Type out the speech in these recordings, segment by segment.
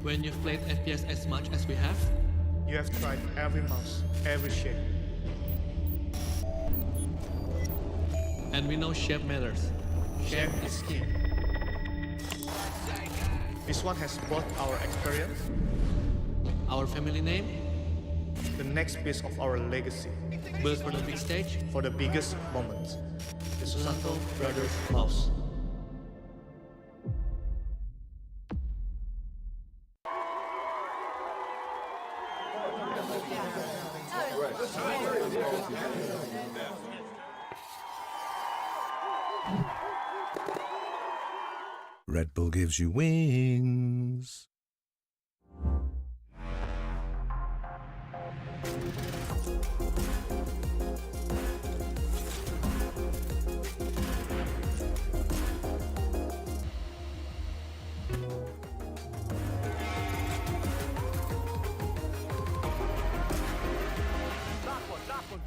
When you've played FPS as much as we have, You have tried every mouse, every shape. and we know shape matters. Shape is key. This one has both our experience, Our family name, the next piece of our legacy, built for the big stage, for the biggest moments. The Susanto Brothers Mouse. Red Bull gives you wings.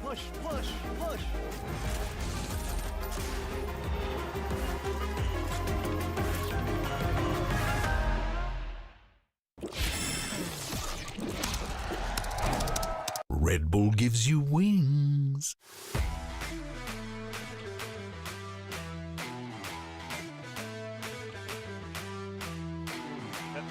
Push, push, push. Red Bull gives you wings.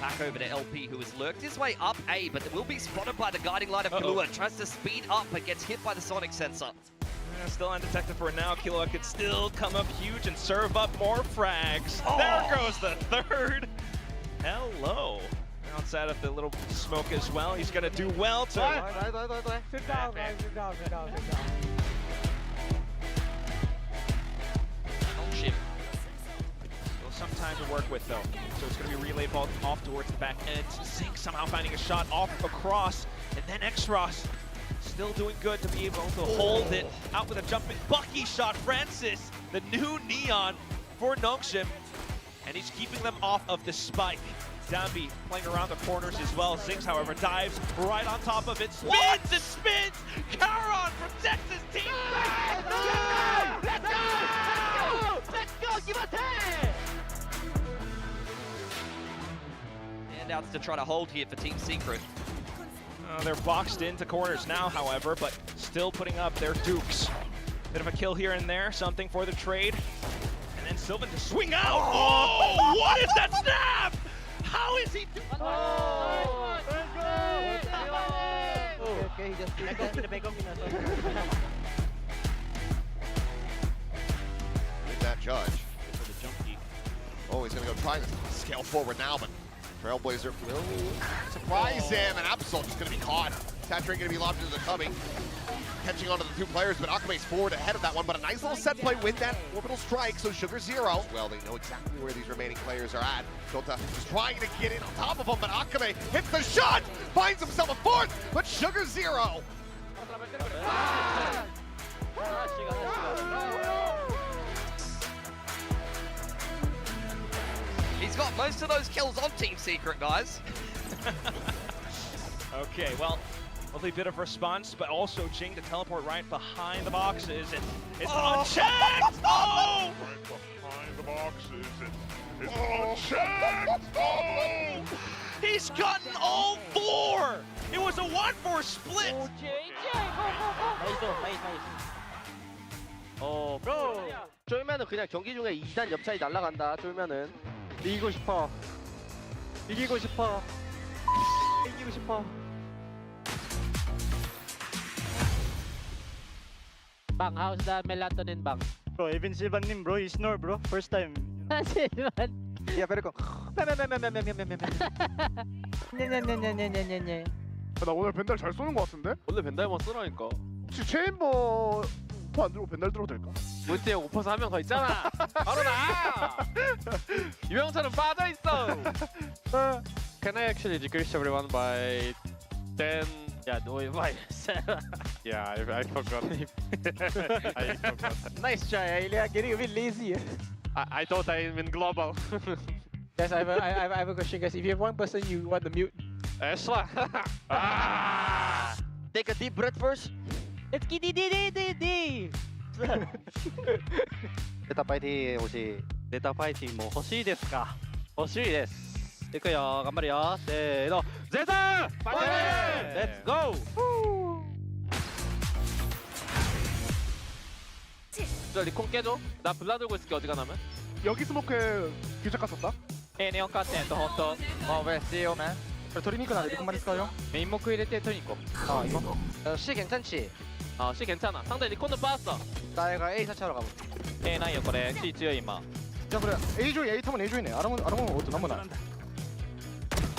Back over to LP, who has lurked his way up A, but will be spotted by the guiding light of Killua. Tries to speed up, but gets hit by the sonic sensor. Yeah, still undetected for now. Killua could still come up huge and serve up more frags. There goes the third. Hello. Outside of the little smoke as well, he's gonna do well to... Sit down, guys, sit down, sit down, sit down. Shim. Still some time to work with though. So it's gonna be relay ball off towards the back end. Zink somehow finding a shot off across, and then X-Ross still doing good to be able to hold it out with a jumping Bucky shot. Francis, the new neon for Nongshim, and he's keeping them off of the spike. Downbeat playing around the corners as well. Zinx, however, dives right on top of it. Spins and spins! Caron protects his team! Let's go! Let's go! Let's go! Give us that! Handouts to try to hold here for Team Secret. They're boxed into corners now, however, but still putting up their dukes. Bit of a kill here and there, something for the trade. And then Sylvan to swing out! Oh! What is that snap? How is he doing? Okay, he just With that judge. For the Gen.G. Oh, he's going to go try to scale forward now, but Trailblazer will surprise him, and Absol just going to be caught. Saturate going to be lobbed into the cubby. Catching onto the two players, but Akame's forward ahead of that one, but a nice little set play with that orbital strike, so Sugar 0. Well, they know exactly where these remaining players are at. Shota is trying to get in on top of him, but Akame hits the shot, finds himself a fourth, but Sugar 0. He's got most of those kills on Team Secret, guys. Okay, well, lovely bit of response, but also Jing to teleport right behind the boxes, and it's unchecked! Oh! Right behind the boxes, it's unchecked! Oh! He's gotten all four! It was a 1-4 split! 고! 쫄면은 그냥 경기 중에 2단 옆차이 날아간다. 쫄면은 이기고 싶어. 이기고 싶어. 이기고 싶어. Bang, how's the melatonin, Bang? Bro, even Silvanim, bro, you snore, bro. First time. Silvan. Yeah, pero ko. 냐냐냐냐냐냐냐. 나 오늘 벤달 잘 쏘는 것 같은데? 원래 벤달만 쓰라니까. 혹시 체인버 오퍼 안 들고 벤달 들어도 될까? 문태 형 오퍼서 한 명 더 있잖아. 바로 나. 유명철은 빠져 있어. Can I actually decrease everyone by 10? Yeah, do it by Yeah, I forgot. I forgot. Nice try. Ilya getting a bit lazy. I thought I'm in global. Guys, I have a question, guys. If you have one person you want to mute, Esla. Take a deep breath first. let's get it. ネタパイティ欲しい。ネタファイティンも欲しいですか？欲しいです。 이거요. 간발이요. 네, 너. 제스! Let's go! 저 리콘 깨줘. 나 블라 들고 있을게 어디가 나면. 여기 스모크에 규적 갔었다. 日本勝ってんと本当。왜 세요 man?取りに行くならリコンマですかよ. 메인 모크 이럴 때 토니코. 아 이거? C 괜찮지? 씨 괜찮아. 상대 리콘도 빠졌어. 나 이거 A 사차로 가볼게. 나이요 거래. C強い今. 자 그래 A 조이 A 타면 A 조이네. 아랑은 어떤 남무나.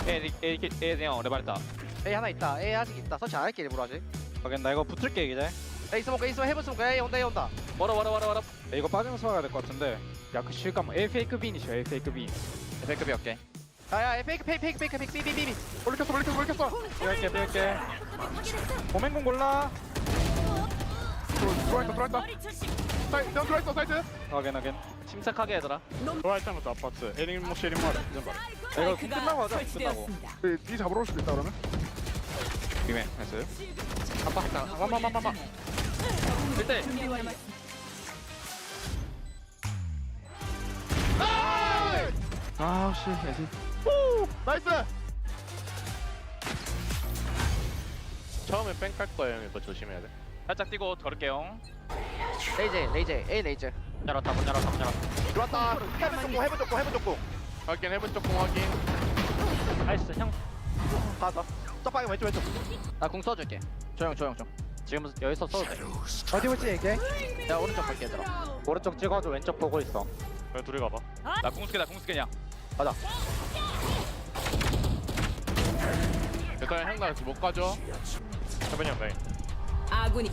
A 그냥 오래 발다. A 하나 있다. A 아직 있다. 설치 안 할게 일부러 아직. 오케이 나 이거 붙을게 이제. A 스모크 헤븐 스모크 A 온다 A 온다. 와라. 이거 빠지면서 막아야 될 것 같은데. 야 그 실감 A 페이크 B니셔. A 페이크 B. A 페이크 B 오케이. 야야 페이크 B. 올렸어. 뺄게. 보맹공 골라. 들어왔다. 사이트 들어왔어 사이트. 확인. 침착하게 얘들아. 들어왔다는 것도 아파트. 에링 뭐 쉐링 말해. 이거 공 끝나고 하자. 끝나고. 니 잡으러 올 수도 있다 그러면. 비메 했어요? 마마마마마. 1대1. 아우씨. 오 나이스. 처음에 뺑깔 거예요. 이거 조심해야 돼. 살짝 뛰고 걸을게요. 레이제 A 레이제. 열었다. 들어왔다. 해븐 쪽 확인 해본 쪽 공 확인. 나이스 형. 가자. 짝방이 왼쪽. 나궁 써줄게. 조용. 지금 여기서 써도 돼. 어디 볼지 얘기해. 야 오른쪽 볼게 얘들아. 오른쪽 찍어줘. 왼쪽 보고 있어. 왜 둘이 가봐. 나 공수께냐. 가자. 일단 형나 못 가져. 해본이 형 네. 아군이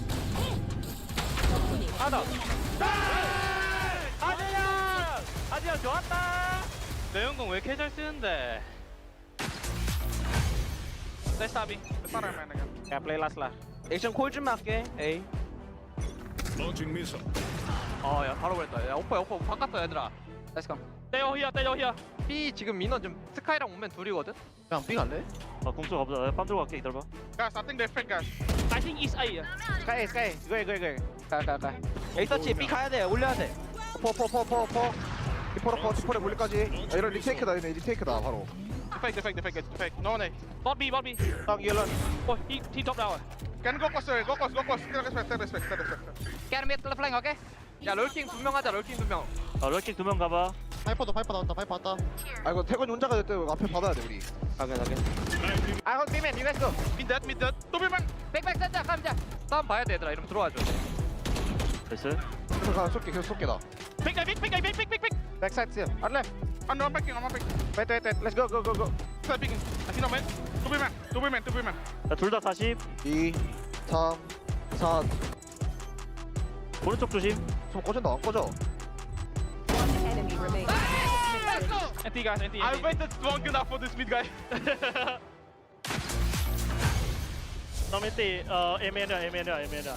하나. 아디야 좋았다. 내 영공 왜 이렇게 잘 쓰는데? 세스타비. 야 플레이 라스라. 액션 콜 좀 할게. A. 야 바로 보냈다. 야 오빠 바꿨다 얘들아. Let's go. 떼요 히야. B 지금 민원 좀 스카이랑 오면 둘이거든. 그냥 B 갈래? 공수 가보자. 빰 들고 갈게 기다려봐. Guys, I think they're fake guys. I think it's A. 스카이. 이거. A 터치 B 가야 돼. 올려야 돼. 포. 디포레 물리까지. 이런 리테이크다 얘네 리테이크다 바로. Defect. No one. Bobby. 딱 이런. He top down. Can go close. Step respect. Get me to the flank, okay? 야 럴킹 2명 하자. 럴킹 2명. 럴킹 2명 가봐. 파이퍼 나왔다. 아 이거 태권이 혼자가 될 때 앞에 받아야 돼 우리. 가게. 아, 그럼 비맨, let's go. middet. 또 비만. 백백 센터 감자. 싸움 봐야 돼 얘들아. 이러면 들어와줘. 됐어? 계속 가 쏠게 계속 쏠게다. 빅. 백사이드. 안래. I'm not backing. Wait. Let's go. Step picking. I see no man. Two women. 둘 다 40. 2, 3, 4. 오른쪽 조심. 좀 꺼진다 안 꺼져. enemy remaining. Anti guys. I waited long enough for this mid guy. 에메리아.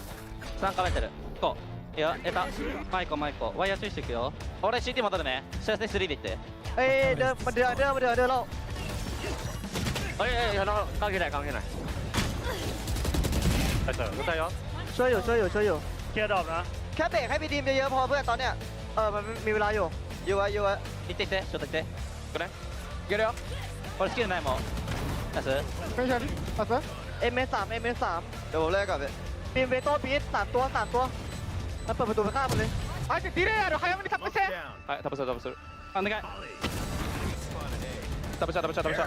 3カメートル。こう。いや、マイコ。ワイヤー注意していくよ。俺 CT 戻るね。そして3で行って。เดินเราเฮ้ยเข้าที่ไหน 됐어요. 못해요. ช่วยอยู่ เคลียร์ดอกนะ แค่เบรกให้พี่ดีมเยอะๆพอเพื่อนตอนเนี้ยมันมีเวลาอยู่ไว้นิดเตะชดเตะก็ได้เดี๋ยวพอสกิลไหนหมอน่ะสิไม่ใช่อ่ะสิเอ็มเอสามเดี๋ยวผมเล่นก่อนเลยมีเวโต้บีท3 ตัวมันเปิดประตูไปฆ่ามันเลยไอ้ติดเลยเดี๋ยวใครยังไม่ได้ทำไม่ใช่잡았어. 안 돼. 잡았어.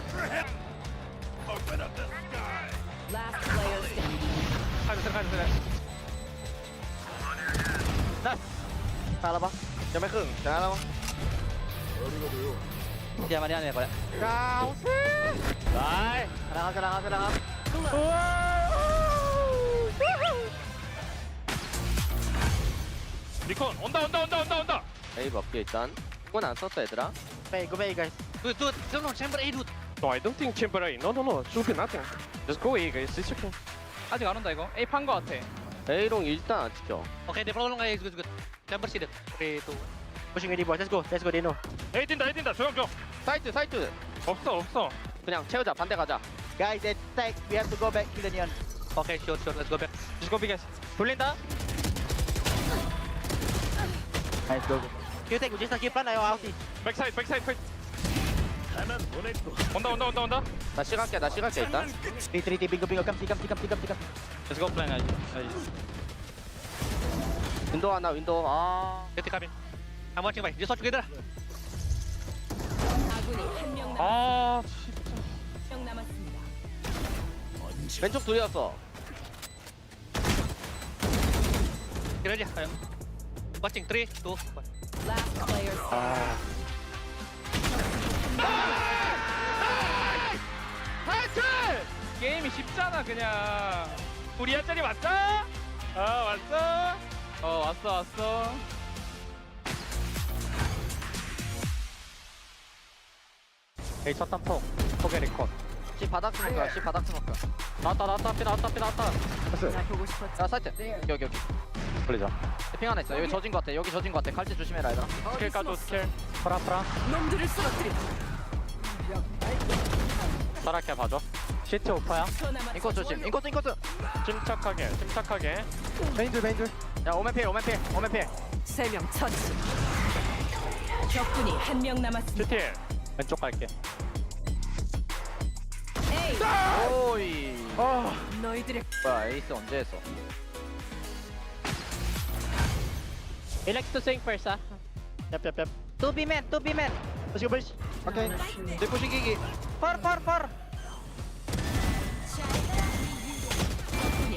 Last player standing. ตายแล้วปะยังไม่ครึ่งชนะแล้วมั้งเดี๋ยวมาเนี่ยก่อนกาวซิไปชนะครับ리콘 온다. 에이 먹게 일단 이건 안 썼어 얘들아 빼이거 두 챔버 A 룻 No, I don't think chamber A. No. Should be nothing. Just go A, guys. It's okay. 아직 안 온다 이거. A 판 거 같아. A롱 일단 안 지켜 오케이 데프로롱 가이 굿 챔버 시드 3 2 pushing ready boys let's go 디노 A 뛴다. 조용. 사이트 없어. 그냥 채우자 반대 가자 guys they take we have to go back to the neon okay sure let's go back Just go B, guys. 돌린다 nice go you take just keep run out Backside. 온다. 나 시갈게 일단. T3 bingo come T Let's go plan. 윈도우 하나 윈도우. 아. Get coming. I'm watching by. Just watch together. 아군이 한명 아, 남았습니다. 왼쪽 둘이었어. Get ready. Watching 3, 2, 1. Last player standing. 하여튼 게임이 쉽잖아 그냥. 우리 한 자리 왔어? 왔어. 왔어. A 첫 탐포 포게리 컷 C 바닥 스모크야. C 바닥 스모크. 나왔다 삐 나왔다 나 보고 싶었지. 야 사이트. 여기. 걸리자 핑 하나 있어. 여기 젖은 것 같아. 여기 젖은 것 같아. 갈치 조심해라 얘들아. 스킬 까줘 스킬. 프라 놈들을 쓰러뜨려. 사라케 봐줘 시트 오퍼야 인코스 조심. 인코스. 침착하게. 메인들 야 오맨필. 3명 처치. 적군이 한명 남았습니다. CT. 왼쪽 갈게 에이, 오이. 너희들의 뭐야 에이스 언제 했어? Relax to sing first ah Yep 2B-man Let's go boys Okay 내포 시기기. Par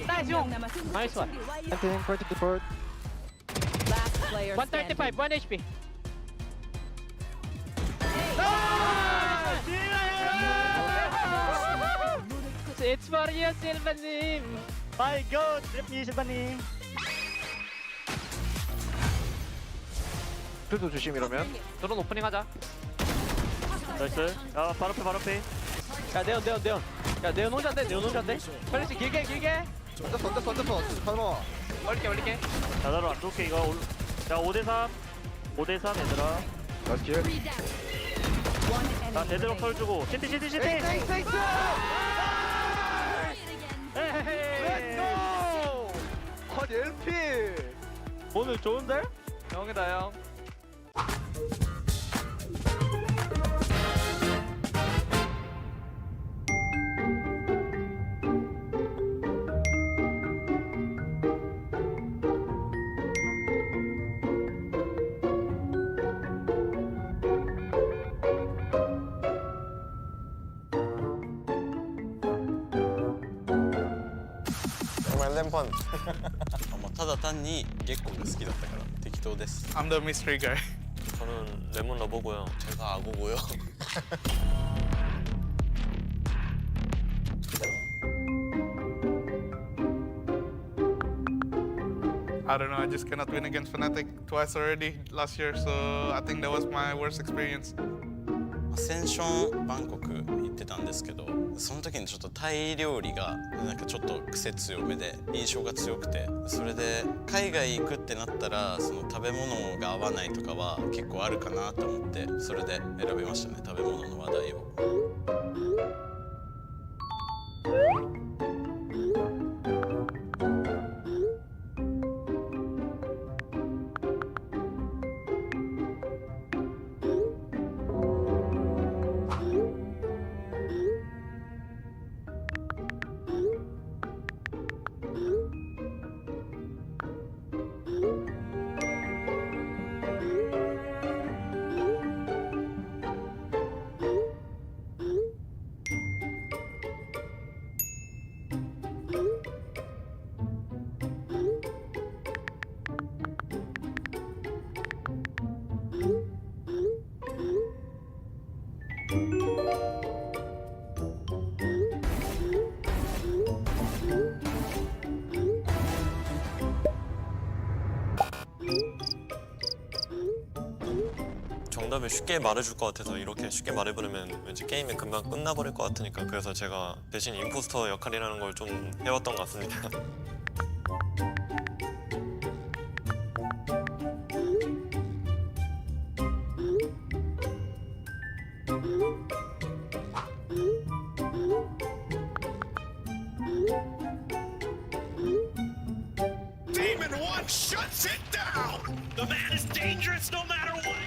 Nice 용. 남았습니다. Nice one Okay, protect the board Last player 135, 1 HP It's for you, Silvanim! My God! Trip niyo, Silvanim! 그래도 조심 이러면. 드론 오프닝 하자. 나이스 야 바로 앞에 야 네온 혼자인데 플래시 길게 던졌어. 설마. 올릴게. 자 나로 안 좋게 이거 자 5대3 얘들아 자 제대로 설 주고 시티 아니 LP. 오늘 좋은데? 형이다 형. 뭐ただ単に月光が好きだったから適当です I'm the mystery guy. 저는 레몬 러버고요 제가 악어고요 I don't know. I just cannot win against Fnatic twice already last year, so I think that was my worst experience. アセンションバンコク行ってたんですけどその時にちょっとタイ料理がなんかちょっと癖強めで印象が強くてそれで海外行くってなったらその食べ物が合わないとかは結構あるかなと思ってそれで選びましたね食べ物の話題を。정답을 쉽게 말해줄 것 같아서 이렇게 쉽게 말해버리면 왠지 게임이 금방 끝나버릴 것 같으니까 그래서 제가 대신 임포스터 역할이라는 걸 좀 해왔던 것 같습니다. Demon 1 shuts it down! The man is dangerous no matter what!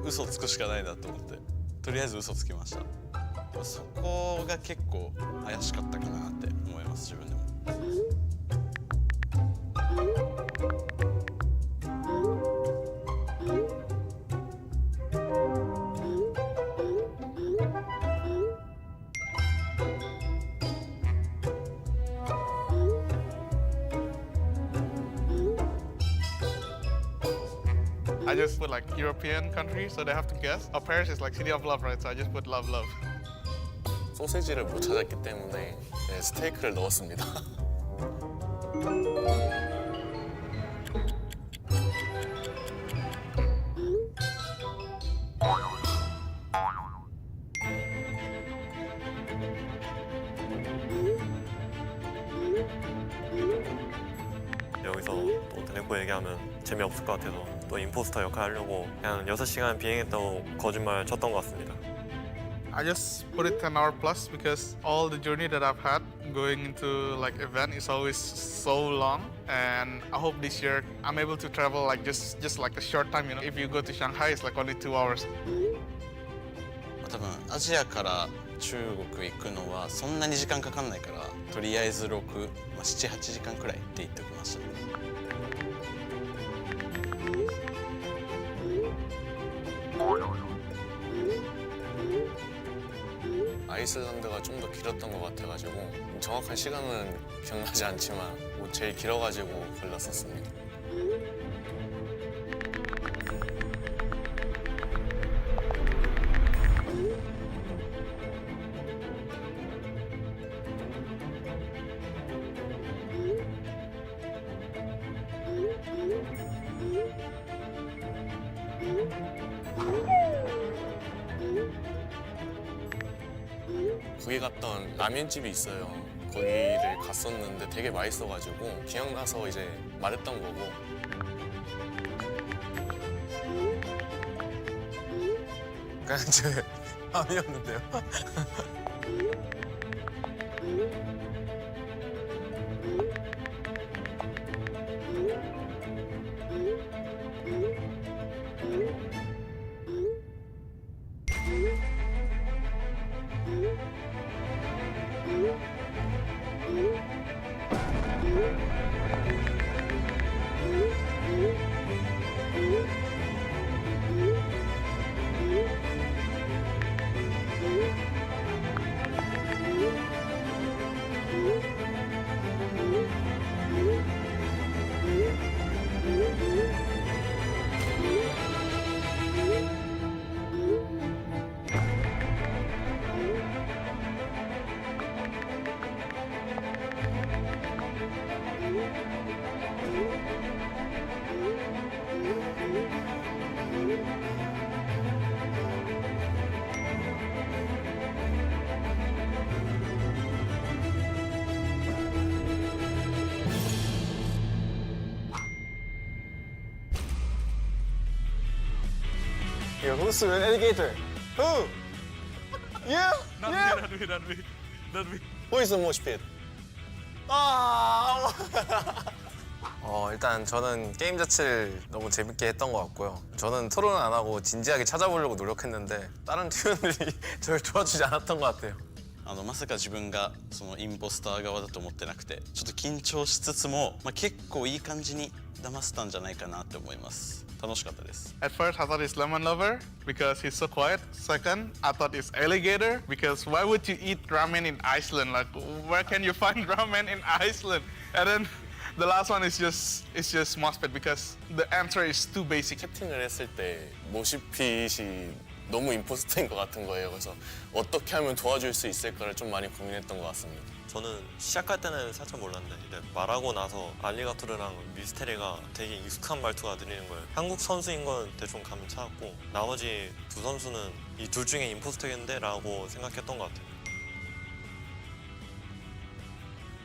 嘘つくしかないなと思ってとりあえず嘘つきました。そこが結構怪しかったかなって思います自分でも。I just put like European country, so they have to guess. Paris is like city of love, right? So I just put love, love. 소세지를 못 찾았기 때문에 네, 스테이크를 넣었습니다. 여기서 또 대놓고 얘기하면 재미없을 것 같아서 또 임포스터 역할 하려고 그냥 6시간 비행했다고 거짓말 쳤던 것 같습니다. I just put it 10 hour plus because all the journey that I've had going into like event is always so long, and I hope this year I'm able to travel like just like a short time. You know, if you go to Shanghai, it's like only 2 hours. 多分アジアから中国行くのはそんなに時間かかんないからとりあえず6、7、8時間くらいって言っておきました。아이슬란드가 좀 더 길었던 것 같아가지고 정확한 시간은 기억나지 않지만 뭐 제일 길어가지고 골랐었습니다. 거기 갔던 라면집이 있어요. 거기를 갔었는데 되게 맛있어가지고 기억나서 이제 말했던 거고. 그냥 제 마음이었는데요. Who's an alligator? Who? You? Not me. Who is the most fit? 일단 저는 게임 자체를 너무 재밌게 했던 것 같고요. 저는 토론을 안 하고 진지하게 찾아보려고 노력했는데 다른 팀원들이 저를 도와주지 않았던 것 같아요. まさか自分がそのインポスター側だと思ってなくてちょっと緊張しつつも、結構いい感じに騙せたんじゃないかなって思います。楽しかったです。 At first, I thought he's lemon lover because he's so quiet. Second, I thought he's alligator because why would you eat ramen in Iceland? Like, where can you find ramen in Iceland? And then the last one is just moshpit because the answer is too basic. 채팅을 했을 때 모시핏이 너무 임포스터인 것 같은 거예요. 그래서 어떻게 하면 도와줄 수 있을까를 좀 많이 고민했던 것 같습니다. 저는 시작할 때는 살짝 몰랐는데 이제 말하고 나서 알리가토르랑 미스테리가 되게 익숙한 말투가 들리는 거예요. 한국 선수인 건 대충 감을 찾았고 나머지 두 선수는 이 둘 중에 임포스터겠는데? 라고 생각했던 것 같아요.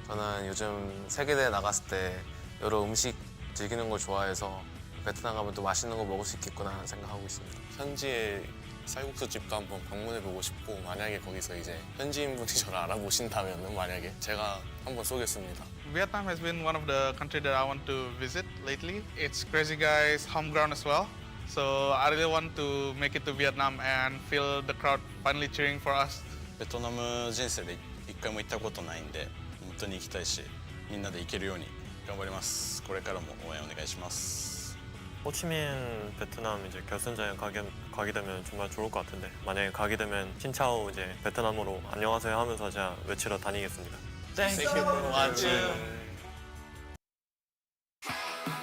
저는 요즘 세계대회 나갔을 때 여러 음식 즐기는 걸 좋아해서 베트남 가면 또 맛있는 거 먹을 수 있겠구나 생각하고 있습니다. 현지의 쌀국수 집도 한번 방문해보고 싶고 만약에 거기서 이제 현지인분이 저를 알아보신다면 만약에 제가 한번 쏘겠습니다. Vietnam has been one of the countries that I want to visit lately. It's crazy guys' home ground as well. So I really want to make it to Vietnam and feel the crowd finally cheering for us. ベトナム人生で一回も行ったことないんで本当に行きたいしみんなで行けるように頑張ります。これからも応援お願いします。 호치민 베트남 이제 결승전에 가게 되면 정말 좋을 것 같은데 만약에 가게 되면 칭차오 이제 베트남어로 안녕하세요 하면서 제가 외치러 다니겠습니다. Thank you for watching.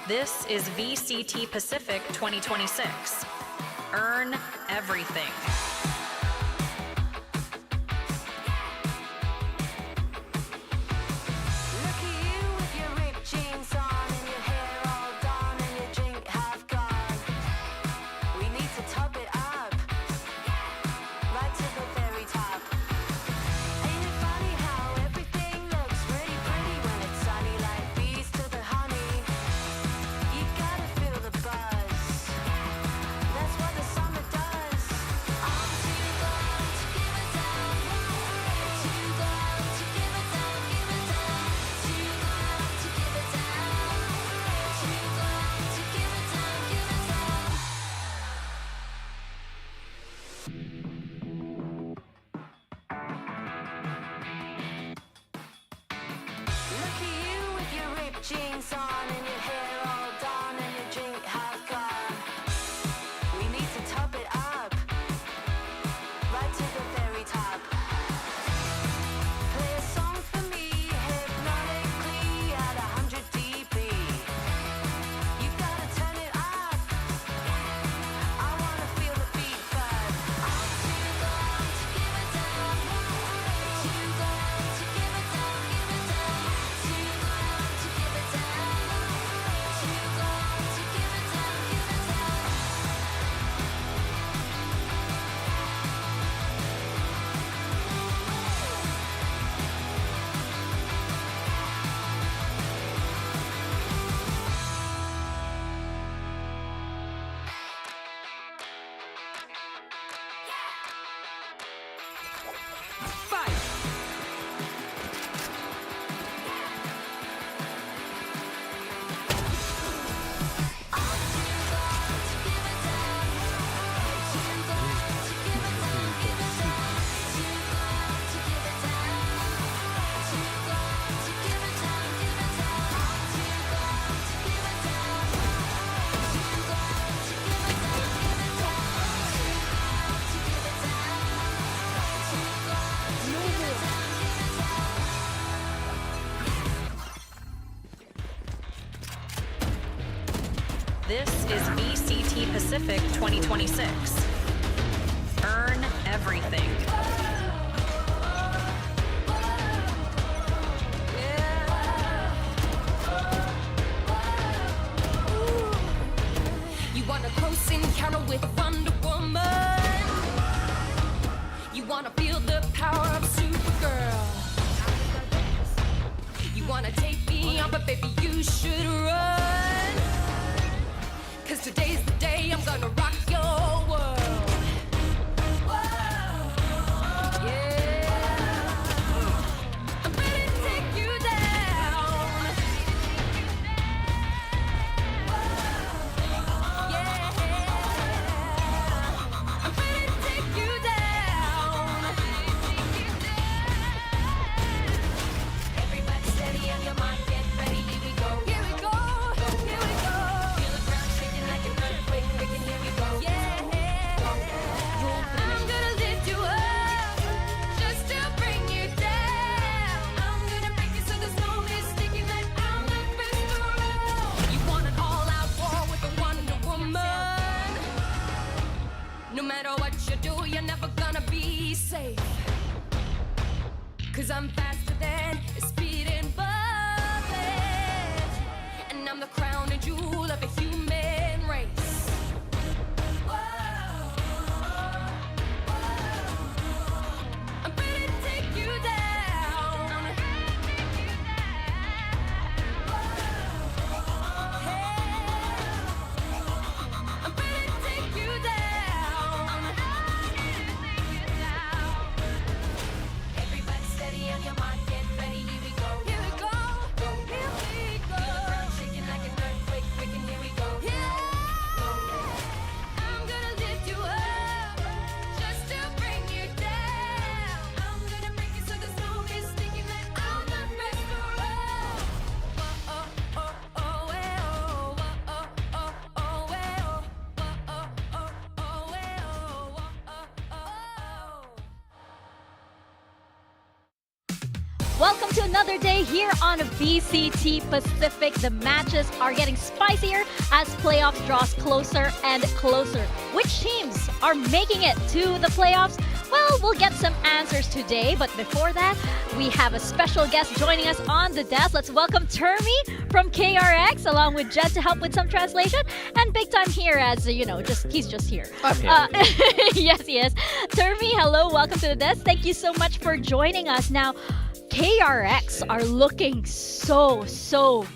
This is VCT Pacific 2026. Earn everything. Jeans on and your hair all done and your drink half gone. We need to top it up, right to the very top. Play a song for me, hypnotically at 100 dB. You gotta turn it up. I wanna feel the beat, but I'm too gone to give it down. Too gone to give it down, give it down. Too gone to give it down. Too gone to give it down, give it down. Fight! This is VCT Pacific 2026. Earn everything. You want a close encounter with Wonder Woman. You wanna feel the power of Supergirl. You wanna take me on, but baby, you should run. 'Cause today's the day I'm gonna rock your world. Yeah. I'm ready to take you down. Yeah. I'm ready to take you down. Everybody steady on your mark, get ready, here we go. Here we go. Here we go. Feel the ground shaking like an earthquake, breaking, here we go. Yeah. I'm gonna lift you up, just to bring you down. I'm gonna break you so there's no mistaking that I'm the best around. You want an all-out war with a Wonder Woman. No matter what you do, you're never gonna be safe. 'Cause I'm faster than a speeding bullet. And I'm the crown and jewel of a human race. I'm ready to take you down. I'm ready to take you down. Everybody steady on your mark. Welcome to another day here on VCT Pacific. The matches are getting spicier as playoffs draws closer and closer. Which teams are making it to the playoffs? Well, we'll get some answers today, but before that, we have a special guest joining us on the desk. Let's welcome Termi from KRX, along with Jen to help with some translation, and Big Time here as, he's just here. I'm here. Yes, he is. Termi, hello, welcome to the desk. Thank you so much for joining us. Now, KRX are looking so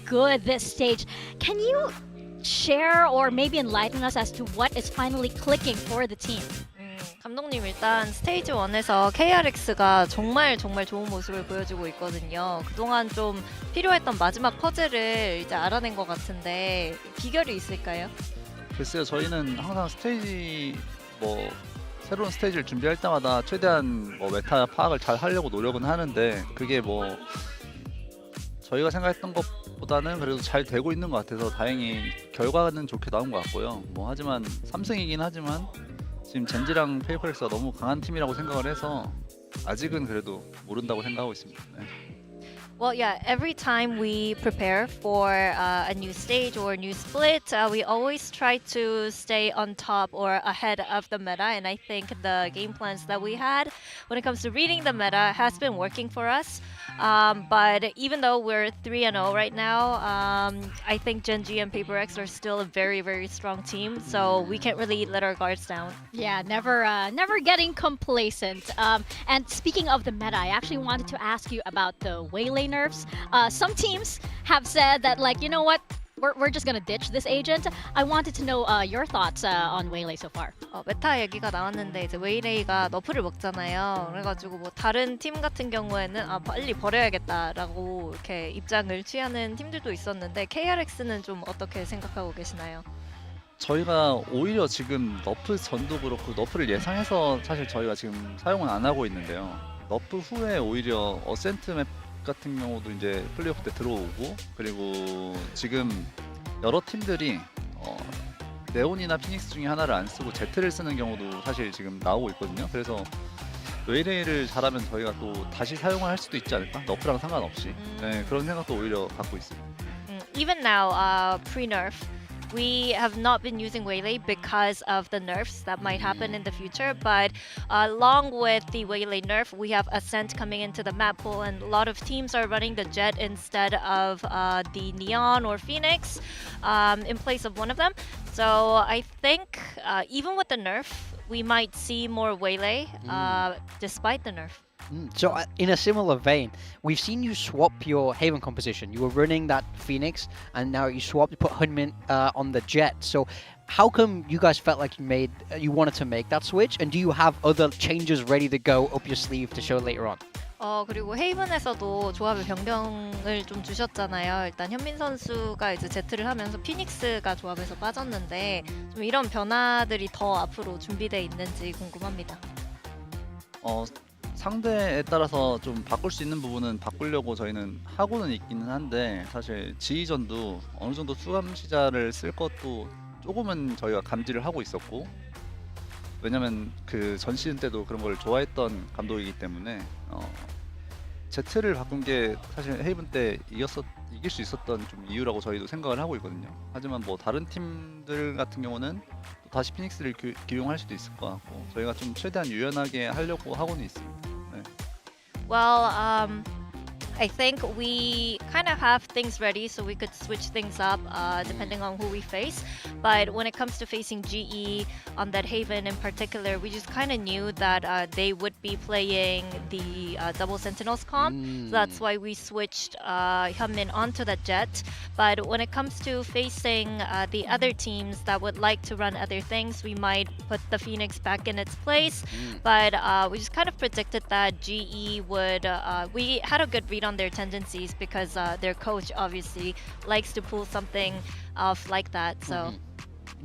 good this stage. Can you share or maybe enlighten us as to what is finally clicking for the team? 감독님 일단 스테이지 1에서 KRX가 정말 좋은 모습을 보여주고 있거든요. 그동안 좀 필요했던 마지막 퍼즐을 이제 알아낸 것 같은데 비결이 있을까요? 글쎄요, 저희는 항상 새로운 스테이지를 준비할 때마다 최대한 메타 파악을 잘 하려고 노력은 하는데 그게 저희가 생각했던 것보다는 그래도 잘 되고 있는 것 같아서 다행히 결과는 좋게 나온 것 같고요. 하지만 3승이긴 하지만 지금 젠지랑 페이퍼엑스가 너무 강한 팀이라고 생각을 해서 아직은 그래도 모른다고 생각하고 있습니다. 네. Well, yeah, every time we prepare for a new stage or a new split, we always try to stay on top or ahead of the meta. And I think the game plans that we had when it comes to reading the meta has been working for us. But even though we're 3-0 right now, I think Gen.G and PaperX are still a very strong team. So we can't really let our guards down. Yeah, never getting complacent. And speaking of the meta, I actually wanted to ask you about the Waylay nerfs. Some teams have said that, you know what, we're just gonna ditch this agent. I wanted to know your thoughts on Waylay so far. 메타 얘기가 나왔는데 이제 웨이레이가 너프를 먹잖아요. 그래가지고 다른 팀 같은 경우에는 빨리 버려야겠다라고 이렇게 입장을 취하는 팀들도 있었는데 KRX는 좀 어떻게 생각하고 계시나요? 저희가 오히려 지금 너프 전도 그렇고 너프를 예상해서 사실 저희가 지금 사용은 안 하고 있는데요. 너프 후에 오히려 어센트 맵 같은 경우도 이제 플레이오프 때 들어오고 그리고 지금 여러 팀들이 네온이나 피닉스 중에 하나를 안 쓰고 제트를 쓰는 경우도 사실 지금 나오고 있거든요. 그래서 웨이레이를 잘하면 저희가 또 다시 사용을 할 수도 있지 않을까? 너프랑 상관없이. 네, 그런 생각도 오히려 갖고 있습니다. Even now, pre-nerf, we have not been using Waylay because of the nerfs that might happen in the future, but along with the Waylay nerf, we have Ascent coming into the map pool, and a lot of teams are running the Jet instead of the Neon or Phoenix in place of one of them. So I think even with the nerf, we might see more Waylay despite the nerf. So in a similar vein, we've seen you swap your Haven composition. You were running that Phoenix, and now you swapped to put Hunmin on the Jet. So how come you guys felt like you wanted to make that switch? And do you have other changes ready to go up your sleeve to show later on? 그리고 헤이븐에서도 조합의 변경을 좀 주셨잖아요. 일단 현민 선수가 이제 제트를 하면서 피닉스가 조합에서 빠졌는데 좀 이런 변화들이 더 앞으로 준비되어 있는지 궁금합니다. 상대에 따라서 좀 바꿀 수 있는 부분은 바꾸려고 저희는 하고는 있기는 한데 사실 지휘전도 어느 정도 수감 시자를 쓸 것도 조금은 저희가 감지를 하고 있었고 왜냐면 그 전 시즌 때도 그런 걸 좋아했던 감독이기 때문에 제트를 바꾼 게 사실 헤이븐 때 이길 수 있었던 좀 이유라고 저희도 생각을 하고 있거든요. 하지만 다른 팀들 같은 경우는 또 다시 피닉스를 기용할 수도 있을 것 같고 저희가 좀 최대한 유연하게 하려고 하고는 있습니다. 네. Well, I think we kind of have things ready so we could switch things up depending on who we face. But when it comes to facing GE on that Haven in particular, we just kind of knew that they would be playing the double Sentinels comp. So that's why we switched Hyunmin onto that Jet. But when it comes to facing the other teams that would like to run other things, we might put the Phoenix back in its place. But we just kind of predicted that GE would... we had a good read on their tendencies because their coach obviously likes to pull something off like that. So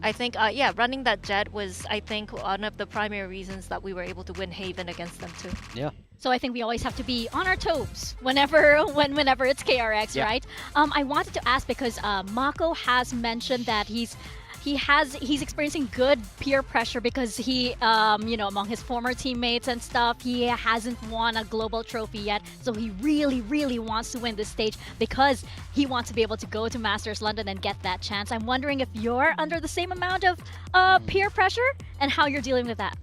I think, running that Jet was, I think, one of the primary reasons that we were able to win Haven against them too. Yeah. So I think we always have to be on our toes whenever it's KRX, Yeah. right? I wanted to ask because Mako has mentioned that he he's experiencing good peer pressure because he among his former teammates and stuff, he hasn't won a global trophy yet, so he really wants to win this stage because he wants to be able to go to Masters London and get that chance. I'm wondering if you're under the same amount of peer pressure and how you're dealing with that.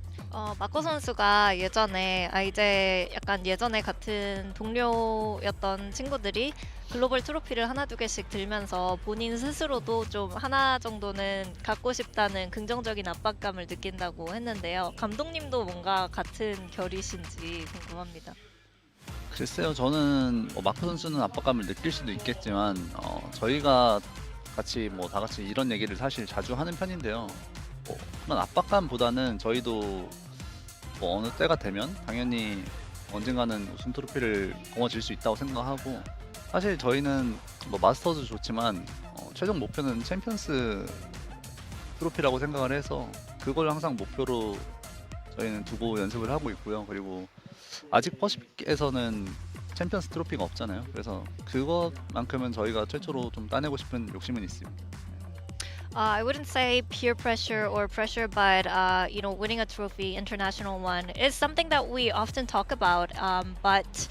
마코 선수가 이제 약간 예전에 같은 동료였던 친구들이 글로벌 트로피를 하나 두 개씩 들면서 본인 스스로도 좀 하나 정도는 갖고 싶다는 긍정적인 압박감을 느낀다고 했는데요. 감독님도 뭔가 같은 결이신지 궁금합니다. 글쎄요, 저는 마코 선수는 압박감을 느낄 수도 있겠지만 저희가 같이 다 같이 이런 얘기를 사실 자주 하는 편인데요. 그런 압박감보다는 저희도 어느 때가 되면 당연히 언젠가는 우승 트로피를 거머쥘 수 있다고 생각하고, 사실 저희는 마스터도 좋지만 최종 목표는 챔피언스 트로피라고 생각을 해서 그걸 항상 목표로 저희는 두고 연습을 하고 있고요. 그리고 아직 퍼시픽에서는 챔피언스 트로피가 없잖아요. 그래서 그것만큼은 저희가 최초로 좀 따내고 싶은 욕심은 있습니다. I wouldn't say peer pressure or pressure, but winning a trophy, international one, is something that we often talk about. But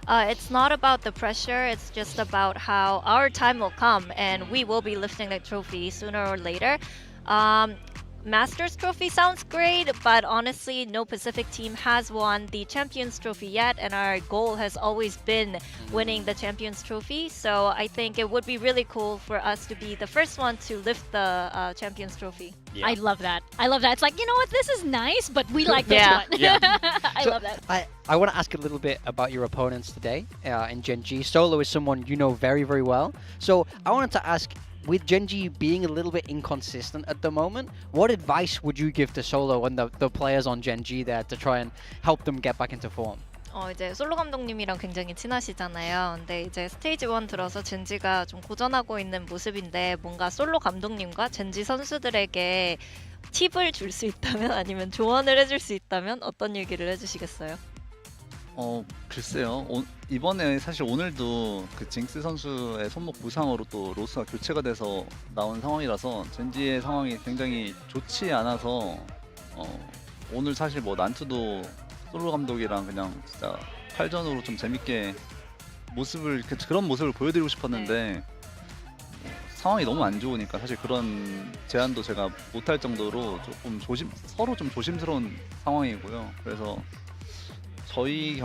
it's not about the pressure. It's just about how our time will come, and we will be lifting that trophy sooner or later. Masters trophy sounds great, but honestly, no Pacific team has won the Champions Trophy yet, and our goal has always been winning the Champions Trophy. So I think it would be really cool for us to be the first one to lift the Champions Trophy. Yeah. I love that. It's like, you know what, this is nice, but we like this one. I love that. I want to ask a little bit about your opponents today in Gen.G. Solo is someone you know very well. So I wanted to ask, with Gen.G being a little bit inconsistent at the moment, what advice would you give to Solo and the players on Gen.G there to try and help them get back into form? 이제 솔로 감독님이랑 굉장히 친하시잖아요. 근데 이제 스테이지 1 들어서 젠지가 좀 고전하고 있는 모습인데, 뭔가 솔로 감독님과 젠지 선수들에게 팁을 줄 수 있다면, 아니면 조언을 해줄 수 있다면 어떤 얘기를 해주시겠어요? 글쎄요. 이번에 사실 오늘도 그 징스 선수의 손목 부상으로 또 로스가 교체가 돼서 나온 상황이라서 젠지의 상황이 굉장히 좋지 않아서 오늘 사실 난투도 솔로 감독이랑 그냥 진짜 칼전으로 좀 재밌게 그런 모습을 보여드리고 싶었는데 상황이 너무 안 좋으니까 사실 그런 제안도 제가 못할 정도로 조금 서로 좀 조심스러운 상황이고요. 그래서 저희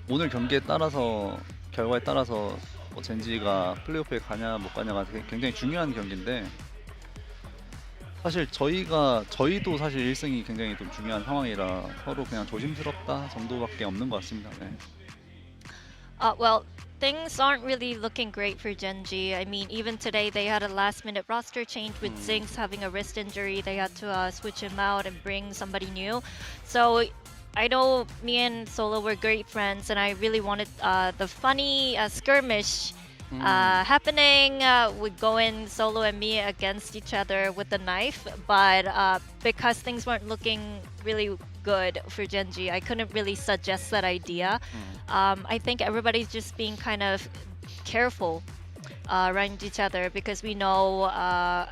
오늘 경기에 따라서, 결과에 따라서 젠지가 플레이오프에 가냐 못 가냐가 굉장히 중요한 경기인데, 사실 저희도 사실 1승이 굉장히 좀 중요한 상황이라 서로 그냥 조심스럽다 정도밖에 없는 것 같습니다. 네. Well, things aren't really looking great for Gen.G. I mean, even today they had a last-minute roster change with Zinx having a wrist injury. They had to switch him out and bring somebody new. So I know me and Solo were great friends, and I really wanted the funny skirmish happening with going Solo and me against each other with the knife, but because things weren't looking really good for Gen.G, I couldn't really suggest that idea. I think everybody's just being kind of careful around each other because we know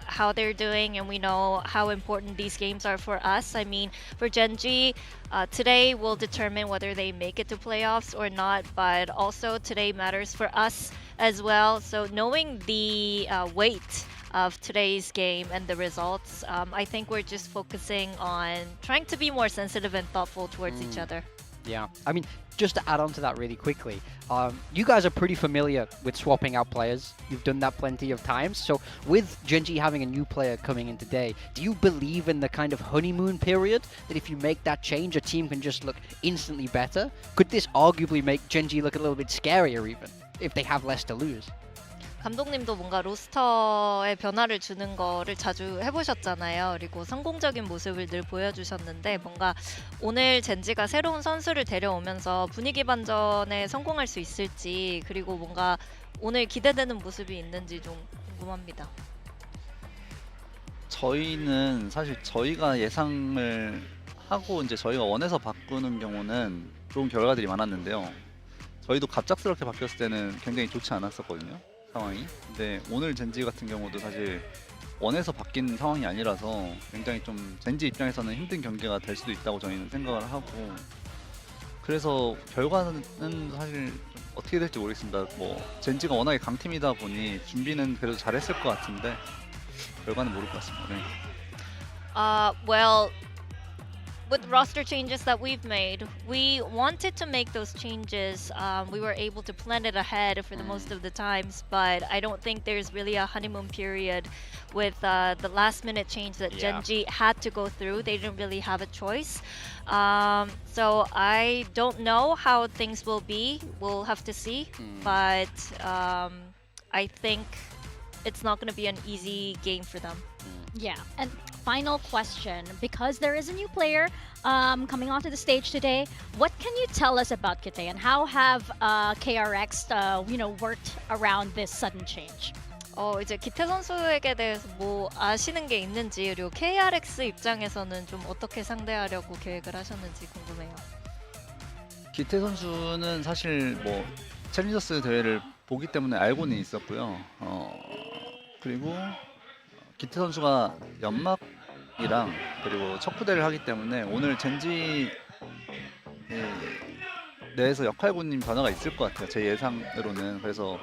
how they're doing, and we know how important these games are for us. I mean, for Gen.G, today will determine whether they make it to playoffs or not, but also today matters for us as well. So knowing the weight of today's game and the results, I think we're just focusing on trying to be more sensitive and thoughtful towards each other. Yeah, I mean, just to add on to that really quickly, you guys are pretty familiar with swapping out players. You've done that plenty of times. So with Gen.G having a new player coming in today, do you believe in the kind of honeymoon period that if you make that change, a team can just look instantly better? Could this arguably make Gen.G look a little bit scarier even, if they have less to lose? 감독님도 뭔가 로스터의 변화를 주는 거를 자주 해보셨잖아요. 그리고 성공적인 모습을 늘 보여주셨는데, 뭔가 오늘 젠지가 새로운 선수를 데려오면서 분위기 반전에 성공할 수 있을지, 그리고 뭔가 오늘 기대되는 모습이 있는지 좀 궁금합니다. 저희는 사실 저희가 예상을 하고 이제 저희가 원해서 바꾸는 경우는 좋은 결과들이 많았는데요. 저희도 갑작스럽게 바뀌었을 때는 굉장히 좋지 않았었거든요, 상황이. 근데 오늘 젠지 같은 경우도 사실 원해서 바뀐 상황이 아니라서 굉장히 좀 젠지 입장에서는 힘든 경기가 될 수도 있다고 저희는 생각을 하고 그래서 결과는 사실 좀 어떻게 될지 모르겠습니다. 뭐 젠지가 워낙에 강팀이다 보니 준비는 그래도 잘했을 것 같은데 결과는 모를 것 같습니다. 네. Well, with roster changes that we've made, we wanted to make those changes. We were able to plan it ahead for the most of the times, but I don't think there's really a honeymoon period with the last minute change that Gen.G had to go through. They didn't really have a choice. So I don't know how things will be. We'll have to see. But I think it's not going to be an easy game for them. Yeah, and final question, because there is a new player coming onto the stage today, what can you tell us about Kite and how have KRX worked around this sudden change? 이제 기태 선수에게 대해서 뭐 아시는 게 있는지 그리고 KRX 입장에서는 좀 어떻게 상대하려고 계획을 하셨는지 궁금해요. 기태 선수는 사실 뭐 챌린저스 대회를 보기 때문에 알고는 있었고요. 그리고 기태 선수가 연막이랑 그리고 척후대를 하기 때문에 오늘 젠지 내에서 역할군님 변화가 있을 것 같아요. 제 예상으로는. 그래서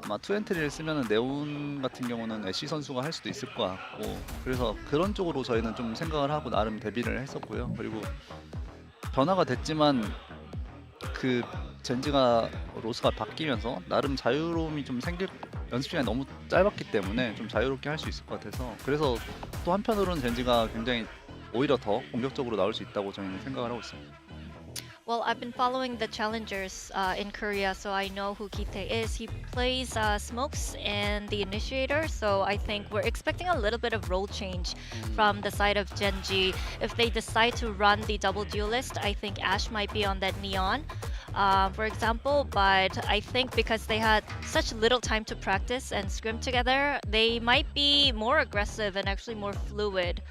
아마 투엔트리를 쓰면 네온 같은 경우는 애쉬 선수가 할 수도 있을 것 같고 그래서 그런 쪽으로 저희는 좀 생각을 하고 나름 대비를 했었고요. 그리고 변화가 됐지만 그 젠지가 로스가 바뀌면서 나름 자유로움이 좀 생길 연습 시간이 너무 짧았기 때문에 좀 자유롭게 할 수 있을 것 같아서 그래서 또 한편으로는 젠지가 굉장히 오히려 더 공격적으로 나올 수 있다고 저희는 생각을 하고 있습니다. Well, I've been following the challengers in Korea, so I know who Kite is. He plays Smokes and the Initiator, so I think we're expecting a little bit of role change from the side of Gen.G. If they decide to run the double duelist, I think Ash might be on that Neon, for example, but I think because they had such little time to practice and scrim together, they might be more aggressive and actually more fluid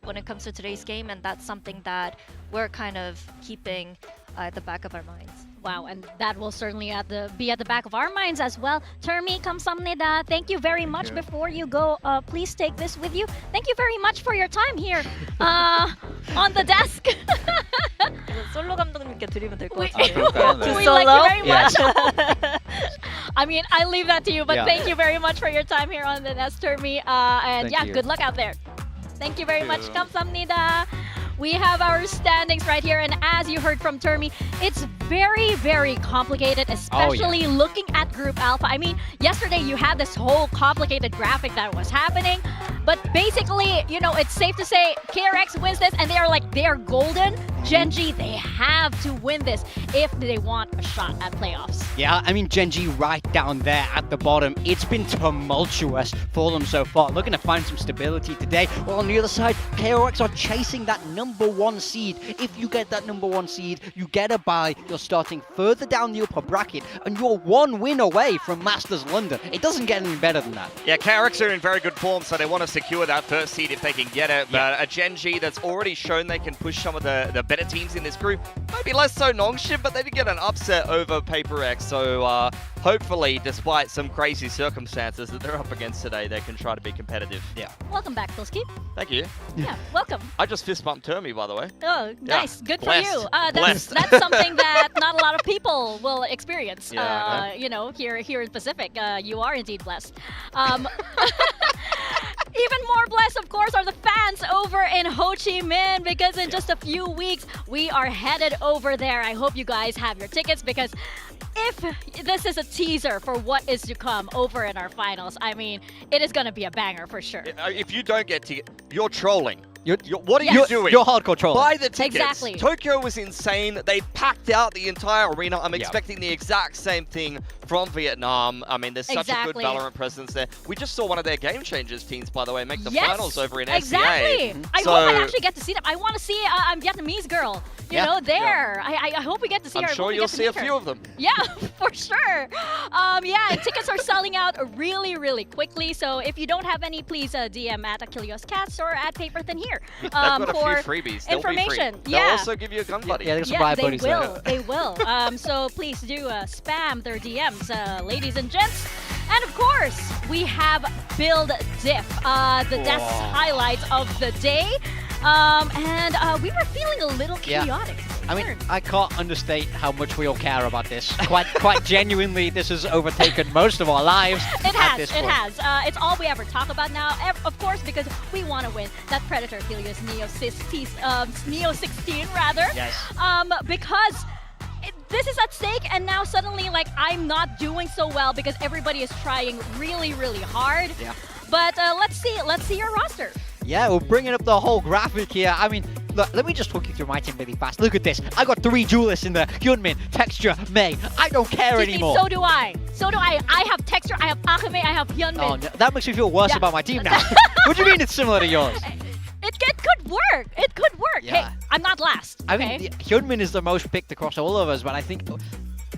when it comes to today's game, and that's something that we're kind of keeping at the back of our minds. Wow, and that will certainly be at the back of our minds as well. Termi, kamsamnida. Thank you very much. you. Before you go, please take this with you. Thank you very much for your time here on the desk. 솔로 감독님께 드리면 될 것 We 같아요. we like you very much. I mean, I leave that to you, but Yeah. thank you very much for your time here on the desk, Termi. And Thank yeah, you. good luck out there. Thank you very much. you. Kamsamnida. We have our standings right here, and as you heard from Termi, it's very, very complicated, especially looking at Group Alpha. I mean, yesterday you had this whole complicated graphic that was happening, but basically, it's safe to say KRX wins this, and they are golden. Gen.G, they have to win this if they want a shot at playoffs. Yeah, I mean, Gen.G right down there at the bottom. It's been tumultuous for them so far. Looking to find some stability today. Well, on the other side, KRX are chasing that #1 seed. If you get that #1 seed, you get a bye. You're starting further down the upper bracket, and you're one win away from Masters London. It doesn't get any better than that. Yeah, KRX are in very good form, so they want to secure that first seed if they can get it. But a Gen.G that's already shown they can push some of the better teams in this group. Maybe less so Nongshim, but they did get an upset over PaperX. So hopefully, despite some crazy circumstances that they're up against today, they can try to be competitive. Yeah. Welcome back, Pilski. Thank you. Yeah, welcome. I just fist bumped Termi, by the way. Oh, Yeah. nice. Good Blessed. for you. Blessed. That's something that not a lot of people will experience. Yeah, Here in Pacific, you are indeed blessed. Even more blessed, of course, are the fans over in Ho Chi Minh, because in just a few weeks, we are headed over there. I hope you guys have your tickets, because if this is a teaser for what is to come over in our finals, I mean, it is going to be a banger for sure. If you don't get tickets, you're trolling. You're what are you doing? You're hardcore trolling. Buy the tickets. Exactly. Tokyo was insane. They packed out the entire arena. I'm expecting the exact same thing from Vietnam. I mean, there's such a good Exactly. Valorant presence there. We just saw one of their Game Changers teams, by the way, make the Yes, finals over in exactly. SCA. I hope I actually get to see them. I want to see a Vietnamese girl, there. I hope we get to see her. I'm I sure hope we you'll get to see a meet her. few of them. Yeah, for sure. And tickets are selling out really, really quickly. So if you don't have any, please DM at Achilleos Cats or at Paperthin here. They've got a for few freebies. They'll information. Be free. They'll also give you a gun buddy. Yeah, there's some Yeah, riot they buddies will. there. They will. So please do spam their DMs, ladies and gents. And of course, we have Build Diff, the death highlights of the day. And we were feeling a little chaotic. I mean, I can't understate how much we all care about this. Quite genuinely, this has overtaken most of our lives at this point. It has. It's all we ever talk about now. Of course, because we want to win that Predator Helios Neo 16, rather. Yes. Because this is at stake, and now suddenly, like, I'm not doing so well because everybody is trying really, really hard. Yeah. But let's see your roster. Yeah, we're bringing up the whole graphic here. I mean, look, let me just talk you through my team really fast. Look at this. I got 3 duelists in there. Hyunmin, Texture, Mei. I don't care anymore. So do I. I have Texture, I have Akame, I have Hyunmin. Oh, no, that makes me feel worse about my team now. What do you mean it's similar to yours? It could work. It could work. Yeah. Hey, I'm not last. I okay? mean, Hyunmin is the most picked across all of us, but I think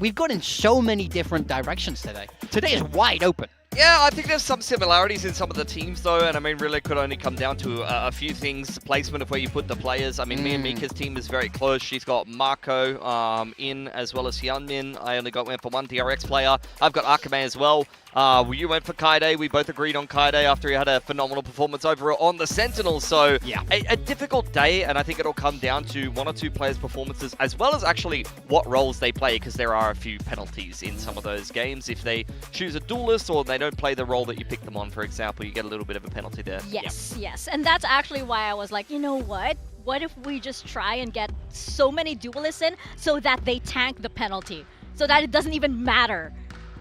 we've gone in so many different directions today. Today is wide open. Yeah, I think there's some similarities in some of the teams, though, and I mean, really could only come down to a few things. Placement of where you put the players. I mean, me and Mika's team is very close. She's got Marco in, as well as Hyunmin. I only went for one DRX player. I've got Akame as well. You went for Kaide. We both agreed on Kaide after he had a phenomenal performance over on the Sentinel. So yeah, a difficult day, and I think it'll come down to 1 or 2 players' performances, as well as actually what roles they play, because there are a few penalties in some of those games. If they choose a duelist or they don't play the role that you pick them on, for example, you get a little bit of a penalty there. Yes. And that's actually why I was like, you know what? What if we just try and get so many duelists in so that they tank the penalty, so that it doesn't even matter?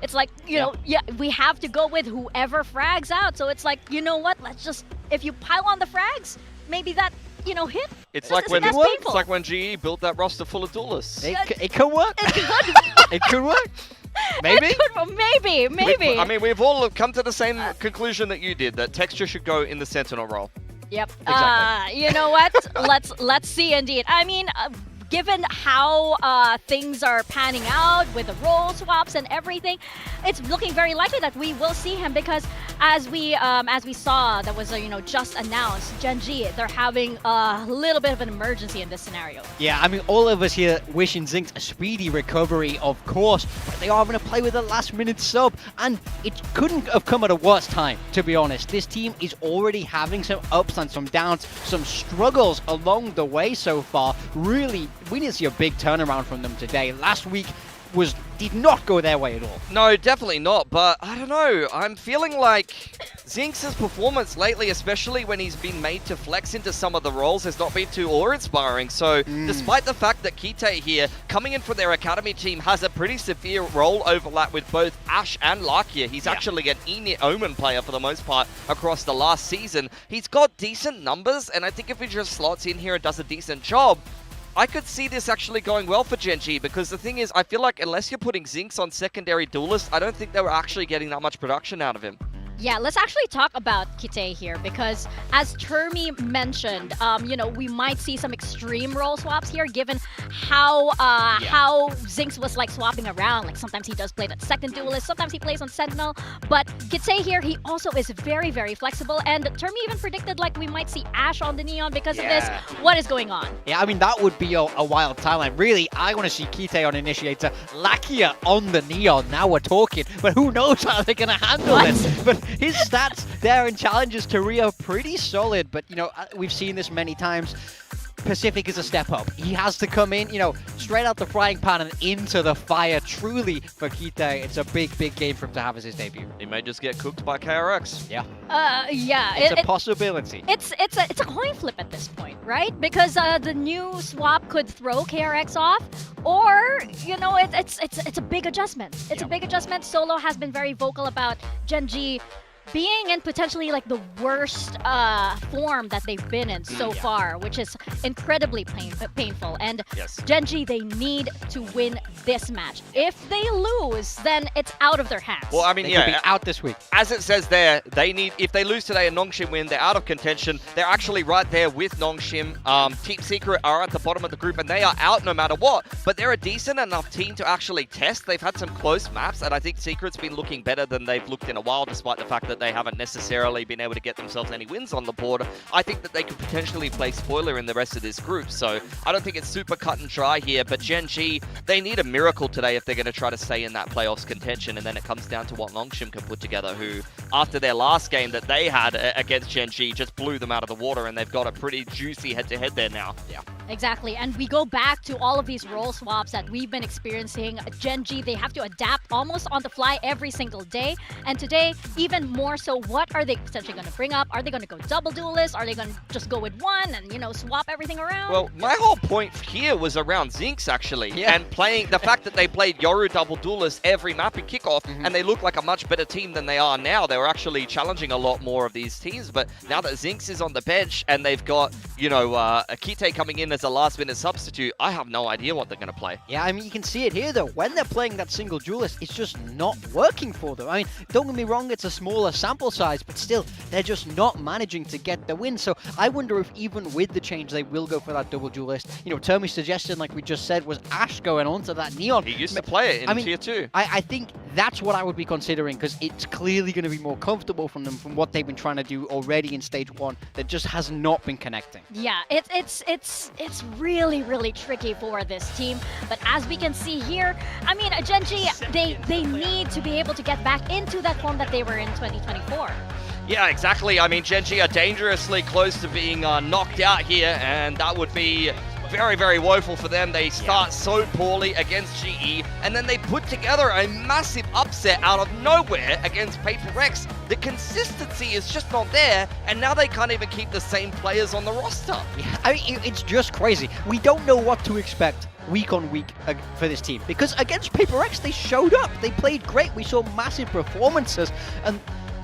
It's like, you know, we have to go with whoever frags out. So it's like, you know what? Let's just, if you pile on the frags, maybe that, you know, hit. It's like when GE built that roster full of duelists. It could work. It could work. Maybe? Maybe. I mean, we've all come to the same conclusion that you did, that Texture should go in the Sentinel role. Yep. Exactly. You know what? let's see indeed. I mean, given how things are panning out with the role swaps and everything, it's looking very likely that we will see him, because as we saw, that was just announced, Gen.G, they're having a little bit of an emergency in this scenario. Yeah, I mean, all of us here wishing Zinx a speedy recovery, of course, but they are going to play with a last-minute sub, and it couldn't have come at a worse time, to be honest. This team is already having some ups and some downs, some struggles along the way so far. Really, we didn't see a big turnaround from them today. Last week did not go their way at all. No, definitely not, but I don't know. I'm feeling like Zinx's performance lately, especially when he's been made to flex into some of the roles, has not been too awe-inspiring. So despite the fact that Kite here, coming in from their academy team, has a pretty severe role overlap with both Ash and Lakia. He's actually an Omen player for the most part across the last season. He's got decent numbers, and I think if he just slots in here and does a decent job, I could see this actually going well for Gen.G, because the thing is, I feel like unless you're putting Zinx on secondary duelist, I don't think they were actually getting that much production out of him. Yeah, let's actually talk about Kite here, because as Termi mentioned, we might see some extreme role swaps here, given how Zinx was like swapping around. Like sometimes he does play that second duelist, sometimes he plays on Sentinel. But Kite here, he also is very, very flexible. And Termi even predicted like we might see Ash on the Neon because of this. What is going on? Yeah, I mean, that would be a wild timeline. Really, I want to see Kite on Initiator, Lakia on the Neon. Now we're talking. But who knows how they're going to handle this. But his stats there in Challenger's career pretty solid, but we've seen this many times. Pacific is a step up. He has to come in, straight out the frying pan and into the fire. Truly, for Kite, it's a big, big game for him to have as his debut. He may just get cooked by KRX. Yeah. Yeah. It's a possibility. It's a coin flip at this point, right? Because the new swap could throw KRX off, or it's a big adjustment. It's a big adjustment. Solo has been very vocal about Gen.G being in potentially like the worst form that they've been in so far, which is incredibly painful. And Gen.G, they need to win this match. If they lose, then it's out of their hands. Well, I mean, they could be out this week. As it says there, if they lose today and Nongshim win, they're out of contention. They're actually right there with Nongshim. Team Secret are at the bottom of the group, and they are out no matter what. But they're a decent enough team to actually test. They've had some close maps, and I think Secret's been looking better than they've looked in a while, despite the fact that that they haven't necessarily been able to get themselves any wins on the board, I think that they could potentially play spoiler in the rest of this group. So I don't think it's super cut and dry here, but Gen.G, they need a miracle today if they're going to try to stay in that playoffs contention, and then it comes down to what Longshim can put together, who, after their last game that they had against Gen.G, just blew them out of the water, and they've got a pretty juicy head-to-head there now. Yeah. Exactly, and we go back to all of these role swaps that we've been experiencing. Gen.G, they have to adapt almost on the fly every single day, and today, even more so, what are they potentially going to bring up? Are they going to go double duelist? Are they going to just go with one and, you know, swap everything around? Well, my whole point here was around Zinx, actually, and playing the fact that they played Yoru double duelist every map in kickoff, and they look like a much better team than they are now. They were actually challenging a lot more of these teams, but now that Zinx is on the bench and they've got, you know, Akite coming in as a last-minute substitute, I have no idea what they're going to play. Yeah, I mean, you can see it here, though. When they're playing that single duelist, it's just not working for them. I mean, don't get me wrong, it's a smaller sample size, but still, they're just not managing to get the win. So I wonder if even with the change, they will go for that double duelist. You know, Termi's suggestion, like we just said, was Ash going on to that Neon. He used to play it in Tier 2. I think that's what I would be considering, because it's clearly going to be more comfortable from them from what they've been trying to do already in Stage 1 that just has not been connecting. Yeah, it's really tricky for this team. But as we can see here, I mean, Gen.G, they need to be able to get back into that form that they were in 2024. Yeah, exactly. I mean, Gen.G are dangerously close to being knocked out here, and that would be very woeful for them. They start so poorly against GE, and then they put together a massive upset out of nowhere against KRX. The consistency is just not there, and now they can't even keep the same players on the roster. Yeah, I mean, it's just crazy. We don't know what to expect week on week for this team, because against KRX, they showed up. They played great. We saw massive performances,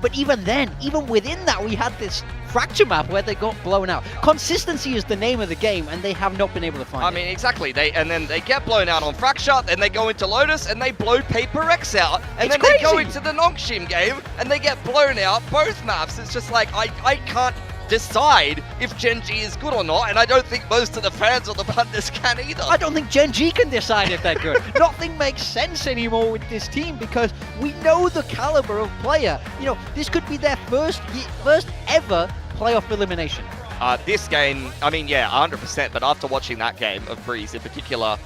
but even then, even within that, we had this fracture map where they got blown out. Consistency is the name of the game, and they have not been able to find it. I mean, exactly. And then they get blown out on Fracture, then they go into Lotus, and they blow KRX out. And then they go into the Nongshim game, and they get blown out both maps. It's just like, I can't decide if Gen.G is good or not, and I don't think most of the fans or the punters can either. I don't think Gen.G can decide if they're good. Nothing makes sense anymore with this team, because we know the caliber of player. You know, this could be their first ever playoff elimination. This game, I mean, yeah, 100%, but after watching that game of Breeze in particular,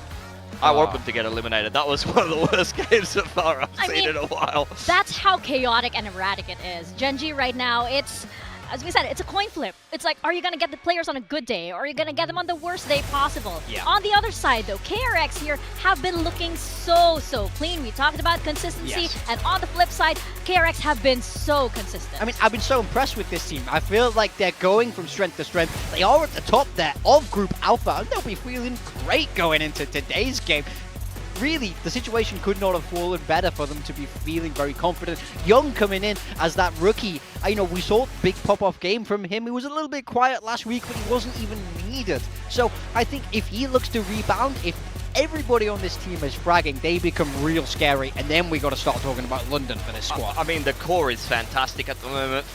I want them to get eliminated. That was one of the worst games so far I've seen in a while. That's how chaotic and erratic it is. Gen.G right now, it's, as we said, it's a coin flip. It's like, are you going to get the players on a good day, or are you going to get them on the worst day possible? Yeah. On the other side, though, KRX here have been looking so clean. We talked about consistency, and on the flip side, KRX have been so consistent. I mean, I've been so impressed with this team. I feel like they're going from strength to strength. They are at the top there of Group Alpha, and they'll be feeling great going into today's game. Really, the situation could not have fallen better for them to be feeling very confident. Young coming in as that rookie. You know, we saw big pop-off game from him. He was a little bit quiet last week, but he wasn't even needed. So I think if he looks to rebound, if everybody on this team is fragging, they become real scary, and then we got to start talking about London for this squad. I mean, the core is fantastic at the moment.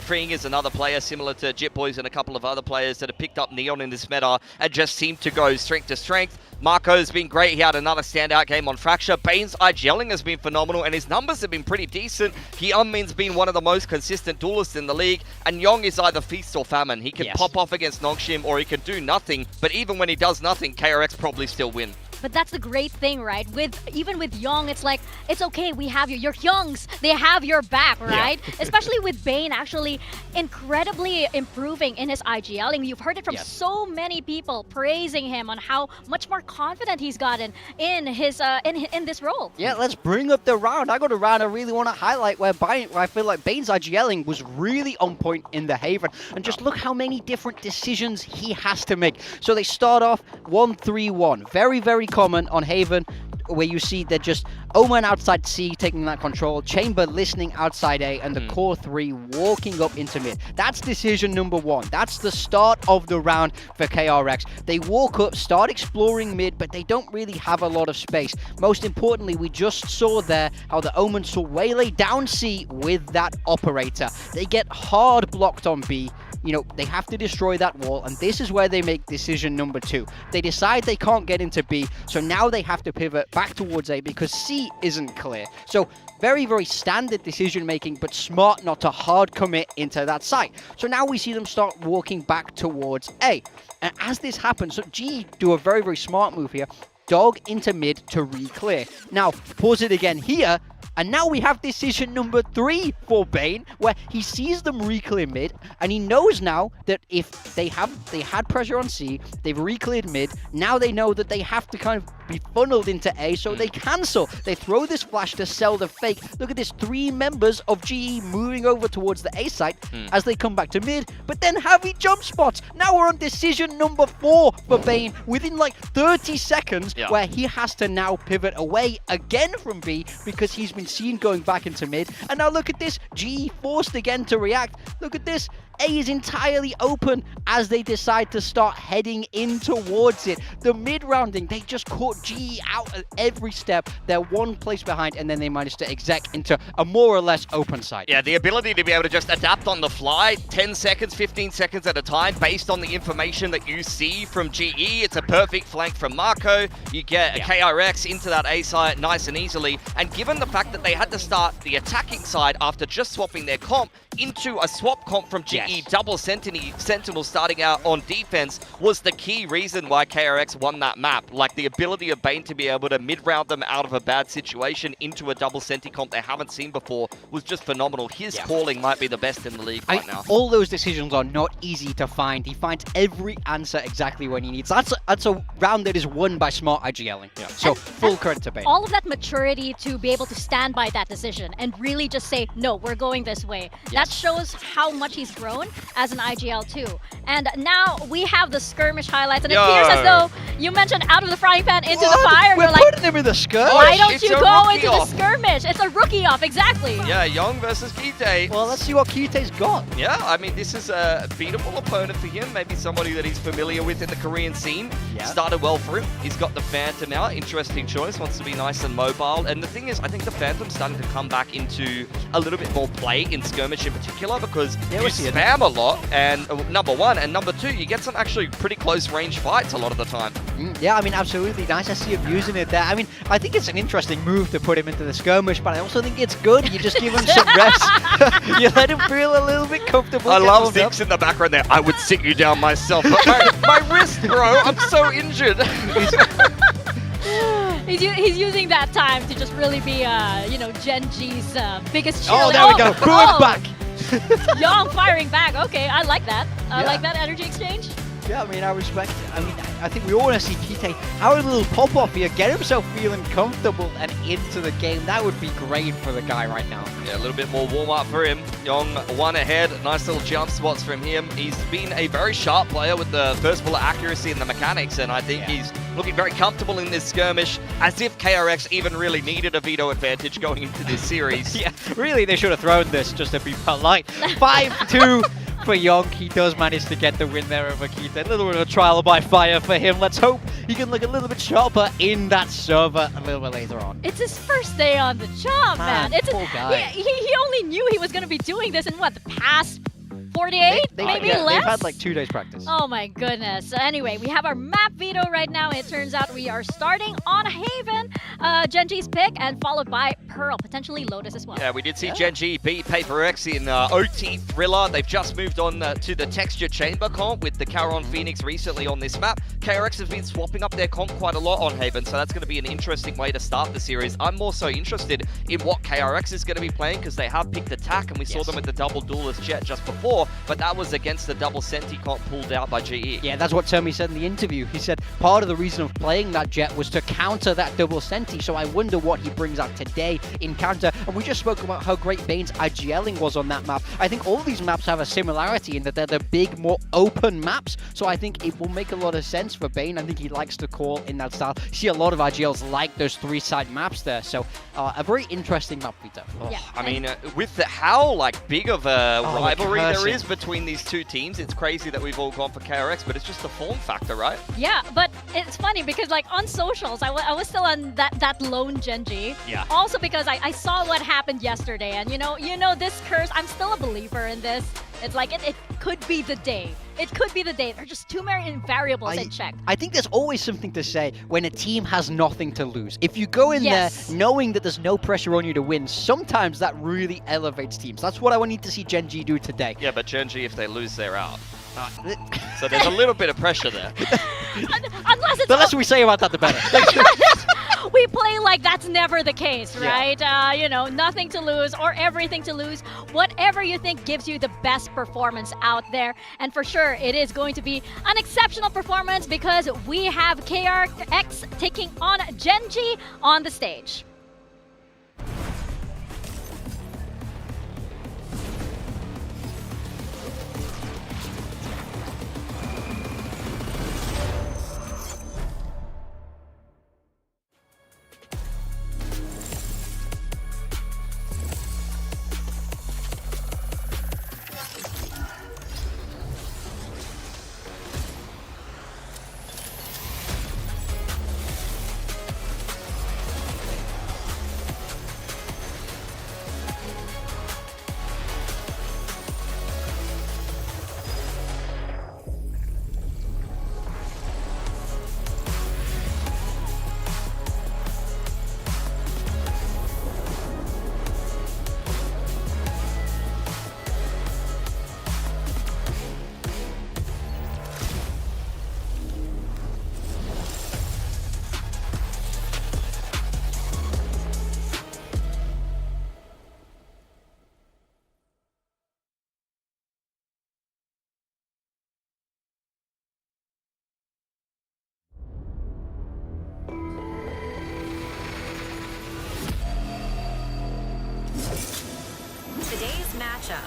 Freeing is another player similar to Jitboys and a couple of other players that have picked up Neon in this meta and just seem to go strength to strength. Marco's been great. He had another standout game on Fracture. Bane's IGLing has been phenomenal, and his numbers have been pretty decent. Hyunmin's been one of the most consistent duelists in the league, and Yong is either feast or famine. He can pop off against Nongshim, or he can do nothing, but even when he does nothing, KRX probably still win. But that's the great thing, right? Even with Young, it's like, it's okay, we have you. Your Youngs, they have your back, right? Especially with Bane actually incredibly improving in his IGLing. You've heard it from so many people praising him on how much more confident he's gotten in his in this role. Yeah, let's bring up the round. I got a round I really want to highlight where I feel like Bane's IGLing was really on point in the Haven. And just look how many different decisions he has to make. So they start off 1-3-1. Very common on Haven, where you see they're just Omen outside C taking that control, Chamber listening outside A, and the core 3 walking up into mid. That's decision number 1. That's the start of the round for KRX. They walk up, start exploring mid, but they don't really have a lot of space. Most importantly, we just saw there how the Omen saw Waylay down C with that operator. They get hard blocked on B. you know, they have to destroy that wall, and this is where they make decision number 2. They decide they can't get into B, so now they have to pivot back towards A because C isn't clear. So very, very standard decision making, but smart not to hard commit into that site. So now we see them start walking back towards A. And as this happens, so G do a very, very smart move here. Dog into mid to re-clear. Now, pause it again here. And now we have decision number 3 for Bane, where he sees them re-clear mid, and he knows now that if they had pressure on C, they've re-cleared mid, now they know that they have to kind of be funneled into A, so they cancel. They throw this flash to sell the fake. Look at this, 3 members of GE moving over towards the A site as they come back to mid, but then Javi jump spots. Now we're on decision number 4 for Bane within like 30 seconds, where he has to now pivot away again from B because he's been seen going back into mid. And now look at this, GE forced again to react. Look at this, A is entirely open as they decide to start heading in towards it. The mid rounding, they just caught GE out at every step. They're 1 place behind, and then they managed to exec into a more or less open site. Yeah, the ability to be able to just adapt on the fly, 10 seconds, 15 seconds at a time, based on the information that you see from GE. It's a perfect flank from Marco. You get a KRX into that A site nice and easily. And given the fact that they had to start the attacking side after just swapping their comp into a swap comp from GE, double Sentinel starting out on defense was the key reason why KRX won that map. Like, the ability of Bane to be able to mid-round them out of a bad situation into a double Senti comp they haven't seen before was just phenomenal. His calling might be the best in the league right now. All those decisions are not easy to find. He finds every answer exactly when he needs. That's a round that is won by smart IGLing. So full credit to Bane. All of that maturity to be able to stand by that decision and really just say, no, we're going this way. That shows how much he's grown as an IGL too. And now we have the skirmish highlights, and it appears as though you mentioned out of the frying pan into the fire. We're putting him in the skirmish. Why don't you go into the skirmish? It's a rookie off, exactly. Yeah, Young versus Kite. Well, let's see what Kite's got. Yeah, I mean, this is a beatable opponent for him. Maybe somebody that he's familiar with in the Korean scene. Started well for him. He's got the Phantom out. Interesting choice. Wants to be nice and mobile. And the thing is, I think the Phantom's starting to come back into a little bit more play in skirmish in particular, because you spam a lot, and number 1, and number 2, you get some actually pretty close range fights a lot of the time. Yeah, I mean, absolutely nice. I see him using it there. I mean, I think it's an interesting move to put him into the skirmish, but I also think it's good. You just give him some reps. You let him feel a little bit comfortable. I love Ziggs in the background there. I would sit you down myself, but my wrist, bro, I'm so injured. He's using that time to just really be, you know, Gen.G's biggest cheerleader. Oh, there we go. Going back. Young firing back. Okay, I like that. I like that energy exchange. Yeah, I mean, I respect it. I mean, I think we all want to see Kite have a little pop-off here, get himself feeling comfortable and into the game. That would be great for the guy right now. Yeah, a little bit more warm-up for him. Young 1 ahead. Nice little jump spots from him. He's been a very sharp player with the first bullet accuracy and the mechanics, and I think he's looking very comfortable in this skirmish, as if KRX even really needed a veto advantage going into this series. Yeah, really, they should have thrown this just to be polite. 5-2. For Young, he does manage to get the win there over Kite. A little bit of a trial by fire for him. Let's hope he can look a little bit sharper in that server a little bit later on. It's his first day on the job, man. It's poor guy. He only knew he was going to be doing this in what, the past 48? Maybe less? They've had like 2 days practice. Oh my goodness. So anyway, we have our map veto right now. It turns out we are starting on Haven, Gen.G's pick, and followed by Pearl, potentially Lotus as well. Yeah, we did see Gen.G beat PaperX in OT Thriller. They've just moved on to the Texture Chamber comp with the Charon Phoenix recently on this map. KRX has been swapping up their comp quite a lot on Haven, so that's going to be an interesting way to start the series. I'm more so interested in what KRX is going to be playing, because they have picked attack, and we saw them with the double duelist jet just before, but that was against the double Senti comp pulled out by GE. Yeah, that's what Termi said in the interview. He said part of the reason of playing that jet was to counter that double Senti, so I wonder what he brings out today in counter. And we just spoke about how great Bane's IGLing was on that map. I think all these maps have a similarity in that they're the big, more open maps, so I think it will make a lot of sense for Bane. I think he likes to call in that style. You see a lot of IGLs like those 3-side maps there, so a very interesting map veto. Yeah. I mean, with how like big of a rivalry there is between these two teams, it's crazy that we've all gone for KRX, but it's just a form factor, right? Yeah, but it's funny because like on socials, I was still on that lone Gen.G. Yeah. Also because I saw what happened yesterday, and you know this curse. I'm still a believer in this. It's like it could be the day. It could be the day. There are just too many variables in check. I think there's always something to say when a team has nothing to lose. If you go in there knowing that there's no pressure on you to win, sometimes that really elevates teams. That's what I need to see Gen.G do today. Yeah, but Gen.G, if they lose, they're out. So there's a little bit of pressure there. Unless it's The less we say about that, the better. we play like that's never the case, right? Nothing to lose or everything to lose. Whatever you think gives you the best performance out there. And for sure, it is going to be an exceptional performance because we have KRX taking on Gen.G on the stage. Today's matchup.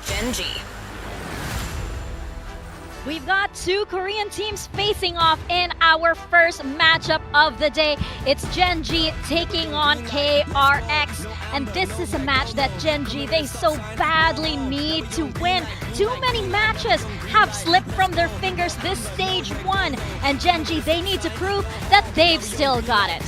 Gen.G. We've got two Korean teams facing off in our first matchup of the day. It's Gen.G taking on KRX. And this is a match that Gen.G, they so badly need to win. Too many matches have slipped from their fingers this stage one. And Gen.G, they need to prove that they've still got it.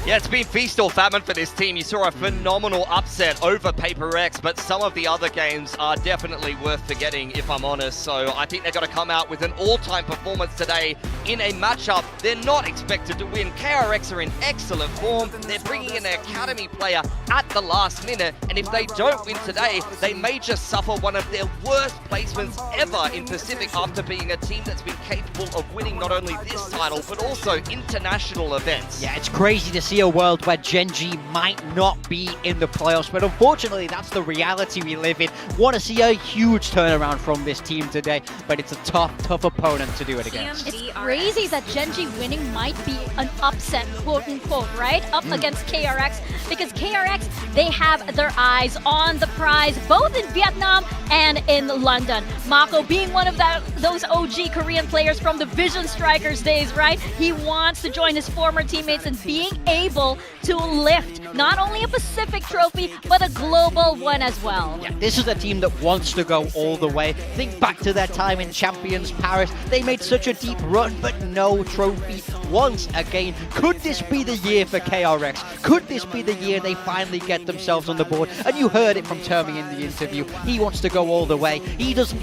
Yeah, it's been feast or famine for this team. You saw a phenomenal upset over KRX, but some of the other games are definitely worth forgetting, if I'm honest. So I think they're going to come out with an all-time performance today in a matchup they're not expected to win. KRX are in excellent form. They're bringing in an academy player at the last minute, and if they don't win today, they may just suffer one of their worst placements ever in Pacific after being a team that's been capable of winning not only this title, but also international events. Yeah, it's crazy to see a world where Gen.G might not be in the playoffs, but unfortunately that's the reality we live in. Want to see a huge turnaround from this team today, but it's a tough opponent to do it against. It's crazy that Gen.G winning might be an upset, quote unquote, right? Up against KRX, because KRX, they have their eyes on the prize, both in Vietnam and in London. Mako being one of those OG Korean players from the Vision Strikers days, right? He wants to join his former teammates and being able to lift not only a Pacific trophy, but a global one as well. Yeah, this is a team that wants to go all the way. Think back to their time in Champions Paris. They made such a deep run, but no trophy once again. Could this be the year for KRX? Could this be the year they finally get themselves on the board? And you heard it from Termi in the interview. He wants to go all the way. He doesn't,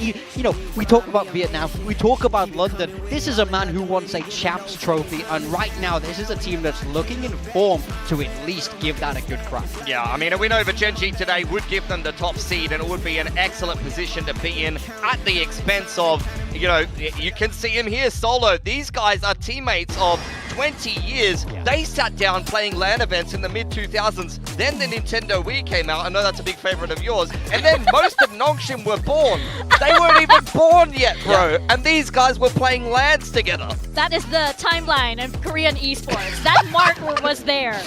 we talk about Vietnam, we talk about London. This is a man who wants a champs trophy, and right now this is a team that's looking in form to at least give that a good crack. Yeah, I mean, a win over Gen.G today would give them the top seed, and it would be an excellent position to be in at the expense of, you can see him here, Solo. These guys are teammates of 20 years. They sat down playing LAN events in the mid-2000s. Then the Nintendo Wii came out. I know that's a big favorite of yours. And then most of Nongshim were born. They weren't even born yet, bro. And these guys were playing LANs together. That is the timeline of Korean esports. That marker was there.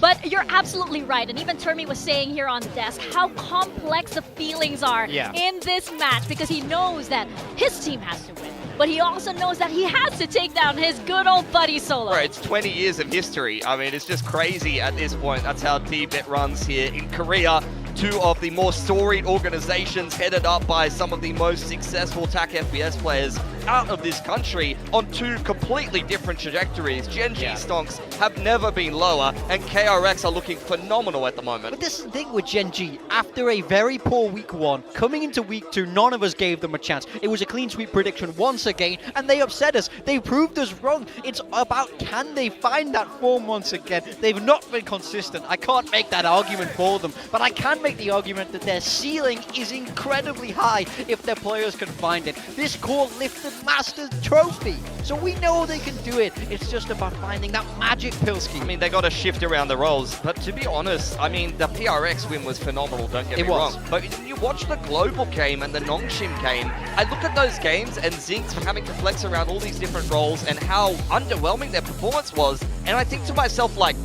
But you're absolutely right, and even Termi was saying here on the desk how complex the feelings are in this match, because he knows that his team has to win. but he also knows that he has to take down his good old buddy Solo. Bro, it's 20 years of history. I mean, it's just crazy at this point. That's how deep it runs here in Korea. Two of the more storied organizations headed up by some of the most successful TAC FPS players out of this country on two completely different trajectories. Gen.G stonks have never been lower, and KRX are looking phenomenal at the moment. But this is the thing with Gen.G. After a very poor week 1, coming into week 2, none of us gave them a chance. It was a clean sweep prediction once again, and they upset us. They proved us wrong. It's about, can they find that form once again? They've not been consistent. I can't make that argument for them, but I can make the argument that their ceiling is incredibly high if their players can find it. This core lifted Masters trophy, so we know they can do it. It's just about finding that magic pill scheme. I mean, they got to shift around the roles, but to be honest, I mean, the PRX win was phenomenal, don't get me wrong. But you watch the global game and the Nongshim game, I look at those games and Zinx having to flex around all these different roles and how underwhelming their performance was, and I think to myself, like,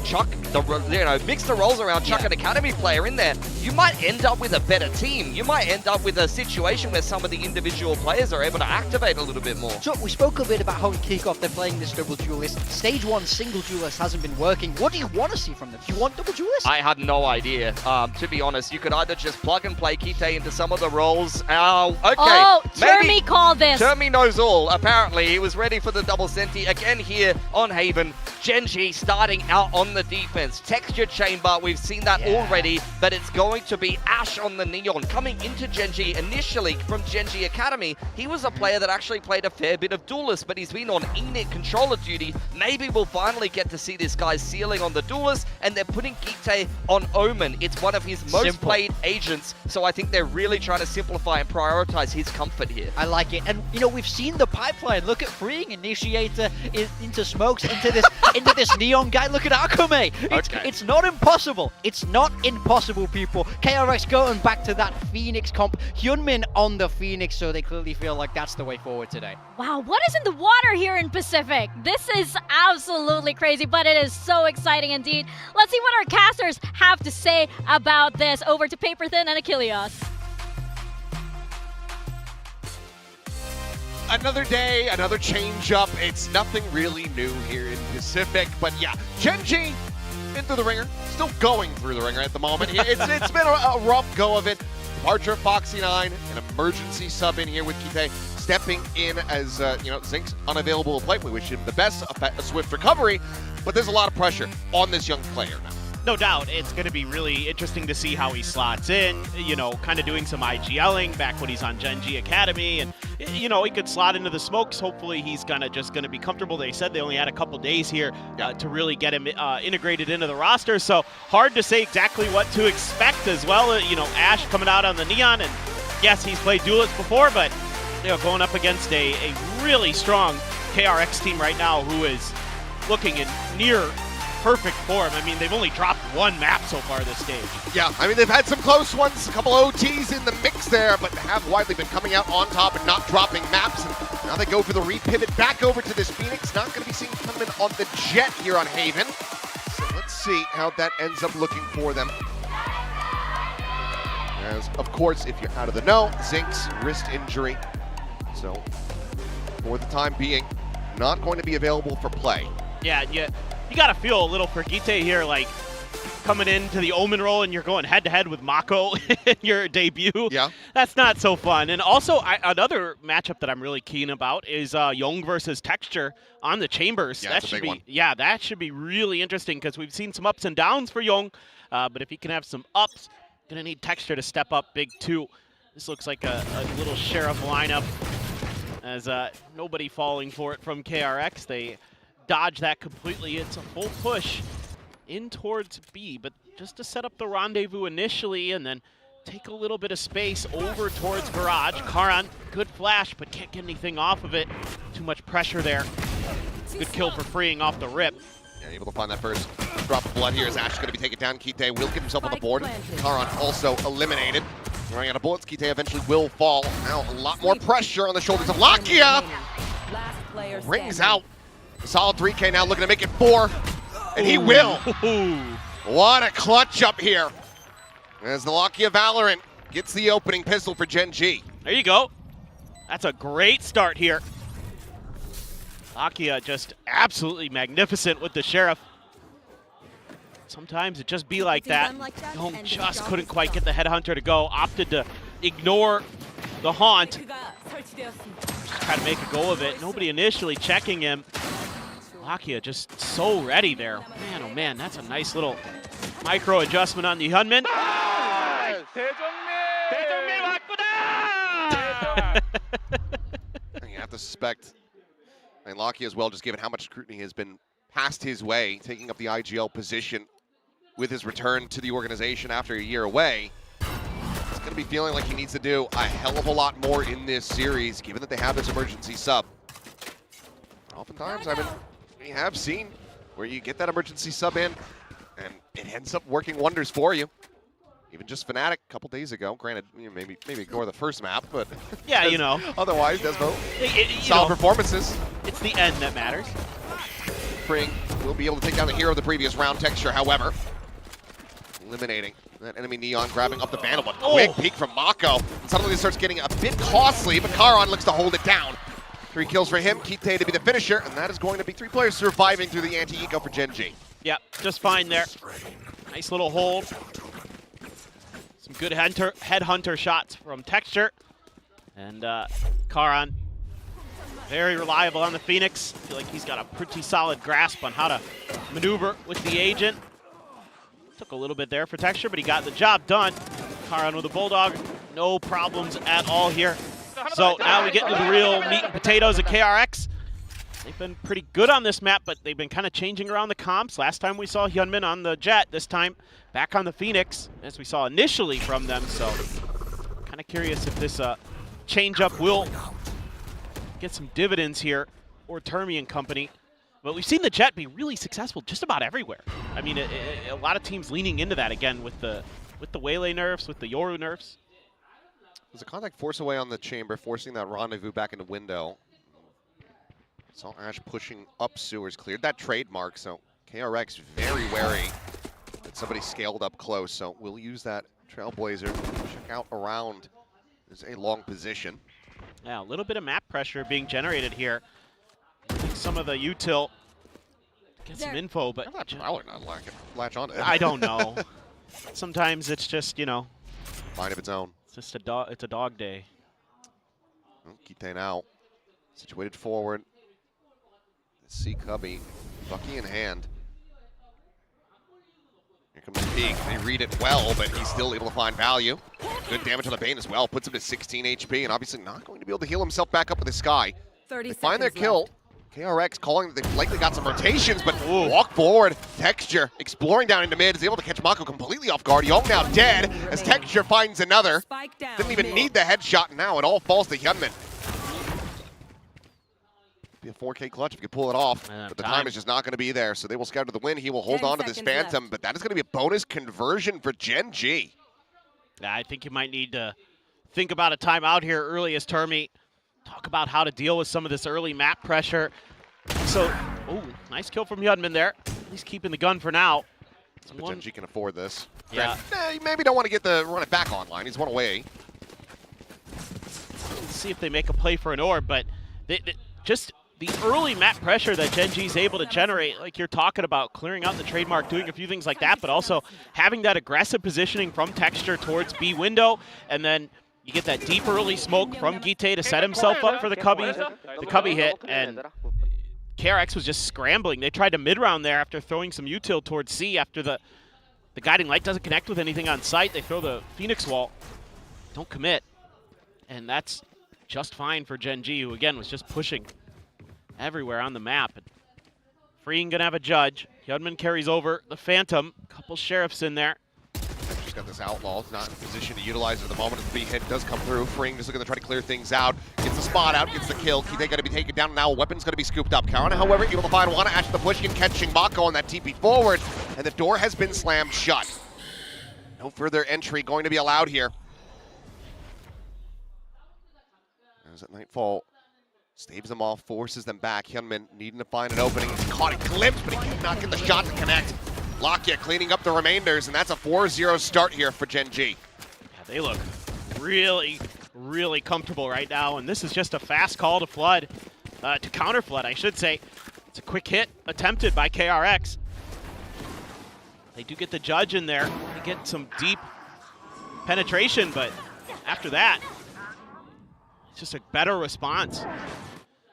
chuck the, mix the roles around, chuck an academy player in there, you might end up with a better team. You might end up with a situation where some of the individual players are able to activate a little bit more. So we spoke a bit about how in kickoff they're playing this double duelist. Stage 1 single duelist hasn't been working. What do you want to see from them? Do you want double duelist? I had no idea. To be honest, you could either just plug and play Kite into some of the roles. Okay. Oh, maybe Termi called this. Termi knows all. Apparently, he was ready for the double senti again here on Haven. Gen.G starting out on the defense. Texture chamber, we've seen that already, but it's going to be Ash on the Neon. Coming into Gen.G initially from Gen.G Academy, he was a player that actually played a fair bit of duelist, but he's been on Enid controller duty. Maybe we'll finally get to see this guy's ceiling on the duelist, and they're putting Kite on Omen. It's one of his most played agents, so I think they're really trying to simplify and prioritize his comfort here. I like it. And, you know, we've seen the pipeline. Look at freeing Initiator into smokes, into this Neon guy. Look at Akame. It's not impossible. It's not impossible, people. KRX going back to that Phoenix comp. Hyunmin on the Phoenix, so they clearly feel like that's the way forward today. Wow, what is in the water here in Pacific? This is absolutely crazy, but it is so exciting indeed. Let's see what our casters have to say about this. Over to Paper Thin and Achilles. Another day, another change up. It's nothing really new here in Pacific, but yeah, Gen.G into the ringer, still going through the ringer at the moment. It's been a rough go of it. Departure of Foxy9, an emergency sub in here with Kite, stepping in as Zink's unavailable to play. We wish him the best, a swift recovery, but there's a lot of pressure on this young player now. No doubt, it's going to be really interesting to see how he slots in, kind of doing some IGLing back when he's on Gen.G Academy, and, he could slot into the smokes. Hopefully he's just going to be comfortable. They said they only had a couple days here to really get him integrated into the roster, so hard to say exactly what to expect as well. Ash coming out on the Neon, and yes, he's played duelist before, but going up against a really strong KRX team right now who is looking in near perfect form. I mean, they've only dropped one map so far this stage. Yeah, I mean, they've had some close ones, a couple OTs in the mix there, but have widely been coming out on top and not dropping maps. And now they go for the repivot back over to this Phoenix. Not going to be seen coming on the Jet here on Haven. So let's see how that ends up looking for them. As, of course, if you're out of the know, Zink's wrist injury. So, for the time being, not going to be available for play. Yeah, you got to feel a little for Kite here, like coming into the Omen role and you're going head-to-head with Mako in your debut. Yeah. That's not so fun. And also, another matchup that I'm really keen about is Young versus Texture on the Chambers. Yeah, that's a big one. Yeah, that should be really interesting because we've seen some ups and downs for Young, but if he can have some ups, going to need Texture to step up big too. This looks like a little Sheriff lineup as nobody falling for it from KRX. They dodge that completely. It's a full push in towards B, but just to set up the rendezvous initially and then take a little bit of space over towards Garage. Karan, good flash, but can't get anything off of it. Too much pressure there. Good kill for freeing off the rip. Yeah, able to find that first drop of blood here as Ash is going to be taken down. Kite will get himself on the board. Karan also eliminated. Running out of bullets, Kite eventually will fall. Now a lot more pressure on the shoulders of Lakia. Rings out. A solid 3K now, looking to make it 4. And he will. What a clutch up here. As the Lakia Valorant gets the opening pistol for Gen.G. There you go. That's a great start here. Lakia just absolutely magnificent with the Sheriff. Sometimes it just be like that. Young just couldn't quite get the Headhunter to go. Opted to ignore the Haunt. Just try to make a go of it. Nobody initially checking him. Lakia just so ready there. Man, oh man, that's a nice little micro adjustment on the Hunman. You have to suspect, and Lakia as well, just given how much scrutiny has been passed his way, taking up the IGL position with his return to the organization after a year away. He's going to be feeling like he needs to do a hell of a lot more in this series, given that they have this emergency sub. Oftentimes, we have seen where you get that emergency sub in, and it ends up working wonders for you. Even just Fnatic a couple days ago, granted, maybe ignore the first map, but yeah, you know. Otherwise, Desmo, solid performances. It's the end that matters. Pring will be able to take down the hero of the previous round. Texture, however, eliminating that enemy Neon, grabbing up the Vandal, but quick peek from Mako. And suddenly this starts getting a bit costly, but Karan looks to hold it down. 3 kills for him, Kite to be the finisher, and that is going to be 3 players surviving through the anti-eco for Gen.G. Yep, just fine there. Nice little hold. Some good headhunter shots from Texture. And Karan, very reliable on the Phoenix. I feel like he's got a pretty solid grasp on how to maneuver with the agent. Took a little bit there for Texture, but he got the job done. Karan with a Bulldog, no problems at all here. So now we get into the real meat and potatoes of KRX. They've been pretty good on this map, but they've been kind of changing around the comps. Last time we saw Hyunmin on the Jet, this time back on the Phoenix, as we saw initially from them. So kind of curious if this change-up will get some dividends here, or Termi and company. But we've seen the Jet be really successful just about everywhere. I mean, a lot of teams leaning into that again with the Waylay nerfs, with the Yoru nerfs. There's a contact force away on the chamber, forcing that rendezvous back into window. Saw Ash pushing up sewers, cleared that trademark, so KRX very wary that somebody scaled up close, so we'll use that Trailblazer to check out around. There's a long position. Yeah, a little bit of map pressure being generated here. Some of the util get some info, but how that Prowler not latch on to it? I don't know. Sometimes it's just, you know, mind of its own. It's just a dog. It's a dog day. Kite now situated forward. See Cubby, Bucky in hand. Here comes the peek. They read it well, but he's still able to find value. Good damage on the Bane as well. Puts him to 16 HP, and obviously not going to be able to heal himself back up with the Sky. They find their kill. KRX calling that they've likely got some rotations, but walk forward. Texture exploring down into mid, is able to catch Mako completely off guard. Young now dead as Texture finds another. Didn't even need the headshot now. It all falls to Hyunmin. Be a 4K clutch if you can pull it off, but the time is just not going to be there, so they will scout to the win. He will hold on to this Phantom, but that is going to be a bonus conversion for Gen.G. Yeah, I think you might need to think about a timeout here early as Termi. Talk about how to deal with some of this early map pressure. So, nice kill from Hyunmin there. He's keeping the gun for now. But Gen.G can afford this. Yeah. You maybe don't want to run it back online. He's one away. Let's see if they make a play for an orb, but just the early map pressure that Gen.G is able to generate, like you're talking about, clearing out the trademark, doing a few things like that, but also having that aggressive positioning from Texture towards B window, and then you get that deep early smoke from Gite to set himself up for the Cubby hit, and KRX was just scrambling. They tried to mid-round there after throwing some util towards C after the guiding light doesn't connect with anything on site. They throw the Phoenix wall, don't commit, and that's just fine for Gen.G, who again was just pushing everywhere on the map. And Freeing gonna have a judge. Hyunmin carries over the Phantom. Couple sheriffs in there. Just got this Outlaw. Not in position to utilize it at the moment. The B hit does come through. Freeing just looking to try to clear things out. Gets the spot out, gets the kill. Kite gonna be taken down. Now weapon's gonna be scooped up. Karan, however, able to find one. Ash the push and catching Mako on that TP forward. And the door has been slammed shut. No further entry going to be allowed here. As at Nightfall staves them off, forces them back. Hyunmin needing to find an opening. He's caught a glimpse, but he cannot get the shot to connect. Lakia cleaning up the remainders, and that's a 4-0 start here for Gen.G. Yeah, they look really, really comfortable right now, and this is just a fast call to flood. to counter flood, I should say. It's a quick hit attempted by KRX. They do get the judge in there. They get some deep penetration, but after that, it's just a better response.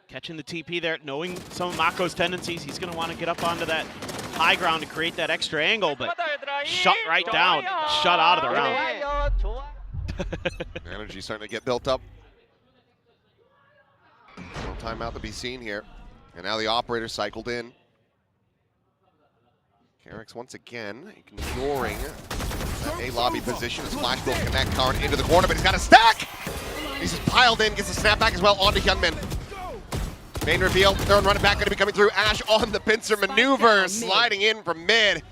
Catching the TP there, knowing some of Mako's tendencies, he's going to want to get up onto that high ground to create that extra angle, but shut right down, shut out of the round. Energy starting to get built up. No timeout to be seen here. And now the operator cycled in. KRX once again ignoring that A lobby position as Flash will connect Karn into the corner, but he's got a stack! He's just piled in, gets a snap back as well onto Hyunmin. Main reveal, third running back going to be coming through. Ash on the pincer maneuver, sliding in from mid.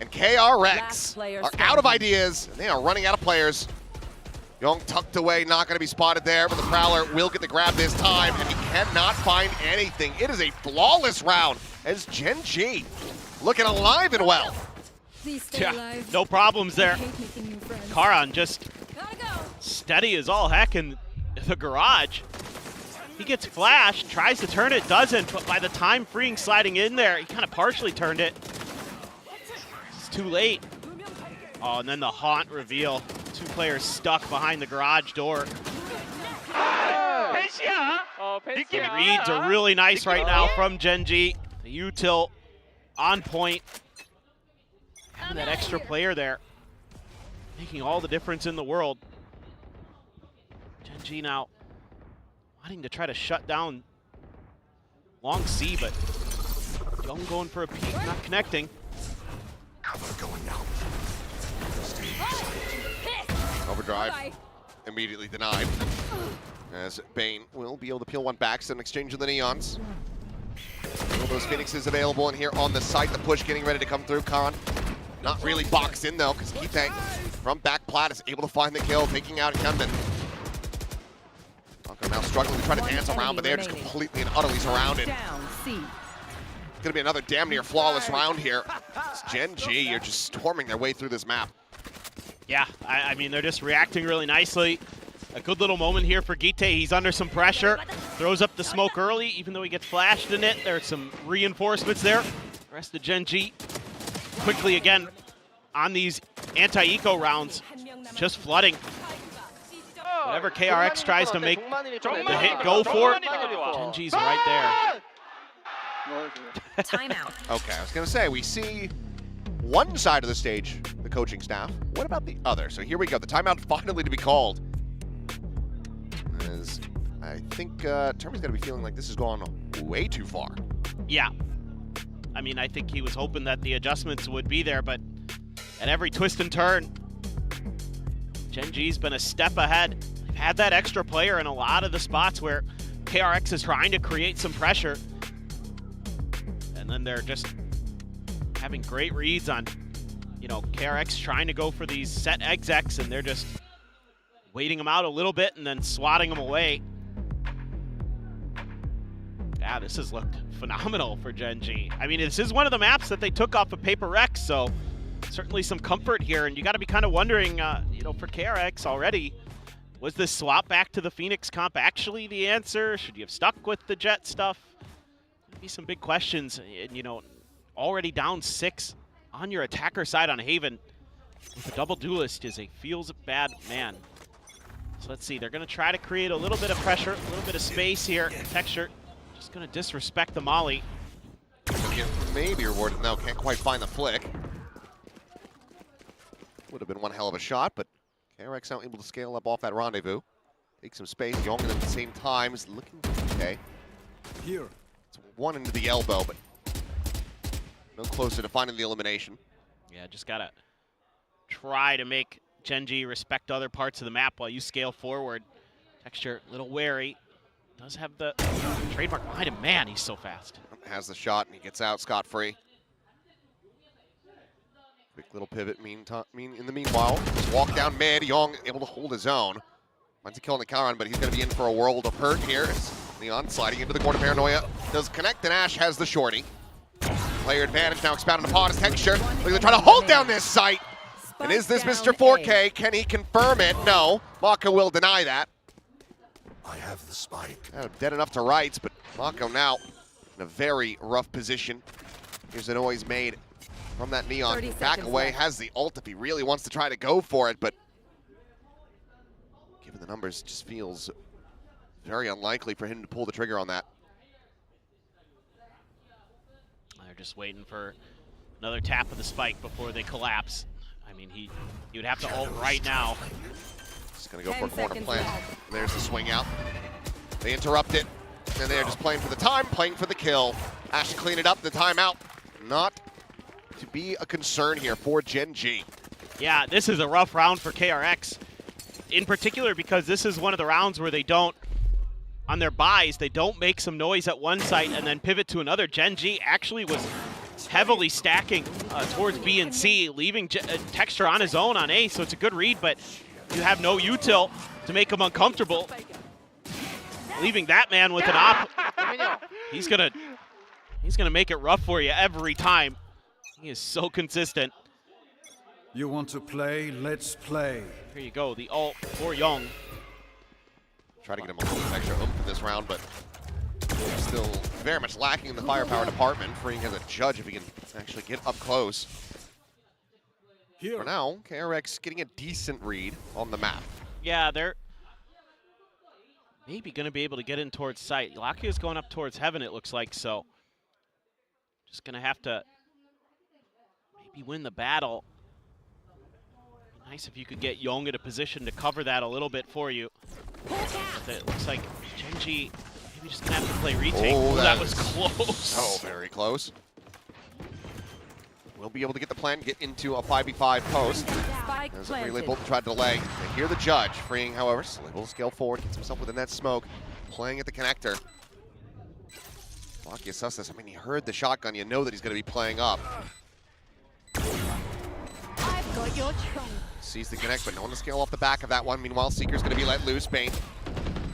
And KRX are out of ideas, and they are running out of players. Young tucked away, not going to be spotted there, but the Prowler will get the grab this time, and he cannot find anything. It is a flawless round as Gen.G looking alive and well. Yeah, no problems there. Karan just steady as all heck in the garage. He gets flashed, tries to turn it, doesn't, but by the time Freeing sliding in there, he kind of partially turned it. It's too late. Oh, and then the haunt reveal. Two players stuck behind the garage door. Reads are really nice right now from Gen.G. The util on point. Having that extra player there, making all the difference in the world. Gen.G now wanting to try to shut down long C, but Young going for a peek, not connecting. Overdrive immediately denied, as Bane will be able to peel one back, so an exchange of the Neons. All those Phoenixes available in here on the site. The push getting ready to come through. Karan not really boxed in though, because Kite from back plat is able to find the kill, taking out Hyunmin. Blanco now struggling to try to dance around, but they're just completely and utterly surrounded. It's gonna be another damn near flawless round here. Gen.G are just storming their way through this map. Yeah, I mean, they're just reacting really nicely. A good little moment here for Gite. He's under some pressure. Throws up the smoke early, even though he gets flashed in it. There's some reinforcements there. The rest of Gen.G quickly again on these anti-eco rounds, just flooding. Whatever KRX tries to make the hit go for, Gen.G's right there. Timeout. Okay, I was gonna say, we see one side of the stage, the coaching staff. What about the other? So here we go, the timeout finally to be called. As I think Termy's gonna be feeling like this has gone way too far. Yeah. I mean, I think he was hoping that the adjustments would be there, but at every twist and turn, Gen.G's been a step ahead. They've had that extra player in a lot of the spots where KRX is trying to create some pressure. And then they're just having great reads on, you know, KRX trying to go for these set execs, and they're just waiting them out a little bit and then swatting them away. Yeah, this has looked phenomenal for Gen.G. I mean, this is one of the maps that they took off of PaperX, so certainly some comfort here. And you got to be kind of wondering, you know, for KRX already, was this swap back to the Phoenix comp actually the answer? Should you have stuck with the Jet stuff? Maybe some big questions. And, you know, already down 6 on your attacker side on Haven with a double duelist is a feels bad man. So let's see, they're going to try to create a little bit of pressure, a little bit of space here. Texture just going to disrespect the molly. Maybe rewarded. No, can't quite find the flick. Would have been one hell of a shot, but KRX now able to scale up off that rendezvous. Take some space. Young at the same time is looking okay. Here. It's one into the elbow, but no closer to finding the elimination. Yeah, just got to try to make Gen.G respect other parts of the map while you scale forward. Texture, a little wary. Does have the trademark behind him. Man, he's so fast. Has the shot, and he gets out scot-free. Quick little pivot in the meanwhile. Just walk down mid. Young able to hold his own. Finds a kill on the Karan, but he's going to be in for a world of hurt here. As Neon sliding into the corner. Paranoia does connect, and Ash has the shorty. Player advantage now expounded upon his Texture. They're trying to hold down this site. And is this Mr. 4K? Can he confirm it? No. Maka will deny that. I have the spike. Dead enough to rights, but Mako now in a very rough position. Here's a noise made from that Neon. 30 Back seconds away, left. has the ult if he really wants to try to go for it, but given the numbers, just feels very unlikely for him to pull the trigger on that. They're just waiting for another tap of the spike before they collapse. I mean, he would have to ult right now. Just gonna go for a corner plant. There's the swing out. They interrupt it, and they're just playing for the time, playing for the kill. Ash to clean it up, the timeout. Not to be a concern here for Gen.G. Yeah, this is a rough round for KRX. In particular because this is one of the rounds where they don't, on their buys, they don't make some noise at one site and then pivot to another. Gen.G actually was heavily stacking towards B and C, leaving Texture on his own on A, so it's a good read, but you have no util to make him uncomfortable. Leaving that man with an op, he's gonna make it rough for you every time. He is so consistent. You want to play? Let's play. Here you go, the ult for Young. Try to get him a little extra oomph in this round, but still very much lacking in the firepower department. Freeing as a judge if he can actually get up close. For now, KRX getting a decent read on the map. Yeah, they're maybe going to be able to get in towards site. Lakia is going up towards heaven, it looks like, so just going to have to maybe win the battle. Be nice if you could get Young in a position to cover that a little bit for you. But it looks like Gen.G maybe just going to have to play retake. Oh, that was close. So very close. We'll be able to get the plan, get into a 5v5 post. As a relay bolt tried to delay. They hear the judge. Freeing, however, will scale forward, gets himself within that smoke, playing at the connector. Lakia suss this. I mean, he heard the shotgun. You know that he's going to be playing up. I've got your trunk. Sees the connect, but no one to scale off the back of that one. Meanwhile, Seeker's going to be let loose. Bane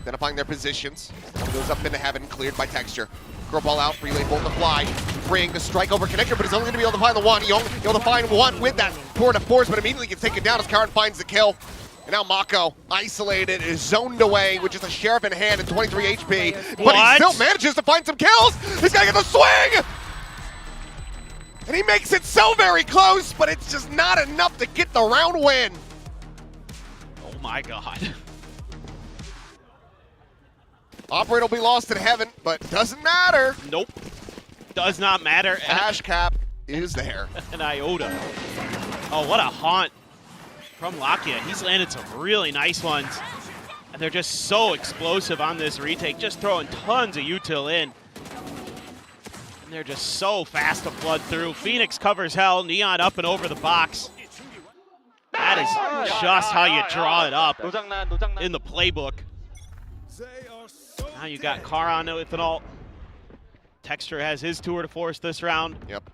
identifying their positions. Goes up into heaven, cleared by Texture. Curl ball out, relay bolt to fly. Freeing the strike over connector, but he's only going to be able to find the one. Young able to find one with that tour de force, but immediately gets taken down as Karen finds the kill. And now Mako, isolated, is zoned away with just a sheriff in hand and 23 HP. But he still manages to find some kills. He's got to get the swing! And he makes it so very close, but it's just not enough to get the round win. Oh my god. Operator will be lost in heaven, but doesn't matter. Nope. Does not matter. Ash cap is there. An iota. Oh, what a haunt from Lakia. He's landed some really nice ones. And they're just so explosive on this retake, just throwing tons of util in. And they're just so fast to flood through. Phoenix covers hell, Neon up and over the box. That is just how you draw it up in the playbook. Now you got Karan with an ult. Texture has his tour de force this round. Yep.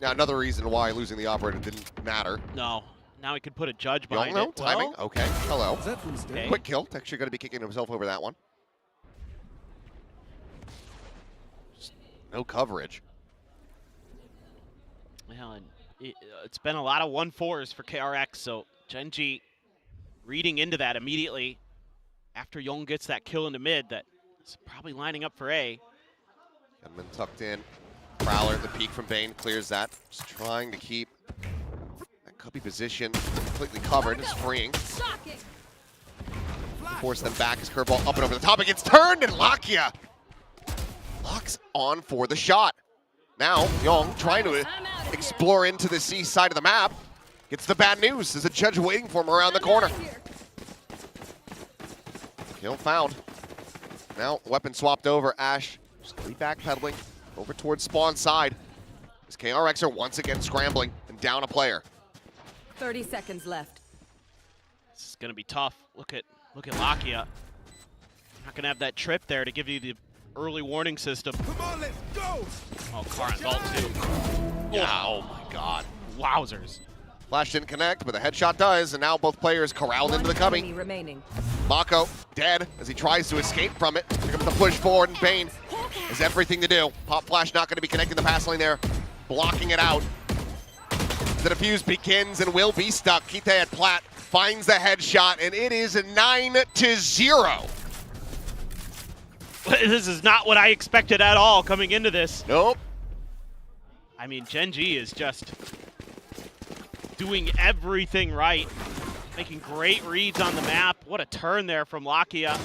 Now another reason why losing the operator didn't matter. No. Now he could put a judge behind it. Timing. Well, okay. Hello. okay. Quick kill. Texture going to be kicking himself over that one. Just no coverage. Well, and it's been a lot of 1-4s for KRX, so Gen.G reading into that immediately after Young gets that kill into mid. That's probably lining up for A. Gunman tucked in. Prowler, the peek from Bane clears that. Just trying to keep that cubby position completely covered. It's freeing. Force them back. His curveball up and over the top. It gets turned, and Lakia locks on for the shot. Now, Young trying to explore into the C side of the map. Gets the bad news. There's a judge waiting for him around the corner. Kill found. Now, weapon swapped over. Ash just backpedaling over towards spawn side. As KRX are once again scrambling and down a player. 30 seconds left. This is gonna be tough. Look at Lakia. Not gonna have that trip there to give you the early warning system. Come on, let's go! Oh, Karan's ult too. Yeah, oh my god. Wowzers. Flash didn't connect, but the headshot does, and now both players corralled into the cubby. Remaining. Mako dead as he tries to escape from it. Here comes the push forward, and Bane has everything to do. Pop Flash not going to be connecting the pass lane there, blocking it out. The defuse begins and will be stuck. Kite at Platt finds the headshot, and it is 9-0. This is not what I expected at all coming into this. Nope. I mean, Gen.G is just doing everything right. Making great reads on the map. What a turn there from Lakia.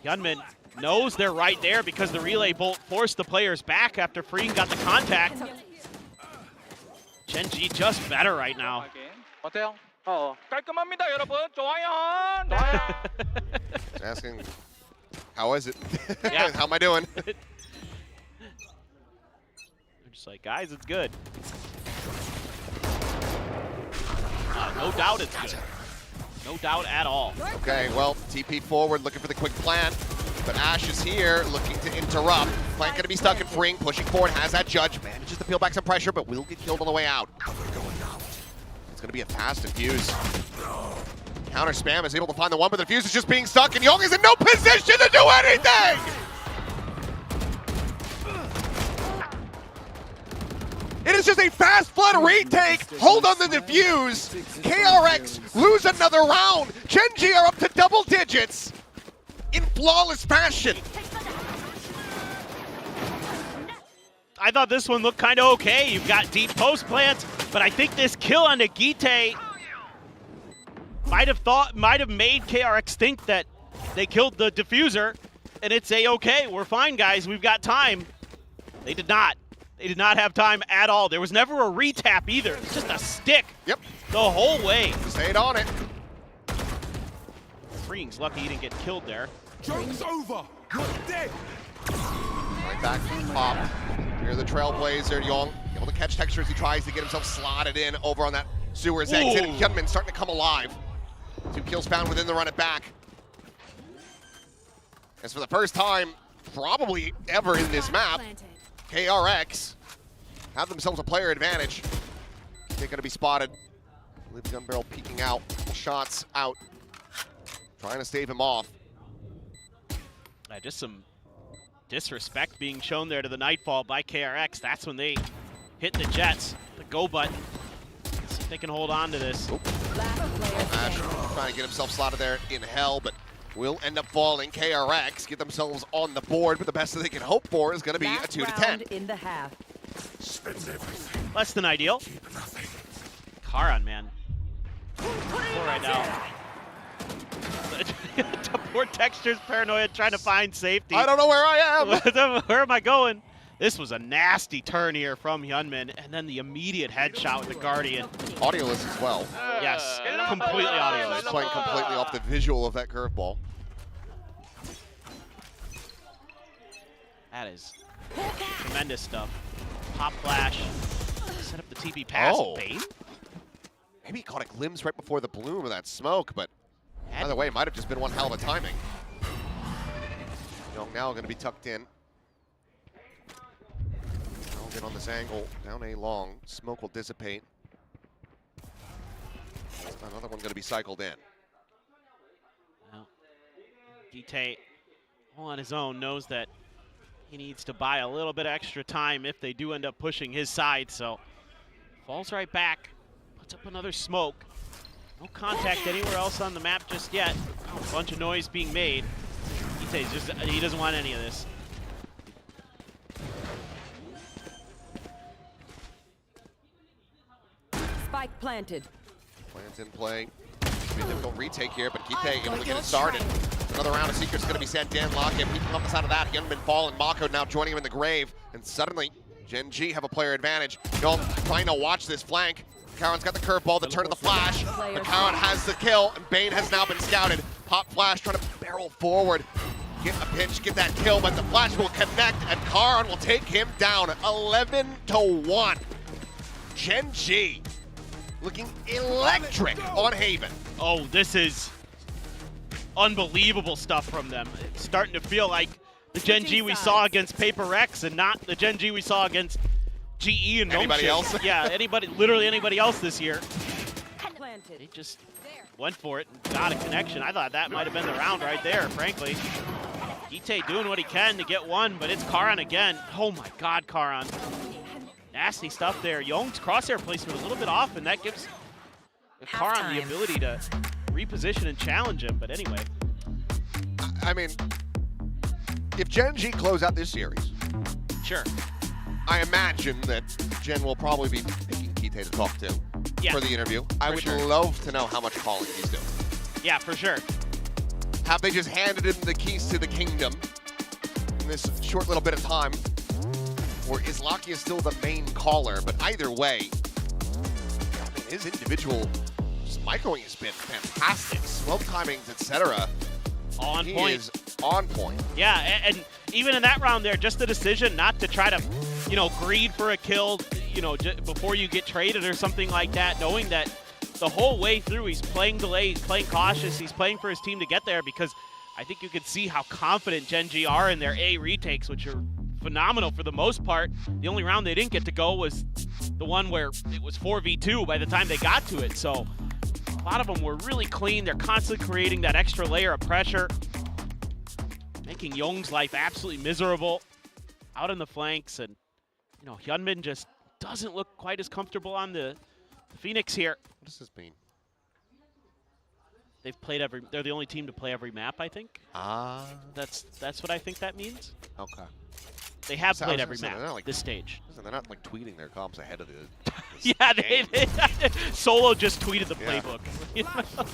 Hyunmin knows they're right there because the relay bolt forced the players back after Freen got the contact. Gen.G just better right now. 어때요? 깔끔합니다, 여러분. 좋아요. 네. Asking, how is it? Yeah. How am I doing? They're just like, guys, it's good. No doubt it's good. No doubt at all. Okay, well, TP forward, looking for the quick plant. But Ash is here, looking to interrupt. Plant gonna be stuck in Fring, pushing forward, has that judge. Manages to peel back some pressure, but will get killed on the way out. It's gonna be a fast defuse. Counter spam is able to find the one, but the defuse is just being stuck, and Young is in no position to do anything! It is just a fast flood retake. Hold on the defuse. KRX lose another round. Gen.G are up to double digits in flawless fashion. I thought this one looked kind of okay. You've got deep post plants, but I think this kill on Gite might have made KRX think that they killed the diffuser, and it's a-okay. We're fine, guys. We've got time. They did not. They did not have time at all. There was never a retap either. It's just a stick. Yep. The whole way. Stayed on it. Freeing's lucky he didn't get killed there. Joke's over. You're dead. Right back to the pop. Here's the Trailblazer. Young able to catch texture as he tries to get himself slotted in over on that sewer's exit. And Hyunmin starting to come alive. 2 kills found within the run it back. As for the first time, probably ever in this map, KRX have themselves a player advantage. They're going to be spotted. I believe Gun Barrel peeking out. Shots out. Trying to stave him off. Just some disrespect being shown there to the Nightfall by KRX. That's when they hit the Jets, the go button. See if they can hold on to this. Ash trying to get himself slotted there in hell, but will end up falling. KRX get themselves on the board, but the best that they can hope for is going to be a 2 to 10. In the half. Less than ideal. Karan, man. Poor right now. Poor Texture's paranoid trying to find safety. I don't know where I am. Where am I going? This was a nasty turn here from Hyunmin, and then the immediate headshot with the Guardian. Audioless as well. Yes, completely audioless. Playing completely off the visual of that curveball. That is tremendous stuff. Pop flash. Set up the TP pass. Oh. Bane? Maybe he caught a glimpse right before the bloom of that smoke, but either way, it might have just been one hell of a timing. Young now going to be tucked in. I'll get on this angle. Down a long. Smoke will dissipate. Another one going to be cycled in. Well, Gite, all on his own, knows that he needs to buy a little bit extra time if they do end up pushing his side, so falls right back, puts up another smoke. No contact anywhere else on the map just yet. A bunch of noise being made. Gite's just, he doesn't want any of this. Spike planted. Plans in play. It's be a difficult retake here, but Gite able to get it started. Another round of Secret's going to be sent in. Lock-in peeking off the side of that. Hyunmin falling. Mako now joining him in the grave. And suddenly, Gen.G have a player advantage. Young trying to watch this flank. Karen's got the curveball, the turn of the flash. But Karen has the kill, and Bane has now been scouted. Pop flash trying to barrel forward. Get a pinch, get that kill, but the flash will connect, and Karen will take him down 11-1. Gen.G looking electric on Haven. Oh, this is unbelievable stuff from them. It's starting to feel like the Gen.G we saw against PaperX and not the Gen.G we saw against GE and anybody else? Yeah, literally anybody else this year. They just went for it and got a connection. I thought that might have been the round right there, frankly. Gite doing what he can to get one, but it's Karan again. Oh my God, Karan. Nasty stuff there. Young's crosshair placement a little bit off, and that gives Karan the ability to reposition and challenge him, but anyway. I mean, if Gen.G close out this series, Sure. I imagine that Gen will probably be picking Kite to talk to for the interview. I would love to know how much calling he's doing. Yeah, for sure. Have they just handed him the keys to the kingdom in this short little bit of time? Or is Lakia still the main caller? But either way, I mean, his individual just microing has been fantastic. Smoke timings, etc. On He point. is on point. Yeah, and even in that round there, just the decision not to try to, greed for a kill, before you get traded or something like that, knowing that the whole way through he's playing delay, he's playing cautious, he's playing for his team to get there, because I think you can see how confident Gen.G are in their A retakes, which are phenomenal for the most part. The only round they didn't get to go was the one where it was 4v2 by the time they got to it, so a lot of them were really clean. They're constantly creating that extra layer of pressure, making Young's life absolutely miserable out on the flanks, and Hyunmin just doesn't look quite as comfortable on the Phoenix here. What does this mean? They've played they're the only team to play every map, I think. That's what I think that means. Okay. They have So I played was every gonna say, map they're not, like, this stage. They're not like tweeting their comps ahead of the Yeah, game. Solo just tweeted the Yeah. playbook.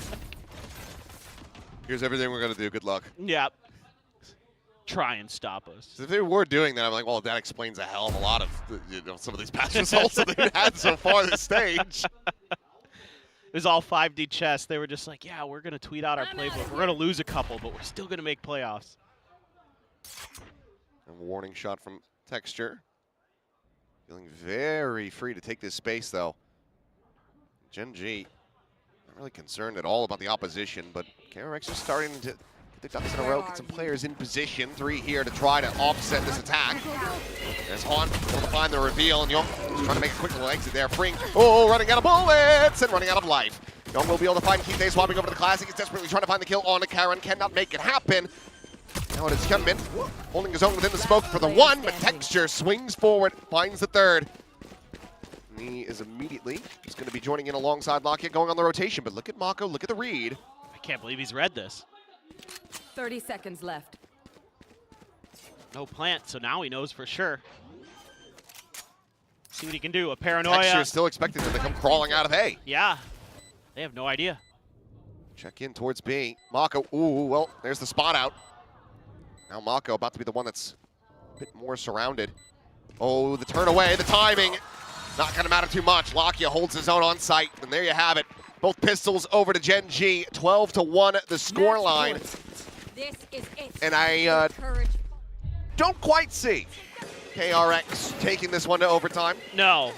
Here's everything we're gonna do. Good luck. Yeah. Try and stop us. If they were doing that, I'm like, well, that explains a hell of a lot of some of these past results that they've had so far this stage. It was all 5D chess. They were just like, yeah, we're going to tweet out our playbook. We're going to lose a couple, but we're still going to make playoffs. A warning shot from Texture. Feeling very free to take this space, though. Gen.G not really concerned at all about the opposition, but KRX is starting to get their ducks in a row, get some players in position. 3 here to try to offset this attack. There's Han able to find the reveal, and Young is trying to make a quick little exit there. Freeing, running out of bullets and running out of life. Young will be able to find Kite swapping over to the Classic. He's desperately trying to find the kill on the Karen. Cannot make it happen. Now it is Hyunmin holding his own within the smoke for the 1, but Texture swings forward, finds the 3rd. And he is immediately just going to be joining in alongside Lakia, going on the rotation. But look at Mako, look at the read. I can't believe he's read this. 30 seconds left. No plant, so now he knows for sure. See what he can do. A paranoia. Texture is still expecting them to come crawling out of A. Yeah. They have no idea. Check in towards B. Mako, well, there's the spot out. Now Mako about to be the one that's a bit more surrounded. Oh, the turn away, the timing. Not going to matter too much. Lakia holds his own on site, and there you have it. Both pistols over to Gen.G. 12-1 the score line. This is it. And I don't quite see KRX taking this one to overtime. No.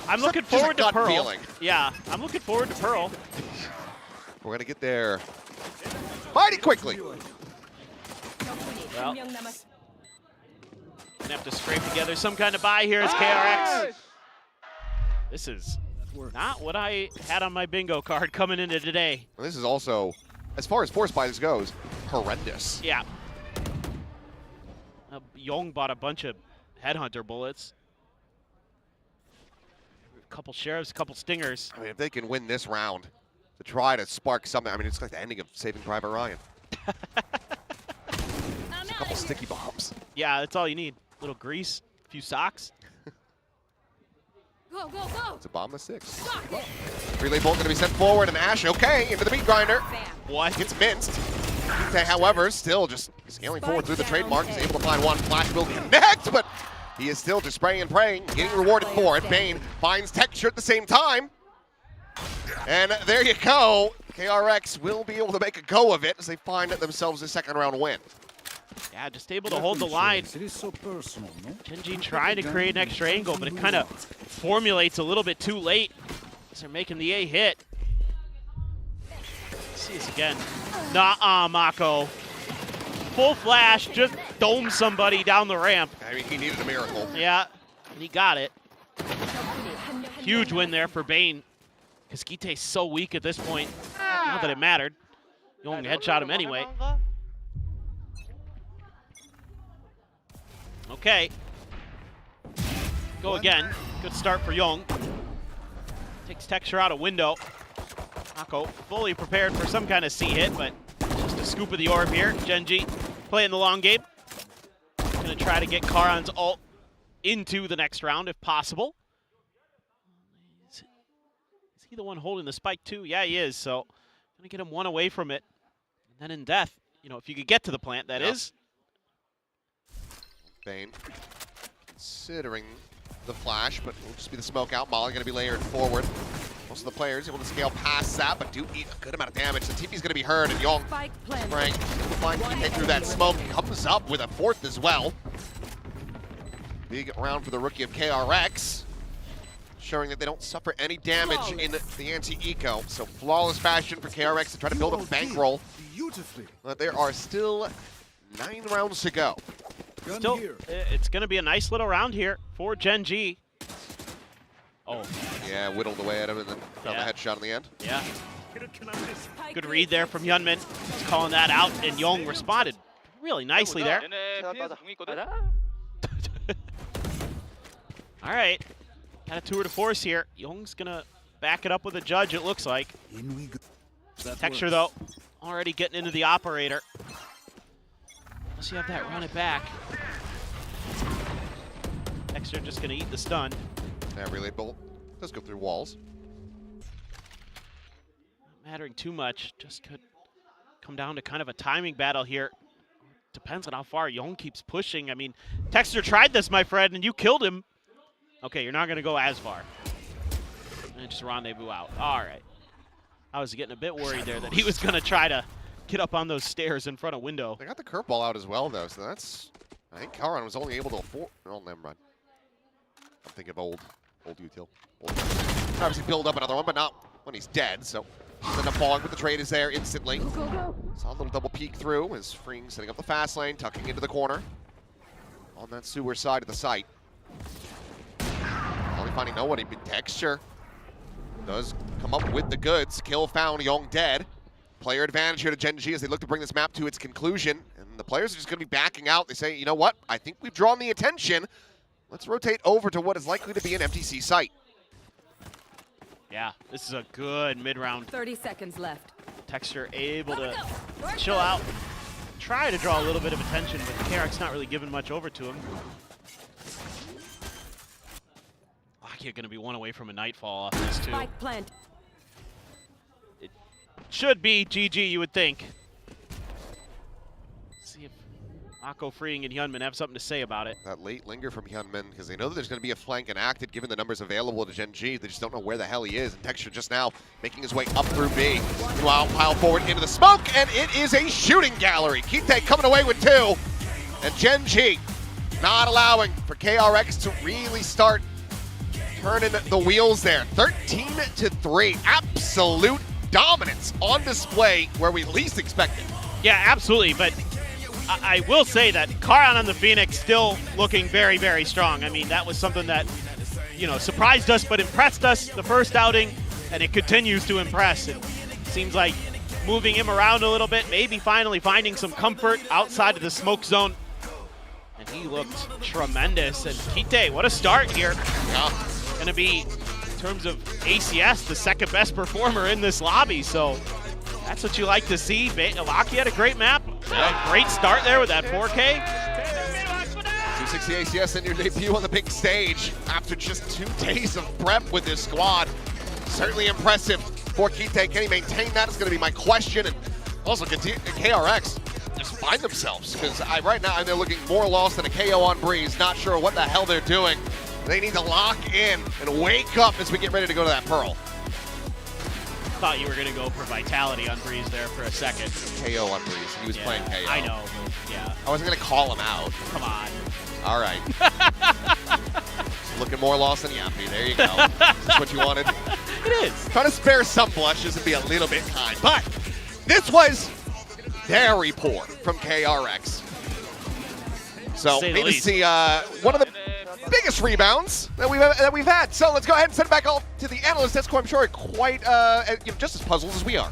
I'm looking Just a forward to gut Pearl. feeling. Yeah, I'm looking forward to Pearl. We're going to get there mighty quickly. Well, gonna have to scrape together some kind of buy here as KRX. This is not what I had on my bingo card coming into today. This is also, as far as force buys goes, horrendous. Yeah. Young bought a bunch of headhunter bullets. A couple sheriffs, a couple stingers. I mean, if they can win this round to try to spark something, I mean, it's like the ending of Saving Private Ryan. Just a couple sticky bombs. Yeah, that's all you need. A little grease, a few socks. Go, go, go. It's a bomb of 6. Relay bolt going to be sent forward, and Ash, okay, into the meat grinder. What? Gets minced. Kite, however, still just scaling forward through the trademark. He's able to find one. Flash will connect, but he is still just spraying and praying, getting rewarded for it. Bane finds Texture at the same time. And there you go. KRX will be able to make a go of it as they find themselves a 2nd round win. Yeah, just able to hold the line. It is so personal, no? Gen.G trying to create an extra angle, but it kind of formulates a little bit too late as they're making the A hit. Let's see this again. Nuh-uh, Mako. Full flash, just dome somebody down the ramp. I mean, he needed a miracle. Yeah, and he got it. Huge win there for Bane, because Kite's so weak at this point. Not that it mattered. You only headshot him anyway. Okay. Go again. Good start for Young. Takes Texture out a window. Mako fully prepared for some kind of C hit, but just a scoop of the orb here. Gen.G playing the long game. going to try to get Karan's ult into the next round if possible. Is he the one holding the spike too? Yeah, he is. So going to get him one away from it. And then in death, you know, if you could get to the plant, that is. Bane considering the flash, but it'll just be the smoke out. Molly going to be layered forward. Most of the players able to scale past that, but do eat a good amount of damage. The TP's going to be heard, and Young spraying able to find TK through that smoke. Comes up with a fourth as well. Big round for the rookie of KRX, showing that they don't suffer any damage in the anti-eco. So flawless fashion for KRX to try to build a bankroll. But there are still 9 rounds to go. Still, it's going to be a nice little round here for Gen.G. Oh. Yeah, whittled away at him and then found the headshot in the end. Yeah. Good read there from Hyunmin. He's calling that out, and Young responded really nicely there. All right. Got a tour de force here. Young's going to back it up with a judge, it looks like. Texture, though, already getting into the operator. Unless you have that run it back. Texture just going to eat the stun. That relay bolt does go through walls. Not mattering too much. Just could come down to kind of a timing battle here. Depends on how far Young keeps pushing. I mean, Texture tried this, my friend, and you killed him. Okay, you're not going to go as far. And just rendezvous out. All right. I was getting a bit worried there that he was going to try to get up on those stairs in front of window. They got the curveball out as well, though, so that's... I think Karan was only able to afford... Oh, never mind. I'm thinking of old util. Obviously build up another one, but not when he's dead, so he's end up falling, but the trade is there instantly. Saw a little double peek through as Freeing setting up the fast lane, tucking into the corner. On that sewer side of the site. Only finding nobody, but Texture does come up with the goods. Kill found, Young dead. Player advantage here to Gen.G as they look to bring this map to its conclusion. And the players are just going to be backing out. They say, you know what? I think we've drawn the attention. Let's rotate over to what is likely to be an MTC site. Yeah, this is a good mid-round. 30 seconds left. Texture able to chill out. Try to draw a little bit of attention, but KRX not really giving much over to him. Lockheed going to be one away from a Nightfall off this, too. Spike plant. It should be GG, you would think. See if Mako, Freeing, and Hyunmin have something to say about it. That late linger from Hyunmin, because they know that there's going to be a flank enacted given the numbers available to Gen.G. They just don't know where the hell he is. And Texture just now making his way up through B. Meanwhile, pile forward into the smoke, and it is a shooting gallery. Kite coming away with 2. And Gen.G not allowing for KRX to really start turning the wheels there. 13-3. Absolute dominance on display where we least expected. Yeah, absolutely. But I will say that Karan on the Phoenix still looking very, very strong. I mean, that was something that, you know, surprised us but impressed us the first outing, and it continues to impress. It seems like moving him around a little bit, maybe finally finding some comfort outside of the smoke zone. And he looked tremendous. And Kite, what a start here. Yeah. Going to be, in terms of ACS, the second best performer in this lobby. So that's what you like to see. Laki had a great map. A great start there with that 4K. 260 ACS in your debut on the big stage after just 2 days of prep with this squad. Certainly impressive for Kite. Can he maintain that is going to be my question. And also, can KRX just find themselves? Because right now they're looking more lost than a KO on Breeze. Not sure what the hell they're doing. They need to lock in and wake up as we get ready to go to that Pearl. Thought you were going to go for Vitality on Breeze there for a second. KO on Breeze. He was playing KO. I know, but yeah. I wasn't going to call him out. Come on. All right. Looking more lost than Yappy. There you go. Is this what you wanted? It is. Trying to spare some blushes and be a little bit kind. But this was very poor from KRX. So maybe see one of the biggest rebounds that we've had. So let's go ahead and send it back all to the analyst desk, who I'm sure are quite just as puzzled as we are.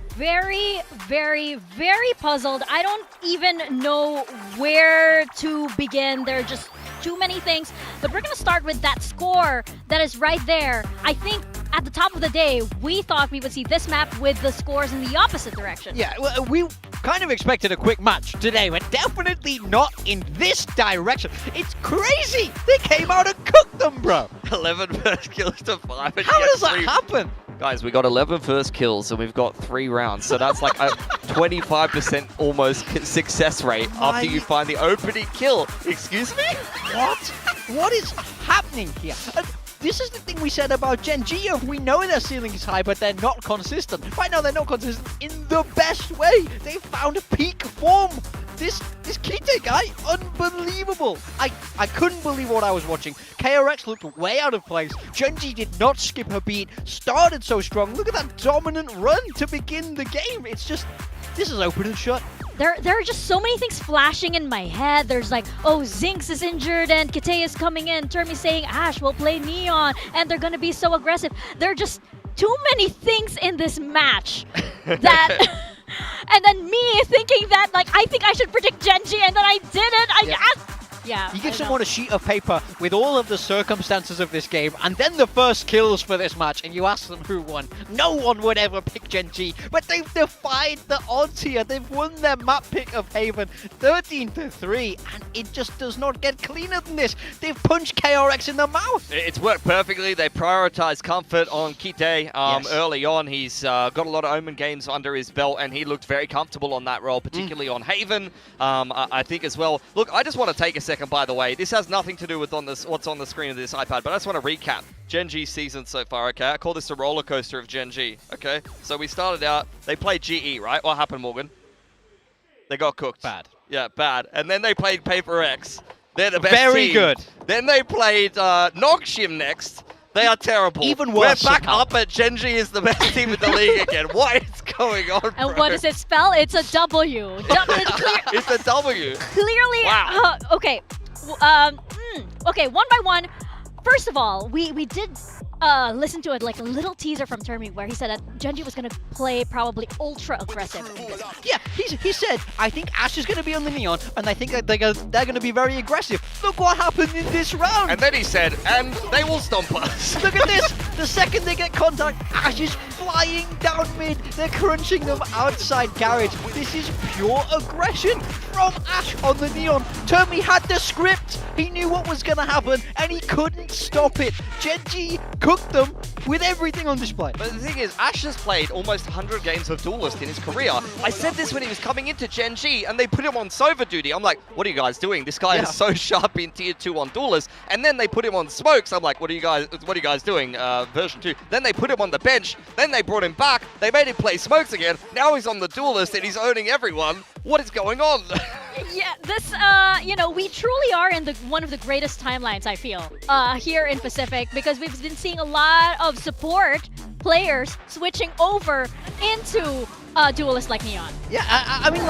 Very, very, very puzzled. I don't even know where to begin. There are just too many things. But we're going to start with that score that is right there. I think at the top of the day, we thought we would see this map with the scores in the opposite direction. Yeah, well, we kind of expected a quick match today, but definitely not in this direction. It's crazy! They came out and cooked them, bro! 11 first kills to 5. And How you get does that 3. happen? Guys, we got 11 first kills and we've got 3 rounds. So that's like a 25% almost success rate after you find the opening kill. Excuse me? What? What is happening here? This is the thing we said about Gen.G. We know their ceiling is high, but they're not consistent. Right now, they're not consistent in the best way. They found peak form. This Kite guy, unbelievable. I couldn't believe what I was watching. KRX looked way out of place. Gen.G did not skip a beat. Started so strong. Look at that dominant run to begin the game. It's just, this is open and shut. There are just so many things flashing in my head. There's like, oh, Zinx is injured and Kite is coming in. Termi saying Ash will play Neon and they're gonna be so aggressive. There are just too many things in this match that... And then me thinking that, like, I think I should predict Gen.G and then I didn't. Yeah. You give someone a sheet of paper with all of the circumstances of this game and then the first kills for this match and you ask them who won. No one would ever pick Gen.G, but they've defied the odds here. They've won their map pick of Haven 13-3 and it just does not get cleaner than this. They've punched KRX in the mouth. It's worked perfectly. They prioritized comfort on Kite early on. He's got a lot of Omen games under his belt and he looked very comfortable on that role, particularly on Haven, I think as well. Look, I just want to take a second, by the way. This has nothing to do with what's on the screen of this iPad, but I just want to recap Gen.G season so far, okay? I call this a roller coaster of Gen.G, okay? So we started out, they played GE, right? What happened, Morgan? They got cooked. Bad. Yeah, bad. And then they played Paper X. They're the best Very team. good. Then they played Nogshim next. They are terrible. Even worse. We're back up at Gen.G is the best team in the league again. What is going on, bro? And what does it spell? It's a W. It's a W. Clearly, wow. Okay. Okay, one by one. First of all, we did listen to it like a little teaser from Termi where he said that Gen.G was gonna play probably ultra aggressive in this match. Yeah, he said, I think Ash is going to be on the Neon, and I think that they're going to be very aggressive. Look what happened in this round. And then he said, and they will stomp us. Look at this. The second they get contact, Ash is flying down mid. They're crunching them outside garage. This is pure aggression from Ash on the Neon. Termi had the script. He knew what was going to happen, and he couldn't stop it. Gen.G cooked them with everything on display. But the thing is, Ash has played almost 100 games of Duelist in his career. I said this when he was coming into Gen.G, and they put him on Sova duty. I'm like, what are you guys doing? This guy is so sharp in Tier 2 on Duelist. And then they put him on Smokes. I'm like, what are you guys doing? Version 2. Then they put him on the bench. Then they brought him back. They made him play Smokes again. Now he's on the Duelist, and he's owning everyone. What is going on? Yeah, this, we truly are in one of the greatest timelines, I feel, here in Pacific, because we've been seeing a lot of support players switching over into duelists like Neon. Yeah, I mean,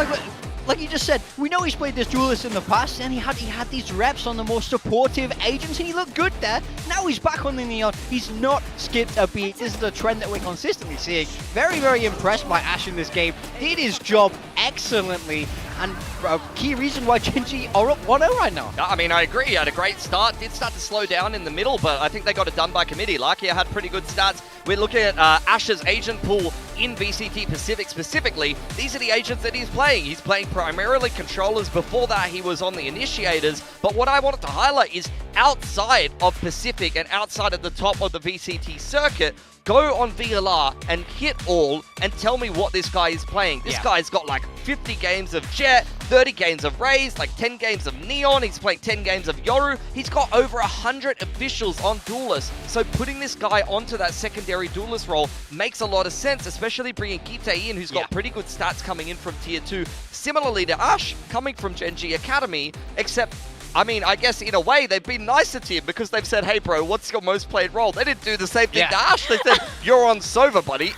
like you just said, we know he's played this duelist in the past, and he had these reps on the more supportive agents, and he looked good there. Now he's back on the Neon. He's not skipped a beat. This is a trend that we're consistently seeing. Very, very impressed by Ash in this game. Did his job excellently, and a key reason why Gen.G are up 1-0 right now. I mean, I agree. He had a great start. Did start to slow down in the middle, but I think they got it done by committee. Lakia had pretty good stats. We're looking at Ash's agent pool in VCT Pacific specifically. These are the agents that he's playing. He's playing primarily controllers. Before that, he was on the initiators. But what I wanted to highlight is outside of Pacific and outside of the top of the VCT circuit, go on VLR and hit all and tell me what this guy is playing. This guy's got like 50 games of Jet, 30 games of Raze, like 10 games of Neon. He's playing 10 games of Yoru. He's got over 100 officials on Duelist. So putting this guy onto that secondary Duelist role makes a lot of sense, especially bringing Kite in, who's got pretty good stats coming in from Tier 2. Similarly to Ash, coming from Gen.G Academy, except I mean, I guess in a way they've been nicer to him because they've said, hey bro, what's your most played role? They didn't do the same thing to Ash. They said, you're on Sova, buddy.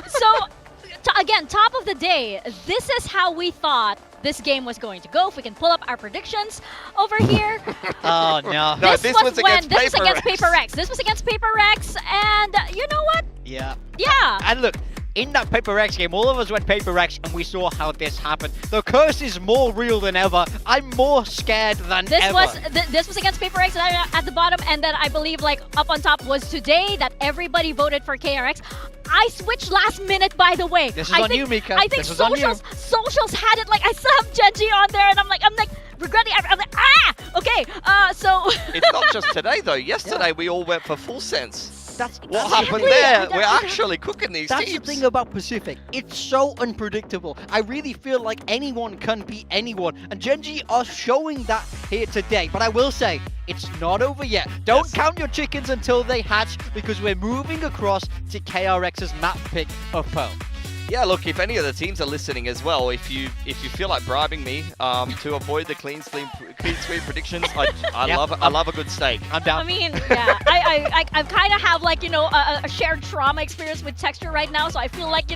So, again, top of the day, this is how we thought this game was going to go. If we can pull up our predictions over here. Oh, no. This was against Paper X. This was against Paper X, and you know what? Yeah. Yeah. And look, in that Paper X game, all of us went Paper X and we saw how this happened. The curse is more real than ever. I'm more scared than ever. This was against Paper X at the bottom, and then I believe like up on top was today that everybody voted for KRX. I switched last minute, by the way. This is on you, Mika. I think This is on you. socials had it. Like I still have Gen.G on there, and I'm like regretting. I'm like okay. So It's not just today though. Yesterday we all went for full sense. That's what happened there. We're actually cooking these That's teams. the thing about Pacific. It's so unpredictable. I really feel like anyone can beat anyone. And Gen.G are showing that here today. But I will say, it's not over yet. Don't count your chickens until they hatch, because we're moving across to KRX's map pick of Pearl. Yeah, look, if any of the teams are listening as well, if you feel like bribing me to avoid the clean sweep predictions, I love a good steak. I'm down. I mean, yeah, I kind of have like a shared trauma experience with Texture right now, so I feel like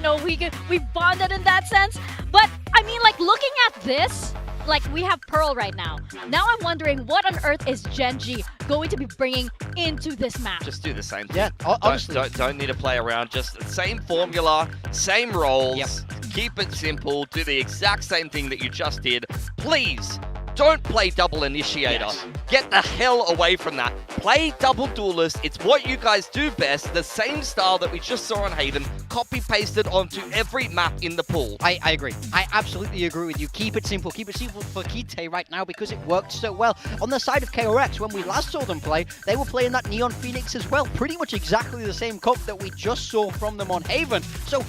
we bonded in that sense. But I mean, like looking at this, like we have Pearl right now. Now I'm wondering what on earth is Gen.G going to be bringing into this map? Just do the same thing. Yeah, honestly. Don't need to play around. Just the same formula, same roles. Keep it simple. Do the exact same thing that you just did. Please, don't play double initiator. Get the hell away from that. Play double duelist. It's what you guys do best. The same style that we just saw on Haven, copy-pasted onto every map in the pool. I agree. I absolutely agree with you. Keep it simple. Keep it simple for Kite right now because it worked so well. On the side of KRX, when we last saw them play, they were playing that Neon Phoenix as well. Pretty much exactly the same comp that we just saw from them on Haven. So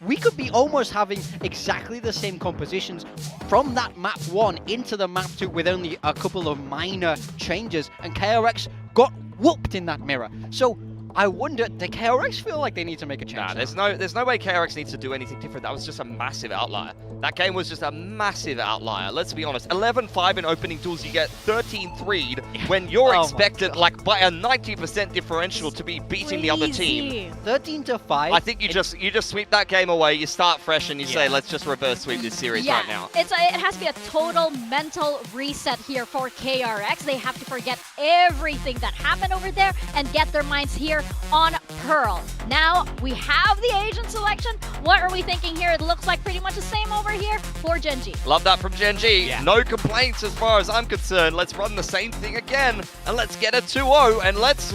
we could be almost having exactly the same compositions from that map 1 into the map 2 with only a couple of minor changes, and KRX got whooped in that mirror. So I wonder, do KRX feel like they need to make a change? Nah, there's no way KRX needs to do anything different. That was just a massive outlier. That game was just a massive outlier. Let's be honest. 11-5 in opening duels, you get 13-3'd when you're expected, like by a 90% differential, to be beating the other team. 13-5. I think you just sweep that game away. You start fresh and you say, let's just reverse sweep this series right now. It has to be a total mental reset here for KRX. They have to forget everything that happened over there and get their minds here on Pearl. Now we have the Asian selection. What are we thinking here? It looks like pretty much the same over here for Gen.G. Love that from Gen.G. No complaints as far as I'm concerned. Let's run the same thing again and let's get a 2-0. And let's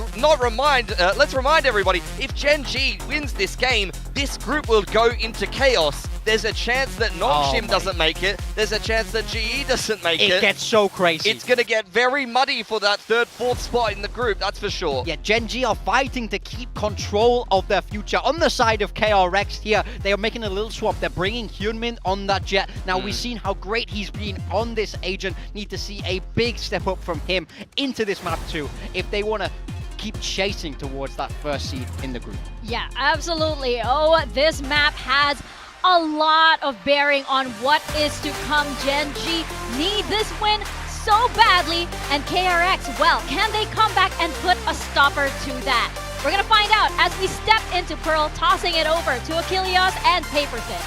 remind everybody, if Gen.G wins this game, this group will go into chaos. There's a chance that Nongshim doesn't make it. There's a chance that GE doesn't make it. It gets so crazy. It's going to get very muddy for that 3rd, 4th spot in the group, that's for sure. Yeah, Gen.G are fighting to keep control of their future. On the side of KRX here, they are making a little swap. They're bringing Hyunmin on that jet. Now, we've seen how great he's been on this agent. Need to see a big step up from him into this map too, if they want to keep chasing towards that 1st seed in the group. Yeah, absolutely. Oh, this map has a lot of bearing on what is to come. Gen.G need this win so badly, and KRX, well, can they come back and put a stopper to that? We're gonna find out as we step into Pearl, tossing it over to Achilleos and Paperthin.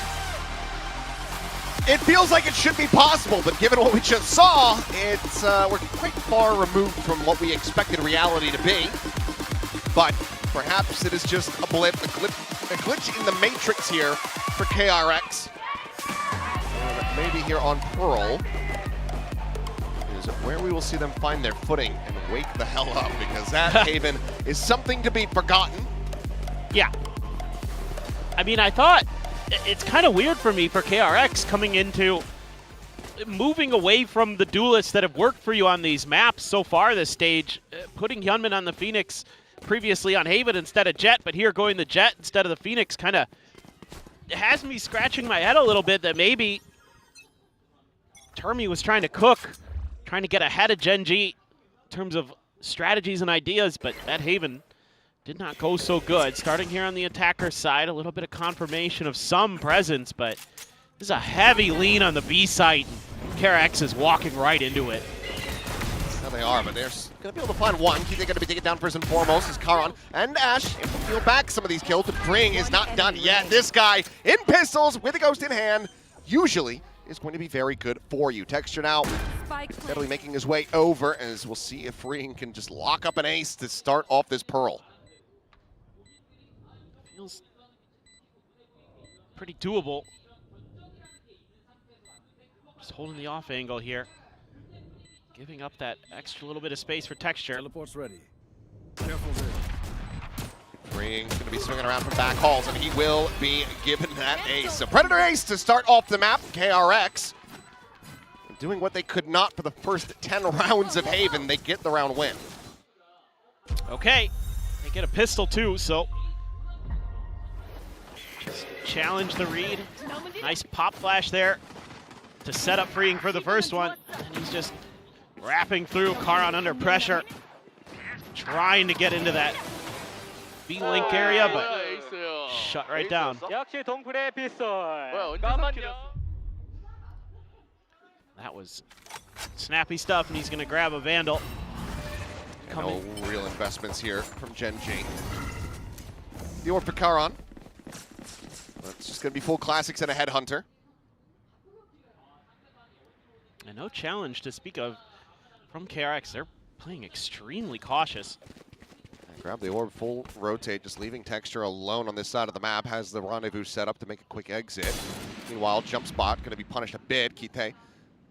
It feels like it should be possible, but given what we just saw, it's we're quite far removed from what we expected reality to be. But perhaps it is just a blip, a glitch in the matrix here for KRX. Maybe here on Pearl is where we will see them find their footing and wake the hell up, because that Haven is something to be forgotten. Yeah. I mean, I thought it's kind of weird for me for KRX coming into moving away from the duelists that have worked for you on these maps so far this stage, putting Hyunmin on the Phoenix previously on Haven instead of Jet, but here going the Jet instead of the Phoenix kind of has me scratching my head a little bit that maybe Termi was trying to cook, trying to get ahead of Gen.G in terms of strategies and ideas, but that Haven did not go so good. Starting here on the attacker side, a little bit of confirmation of some presence, but there's a heavy lean on the B site. KRX is walking right into it. There they are, but they're going to be able to find one. They're going to be taken down first and foremost is Karan and Ash. Able to peel back some of these kills. The Bring is not done yet. This guy in pistols with a ghost in hand usually is going to be very good for you. Texture now steadily making his way over, as we'll see if Ring can just lock up an ace to start off this Pearl. pretty doable. Just holding the off angle here. Giving up that extra little bit of space for Texture. Teleport's ready. Careful there. Freeing going to be swinging around from back halls, and he will be given that ace. So Predator ace to start off the map. KRX doing what they could not for the first 10 rounds of Haven. They get the round win. Okay, they get a pistol too, so just challenge the read. Nice pop flash there to set up Freeing for the first one. And he's just wrapping through Karan under pressure, trying to get into that B-link area, but shut right down. That was snappy stuff, and he's going to grab a Vandal. No real investments here from Gen.G. The orb for Karan. It's just going to be full classics and a Headhunter. And no challenge to speak of from KRX. They're playing extremely cautious. Grab the orb, full rotate, just leaving Texture alone on this side of the map. Has the rendezvous set up to make a quick exit. Meanwhile, jump spot going to be punished a bit. Kite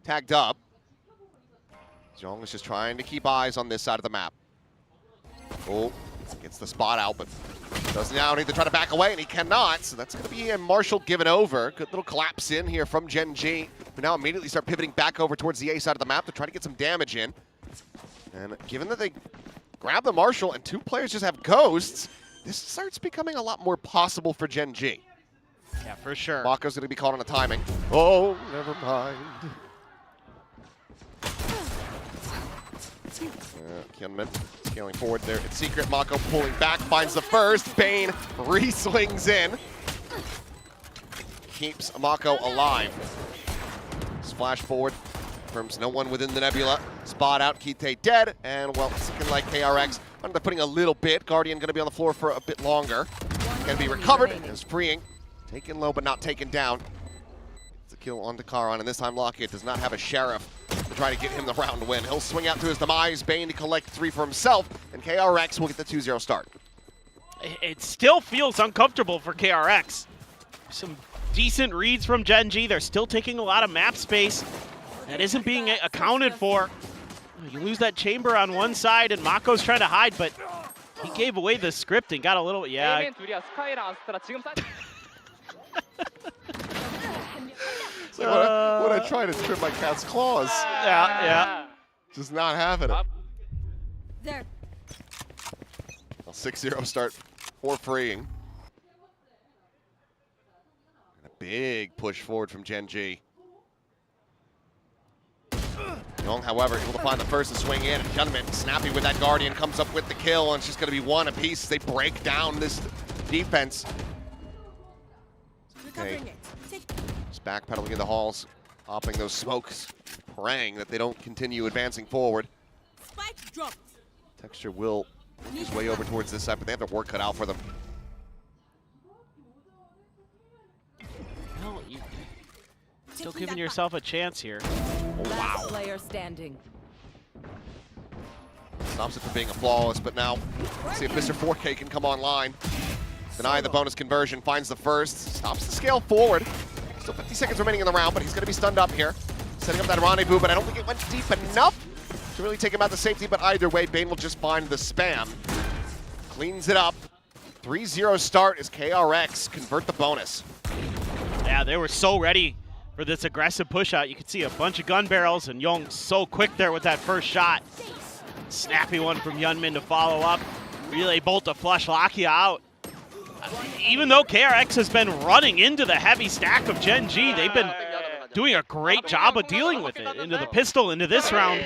tagged up. Jong is just trying to keep eyes on this side of the map. Oh, gets the spot out, but does now need to try to back away, and he cannot. So that's going to be a Marshall given over. Good little collapse in here from Gen.G. We now immediately start pivoting back over towards the A side of the map to try to get some damage in. And given that they grab the Marshall and 2 players just have ghosts, this starts becoming a lot more possible for Gen.G. Yeah, for sure. Mako's going to be caught on a timing. Oh, never mind. Kyunmin scaling forward there. It's secret. Mako pulling back, finds the first. Bane re-slings in. Keeps Mako alive. Splash forward. Confirms no one within the nebula. Spot out, Kite dead. And, well, it's looking like KRX under putting a little bit. Guardian going to be on the floor for a bit longer. Going to be recovered. Is Freeing. Taken low, but not taken down. It's a kill onto Karan, and this time Lockett does not have a Sheriff to try to get him the round win. He'll swing out to his demise. Bane to collect 3 for himself, and KRX will get the 2-0 start. It still feels uncomfortable for KRX. Some decent reads from Gen.G. They're still taking a lot of map space that isn't being accounted for. You lose that chamber on one side, and Mako's trying to hide, but he gave away the script and got a little, yeah. When I try to strip my cat's claws. Yeah. Just not having it. There. A 6-0 start for Freeing. And a big push forward from Gen.G. Young, however, able to find the first to swing in, and Hyunmin, snappy with that Guardian, comes up with the kill, and it's just going to be one apiece as they break down this defense. Okay. Just backpedaling in the halls, popping those smokes, praying that they don't continue advancing forward. Spike dropped. Texture will work his way over towards this side, but they have their work cut out for them. Well, you're still giving yourself a chance here. Last player standing. Stops it from being a flawless, but now let's see if Mr. 4K can come online. Deny the bonus conversion, finds the first, stops the scale forward. Still 50 seconds remaining in the round, but he's going to be stunned up here. Setting up that rendezvous, but I don't think it went deep enough to really take him out to safety, but either way, Bane will just find the spam. Cleans it up. 3-0 start as KRX convert the bonus. Yeah, they were so ready for this aggressive push out. You could see a bunch of gun barrels, and Young so quick there with that first shot. Snappy one from Hyunmin to follow up. Relay bolt to flush Lakia out. Even though KRX has been running into the heavy stack of Gen.G, they've been doing a great job of dealing with it. Into the pistol, into this round.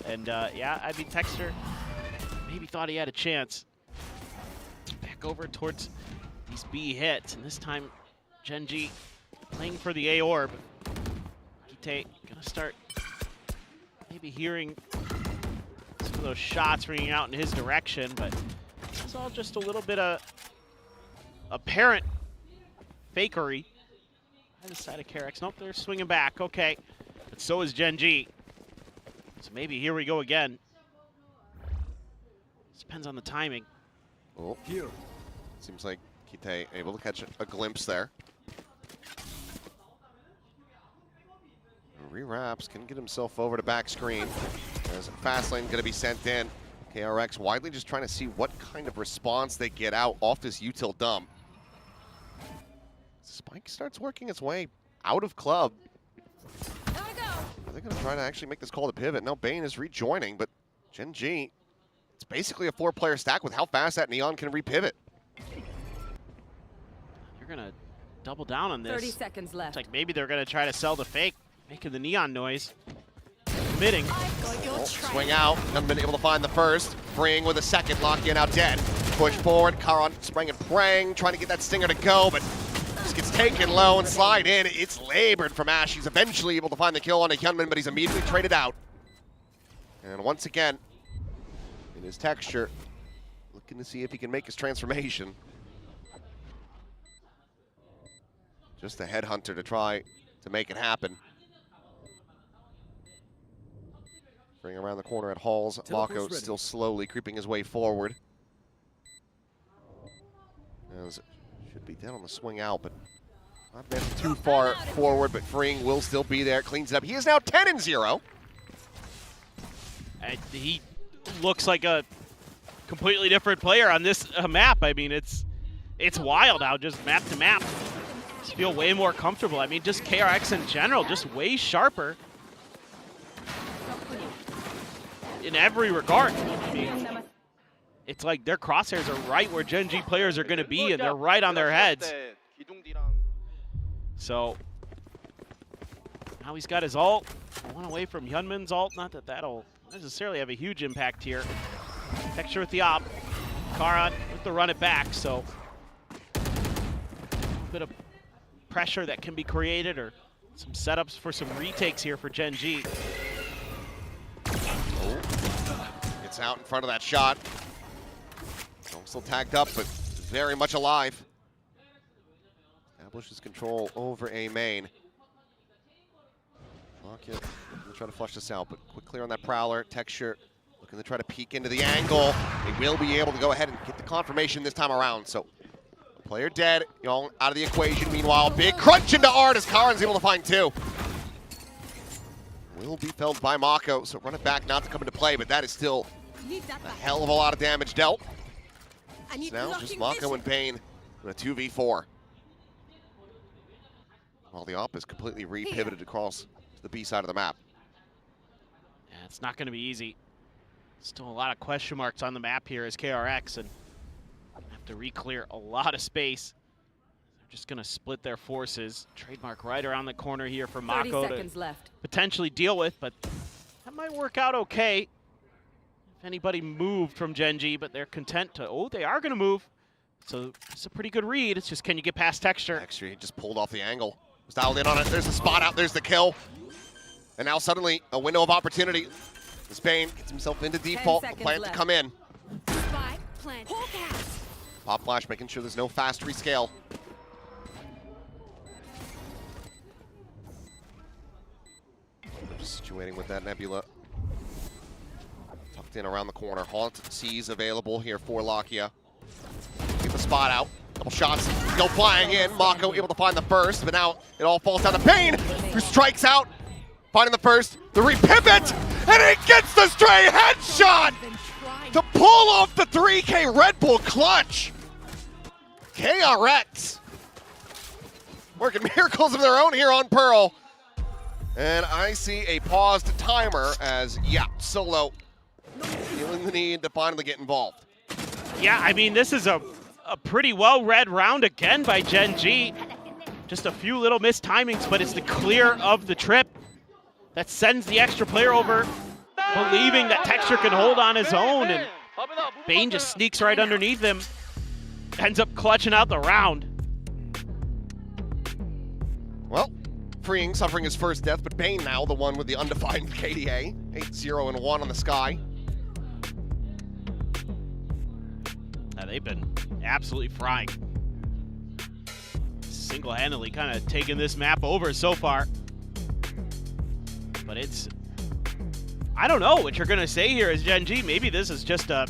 And yeah, I mean, Texture maybe thought he had a chance. Back over towards these B hits, and this time Gen.G playing for the A orb. Kite gonna start maybe hearing some of those shots ringing out in his direction, but it's all just a little bit of apparent fakery. Either side of KRX. Nope, they're swinging back. Okay, but so is Gen.G. So maybe here we go again. depends on the timing. Oh, here. Seems like Kite able to catch a glimpse there. Re-wraps, can get himself over to back screen. As fast lane going to be sent in. KRX widely just trying to see what kind of response they get out off this util dump. Spike starts working its way out of club. Are they going to try to actually make this call to pivot? No, Bane is rejoining, but Gen.G, it's basically a 4-player stack with how fast that Neon can re-pivot. You're going to double down on this. 30 seconds left. It's like maybe they're going to try to sell the fake, making the Neon noise. Committing. Oh, swing out, haven't been able to find the first. Freeing with a second, Lakia now dead. Push forward, Karan spraying and praying, trying to get that stinger to go, but just gets taken low and slide in. It's labored from Ash. He's eventually able to find the kill on a Hyunmin, but he's immediately traded out. And once again, in his texture, looking to see if he can make his transformation. Just a headhunter to try to make it happen. Bring around the corner at Halls. Mako still slowly creeping his way forward. As should be dead on the swing out, but not been too far forward, but Freeing will still be there. Cleans it up. He is now 10-0. He looks like a completely different player on this map. I mean, it's wild how just map to map. Just feel way more comfortable. I mean, just KRX in general, just way sharper in every regard. I mean, it's like their crosshairs are right where Gen.G players are going to be, and they're right on their heads. So now he's got his ult, one away from Hyunmin's ult. Not that that'll necessarily have a huge impact here. Texture with the op. Karan with the run it back, so a bit of pressure that can be created, or some setups for some retakes here for Gen.G. It's out in front of that shot. Still tagged up, but very much alive. Establishes control over A main. Lakia looking to try to flush this out, but quick clear on that Prowler. Texture looking to try to peek into the angle. They will be able to go ahead and get the confirmation this time around. So player dead, Young out of the equation. Meanwhile, big crunch into Art as Karan's able to find two. Will be felled by Mako, so run it back not to come into play, but that is still a hell of a lot of damage dealt. It's now just Mako and Bane in a 2v4. While the op is completely re-pivoted across to the B side of the map. Yeah, it's not going to be easy. Still a lot of question marks on the map here as KRX, and have to re-clear a lot of space. They're just going to split their forces. Trademark right around the corner here for Mako to potentially deal with, but that might work out okay. If anybody moved from Gen.G, but they're content to, oh, they are going to move. So it's a pretty good read. It's just, can you get past Texture? Texture, he just pulled off the angle. Was dialed in on it. There's the spot out. There's the kill. And now suddenly a window of opportunity. Bane gets himself into default. Plant to come in. Pop flash, making sure there's no fast rescale. Just situating with that Nebula. Tucked in around the corner. Haunt sees available here for Lakia. Get the spot out. Couple shots go flying in. Mako able to find the first, but now it all falls down to Bane, who strikes out. Finding the first, the re-pivot, and he gets the stray headshot to pull off the 3K Red Bull clutch. KRX working miracles of their own here on Pearl. And I see a paused timer as, yeah, Solo feeling the need to finally get involved. Yeah, I mean, this is a pretty well-read round again by Gen.G. Just a few little missed timings, but it's the clear of the trip that sends the extra player over, believing that Texture can hold on his own, and Bane just sneaks right underneath him, ends up clutching out the round. Well, Freeing suffering his first death, but Bane now the one with the undefined KDA. 8-0 and 1 on the sky. Now they've been absolutely frying. Single-handedly kind of taking this map over so far. But it's, I don't know what you're going to say here as Gen.G. Maybe this is just a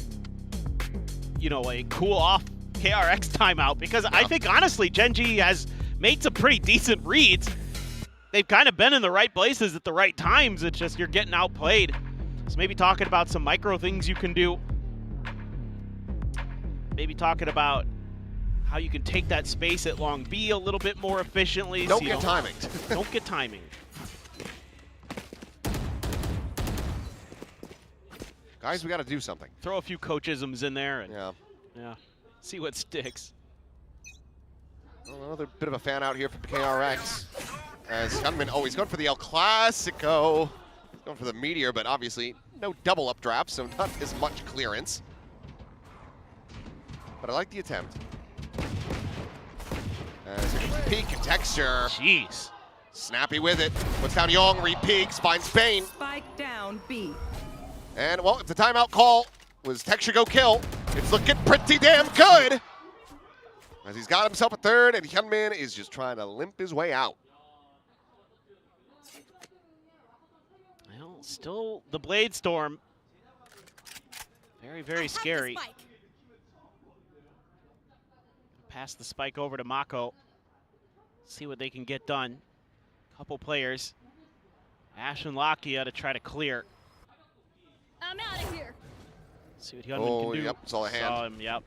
you know, a cool off KRX timeout, because I think honestly Gen.G has made some pretty decent reads. They've kind of been in the right places at the right times. It's just you're getting outplayed. So maybe talking about some micro things you can do. Maybe talking about how you can take that space at long B a little bit more efficiently. Don't so get timing. Don't get timing. Guys, we got to do something. Throw a few coachisms in there and yeah, see what sticks. Well, another bit of a fan out here from KRX. As Hyunmin, oh, he's going for the El Clasico. He's going for the Meteor, but obviously no double up draft, so not as much clearance. But I like the attempt. As here comes the peek and Texture. Jeez. Snappy with it. Puts down Young, re-peeks, finds Spain. Spike down B. And, well, if the timeout call was Texture go kill, it's looking pretty damn good. As he's got himself a third, and Hyunmin is just trying to limp his way out. Well, still the Blade Storm. Very, very scary. Pass the spike over to Mako. See what they can get done. Couple players. Ash and Lakia to try to clear. I'm out of here. See what Hyunmin can do. Yep, saw a hand. Saw him, yep.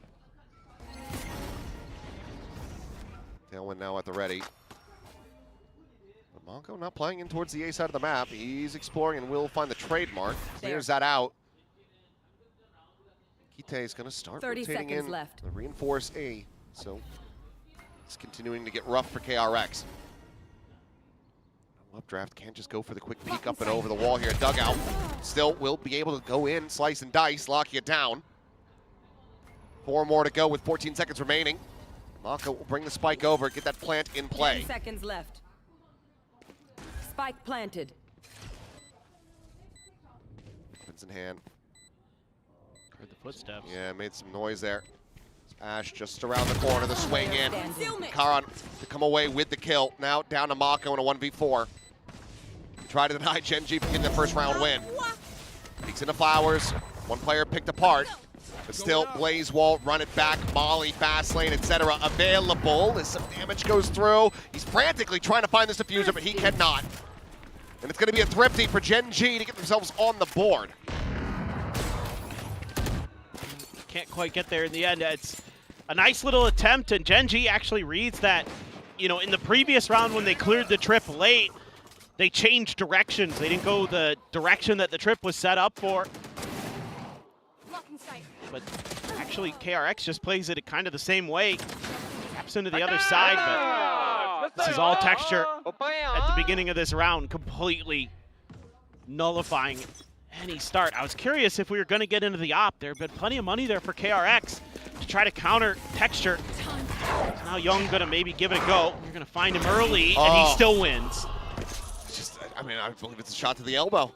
Tailwind now at the ready. But Mako not playing in towards the A side of the map. He's exploring and will find the trademark. Clears that out. Kite is going to start 30 rotating seconds in left. the reinforce A. So it's continuing to get rough for KRX. Updraft can't just go for the quick peek up and over the wall here. Dugout still will be able to go in, slice and dice, lock you down. 4 more to go with 14 seconds remaining. Mako will bring the spike over, get that plant in play. 10 seconds left. Spike planted. Weapons in hand. Heard the footsteps. Yeah, made some noise there. Ash just around the corner, the swing in. Karan to come away with the kill. Now down to Mako in a 1v4. Try to deny Gen.G from getting the first round win. Peeks into Flowers. One player picked apart. But still, Blaze Wall, run it back, Molly, fast lane, etc. available as some damage goes through. He's frantically trying to find this diffuser, but he cannot. And it's going to be a thrifty for Gen.G to get themselves on the board. Can't quite get there in the end. It's a nice little attempt, and Gen.G actually reads that, you know, in the previous round when they cleared the trip late, they changed directions. They didn't go the direction that the trip was set up for. But actually, KRX just plays it kind of the same way. Taps into the other side, but this is all Texture at the beginning of this round, completely nullifying any start. I was curious if we were going to get into the op. There had been plenty of money there for KRX to try to counter Texture. So now Young going to maybe give it a go. You're going to find him early, and he still wins. Just, I mean, I believe it's a shot to the elbow.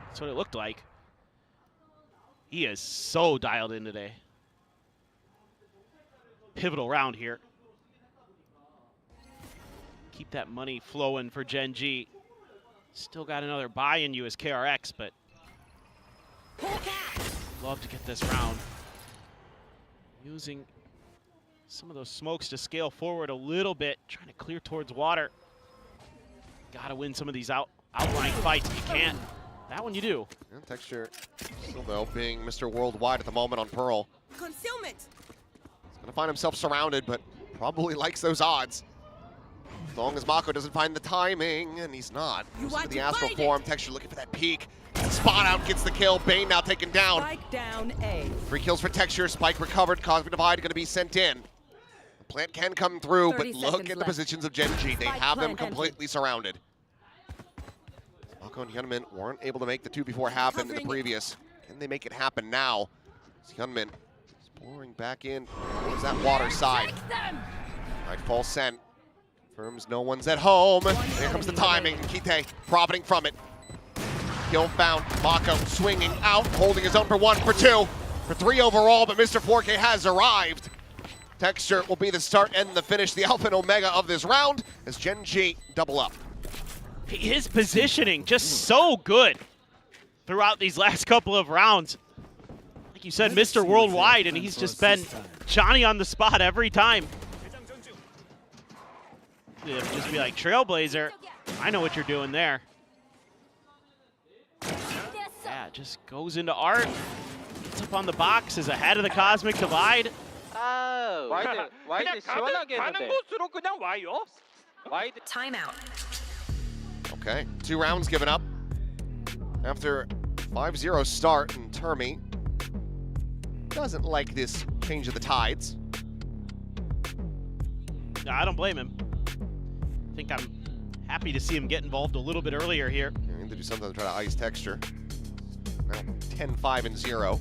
That's what it looked like. He is so dialed in today. Pivotal round here. Keep that money flowing for Gen.G. Still got another buy in you as KRX, but love to get this round. Using some of those smokes to scale forward a little bit, trying to clear towards water. Gotta win some of these outlying fights if you can. That one you do. And Texture still though being Mr. Worldwide at the moment on Pearl. Concealment. He's gonna find himself surrounded, but probably likes those odds. As long as Mako doesn't find the timing, and he's not. Goes into the Astral form. Texture looking for that peek. Spot out, gets the kill. Bane now taken down. Spike down A. 3 kills for Texture. Spike recovered. Cosmic Divide going to be sent in. The plant can come through, but look at the positions of Gen.G. They have them completely surrounded. Mako and Hyunmin weren't able to make the 2v4 happen in the previous. Can they make it happen now? Hyunmin exploring back in towards that water side. Nightfall sent. Confirms no one's at home. Here comes the timing. Kite profiting from it. Kill found. Mako swinging out, holding his own for 1, for 2, for 3 overall, but Mr. 4K has arrived. Texture will be the start and the finish, the alpha and omega of this round as Gen.G double up. His positioning just so good. throughout these last couple of rounds. Like you said, Mr. Worldwide, and he's just been Johnny on the spot every time. It'd just be like, Trailblazer, I know what you're doing there. Yeah, just goes into art. Gets up on the box, is ahead of the Cosmic Divide. Timeout. Okay, 2 rounds given up. After 5-0 start, and Termi doesn't like this change of the tides. No, I don't blame him. I think I'm happy to see him get involved a little bit earlier here. I need to do something to try to ice Texture. Now 10-5-0.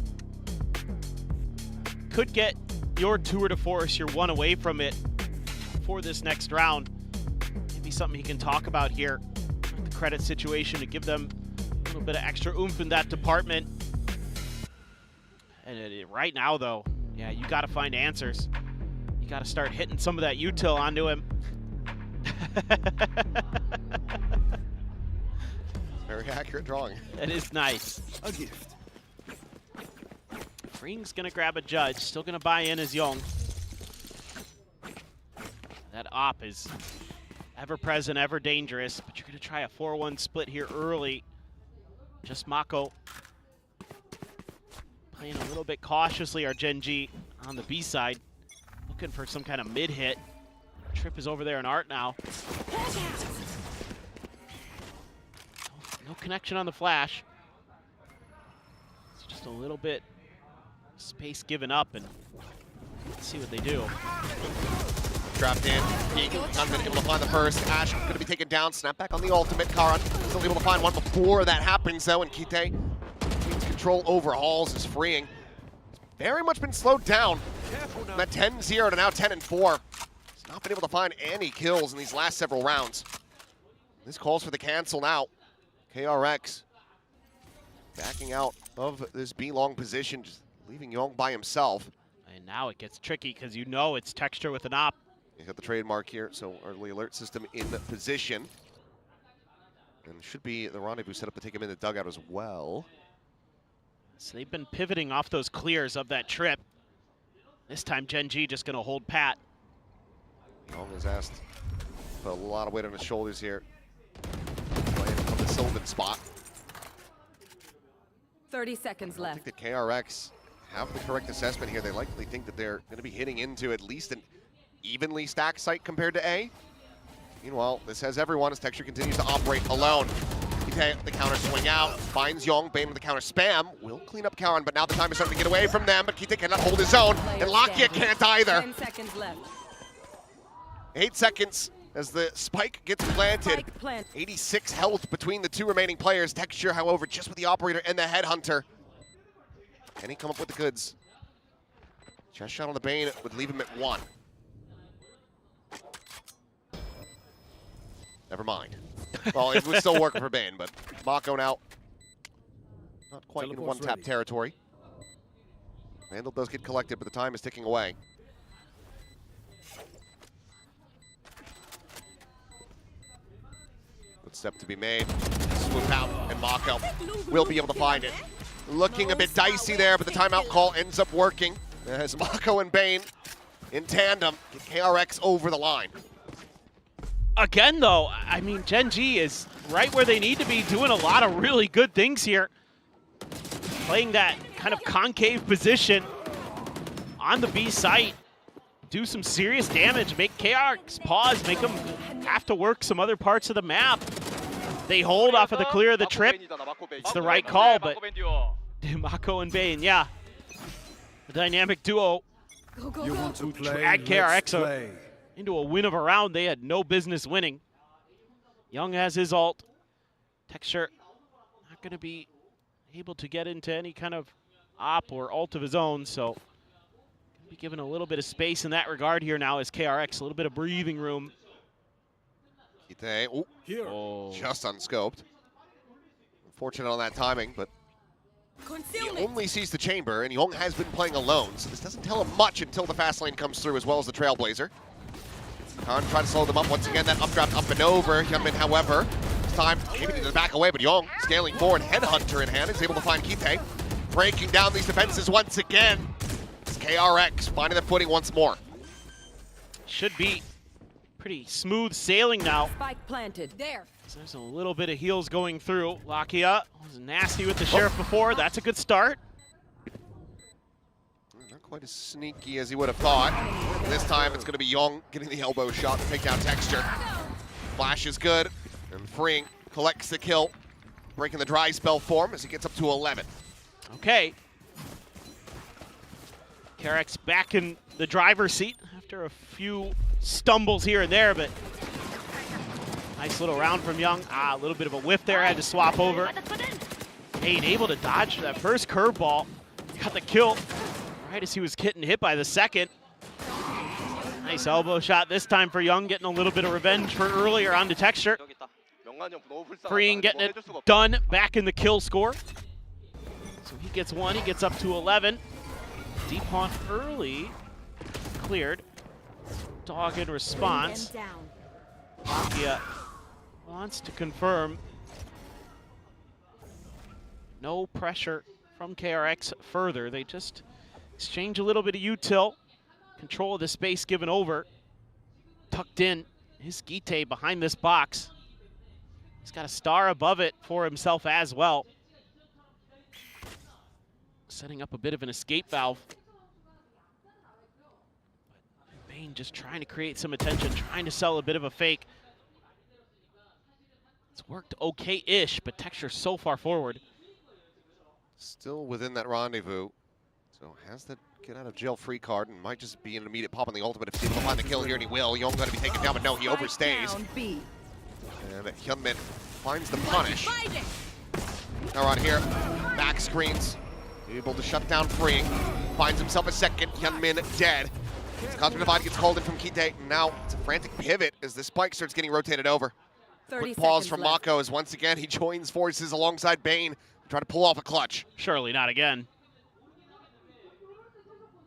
Could get your tour de force, your one away from it for this next round. Maybe something he can talk about here. The credit situation to give them a little bit of extra oomph in that department. And right now, though, yeah, you got to find answers. You got to start hitting some of that util onto him. Very accurate drawing. That is nice. A gift. Ring's gonna grab a judge, still gonna buy in as Young. That op is ever present, ever dangerous, but you're gonna try a 4-1 split here early. Just Mako playing a little bit cautiously, our Gen.G on the B side, looking for some kind of mid hit. Trip is over there in art now. No connection on the flash. It's just a little bit space given up, and let's see what they do. Trapped in. He not been able to find the first. Ash going to be taken down. Snap back on the ultimate. Karan still able to find one before that happens, though, and Kite takes control over Halls, is freeing. Very much been slowed down. From that 10-0 to now 10-4. He's not been able to find any kills in these last several rounds. This calls for the cancel now. KRX backing out of this B-long position, just leaving Young by himself. And now it gets tricky because you know it's Texture with an op. He's got the trademark here, so early alert system in position. And should be the rendezvous set up to take him in the dugout as well. So they've been pivoting off those clears of that trip. This time Gen.G just gonna hold pat. Young is asked to put a lot of weight on his shoulders here. Playing from the Sylvan spot. 30 seconds I left. think that KRX have the correct assessment here. They likely think that they're going to be hitting into at least an evenly stacked site compared to A. Meanwhile, this has everyone as Texture continues to operate alone. Kite, the counter swing out, finds Young, Bane with the counter spam, will clean up Karan, but now the time is starting to get away from them, but Kite cannot hold his own, and Lakia can't either. 10 seconds left. 8 seconds as the spike gets planted. 86 health between the two remaining players. Texture, however, just with the operator and the headhunter. Can he come up with the goods? Chest shot on the Bane would leave him at 1. Never mind. Well, it was still working for Bane, but Mako now not quite in one-tap territory. Vandal does get collected, but the time is ticking away. Good step to be made. Swoop out, and Mako will be able to find it. Looking a bit dicey there, but the timeout call ends up working as Mako and Bane in tandem get KRX over the line. Again, though, I mean, Gen.G is right where they need to be, doing a lot of really good things here. Playing that kind of concave position on the B site. Do some serious damage, make KRX pause, make them have to work some other parts of the map. They hold off of the clear of the trip. It's the right call, but Mako and Bane, yeah. The dynamic duo You want to play? drag KRX into a win of a round they had no business winning. Young has his ult. Texture not going to be able to get into any kind of op or ult of his own, so be given a little bit of space in that regard here now as KRX, a little bit of breathing room. Kite, just unscoped. Unfortunate on that timing, but he only sees the chamber, and Young has been playing alone, so this doesn't tell him much until the fast lane comes through, as well as the Trailblazer. Khan trying to slow them up once again. That updraft up and over. Hyunmin, however, This time, maybe needs to back away, but Young scaling forward, Headhunter in hand, is able to find Kite. Breaking down these defenses once again. It's KRX finding the footing once more. Should be pretty smooth sailing now. Spike planted. There. So there's a little bit of heals going through. Lakia was nasty with the Sheriff before. That's a good start. Not quite as sneaky as he would have thought. This time it's going to be Young getting the elbow shot to take down Texture. Flash is good, and Freeing collects the kill, breaking the dry spell form as he gets up to 11. Okay. KRX back in the driver's seat after a few stumbles here and there, but nice little round from Young. A little bit of a whiff there, had to swap over. Bane able to dodge that first curveball. Got the kill right as he was getting hit by the second. Nice elbow shot this time for Young, getting a little bit of revenge for earlier on the Texture. Freeing getting it done, back in the kill score. So he gets one, he gets up to 11. Deep Haunt early, cleared. Dog in response. Lakia wants to confirm. No pressure from KRX further. They just exchange a little bit of util. Control of the space given over. Tucked in his Gite behind this box. He's got a star above it for himself as well. Setting up a bit of an escape valve. Bane just trying to create some attention, trying to sell a bit of a fake. It's worked okay-ish, but Texture so far forward. Still within that rendezvous. So has the get out of jail free card and might just be an immediate pop on the ultimate if he's able to find the kill here, and he will. Young going to be taken down, but no, he overstays. And Hyunmin finds the punish. Now on here, back screens, able to shut down Freeing. Finds himself a second, Hyunmin dead. Cosmic Divide gets called in from Kite, and now it's a frantic pivot as the spike starts getting rotated over. Quick pause from Mako as once again he joins forces alongside Bane, trying to pull off a clutch. Surely not again.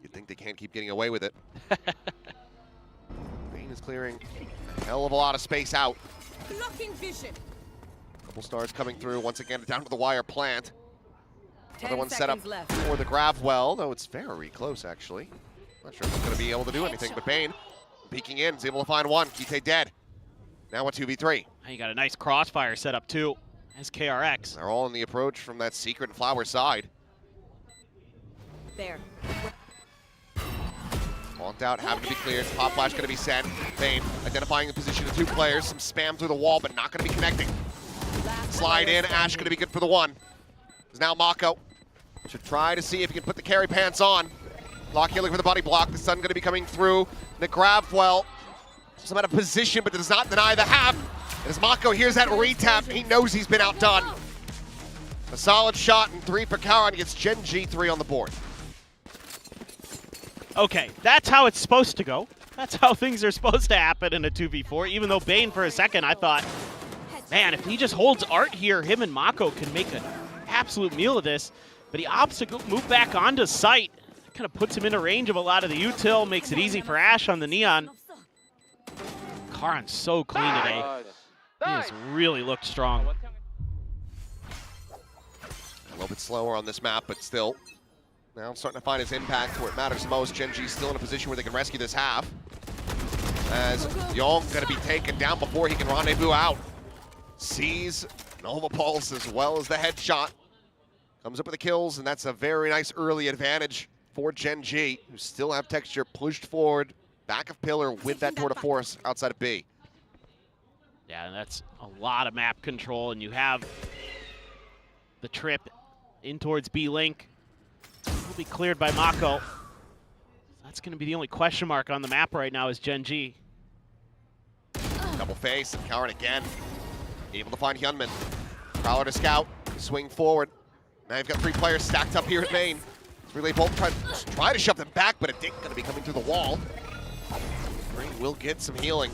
You'd think they can't keep getting away with it. Bane is clearing a hell of a lot of space out. Blocking vision. Couple stars coming through. Once again, down to the wire plant. Another one set up left. for the grab well, though it's very close, actually. Not sure if he's going to be able to do anything, but Bane peeking in, is able to find one. Kite dead. Now a 2v3. You got a nice crossfire set up, too, as KRX. They're all in the approach from that secret and flower side. There. Honked out, having to be cleared. Pop flash going to be sent. Bane identifying the position of two players. Some spam through the wall, but not going to be connecting. Slide in. Ash going to be good for the one. There's now Mako. Should try to see if he can put the carry pants on. Lakia looking for the body block. The sun going to be coming through. The grab well. Some out of position, but does not deny the half. And as Mako hears that retap, he knows he's been outdone. A solid shot and 3 for Karan gets Gen.G 3 on the board. Okay, that's how it's supposed to go. That's how things are supposed to happen in a 2v4, even though Bane for a second I thought, man, if he just holds Art here, him and Mako can make an absolute meal of this. But he opts to move back onto site. Kind of puts him into range of a lot of the util, makes it easy for Ash on the Neon. Karan's so clean today. He has really looked strong. A little bit slower on this map, but still. Now starting to find his impact where it matters most. Gen.G still in a position where they can rescue this half. As Young going to be taken down before he can rendezvous out. Sees Nova Pulse as well as the headshot. Comes up with the kills, and that's a very nice early advantage for Gen.G, who still have Texture pushed forward, back of pillar with that tour de force outside of B. Yeah, and that's a lot of map control, and you have the trip in towards B-Link. Will be cleared by Mako. That's going to be the only question mark on the map right now is Gen.G. Double face, and Karan again. Able to find Hyunmin. Prowler to scout, swing forward. Now you've got 3 players stacked up here at main. Relay Bolt try to shove them back, but a dink going to be coming through the wall. Ring will get some healing.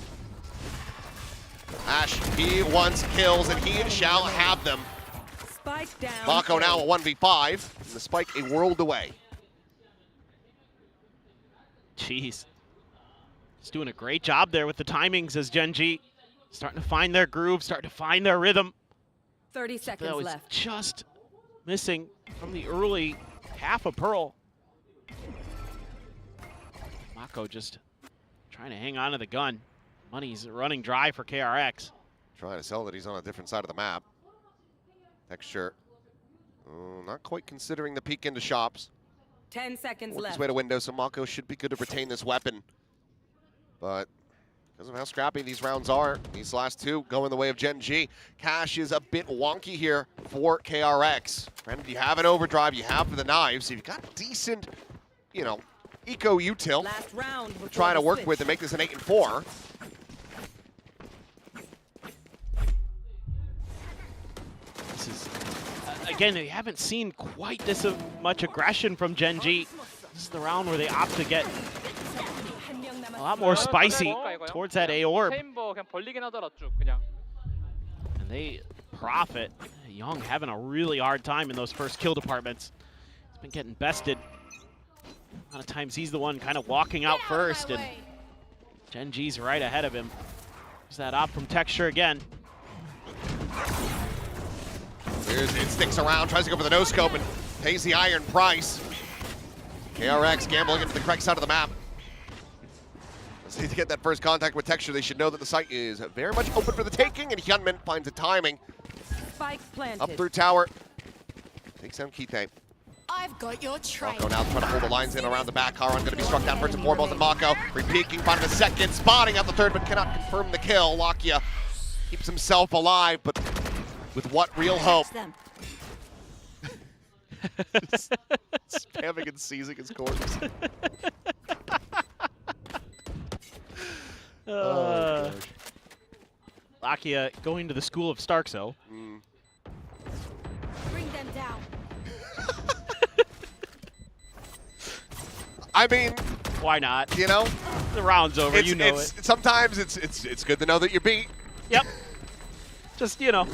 Ash, he wants kills, and he shall have them. Spike down. Mako now a 1v5, and the spike a world away. Jeez. He's doing a great job there with the timings as Gen.G starting to find their groove, starting to find their rhythm. 30 seconds That was left. just missing from the early half of Pearl. Mako just trying to hang on to the gun. Money's running dry for KRX. Trying to sell that he's on a different side of the map. Texture. Not quite considering the peek into shops. 10 seconds Work his left. way to window, so Mako should be good to retain this weapon. But because of how scrappy these rounds are, these last two going the way of Gen.G. Cash is a bit wonky here for KRX. And you have an overdrive, you have the knives. You've got decent, you know, eco util. Last round before Trying to the work switch. with and make this an 8-4. This is, again, we haven't seen quite this much aggression from Gen.G. This is the round where they opt to get a lot more spicy towards that A orb. 체인버 그냥 벌리긴 하더라 쭉 그냥. And they profit. Young having a really hard time in those first kill departments. He's been getting bested. A lot of times he's the one kind of walking out first, and Gen.G's right ahead of him. There's that op from Texture again. There's it, sticks around, tries to go for the no-scope and pays the iron price. KRX gambling into the correct side of the map. As they get that first contact with Texture, they should know that the site is very much open for the taking, and Hyunmin finds the timing. Spike planted. Up through tower. Takes down Kite. I've got your train. Mako now trying to hold the lines in around the back. Karan going to be struck down first and foremost, and Mako re-peeking, finding the second, spotting out the third, but cannot confirm the kill. Lakia keeps himself alive, but with what real hope? Spamming and seizing his corpse. Oh, Lakia going to the school of Starkso. Bring them down. I mean, why not? You know, the round's over. You know it. Sometimes it's good to know that you're beat. Yep. Just, you know,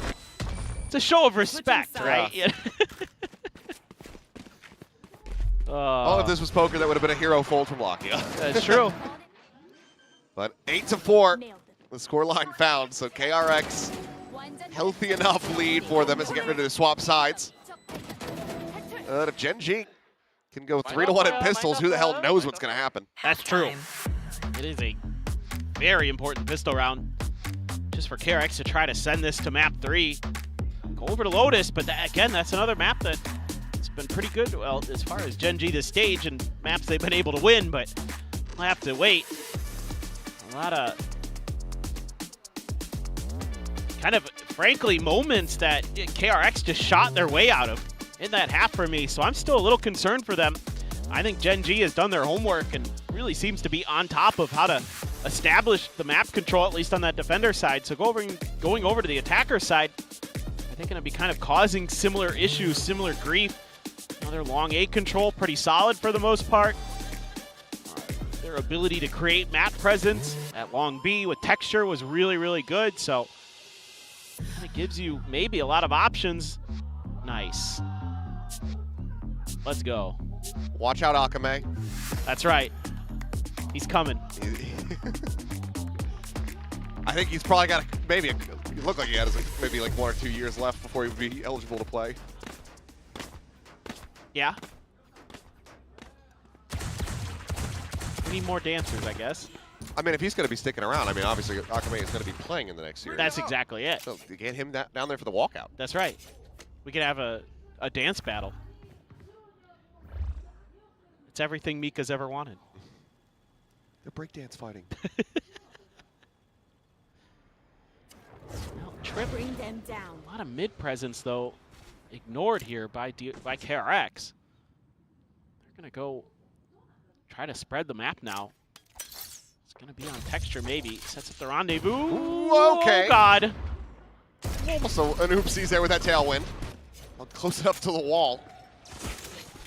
it's a show of respect, right? Yeah. Oh, if this was poker, that would have been a hero fold from Lakia. That's true. But 8-4, the scoreline found. So KRX, healthy enough lead for them as they get ready to swap sides. If Gen.G can go 3-1 in pistols, who the hell knows what's going to happen? That's true. It is a very important pistol round. Just for KRX to try to send this to map 3. Go over to Lotus, but again, that's another map that it's been pretty good. Well, as far as Gen.G this stage and maps they've been able to win, but we'll have to wait. A lot of kind of, frankly, moments that KRX just shot their way out of in that half for me. So I'm still a little concerned for them. I think Gen.G has done their homework and really seems to be on top of how to establish the map control, at least on that defender side. So going over to the attacker side, I think going to be kind of causing similar issues, similar grief. Their long A control, pretty solid for the most part. Their ability to create map presence at long B with Texture was really, really good. So kind of gives you maybe a lot of options. Nice. Let's go. Watch out, Akame. That's right. He's coming. I think he's probably got maybe it looked like he had maybe like 1 or 2 years left before he would be eligible to play. Yeah. We need more dancers, I guess. I mean, if he's going to be sticking around, I mean, obviously Akame is going to be playing in the next series. That's exactly it. So to get him down there for the walkout. That's right. We could have a dance battle. It's everything Mika's ever wanted. They're breakdance fighting. Trip. Bring them down. A lot of mid presence though, ignored here by KRX. They're gonna go try to spread the map now. It's gonna be on Texture maybe. Sets up the rendezvous. Ooh, okay. Oh God. Almost an oopsies there with that tailwind. Close enough to the wall.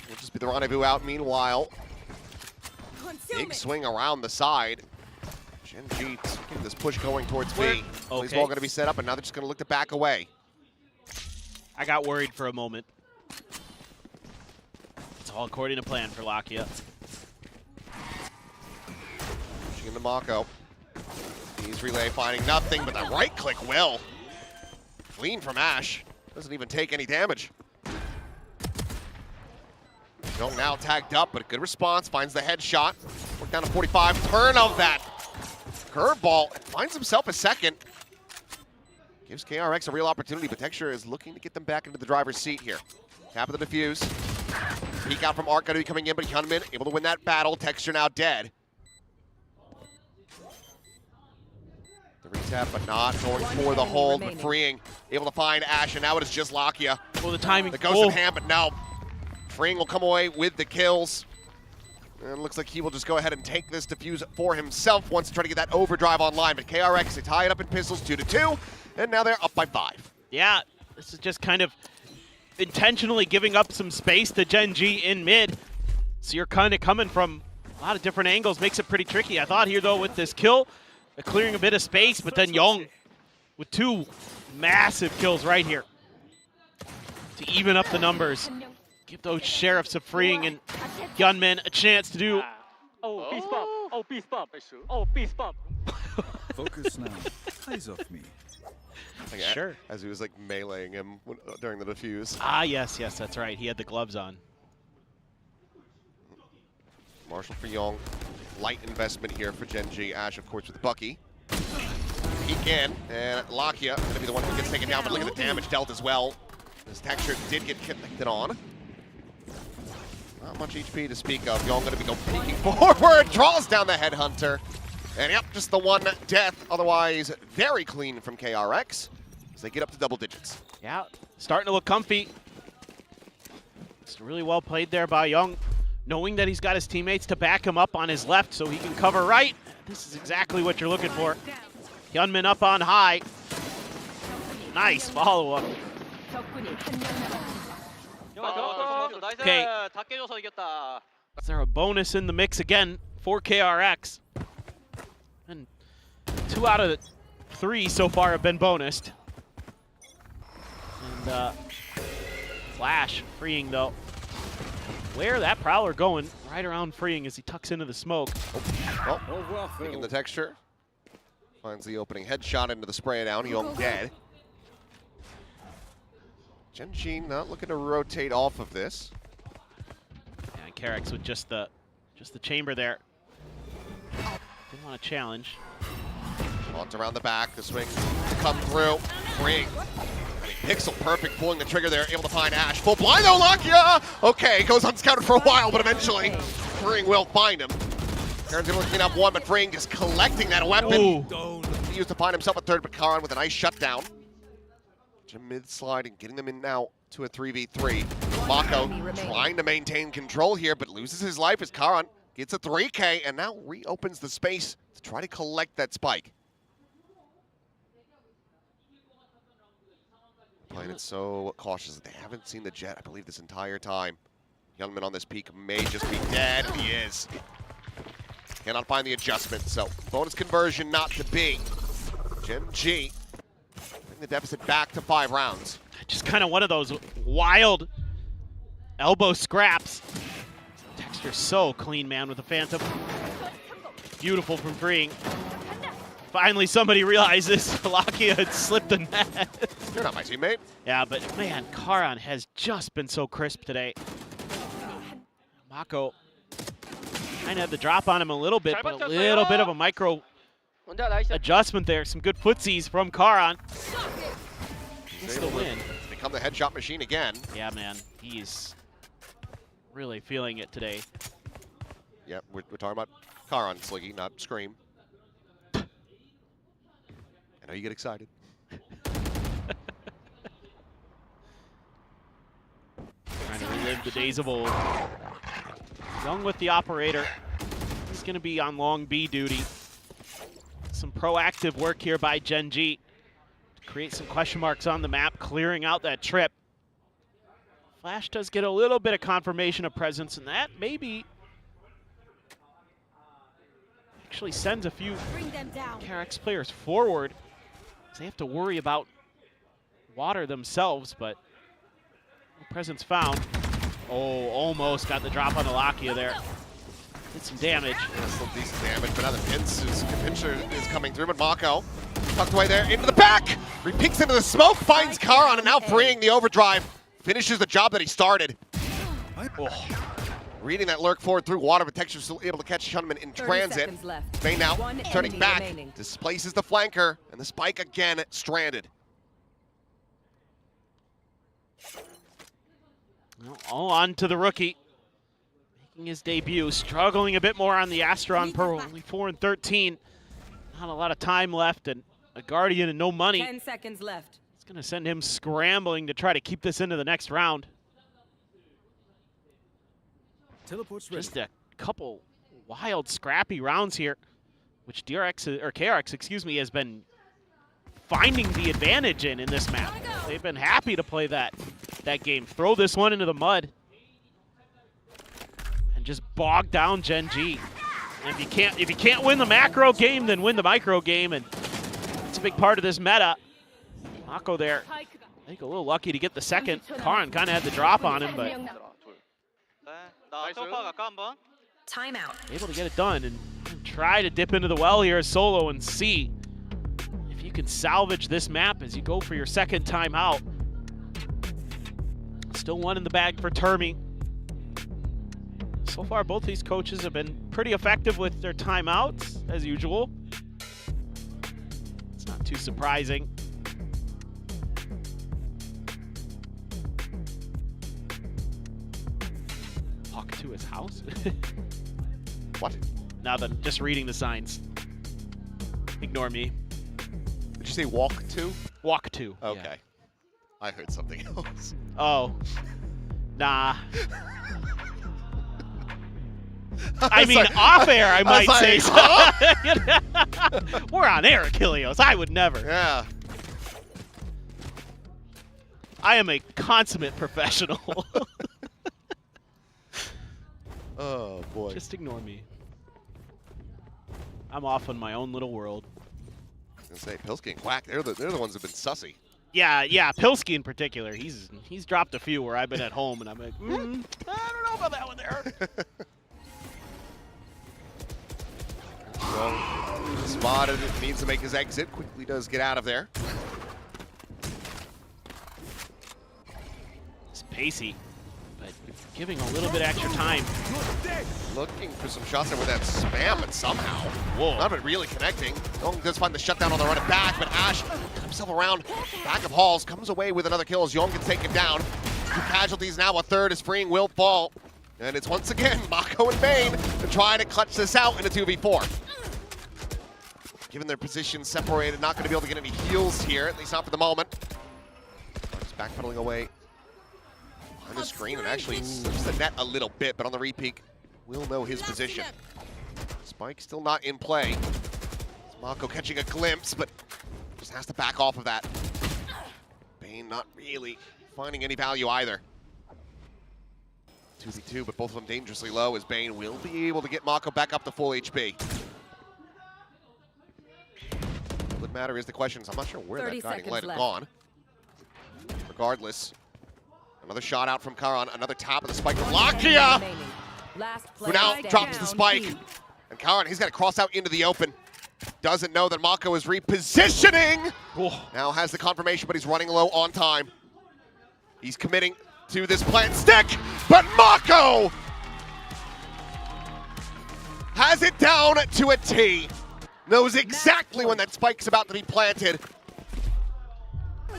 Will just be the rendezvous out meanwhile. Big swing around the side. Gen.G getting this push going towards B. He's all going to be set up, and now they're just going to look to back away. I got worried for a moment. It's all according to plan for Lakia. Pushing into Mako. He's relay finding nothing, but that right click will. Clean from Ash. Doesn't even take any damage. Young now tagged up, but a good response. Finds the headshot. Work down to 45. Turn of that curveball. Finds himself a second. Gives KRX a real opportunity, but Texture is looking to get them back into the driver's seat here. Tap of the defuse. Peek out from Arc, going to be coming in, but Hyunmin able to win that battle. Texture now dead. The retap, but not going for the hold, but freeing. Able to find Ash, and now it is just Lakia. Oh, the timing. The ghost of hand, but no. Freeing will come away with the kills. And it looks like he will just go ahead and take this defuse for himself, wants to try to get that overdrive online. But KRX, they tie it up in pistols 2-2, and now they're up by 5. Yeah, this is just kind of intentionally giving up some space to Gen.G in mid. So you're kind of coming from a lot of different angles, makes it pretty tricky. I thought here, though, with this kill, clearing a bit of space, but then Young with 2 massive kills right here to even up the numbers. Give those Sheriffs a freeing and Hyunmin a chance to do. Oh, beast bump. Oh, beast bump. Oh, beast bump. Focus now. Eyes off me. Sure. As he was like meleeing him during the defuse. Ah, yes, that's right. He had the gloves on. Marshall for Young. Light investment here for Gen.G. Ash, of course, with Bucky. Peek in, and Lakia going to be the one who gets taken down, but look at the damage dealt as well. This Texture did get connected on. Not much HP to speak of. Young going to be peeking forward, draws down the Headhunter. And yep, just the one death. Otherwise, very clean from KRX as they get up to double digits. Yeah, starting to look comfy. It's really well played there by Young, knowing that he's got his teammates to back him up on his left so he can cover right. This is exactly what you're looking for. Hyunmin up on high. Nice follow-up. Okay. Is there a bonus in the mix again for KRX? And 2 out of 3 so far have been bonused. And Flash freeing though. Where that Prowler going? Right around freeing as he tucks into the smoke. Oh, taking the Texture. Finds the opening headshot into the spray down. Young dead. Gen.G not looking to rotate off of this. Yeah, and KRX with just the chamber there. Didn't want to challenge. Launch around the back. The swing come through. Freeing. Pixel perfect, pulling the trigger there, able to find Ash. Full blind though, Lakia! Okay, goes unscouted for a while, but eventually Freeing will find him. Aaron's able to clean up one, but Freeing just collecting that weapon. He used to find himself a third, but Karan with a nice shutdown. Mid slide and getting them in now to a 3v3. Mako trying to maintain control here, but loses his life as Karan gets a 3K and now reopens the space to try to collect that spike. Playing it so cautious that they haven't seen the jet, I believe, this entire time. Youngman on this peak may just be dead. He is. Cannot find the adjustment, so bonus conversion not to be. Gen.G bring the deficit back to 5 rounds. Just kind of one of those wild elbow scraps. Texture so clean, man, with the Phantom. Beautiful from freeing. Finally, somebody realizes Lakia had slipped the net. You're not my teammate. Yeah, but man, Karan has just been so crisp today. Mako kind of had the drop on him a little bit, but a little bit of a micro adjustment there. Some good footsies from Karan. Gets the win. Become the headshot machine again. Yeah, man, he's really feeling it today. Yep, we're talking about Karan, Sliggy, not Scream. I know you get excited. Trying to relive the days of old. Young with the operator. He's going to be on long B duty. Some proactive work here by Gen.G to create some question marks on the map, clearing out that trip. Flash does get a little bit of confirmation of presence, and that maybe actually sends a few KRX players forward. They have to worry about water themselves, but no presence found. Oh, almost got the drop on the Lakia there. did some damage. Yeah, still decent damage, but now the pincher is coming through, but Mako tucked away there into the back. Re-peeks into the smoke, finds Karan, and now freeing the overdrive. Finishes the job that he started. Oh. Reading that lurk forward through water, but Texture still able to catch Shunman in transit. Vayne now turning back, displaces the flanker, and the spike again stranded. All on to the rookie. Making his debut, struggling a bit more on the Astron Pearl, only 4 and 13. Not a lot of time left, and a Guardian and no money. 10 seconds left. It's going to send him scrambling to try to keep this into the next round. Just a couple wild, scrappy rounds here, which KRX, excuse me, has been finding the advantage in this map. They've been happy to play that game. Throw this one into the mud and just bog down Gen.G. And if you can't win the macro game, then win the micro game, and it's a big part of this meta. Mako there, I think a little lucky to get the second. Karan kind of had the drop on him, but Timeout. able to get it done and try to dip into the well here as solo and see if you can salvage this map as you go for your second timeout. Still one in the bag for Termi. So far, both these coaches have been pretty effective with their timeouts, as usual. It's not too surprising. Walk to his house? What? Now that I'm just reading the signs. Ignore me. Did you say walk to? Walk to. Okay. Yeah. I heard something else. Oh. Nah. I mean, like, off air, I might like, say huh? so. We're on air, Achilleos. I would never. Yeah. I am a consummate professional. Oh, boy. Just ignore me. I'm off in my own little world. I was going to say, Pilsky and Quack, they're the ones who've been sussy. Yeah, Pilsky in particular. He's dropped a few where I've been at home, and I'm like, I don't know about that one there. Well, spotted, needs to make his exit. Quickly does get out of there. It's pacey, but giving a little bit extra time. Looking for some shots there with that spam, but somehow not even really connecting. Young does find the shutdown on the run it back, but Ash got himself around back of Halls, comes away with another kill as Young gets taken down. 2 casualties now, a third is freeing will fall. And it's once again Mako and Vayne trying to clutch this out in a 2v4. Given their position separated, not going to be able to get any heals here, at least not for the moment. Just backpedaling away on the screen and actually slips the net a little bit, but on the repeat, we'll know his position. Spike still not in play. Mako catching a glimpse, but just has to back off of that. Vayne not really finding any value either. 2v2, but both of them dangerously low as Vayne will be able to get Mako back up to full HP. What matter is the questions. I'm not sure where that guiding light had gone. Regardless, another shot out from Karan, another tap of the spike from Lakia, who now drops the spike. And Karan, he's got to cross out into the open. Doesn't know that Mako is repositioning. Now has the confirmation, but he's running low on time. He's committing to this plant stick, but Mako has it down to a T. Knows exactly when that spike's about to be planted.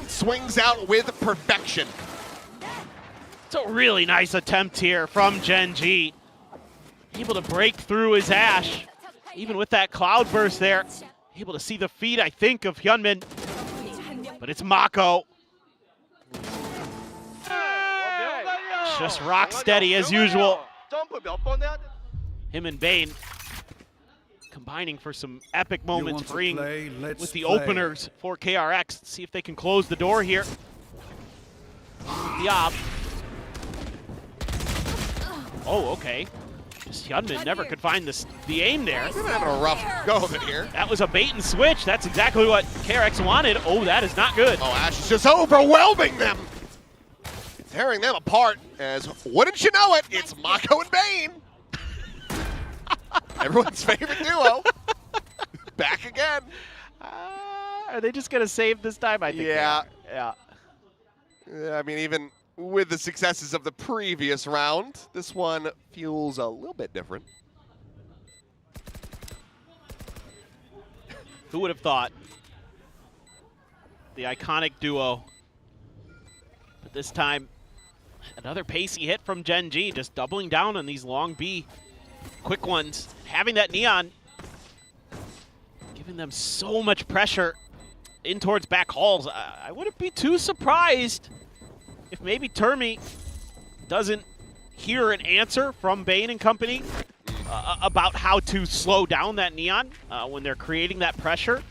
Swings out with perfection. It's a really nice attempt here from Gen.G. Able to break through his Ash, even with that cloud burst there. Able to see the feet, I think, of Hyunmin. But it's Mako. Just rock steady as usual. Him and Vayne combining for some epic moments, freeing with the openers for KRX. Let's see if they can close the door here. Diab. Oh, okay. Just Hyunmin never could find the aim there. He's having a rough go of it here. That was a bait and switch. That's exactly what KRX wanted. Oh, that is not good. Oh, Ash is just overwhelming them. Tearing them apart as, wouldn't you know it, it's Mako and Vayne. Everyone's favorite duo. Back again. Are they just going to save this time? I think they Yeah. are. Yeah. Yeah, I mean, even with the successes of the previous round, this one feels a little bit different. Who would have thought? The iconic duo. But this time, another pacey hit from Gen.G, just doubling down on these long B quick ones. Having that neon, giving them so much pressure in towards back halls. I wouldn't be too surprised if maybe Termi doesn't hear an answer from Bane and company about how to slow down that neon when they're creating that pressure.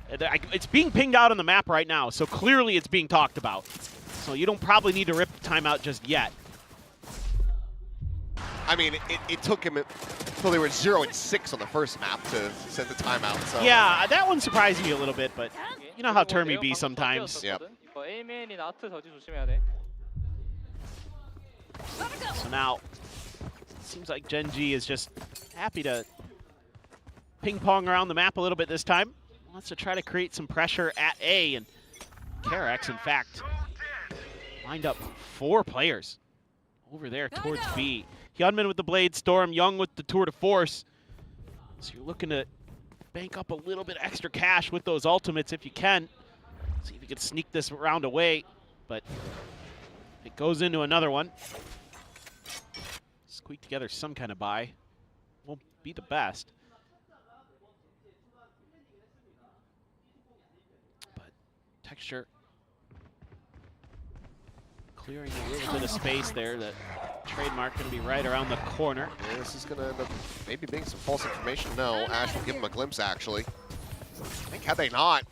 It's being pinged out on the map right now, so clearly it's being talked about. So you don't probably need to rip the timeout just yet. I mean, it took him until they were 0-6 on the first map to send the timeout. So. Yeah, that one surprised me a little bit, but you know how Termi be sometimes. Yep. So now, it seems like Gen.G is just happy to ping-pong around the map a little bit this time. Wants to try to create some pressure at A, and KRX, in fact, lined up 4 players over there towards B. Hyunmin with the Blade Storm, Young with the Tour de Force. So you're looking to bank up a little bit extra cash with those ultimates if you can. See if you can sneak this round away, but it goes into another one. Squeak together some kind of buy. Won't be the best. But Texture clearing a little bit of space there. The trademark going to be right around the corner. Yeah, this is going to end up maybe being some false information. No, Ash will give him a glimpse, actually. I think had they not,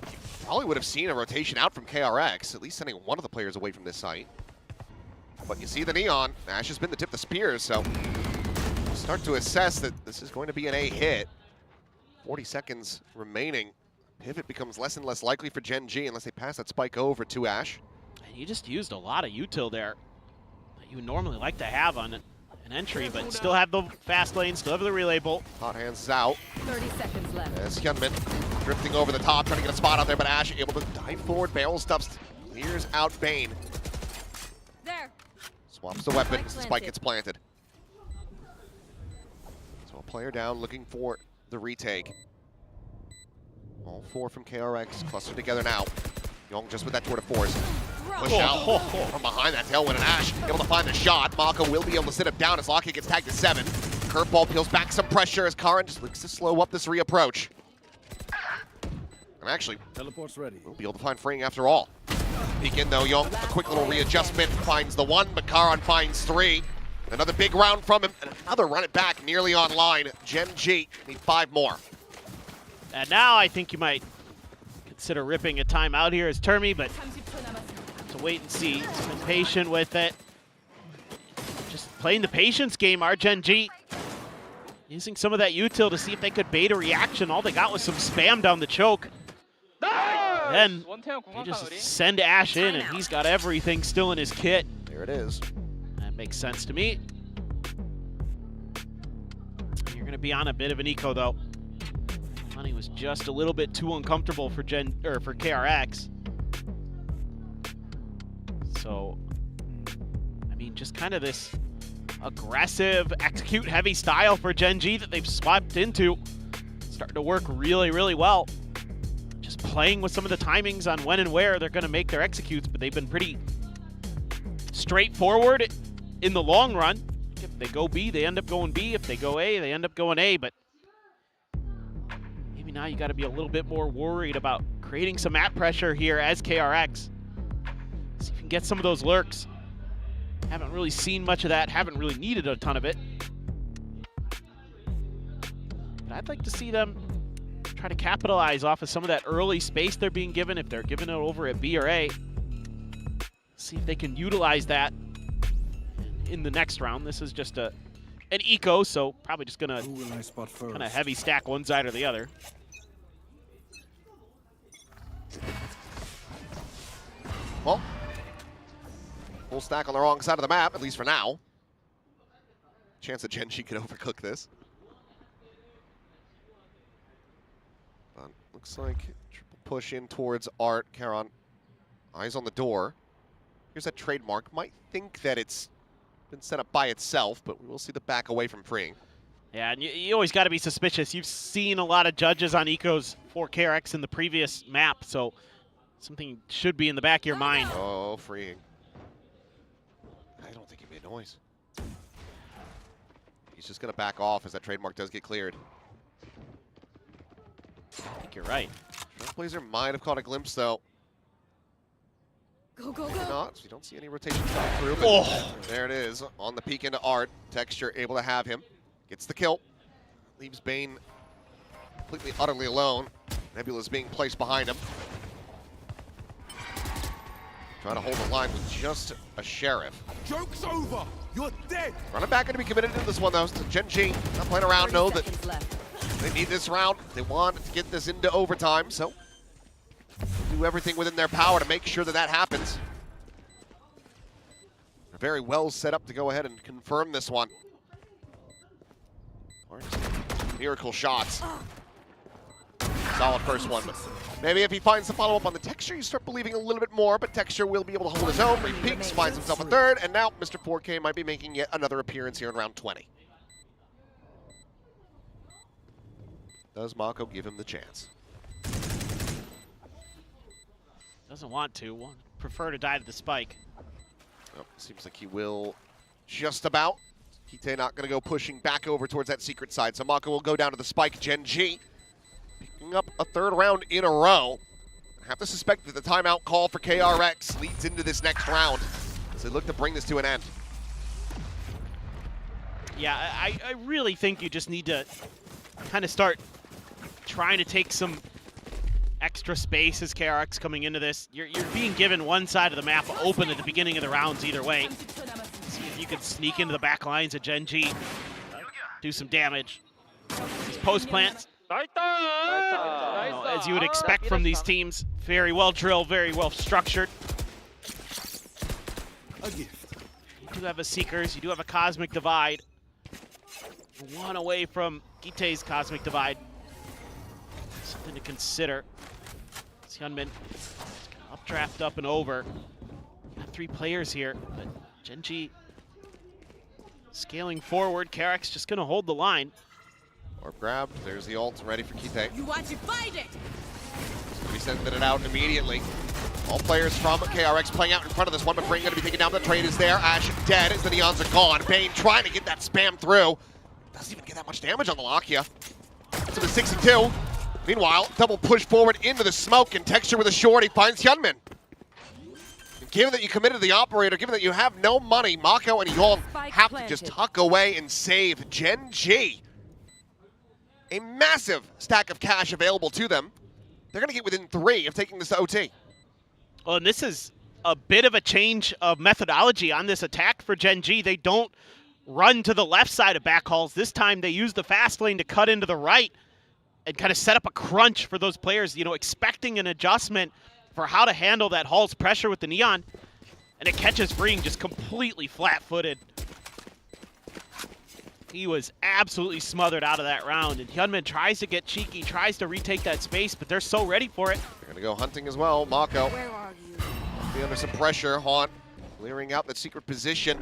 probably would have seen a rotation out from KRX, at least sending one of the players away from this site. But you see the neon. Ash has been the tip of the spears, so start to assess that this is going to be an A hit. 40 seconds remaining. Pivot becomes less and less likely for Gen.G unless they pass that spike over to Ash. And you just used a lot of util there that you would normally like to have on an entry, but still have the fast lane, still have the relay bolt. Hot hands is out. 30 seconds left. As Hyunmin drifting over the top, trying to get a spot out there, but Ash able to dive forward, barrel stuffs, clears out Bane. There. Swaps the weapon as the spike gets planted. So a player down looking for the retake. All 4 from KRX clustered together now. Young just with that Tour de Force. Push out from behind that tailwind, and Ash able to find the shot. Mako will be able to sit him down as Lockett gets tagged to 7. Curveball peels back some pressure as Karin just looks to slow up this reapproach. And actually, teleport's ready. We'll be able to find Freeing after all. Peek in though, Young. A quick little readjustment, finds the 1, but Karin finds 3. Another big round from him, and another run it back nearly online. Gen.G need 5 more. And now I think you might consider ripping a timeout here as Termi, but to wait and see. He's been patient with it. Just playing the patience game, our Gen.G. Using some of that util to see if they could bait a reaction. All they got was some spam down the choke. Then they just send Ash in, and he's got everything still in his kit. There it is. That makes sense to me. You're going to be on a bit of an eco, though. Money was just a little bit too uncomfortable for for KRX. So, I mean, just kind of this aggressive, execute-heavy style for Gen.G that they've swapped into. Starting to work really, really well. Just playing with some of the timings on when and where they're going to make their executes, but they've been pretty straightforward in the long run. If they go B, they end up going B. If they go A, they end up going A, but maybe now you got to be a little bit more worried about creating some map pressure here as KRX. See if you can get some of those lurks. Haven't really seen much of that, haven't really needed a ton of it. But I'd like to see them try to capitalize off of some of that early space they're being given if they're giving it over at B or A. See if they can utilize that in the next round. This is just an eco, so probably just gonna kind of heavy stack one side or the other. Well, full stack on the wrong side of the map, at least for now. Chance that Gen.G could overcook this. Looks like triple push in towards Art. Karon, eyes on the door. Here's that trademark. Might think that it's been set up by itself, but we will see the back away from Pregame. Yeah, and you always got to be suspicious. You've seen a lot of judges on ecos for KRX in the previous map, so something should be in the back of your mind. Oh, freeing. I don't think he made noise. He's just going to back off as that trademark does get cleared. I think you're right. Trailblazer might have caught a glimpse, though. Go, go, go. Not, so you don't see any rotation coming through. But Oh. There it is, on the peek into Art. Texture able to have him. Gets the kill. Leaves Bane completely, utterly alone. Nebula's being placed behind him. Trying to hold the line with just a Sheriff. Joke's over. You're dead. Running back going to be committed to this one, though. So Gen.G not playing around. Know that Left. they need this round. They want to get this into overtime, so do everything within their power to make sure that that happens. They're very well set up to go ahead and confirm this one. Miracle shots. Solid first one. But maybe if he finds the follow-up on the Texture, you start believing a little bit more, but Texture will be able to hold his own. Repeats, finds himself a third, and now Mr. 4K might be making yet another appearance here in round 20. Does Mako give him the chance? Doesn't want to. Prefer to die to the spike. Oh, seems like he will just about. Kite not going to go pushing back over towards that secret side, so Mako will go down to the spike. Gen.G picking up a third round in a row. I have to suspect that the timeout call for KRX leads into this next round as they look to bring this to an end. Yeah, I really think you just need to kind of start trying to take some extra space as KRX coming into this. You're being given one side of the map open at the beginning of the rounds either way. See if you can sneak into the back lines of Gen.G, do some damage. These post plants, as you would expect from these teams, very well drilled, very well structured. A gift. You do have a Seekers, you do have a Cosmic Divide. One away from Kite's Cosmic Divide. Something to consider. Hyunmin updraft up and over. Got 3 players here, but Gen.G scaling forward. KRX just gonna hold the line. Orb grabbed, there's the ult ready for Kite. You want to fight it? We sending it out immediately. All players from KRX playing out in front of this one, but Brain going to be taken down. The trade is there. Ash dead as the Neons are gone. Bane trying to get that spam through. Doesn't even get that much damage on the Lakia. To the 62. Meanwhile, double push forward into the smoke, and Texture with a short. He finds Hyunmin. Given that you committed to the operator, given that you have no money, Mako and Yolm have to just tuck away and save Gen.G. A massive stack of cash available to them. They're going to get within 3 of taking this to OT. Well, and this is a bit of a change of methodology on this attack for Gen.G. They don't run to the left side of backhauls. This time they use the fast lane to cut into the right and kind of set up a crunch for those players, you know, expecting an adjustment for how to handle that Hall's pressure with the Neon. And it catches Breeing just completely flat-footed. He was absolutely smothered out of that round, and Hyunmin tries to get cheeky, tries to retake that space, but they're so ready for it. They're going to go hunting as well. Mako Where are you? be under some pressure. Haunt clearing out that secret position.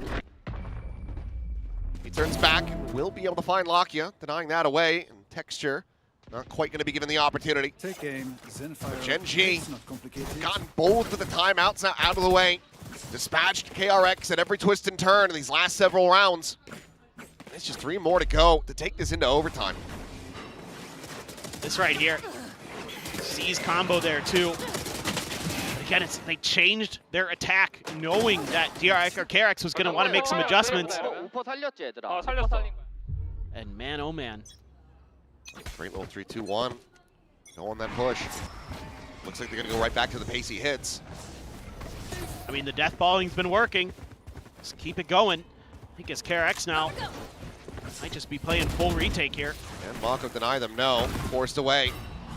He turns back and will be able to find Lakia, denying that away. And Texture not quite going to be given the opportunity. Take aim, Zenfire. Gen.G It's not complicated. gotten both of the timeouts now out of the way. Dispatched KRX at every twist and turn in these last several rounds. It's just 3 more to go to take this into overtime. This right here, C's combo there too. Again, they changed their attack knowing that DRX or KRX was going to want to make some adjustments. And man, oh man. Great little 3-2-1. Go on that push. Looks like they're going to go right back to the pacey hits. I mean, the death balling's been working. Just keep it going. I think it's KRX now. Might just be playing full retake here. And Mako deny them, no. Forced away.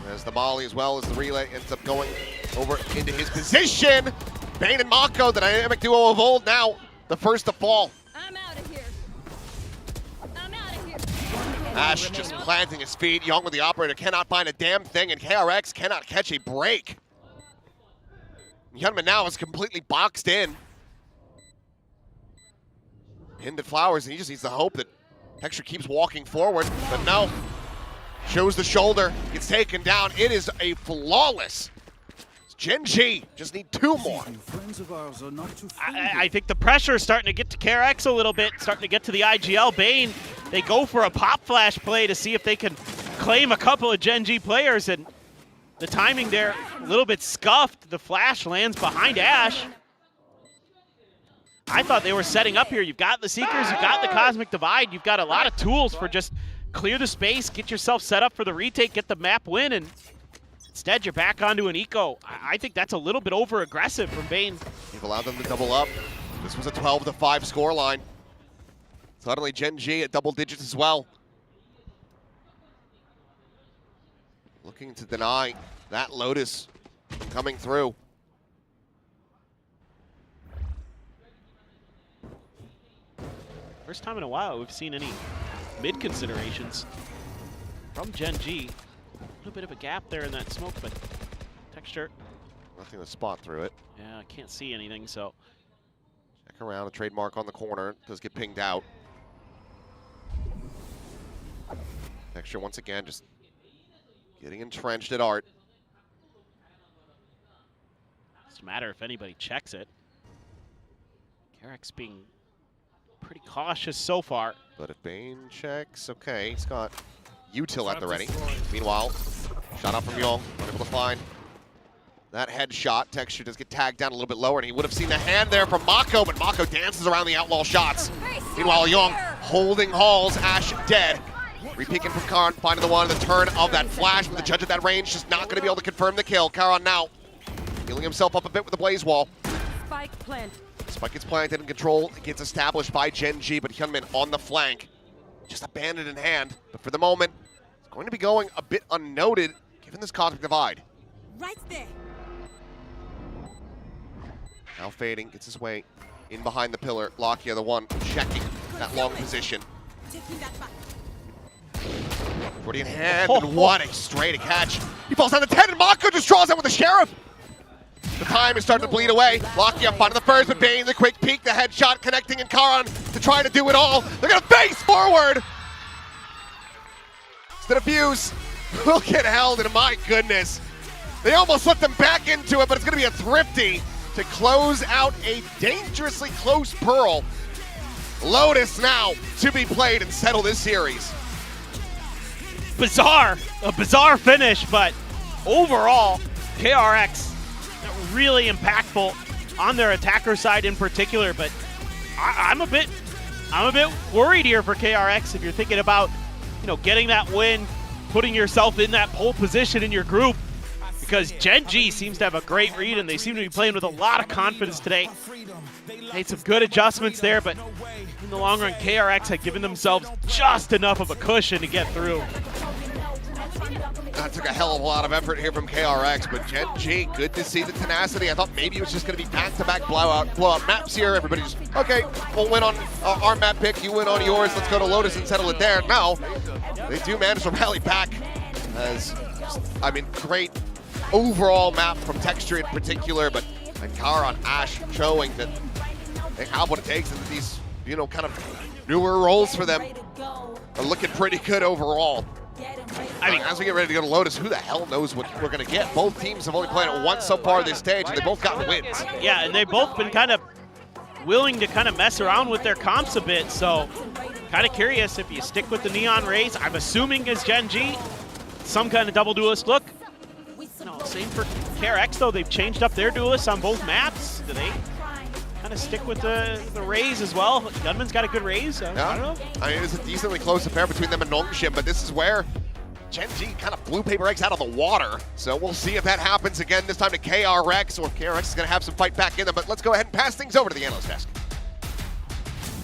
As the Molly as well as the relay ends up going over into his position. Bane and Mako, the dynamic duo of old, now the first to fall. I'm out of here. I'm out of here. Ash just planting his feet. Young with the operator cannot find a damn thing, and KRX cannot catch a break. Hyunmin now is completely boxed in. Pinned at Flowers, and he just needs to hope that Texture keeps walking forward, but no. Shows the shoulder, gets taken down. It is a flawless. Gen.G just need 2 more. I think the pressure is starting to get to KRX a little bit, starting to get to the IGL. Bane, they go for a pop flash play to see if they can claim a couple of Gen.G players, and the timing there a little bit scuffed. The flash lands behind Ash. I thought they were setting up here. You've got the Seekers, you've got the Cosmic Divide, you've got a lot of tools for just clear the space, get yourself set up for the retake, get the map win, and instead you're back onto an eco. I think that's a little bit over-aggressive from Bane. You've allowed them to double up. This was a 12-5 scoreline. Suddenly Gen.G at double digits as well. Looking to deny that Lotus coming through. First time in a while we've seen any mid considerations from Gen.G. A little bit of a gap there in that smoke, but Texture. Nothing to spot through it. Yeah, I can't see anything, so. Check around, a trademark on the corner. Does get pinged out. Texture once again just getting entrenched at Art. Doesn't matter if anybody checks it. KRX being pretty cautious so far. But if Bane checks, okay, he's got util at the ready. Meanwhile, shot out from Young, unable to find that headshot. Texture does get tagged down a little bit lower, and he would have seen the hand there from Mako, but Mako dances around the outlaw shots. Meanwhile, Young holding Halls, Ash dead. Re-peeking from Karan, finding the one, the turn of that flash, but the judge at that range just not going to be able to confirm the kill. Karan now healing himself up a bit with the Blaze Wall. Spike plant. Spike gets planted and control gets established by Gen.G, but Hyunmin on the flank. Just a bandit in hand, but for the moment, it's going to be going a bit unnoted given this Cosmic Divide. Right there. Now fading, gets his way in behind the pillar. Lakia, the one checking that long position. Taking that back. 40 in hand, and what a straight catch. He falls down to 10, and Mako just draws out with the Sheriff. The time is starting to bleed away. Lakia finding the first, but Bane, the quick peek, the headshot connecting, and Karan to try to do it all. They're gonna face forward. Instead of Fuse, will get held, and my goodness. They almost let them back into it, but it's gonna be a thrifty to close out a dangerously close Pearl. Lotus now to be played and settle this series. A bizarre finish, but overall, KRX really impactful on their attacker side in particular. But I'm a bit worried here for KRX if you're thinking about, getting that win, putting yourself in that pole position in your group, because Gen.G seems to have a great read and they seem to be playing with a lot of confidence today. Made some good adjustments there, but in the long run, KRX had given themselves just enough of a cushion to get through. That took a hell of a lot of effort here from KRX, but Gen.G, good to see the tenacity. I thought maybe it was just going to be back-to-back blowout maps here. Everybody just, okay, we'll win on our map pick, you win on yours, let's go to Lotus and settle it there. No, they do manage to rally back as, great overall map from Texture in particular, but Karan, Ash showing that they have what it takes, and these, kind of newer roles for them are looking pretty good overall. As we get ready to go to Lotus, who the hell knows what we're going to get? Both teams have only played it once so far this stage, and they both got wins. Yeah, and they've both been kind of willing to kind of mess around with their comps a bit, so kind of curious if you stick with the Neon Rays. I'm assuming as Gen.G, some kind of double duelist look. Same for KRX, though. They've changed up their duelists on both maps. Do they kind of stick with the Rays as well? Gunman's got a good Rays, so I don't know. It's a decently close affair between them and Nongshim, but this is where Gen.G kind of blew Paper Eggs out of the water. So we'll see if that happens again, this time to KRX, or if KRX is going to have some fight back in them. But let's go ahead and pass things over to the analyst desk.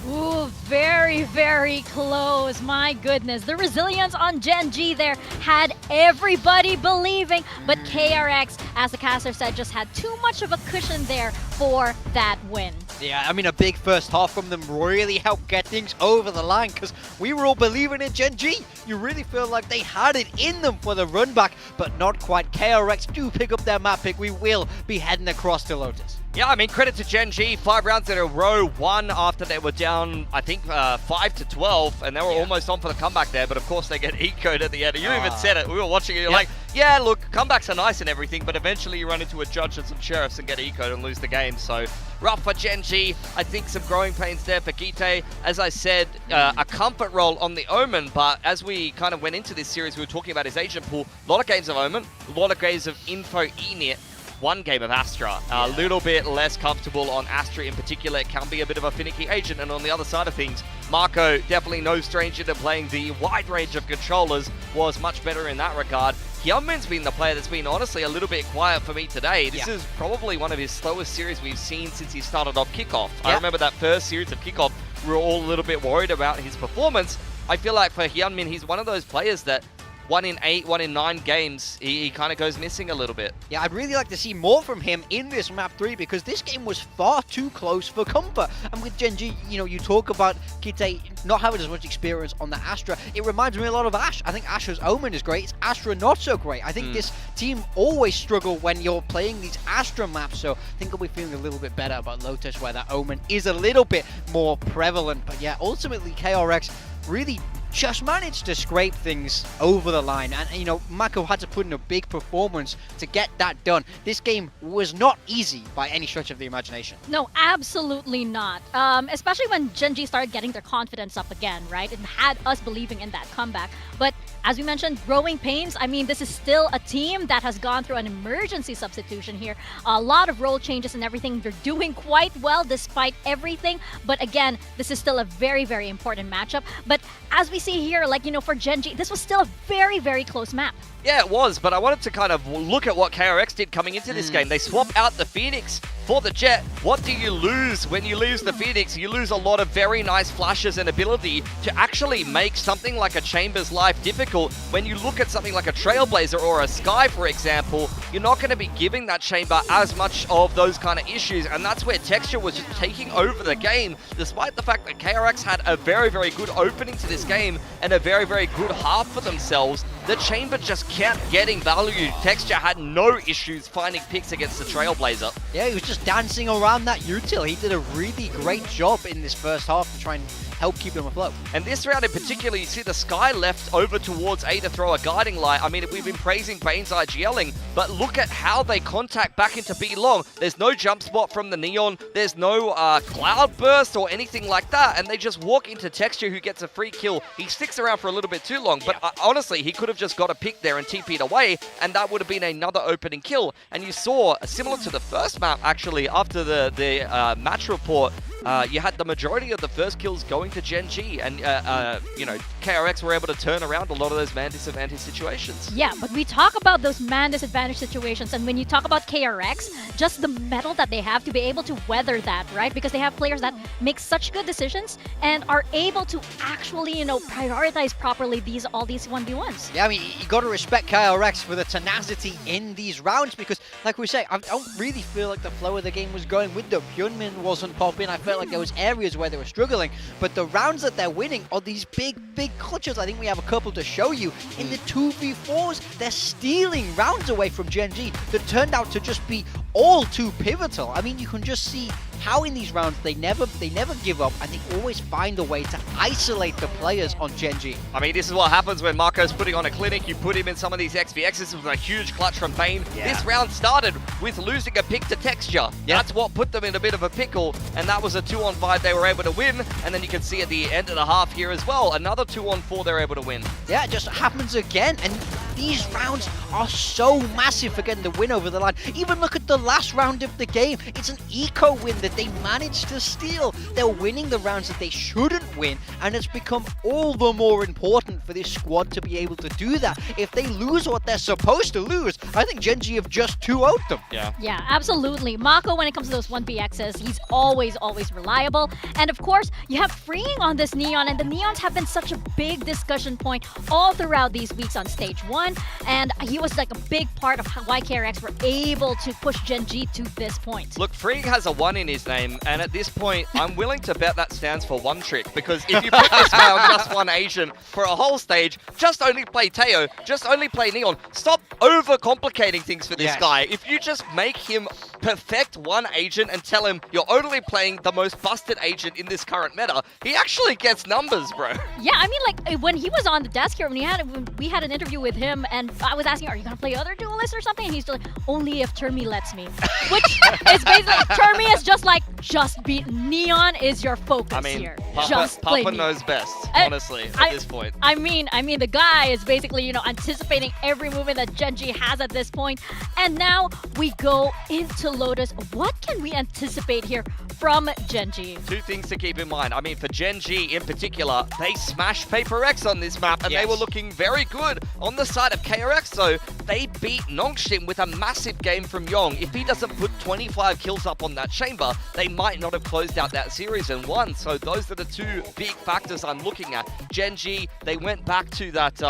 Ooh, very, very close. My goodness. The resilience on Gen.G there had everybody believing, but KRX, as the caster said, just had too much of a cushion there for that win. Yeah, I mean, a big first half from them really helped get things over the line because we were all believing in Gen.G. You really feel like they had it in them for the run back, but not quite. KRX do pick up their map pick. We will be heading across to Lotus. Yeah, I mean, credit to Gen.G, 5 rounds in a row, won after they were down, I think, 5-12, and they were almost on for the comeback there, but of course they get eco'd at the end. You even said it, we were watching it, you're like, yeah, look, comebacks are nice and everything, but eventually you run into a judge and some sheriffs and get eco'd and lose the game, so rough for Gen.G. I think some growing pains there for Gite. As I said, a comfort role on the Omen, but as we kind of went into this series, we were talking about his agent pool, a lot of games of Omen, a lot of games of Info Enit, one game of Astra. A little bit less comfortable on Astra in particular. It can be a bit of a finicky agent, and on the other side of things, Marco, definitely no stranger to playing the wide range of controllers, was much better in that regard. Hyunmin's been the player that's been honestly a little bit quiet for me today. This is probably one of his slowest series we've seen since he started off Kickoff. I remember that first series of Kickoff, we were all a little bit worried about his performance. I feel like for Hyunmin, he's one of those players that 1 in 8, 1 in 9 games, he kind of goes missing a little bit. Yeah, I'd really like to see more from him in this map 3 because this game was far too close for comfort. And with Gen.G, you know, you talk about Kite not having as much experience on the Astra. It reminds me a lot of Ash. I think Astra's Omen is great. It's Astra not so great. I think this team always struggle when you're playing these Astra maps. So I think I'll be feeling a little bit better about Lotus where that Omen is a little bit more prevalent. But yeah, ultimately KRX really just managed to scrape things over the line, and you know, Mako had to put in a big performance to get that done. This game was not easy by any stretch of the imagination. No, absolutely not. Especially when Gen.G started getting their confidence up again, right? It had us believing in that comeback. But as we mentioned, growing pains. I mean, this is still a team that has gone through an emergency substitution here. A lot of role changes and everything. They're doing quite well despite everything. But again, this is still a very, very important matchup. But as we see here, like, you know, for Gen.G, this was still a very, very close map. Yeah, it was, but I wanted to kind of look at what KRX did coming into this game. They swap out the Phoenix for the Jet. What do you lose when you lose the Phoenix? You lose a lot of very nice flashes and ability to actually make something like a Chamber's life difficult. When you look at something like a Trailblazer or a Sky, for example, you're not going to be giving that Chamber as much of those kind of issues, and that's where Texture was just taking over the game, despite the fact that KRX had a very, very good opening to this game and a very, very good half for themselves. The Chamber just kept getting value. Texture had no issues finding picks against the Trailblazer. Yeah, he was just dancing around that util. He did a really great job in this first half to try and help keep them afloat. And this round in particular, you see the Sky left over towards A to throw a guiding light. I mean, we've been praising Bane's IGLing, but look at how they contact back into B long. There's no jump spot from the Neon. There's no cloud burst or anything like that. And they just walk into Texture, who gets a free kill. He sticks around for a little bit too long, but honestly, he could have just got a pick there and TP'd away, and that would have been another opening kill. And you saw, similar to the first map, actually, after the match report, you had the majority of the first kills going to Gen.G, and you know, KRX were able to turn around a lot of those man disadvantage situations. Yeah, but we talk about those man disadvantage situations, and when you talk about KRX, just the mettle that they have to be able to weather that, right? Because they have players that make such good decisions and are able to actually, you know, prioritize properly all these 1v1s. Yeah, I mean, you got to respect KRX for the tenacity in these rounds because, like we say, I don't really feel like the flow of the game was going with them. Hyunmin wasn't popping. I felt like there was areas where they were struggling, but the rounds that they're winning are these big clutches. I think we have a couple to show you. In the 2v4s, they're stealing rounds away from Gen.G that turned out to just be all too pivotal. I mean, you can just see how in these rounds they never give up, and they always find a way to isolate the players on Gen.G. I mean, this is what happens when Marco's putting on a clinic. You put him in some of these XVXs with a huge clutch from Bane. This round started with losing a pick to Texture. That's what put them in a bit of a pickle, and that was a 2-on-5 they were able to win. And then you can see at the end of the half here as well, another 2-on-4 they're able to win. Yeah, it just happens again, and these rounds are so massive for getting the win over the line. Even look at the last round of the game. It's an eco win that they managed to steal. They're winning the rounds that they shouldn't win, and it's become all the more important for this squad to be able to do that. If they lose what they're supposed to lose, I think Gen.G have just 2-0'd them. Yeah, absolutely. Mako, when it comes to those 1BXs, he's always reliable. And of course, you have freeing on this Neon, and the Neons have been such a big discussion point all throughout these weeks on stage 1, and he was like a big part of why KRX were able to push Gen.G to this point. Look, Freeing has a 1 in his name, and at this point, I'm willing to bet that stands for one trick, because if you put this guy on just one Asian for a whole stage, just only play Teo, just only play Neon. Stop overcomplicating things for this guy. If you just make him perfect one agent and tell him you're only playing the most busted agent in this current meta, he actually gets numbers, bro. Yeah, I mean, like, when he was on the desk here, when we had an interview with him, and I was asking, are you going to play other duelists or something? And he's like, only if Termi lets me. Which is basically, Termi is just like, just beat Neon is your focus here. Papa knows best, honestly, at this point. I mean, the guy is basically, you know, anticipating every movement that Gen.G has at this point. And now we go into Lotus. What can we anticipate here from Gen.G? Two things to keep in mind. I mean, for Gen.G in particular, they smashed PaperX on this map, and they were looking very good on the side of KRX, so they beat Nongshim with a massive game from Yong. If he doesn't put 25 kills up on that chamber, they might not have closed out that series and won. So those are the two big factors I'm looking at. Gen.G, they went back to that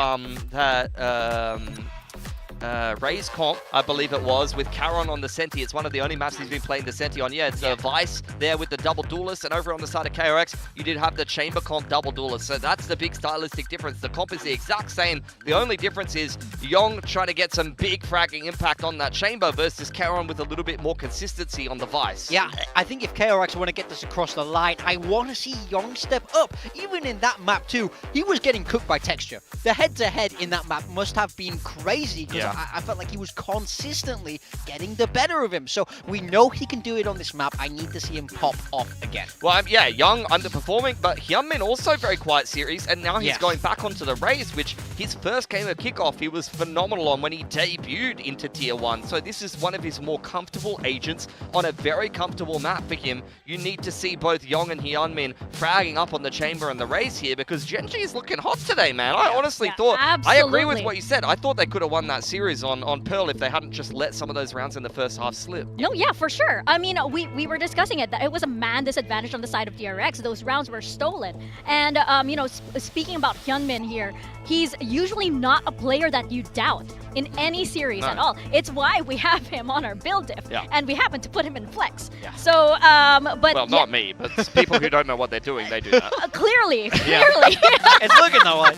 Raze comp, I believe it was, with Karon on the Senti. It's one of the only maps he's been playing the Senti on. Yeah, it's Vice there with the double duelist, and over on the side of KRX, you did have the chamber comp double duelist. So that's the big stylistic difference. The comp is the exact same. The only difference is Yong trying to get some big fragging impact on that chamber versus Karon with a little bit more consistency on the Vice. Yeah, I think if KRX want to get this across the line, I want to see Yong step up. Even in that map too, he was getting cooked by texture. The head-to-head in that map must have been crazy, because I felt like he was consistently getting the better of him. So we know he can do it on this map. I need to see him pop off again. Well, yeah, Young underperforming, but Hyunmin also very quiet series, and now he's going back onto the Raze, which his first game of kickoff, he was phenomenal on when he debuted into Tier 1. So this is one of his more comfortable agents on a very comfortable map for him. You need to see both Young and Hyunmin fragging up on the chamber and the Raze here, because Gen.G is looking hot today, man. I honestly thought, I agree with what you said. I thought they could have won that series on Pearl if they hadn't just let some of those rounds in the first half slip. No, yeah, for sure. I mean, we were discussing it. That it was a man disadvantage on the side of DRX. Those rounds were stolen. And, you know, speaking about Hyunmin here, he's usually not a player that you doubt in any series at all. It's why we have him on our build diff, and we happen to put him in flex. So, but well, not me, but people who don't know what they're doing, they do that. Clearly. It's looking that way.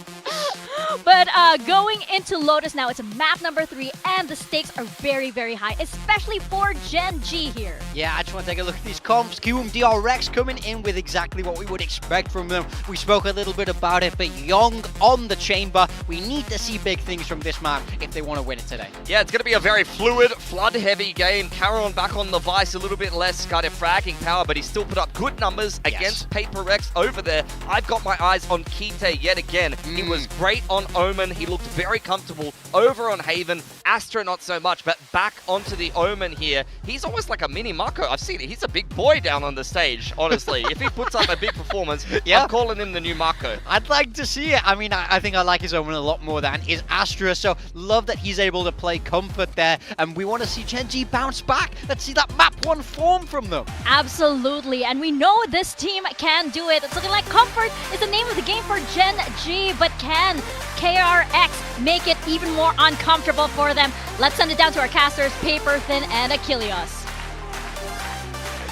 But going into Lotus now, it's map number 3, and the stakes are very, very high, especially for Gen.G here. Yeah, I just want to take a look at these comps. DRX coming in with exactly what we would expect from them. We spoke a little bit about it, but Yong on the chamber. We need to see big things from this map if they want to win it today. Yeah, it's going to be a very fluid, flood-heavy game. Caron back on the Vice, a little bit less kind of fragging power, but he still put up good numbers against PaperX over there. I've got my eyes on Kite yet again. He was great on Omen. He looked very comfortable over on Haven. Astra not so much, but back onto the Omen here. He's almost like a mini Mako. I've seen it. He's a big boy down on the stage, honestly. If he puts up a big performance, I'm calling him the new Mako. I'd like to see it. I mean, I think I like his Omen a lot more than his Astra, so love that he's able to play comfort there, and we want to see Gen.G bounce back. Let's see that map 1 form from them. Absolutely, and we know this team can do it. It's looking like comfort is the name of the game for Gen.G, but can KRX make it even more uncomfortable for them? Let's send it down to our casters, Paper Thin and Achilles.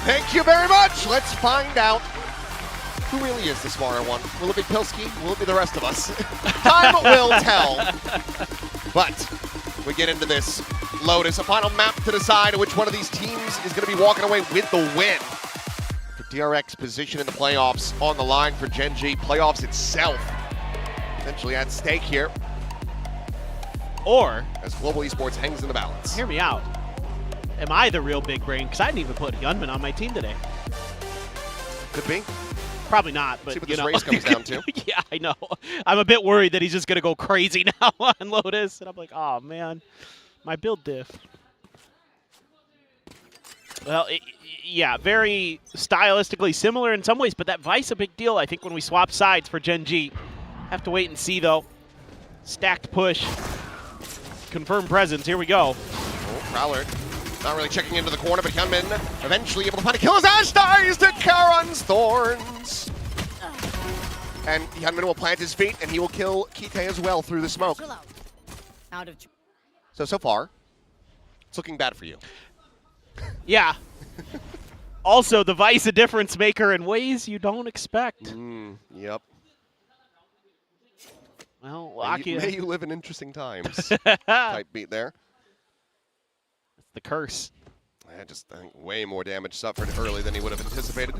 Thank you very much. Let's find out who really is the smarter one. Will it be Pilski? Will it be the rest of us? Time will tell. But we get into this Lotus, a final map to decide which one of these teams is going to be walking away with the win. For DRX position in the playoffs on the line for Gen.G. Playoffs itself potentially at stake here. Or, as Global Esports hangs in the balance. Hear me out. Am I the real big brain? Because I didn't even put Hyunmin on my team today. Could be. Probably not, but see what you this know. race comes down to. Yeah, I know. I'm a bit worried that he's just going to go crazy now on Lotus. And I'm like, oh, man. My build diff. Well, yeah, very stylistically similar in some ways, but that Vice a big deal, I think, when we swap sides for Gen.G. Have to wait and see, though. Stacked push. Confirmed presence. Here we go. Oh, Prowler not really checking into the corner, but Hyunmin eventually able to find a kill as Ash dies to Karon's Thorns. And Hyunmin will plant his feet, and he will kill Kite as well through the smoke. Out of. So far, it's looking bad for you. Yeah. Also, the Vice a difference maker in ways you don't expect. Yep. Well, May you live in interesting times. Type beat there. That's the curse. I think way more damage suffered early than he would have anticipated.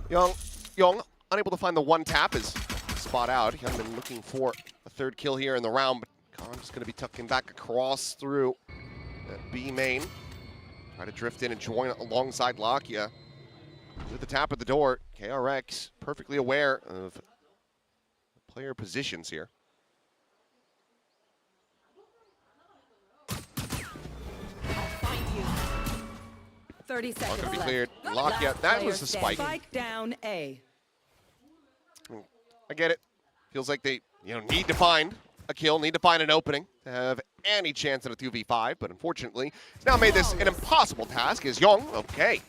Young, unable to find the one tap is spot out. He hasn't been looking for a third kill here in the round, but Karon's going to be tucking back across through B main. Try to drift in and join alongside Lakia. With the tap at the door, KRX perfectly aware of player positions here. 30 seconds Not going to be left. cleared. Lakia, that was the spike. Spike down A. I get it. Feels like they need to find a kill, need to find an opening to have any chance at a 2v5, but unfortunately, it's now made this an impossible task as Young, okay,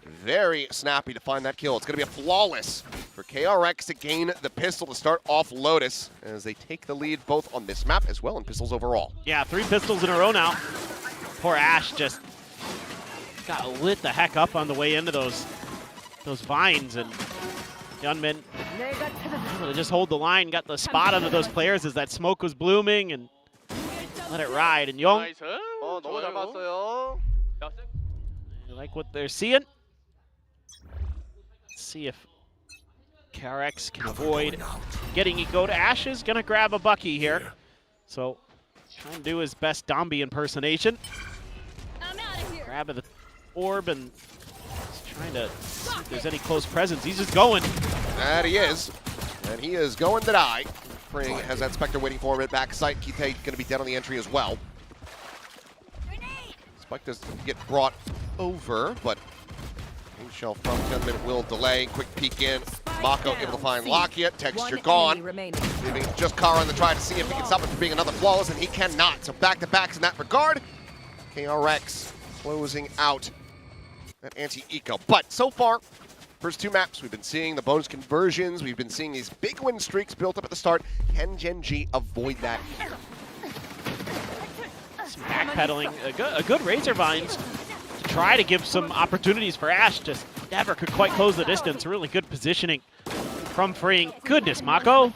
very snappy to find that kill. It's going to be a flawless for KRX to gain the pistol to start off Lotus as they take the lead both on this map as well and pistols overall. Yeah, 3 pistols in a row now. Poor Ash just got lit the heck up on the way into those vines, and Hyunmin able to just hold the line, got the spot under those players as that smoke was blooming and let it ride. And Young, 너무 잘 봤어요. you like what they're seeing? Let's see if KRX can avoid getting Eco to Ashes. Gonna grab a Bucky here. So trying to do his best Dombi impersonation. Grab the orb and just trying to see if there's any close presence. He's just going. That he is. And he is going to die. Pring has that Spectre waiting for him at backside. Kite going to be dead on the entry as well. Spike does get brought over, but Shell from 10 minute will delay. Quick peek in. Mako able to find Lakia. Texture gone. Leaving just Karan to try to see if he can stop it from being another flawless, and he cannot. So back-to-backs in that regard. KRX closing out that anti-eco. But so far, first 2 maps, we've been seeing the bonus conversions. We've been seeing these big win streaks built up at the start. Can Gen.G avoid that here? Some backpedaling. A good Razor Vines to try to give some opportunities for Ash. Just never could quite close the distance. Really good positioning from Freeing. Goodness, Mako.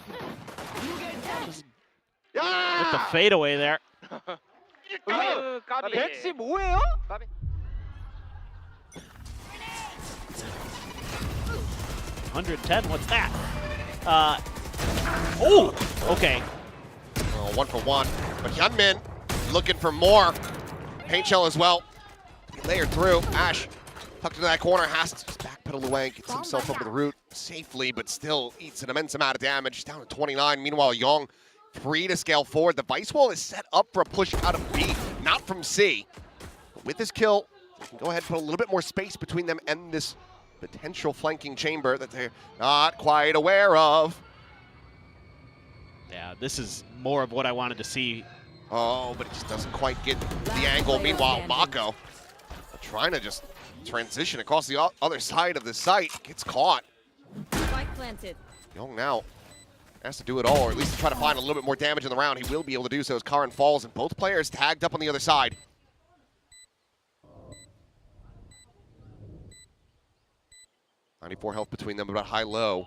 Just with the fadeaway there. 벤치 뭐예요? 110, what's that? Oh, okay. Well, 1 for 1, but Hyunmin looking for more. Paint shell as well. Layered through. Ash tucked into that corner, has to just backpedal away, gets himself up to the root safely, but still eats an immense amount of damage. Down to 29. Meanwhile, Young free to scale forward. The Vice Wall is set up for a push out of B, not from C. But with this kill, they can go ahead and put a little bit more space between them and this potential flanking chamber that they're not quite aware of. Yeah, this is more of what I wanted to see. Oh, but it just doesn't quite get the angle. Meanwhile, Mako trying to just transition across the other side of the site. Gets caught. Spike planted. Young now has to do it all, or at least to try to find a little bit more damage in the round. He will be able to do so as Karan falls, and both players tagged up on the other side. .94 health between them, about high-low.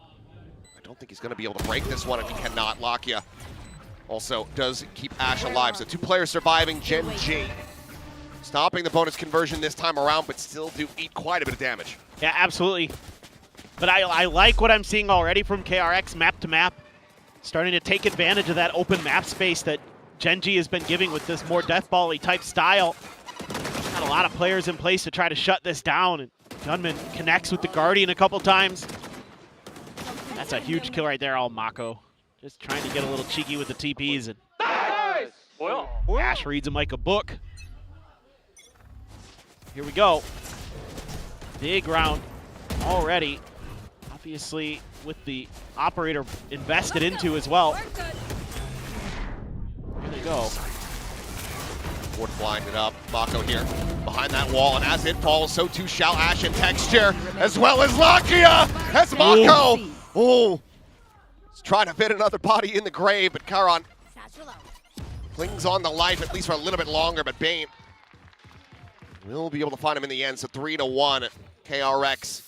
I don't think he's going to be able to break this one, and he cannot. Lakia also does keep Ash alive. So 2 players surviving. Gen.G stopping the bonus conversion this time around, but still do eat quite a bit of damage. Yeah, absolutely. But I like what I'm seeing already from KRX map to map. Starting to take advantage of that open map space that Gen.G has been giving with this more deathball-y type style. Got a lot of players in place to try to shut this down, and Gunman connects with the Guardian a couple times. That's a huge kill right there, all Mako. Just trying to get a little cheeky with the TPs, and Ash reads him like a book. Here we go. Big round already. Obviously, with the operator invested into as well. Here they go. Fourth blinded up. Mako here behind that wall, and as it falls, so too shall Ash and Texture, as well as Lakia, as Mako. Oh, he's trying to fit another body in the grave, but Karan clings on to life at least for a little bit longer, but Bane will be able to find him in the end. So 3-1. KRX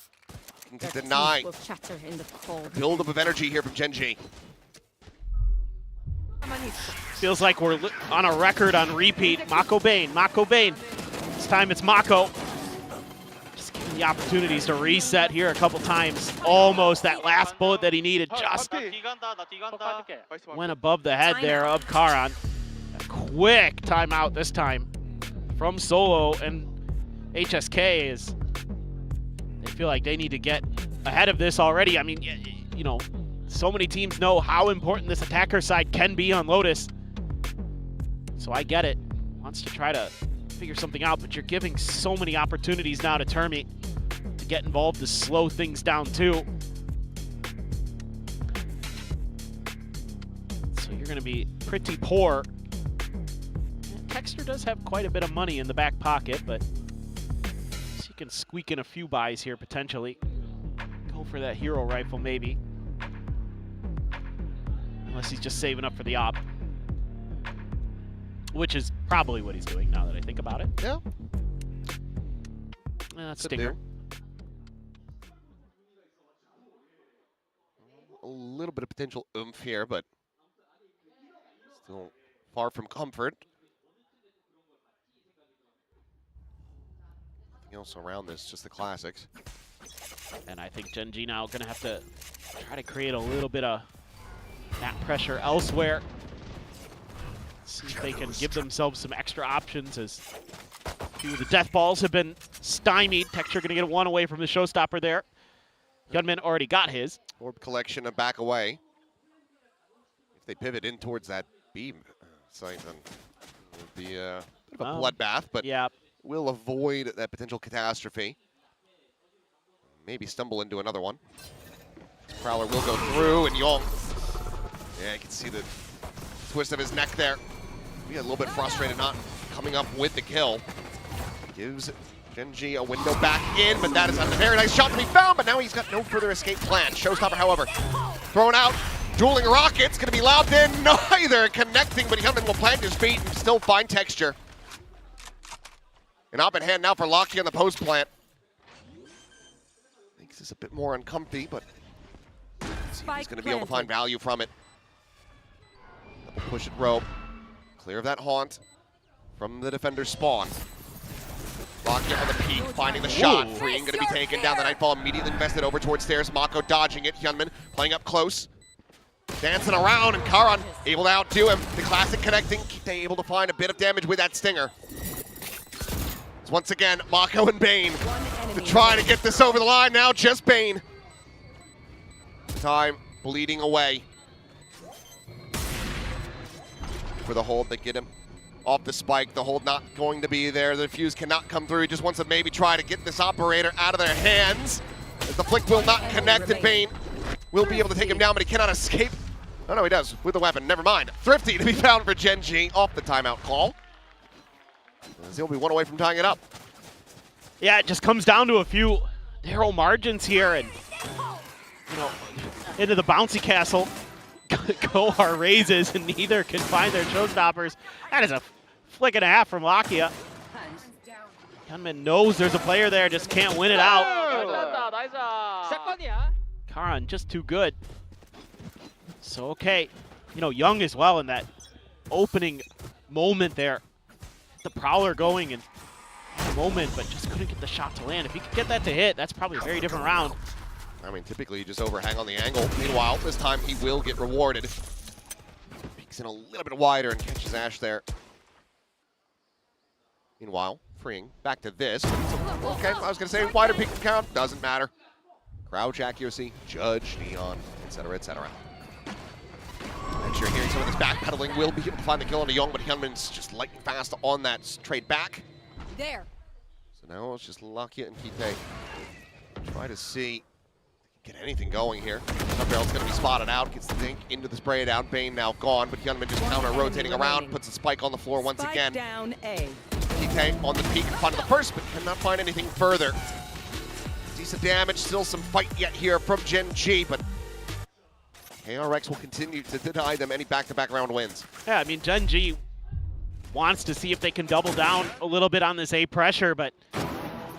can deny build-up of energy here from Gen.G. Feels like we're on a record on repeat. Mako Bane, Mako Bane. This time it's Mako. Just given the opportunities to reset here a couple times. Almost that last bullet that he needed just went above the head there of Karan. A quick timeout this time from Solo, and HSK is, they feel like they need to get ahead of this already. I mean, you know, so many teams know how important this attacker side can be on Lotus. So I get it. Wants to try to figure something out, but you're giving so many opportunities now to Termi to get involved to slow things down too. So you're going to be pretty poor. Texter does have quite a bit of money in the back pocket, but he can squeak in a few buys here potentially. Go for that hero rifle maybe. Unless he's just saving up for the op. Which is probably what he's doing now that I think about it. Yeah. That's Stinger. A little bit of potential oomph here, but still far from comfort. Nothing else around this, just the classics. And I think Gen.G now going to have to try to create a little bit of that pressure elsewhere. See if they can give themselves some extra options, as a few of the death balls have been stymied. Texture going to get one away from the showstopper there. Gunman already got his. Orb collection and back away. If they pivot in towards that beam site, then it would be a bit of a bloodbath, but yeah, we'll avoid that potential catastrophe. Maybe stumble into another one. Prowler will go through, and Yong. Yeah, you can see the twist of his neck there. He got a little bit frustrated not coming up with the kill. Gives Gen.G a window back in, but that is a very nice shot to be found, but now he's got no further escape plan. Showstopper, however, thrown out. Dueling rockets, gonna be lobbed in, neither connecting, but Hyunmin will plant his feet and still find Texture. An op in hand now for Locky on the post plant. Makes this a bit more uncomfy, but let's see if he's gonna be able to find value from it. Double push it rope. Clear of that haunt from the defender's spawn. Locky on the peak, finding the shot. Freeing gonna be taken down. The Nightfall immediately invested over towards stairs. Mako dodging it. Hyunmin playing up close. Dancing around, and Karan able to outdo him. The classic connecting. They able to find a bit of damage with that stinger. It's once again Mako and Bane to try to get this over the line. Now just Bane. Time bleeding away. For the hold, they get him off the spike. The hold not going to be there. The fuse cannot come through. He just wants to maybe try to get this operator out of their hands. As the flick will not connect, and Bane will be able to take him down, but he cannot escape. Oh no, he does with the weapon. Never mind. Thrifty to be found for Gen.G off the timeout call. As he'll be one away from tying it up. Yeah, it just comes down to a few narrow margins here, and you know, into the bouncy castle. Gohar raises, and neither can find their showstoppers. That is a flick and a half from Lakia. Hyunmin knows there's a player there, just can't win it out. Karan just too good. So okay, you know, Young as well in that opening moment there. The Prowler going in a moment, but just couldn't get the shot to land. If he could get that to hit, that's probably a very different round. I mean, typically you just overhang on the angle. Meanwhile, this time he will get rewarded. Peeks in a little bit wider and catches Ash there. Meanwhile, freeing back to this. Okay, I was going to say wider peek count. Doesn't matter. Crouch accuracy, judge, neon, etc., etc. And you're hearing some of this backpedaling. Will be able to find the kill on the Young, but Hyunmin's just lightning fast on that trade back. There. So now it's just Lakia and Kite Try to see, get anything going here. Varrel's going to be spotted out, gets the dink into the spray down. Bane now gone, but Hyunmin just counter-rotating around, puts a spike on the floor once again. Down A. Kite on the peak in front of the first, but cannot find anything further. Decent damage, still some fight yet here from Gen.G, but KRX will continue to deny them any back-to-back round wins. Yeah, I mean, Gen.G wants to see if they can double down a little bit on this A pressure, but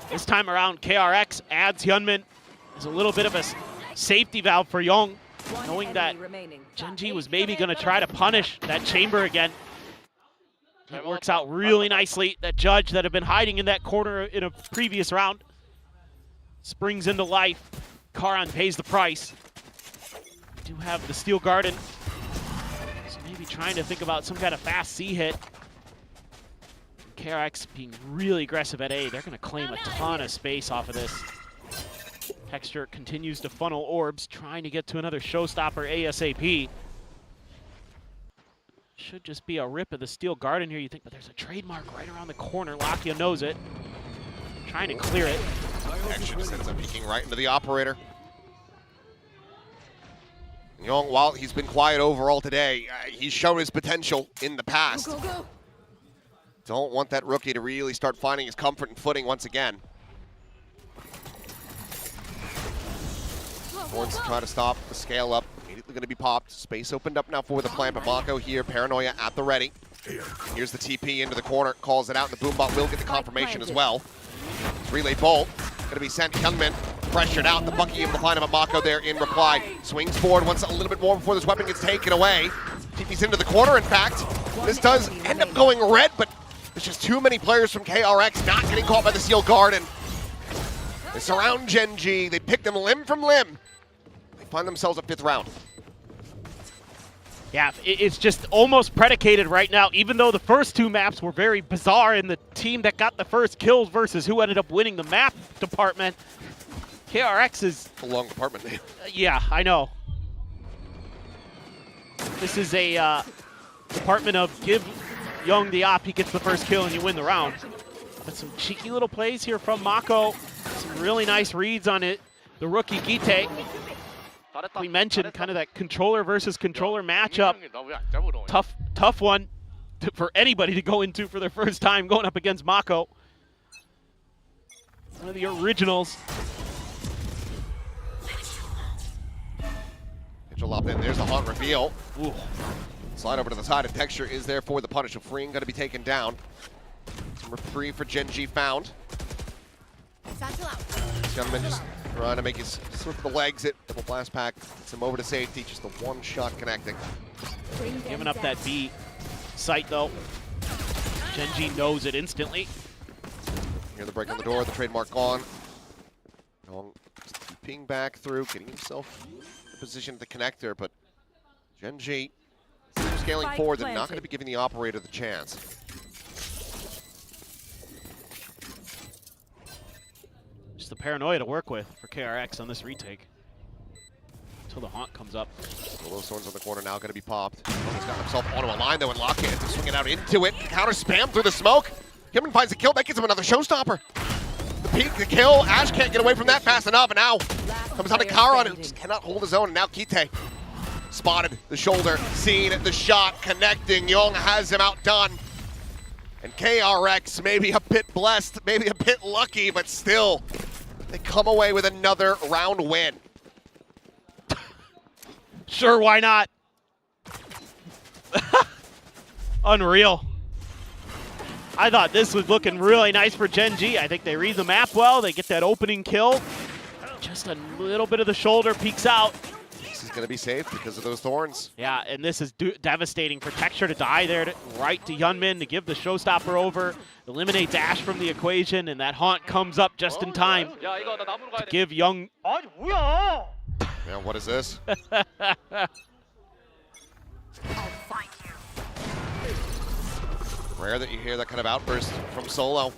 this time around, KRX adds Hyunmin as a little bit of a safety valve for Young, knowing that Gen.G was maybe going to try to punish that chamber again. It works out really nicely. That judge that had been hiding in that corner in a previous round springs into life. Karan pays the price. We do have the Steel Garden, so maybe trying to think about some kind of fast C hit. KRX being really aggressive at A. They're going to claim a ton of space off of this. Texture continues to funnel orbs, trying to get to another showstopper ASAP. Should just be a rip of the Steel Garden here, you think, but there's a trademark right around the corner. Lakia knows it. Trying to clear it. Texture just ends up peeking right into the operator. Young, while he's been quiet overall today, he's shown his potential in the past. Go, go, go. Don't want that rookie to really start finding his comfort and footing once again. Wants to try to stop the scale up. Immediately going to be popped. Space opened up now for the plant, but Mako here, Paranoia at the ready. Here's the TP into the corner, calls it out, and the Boombot will get the confirmation as well. Relay bolt, going to be sent. Hyunmin pressured out. The Bucky able to find him, but Mako there in reply. Swings forward, wants a little bit more before this weapon gets taken away. TP's into the corner, in fact. This does end up going red, but there's just too many players from KRX not getting caught by the Steel Garden. They surround Gen.G. They pick them limb from limb. They find themselves a 5th round. Yeah, it's just almost predicated right now, even though the first 2 maps were very bizarre in the team that got the first kills versus who ended up winning the map department. KRX is... A long department name. Yeah, I know. This is a department of give Young the op, he gets the first kill and you win the round. But some cheeky little plays here from Mako. Some really nice reads on it. The rookie Gite. We mentioned kind of that controller versus controller matchup. Tough one for anybody to go into for their first time going up against Mako. One of the originals. Mitchell up in, there's the haunt reveal. Ooh. Slide over to the side, and Texture is there for the punish. of Freeing going to be taken down. Some reprieve for Gen.G found. Gentleman just trying to make his slip of the legs. Double blast pack, gets him over to safety. Just the one shot connecting. Giving up that B site though. Gen.G knows it instantly. Hear the break on the door, the trademark gone. Long ping back through, getting himself in position at the connector, but Gen.G scaling forward. They're not going to be giving the operator the chance. Just the paranoia to work with for KRX on this retake. Until the haunt comes up. Little Swords on the corner now going to be popped. He's got himself onto a line though, and Lockett is swinging out into it. Counter spam through the smoke. Hyunmin finds the kill. That gives him another showstopper. The peek, the kill. Ash can't get away from that fast enough, and now comes out to Karan, who just cannot hold his own. And now Kite spotted the shoulder, seen the shot, connecting. Young has him outdone. And KRX maybe a bit blessed, maybe a bit lucky, but still, they come away with another round win. Sure, why not? Unreal. I thought this was looking really nice for Gen.G. I think they read the map well. They get that opening kill. Just a little bit of the shoulder peeks out. This is going to be safe because of those thorns. Yeah, and this is devastating for Texture to die there, right to Hyunmin to give the showstopper over, eliminates Ash from the equation, and that haunt comes up just in time to give Young... Yeah, what is this? Rare that you hear that kind of outburst from Solo.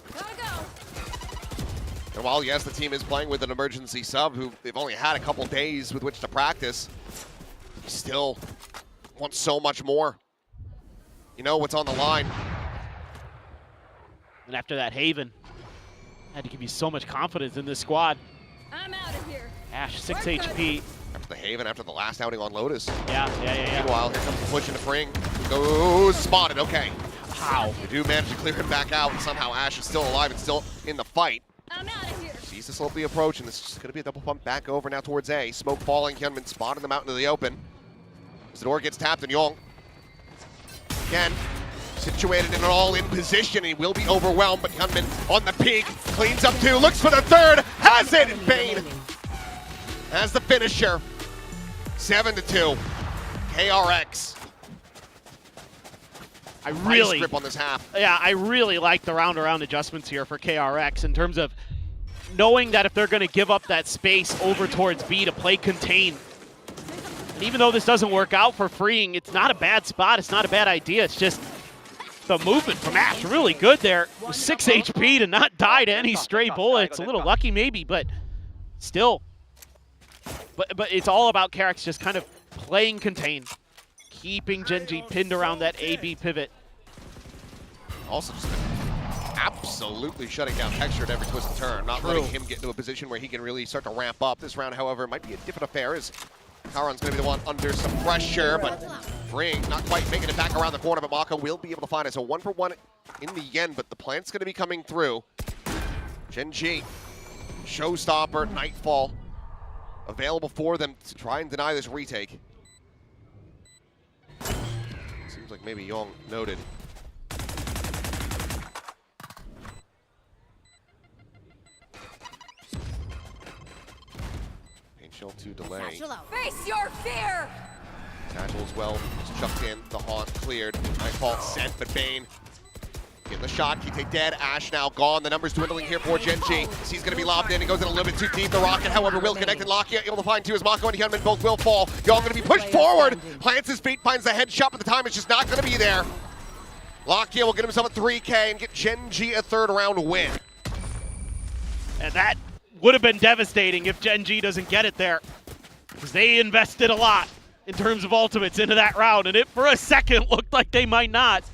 And while, yes, the team is playing with an emergency sub who they've only had a couple days with which to practice, still want so much more. You know what's on the line. And after that Haven, had to give you so much confidence in this squad. I'm out of here. Ash, 6 HP. After the Haven, after the last outing on Lotus. Yeah. Meanwhile, here comes the push into Fring. Goes spotted, okay. How? They do manage to clear him back out, and somehow Ash is still alive and still in the fight. I'm out of here. Sees the slope the approach, and this is just going to be a double pump back over now towards A. Smoke falling, Hyunmin spotting them out into the open. Zador gets tapped, and Yong, again, situated in an all-in position, and he will be overwhelmed, but Hyunmin on the peak, cleans up two, looks for the third, has it, and Bane has the finisher. 7-2, KRX. Nice grip on this half. Yeah, I really like the round-around adjustments here for KRX in terms of knowing that if they're going to give up that space over towards B to play contain. And even though this doesn't work out for freeing, it's not a bad spot. It's not a bad idea. It's just the movement from Ash really good there. 6 HP to not die to any stray bullets. A little lucky maybe, but still. But it's all about KRX just kind of playing contain. Keeping Gen.G pinned around that AB pivot. Also just absolutely shutting down Texture at every twist and turn, not letting him get into a position where he can really start to ramp up. This round, however, might be a different affair as Karon's going to be the one under some pressure, but Fring not quite making it back around the corner, but Mako will be able to find it. So 1-for-1 in the end, but the plant's going to be coming through. Gen.G, showstopper, Nightfall, available for them to try and deny this retake. Seems like maybe Yong noted. Paint Shell to delay. Face your fear. Satchel as well, just chucked in, the haunt cleared. Nightfall sent, but Bane getting the shot. Kite dead, Ash now gone. The numbers dwindling here for Gen.G. He's going to be lobbed in, he goes in a little bit too deep. The rocket, however, will connect, and Lakia able to find two as Mako and Hyunmin both will fall. Yong going to be pushed forward, plants his feet, finds the headshot, but the time is just not going to be there. Lakia will get himself a 3K and get Gen.G a third round win. And that would have been devastating if Gen.G doesn't get it there, because they invested a lot in terms of ultimates into that round, and it for a second looked like they might not.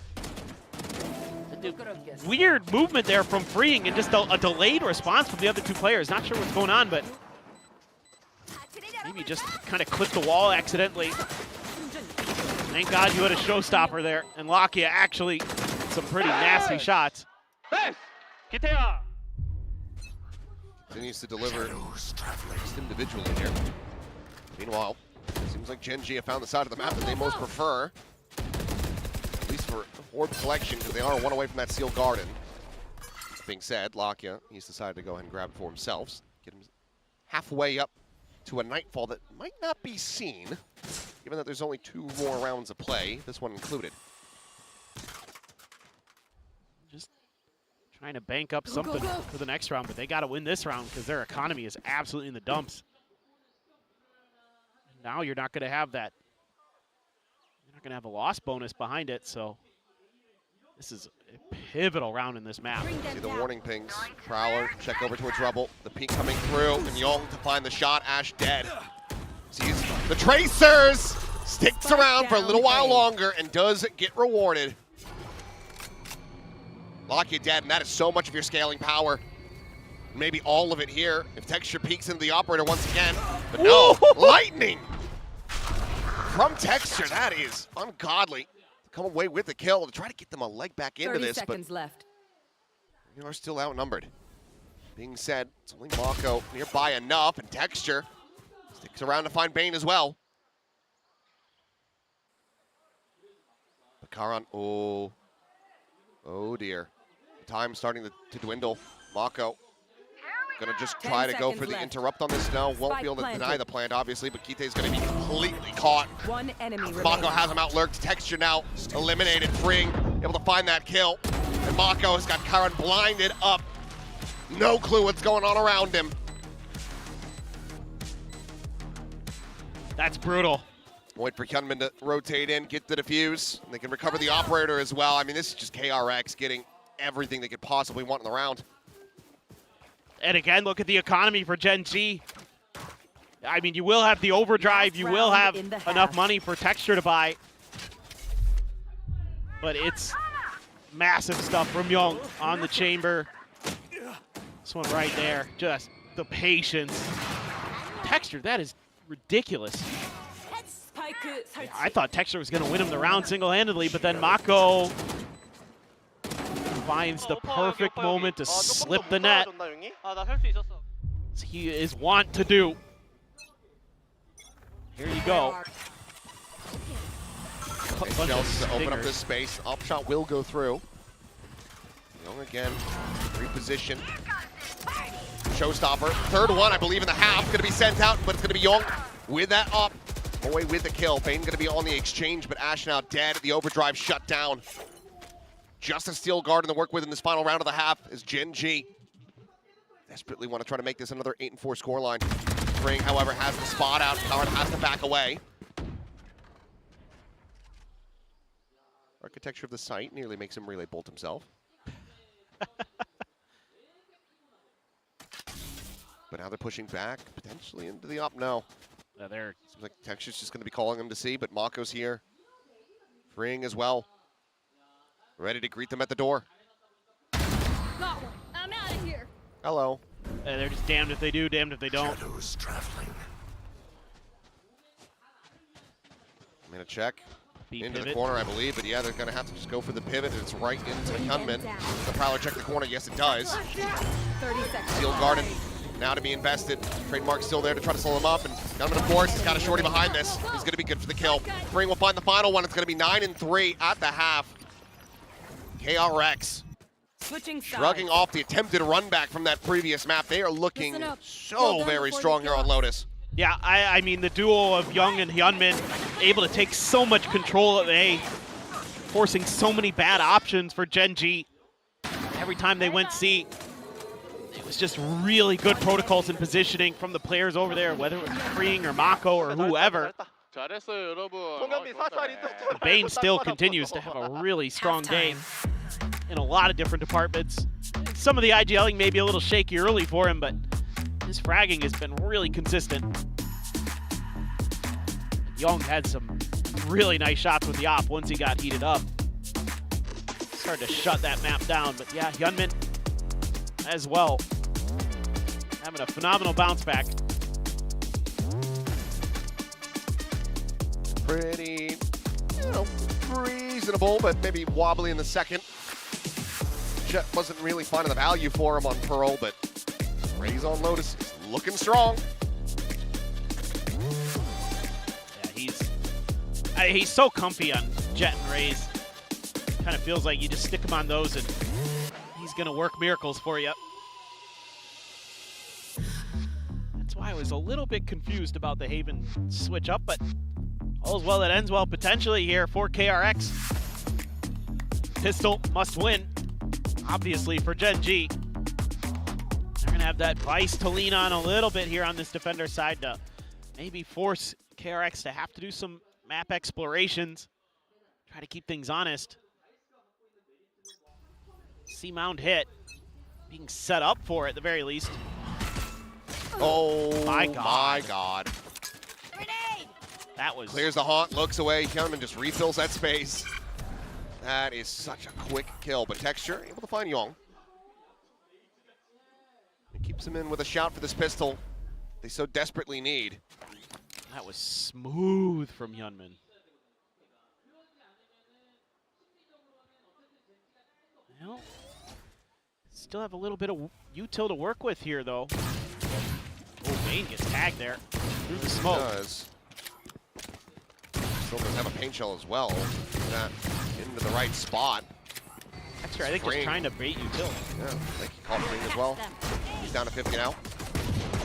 Weird movement there from freeing and just a delayed response from the other two players. Not sure what's going on, but maybe just kind of clipped the wall accidentally. Thank God you had a showstopper there, and Lakia actually some pretty nasty shots. Continues to deliver just individually here. Meanwhile, seems like Gen.G have found the side of the map that they most prefer. At least for Horde collection, because they are one away from that sealed garden. That being said, Lakia, he's decided to go ahead and grab it for himself. Get him halfway up to a Nightfall that might not be seen, given that there's only 2 more rounds of play, this one included. Just trying to bank up something for the next round, but they got to win this round because their economy is absolutely in the dumps. Now you're not going to have that. You're not going to have a loss bonus behind it, so this is a pivotal round in this map. See the warning pings. Prowler, check over towards Rubble. The peek coming through, and Yong to find the shot. Ash dead. Sees the Tracers! Sticks around for a little while longer and does get rewarded. Lakia dead, and that is so much of your scaling power. Maybe all of it here if Texture peeks into the operator once again. But no, lightning from Texture. That is ungodly. Come away with the kill to try to get them a leg back into 30 this, seconds but left. you are still outnumbered. Being said, it's only Mako nearby enough, and Texture sticks around to find Bane as well. But Karan, oh dear. Time starting to dwindle. Mako gonna just try to go for the interrupt on this now. Won't be able to deny the plant, obviously, but Kite's gonna be completely caught. One enemy Mako has him outlurked. Texture now eliminated. Fring able to find that kill. And Mako has got Karan blinded up. No clue what's going on around him. That's brutal. Wait for Hyunmin to rotate in, get the defuse. And they can recover the operator as well. I mean, this is just KRX getting everything they could possibly want in the round. And again, look at the economy for Gen.G. I mean, you will have the overdrive. You will have enough money for Texture to buy. But it's massive stuff from Yong on the chamber. This one right there, just the patience. Texture, that is ridiculous. I thought Texture was going to win him the round single-handedly, but then Mako finds the perfect moment to slip the net. As he is wont to do. Here you go. Shells to open up this space. Upshot will go through. Young again, reposition. Showstopper. Third one, I believe, in the half. Going to be sent out, but it's going to be Young with that up. Away with the kill. Bane going to be on the exchange, but Ash now dead. The overdrive shut down. Just a steel guard to work with in this final round of the half is Gen.G. Desperately want to try to make this another 8-4 scoreline. Ring, however, has the spot out. Coward has to back away. Architecture of the site nearly makes him relay bolt himself. But now they're pushing back, potentially into the up. No. There. Seems like Texture's just going to be calling him to see, but Mako's here. Freeing as well. Ready to greet them at the door. Got one. I'm out of here. Hello. They're just damned if they do, damned if they don't. Shadows traveling. I'm going to check. Into pivot. The corner, I believe, but yeah, they're going to have to just go for the pivot, and it's right into the Hyunmin. The Prowler check the corner. Yes, it does. 30 seconds. Steel Garden now to be invested. Trademark still there to try to slow him up, and Hyunmin, of course, he's got a shorty behind this. He's going to be good for the kill. Spring will find the final one. It's going to be 9-3 at the half. KRX shrugging off the attempted run back from that previous map. They are looking so very strong here on Lotus. Yeah, I mean, the duo of Young and Hyunmin able to take so much control of A, forcing so many bad options for Gen.G. Every time they went C, it was just really good protocols and positioning from the players over there, whether it was Freeing or Mako or whoever. Bane still continues to have a really strong game in a lot of different departments. Some of the IGLing may be a little shaky early for him, but his fragging has been really consistent. Young had some really nice shots with the op once he got heated up. Started to shut that map down, but yeah, Hyunmin as well. Having a phenomenal bounce back. Pretty, reasonable, but maybe wobbly in the second. Jet wasn't really finding the value for him on Pearl, but Raze on Lotus is looking strong. Yeah, he's so comfy on Jet and Raze. Kind of feels like you just stick him on those and he's gonna work miracles for you. That's why I was a little bit confused about the Haven switch up, but all's well that ends well potentially here for KRX. Pistol must win, obviously, for Gen.G. They're going to have that Vice to lean on a little bit here on this defender side to maybe force KRX to have to do some map explorations, try to keep things honest. C-Mound hit, being set up for it at the very least. Oh my God. That was clears the haunt, looks away. Hyunmin just refills that space. That is such a quick kill, but Texture able to find Young. It keeps him in with a shout for this pistol they so desperately need. That was smooth from Hyunmin. Well, still have a little bit of util to work with here, though. Oh, Bane gets tagged there through the smoke. He does. Still does have a paint shell as well. That into the right spot. Texture, I think, just trying to bait util. Yeah, I think he caught Freeing as well. He's down to 50 now.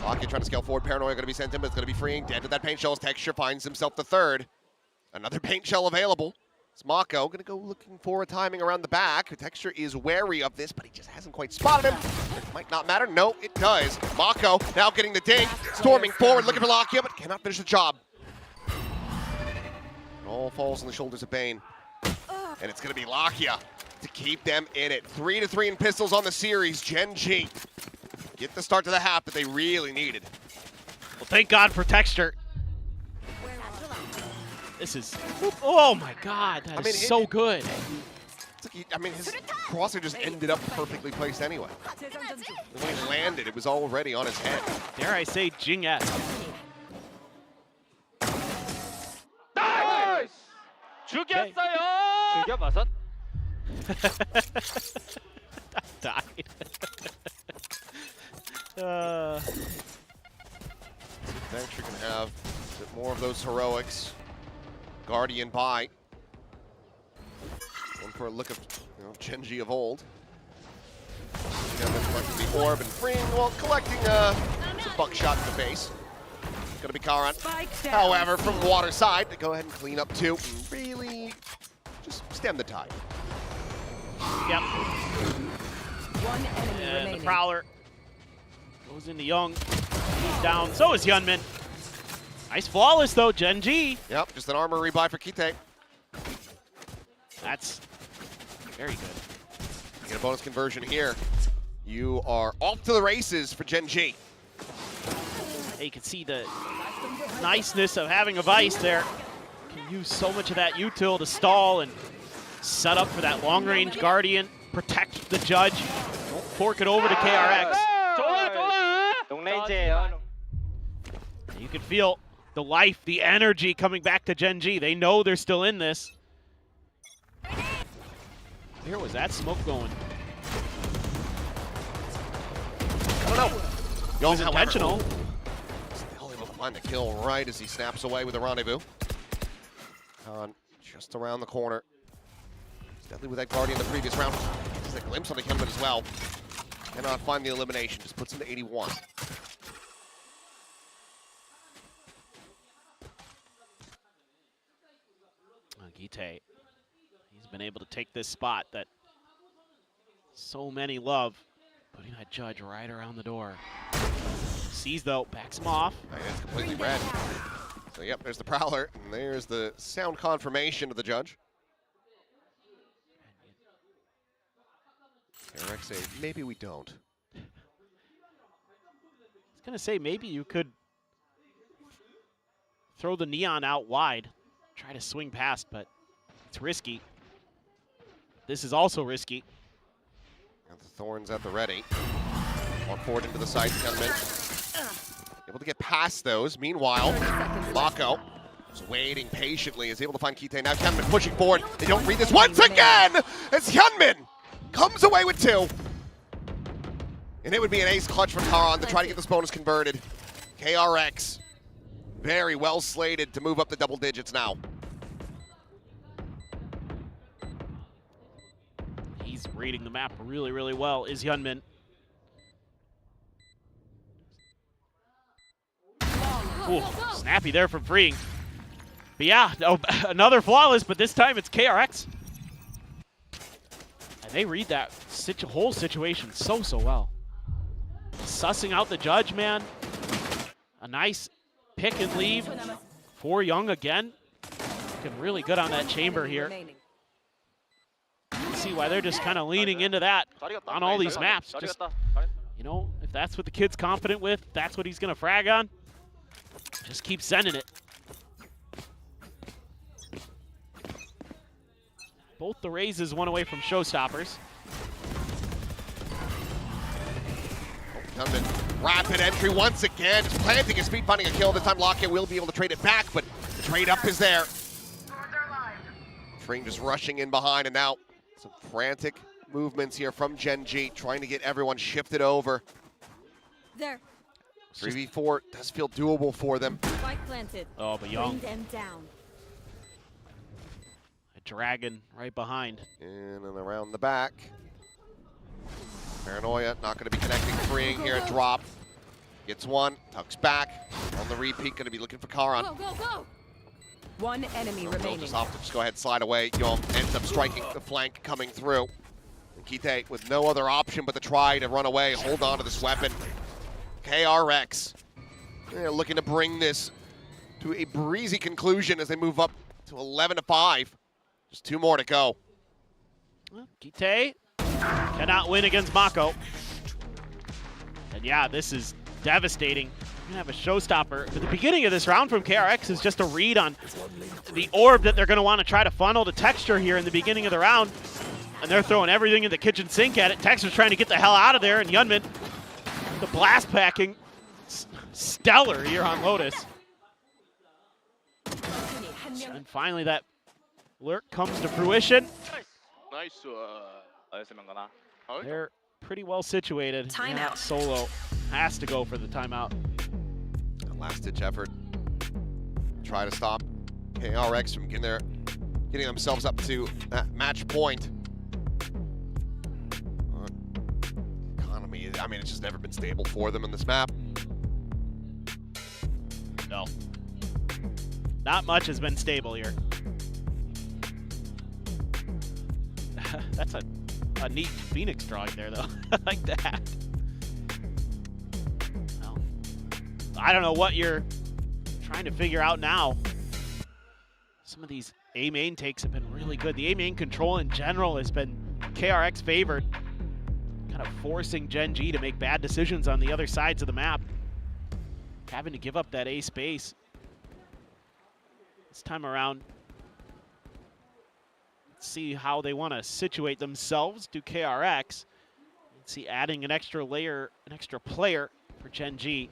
Locky trying to scale forward. Paranoia going to be sent in, but it's going to be Freeing. Dead to that paint shell as Texture finds himself the third. Another paint shell available. It's Mako going to go looking for a timing around the back. Texture is wary of this, but he just hasn't quite spotted him. It might not matter. No, it does. Mako now getting the ding. Storming forward, looking for Locky, but cannot finish the job. It all falls on the shoulders of Bane. And it's going to be Lakia to keep them in it. 3-3 in pistols on the series. Gen.G get the start to the half that they really needed. Well, thank God for Texture. This is, oh my God, that is so good. It's a I mean, his crosshair just ended up perfectly placed anyway. When he landed, it was already on his head. Dare I say, Jing-esque. 나이스! 죽였어요! 죽여 맞았? Died. Next, you can have a bit more of those heroics. Guardian by. One for a look of Gen.G of old. Collecting the orb and freeing, well, collecting some buckshot in the face. Gonna be Karan. However, from water side, to go ahead and clean up too, and really just stem the tide. Yep. One enemy And remaining. the Prowler goes into Young. He's down. So is Hyunmin. Nice flawless though, Gen.G. Yep, just an armor rebuy for Kite. That's very good. You get a bonus conversion here. You are off to the races for Gen.G. You can see the niceness of having a Vice there. Can use so much of that util to stall and set up for that long-range Guardian. Protect the Judge. Don't fork it over to KRX. You can feel the life, the energy coming back to Gen.G. They know they're still in this. Where was that smoke going? I don't know. It was intentional. Still able to find the kill right as he snaps away with a rendezvous. Just around the corner. He's deadly with that Guardian the previous round. There's a glimpse on the Hyunmin as well. Cannot find the elimination. Just puts him to 81. Gite, he's been able to take this spot that so many love, putting that Judge right around the door. Sees though, backs him off. It's completely red. So yep, there's the Prowler, and there's the sound confirmation of the Judge. KRX say, maybe we don't. I was gonna say maybe you could throw the Neon out wide, try to swing past, but it's risky. This is also risky. Got the Thorns at the ready. Walk forward into the side, Hyunmin. Able to get past those. Meanwhile, Mako is waiting patiently, is able to find Kite. Now Hyunmin pushing forward. They don't read this once again! It's Hyunmin! Comes away with 2. And it would be an ace clutch from Karan to try to get this bonus converted. KRX, very well slated to move up the double digits now. He's reading the map really, really well, is Hyunmin. Ooh, snappy there from freeing. But yeah, another flawless, but this time it's KRX. And they read that whole situation so well. Sussing out the Judge, man. A nice pick and leave for Young again. Looking really good on that chamber here. See why they're just kind of leaning into that on all these maps. Just, you know, if that's what the kid's confident with, that's what he's going to frag on. Just keep sending it. Both the raises one away from showstoppers. Hyunmin, rapid entry once again, just planting his feet, finding a kill. This time Lockett will be able to trade it back, but the trade up is there. Train just rushing in behind, and now some frantic movements here from Gen.G, trying to get everyone shifted over. There. 3v4 does feel doable for them. Spike planted. Oh, but Young. Bring them down. A dragon right behind. In and around the back. Paranoia not going to be connecting, freeing here at drop. Gets one, tucks back. On the repeat, going to be looking for Karan. Go, go, go! One enemy remaining. Just off to just go ahead and slide away. Young ends up striking the flank coming through. And Kite with no other option but to try to run away, hold on to this weapon. KRX, they're looking to bring this to a breezy conclusion as they move up to 11-5. Just 2 more to go. Kite cannot win against Mako. And yeah, this is devastating. You're gonna have a showstopper. But the beginning of this round from KRX is just a read on the orb that they're gonna want to try to funnel to texture here in the beginning of the round. and they're throwing everything in the kitchen sink at it. Texas trying to get the hell out of there, and Yunman, the blast packing, stellar here on Lotus. And finally that lurk comes to fruition. Nice. They're pretty well situated. Timeout. Solo has to go for the timeout. A last-ditch effort. Try to stop KRX from getting themselves up to that match point. Economy, I mean, it's just never been stable for them in this map. No. Not much has been stable here. That's a neat Phoenix drawing there, though. I like that. Well, I don't know what you're trying to figure out now. Some of these A main takes have been really good. The A main control in general has been KRX favored, kind of forcing Gen.G to make bad decisions on the other sides of the map, having to give up that A space. This time around, let's see how they want to situate themselves to KRX. Let's see, adding an extra layer, an extra player for Gen.G.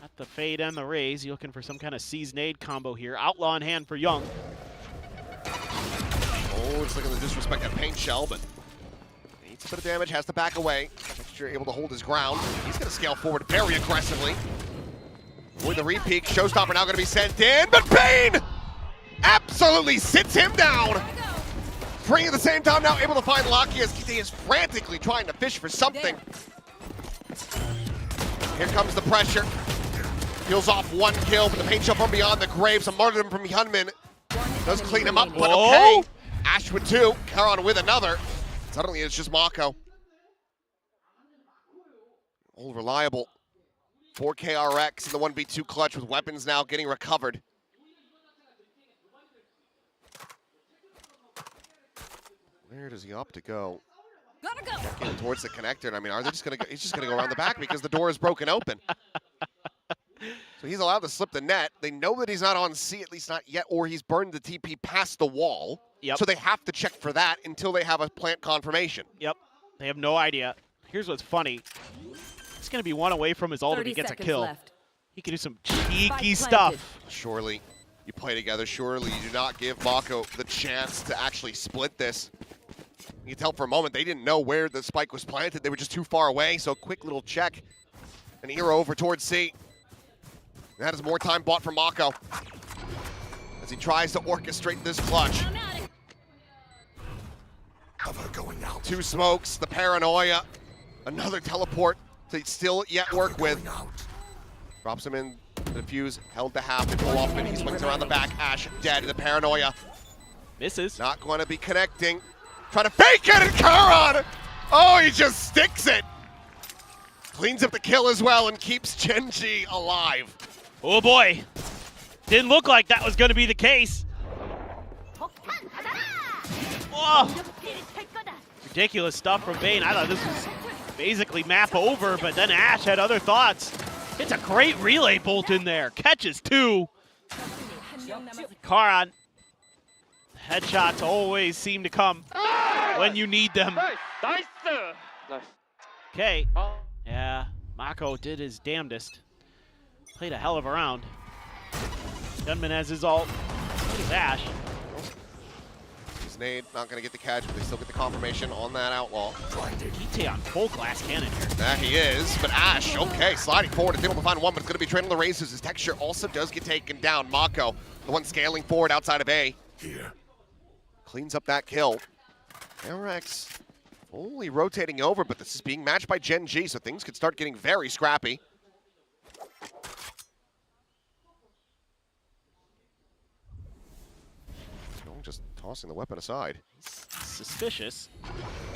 Got the fade and the raise. You're looking for some kind of seasonade combo here. Outlaw in hand for Young. Oh, just looking at the disrespect at Paint Shell, but needs a bit of damage, has to back away. Texture able to hold his ground. He's going to scale forward very aggressively. With the repeat, Showstopper now going to be sent in, but Bane absolutely sits him down. Free at the same time, now able to find Lucky as Kite is frantically trying to fish for something. Here comes the pressure. Peels off one kill, but the Paint Shell from beyond the grave. Some martyrdom from Hyunmin does clean him up, but okay. Ash with two, Karan with another. Suddenly it's just Mako. All reliable for KRX in the 1v2 clutch with weapons now getting recovered. Where does he opt to go? Gotta go. Getting towards the connector. And I mean, are they just gonna go? He's just gonna go around the back because the door is broken open. So he's allowed to slip the net. They know that he's not on C, at least not yet, or he's burned the TP past the wall. Yep. So they have to check for that until they have a plant confirmation. Yep. They have no idea. Here's what's funny. He's going to be one away from his ult if he gets a kill. Left. He can do some cheeky stuff. Surely you play together. Surely you do not give Mako the chance to actually split this. You can tell for a moment they didn't know where the spike was planted. They were just too far away. So quick little check. An hero over towards C. That is more time bought for Mako as he tries to orchestrate this clutch. Cover going out. Two smokes, the paranoia, another teleport to still yet work with. Drops him in, the defuse, held to half, they pull off and he swings around the back. Ash dead, the paranoia. Misses. Not going to be connecting. Trying to fake it, and Karan! Oh, he just sticks it. Cleans up the kill as well and keeps Gen.G alive. Oh boy. Didn't look like that was going to be the case. Oh. Ridiculous stuff from Bane. I thought this was basically map over, but then Ash had other thoughts. It's a great relay bolt in there. Catches two. Karan. Headshots always seem to come when you need them. Nice. Okay. Yeah, Mako did his damnedest. Played a hell of a round. Gunman has his ult. Look at Ash. His nade not going to get the catch, but they still get the confirmation on that Outlaw. Kite on full glass cannon here. That he is, but Ash, okay, sliding forward. It's able to find one, but it's going to be trading the races. His texture also does get taken down. Mako, the one scaling forward outside of A. Here. Cleans up that kill. KRX only rotating over, but this is being matched by Gen.G, so things could start getting very scrappy. Just tossing the weapon aside. Suspicious.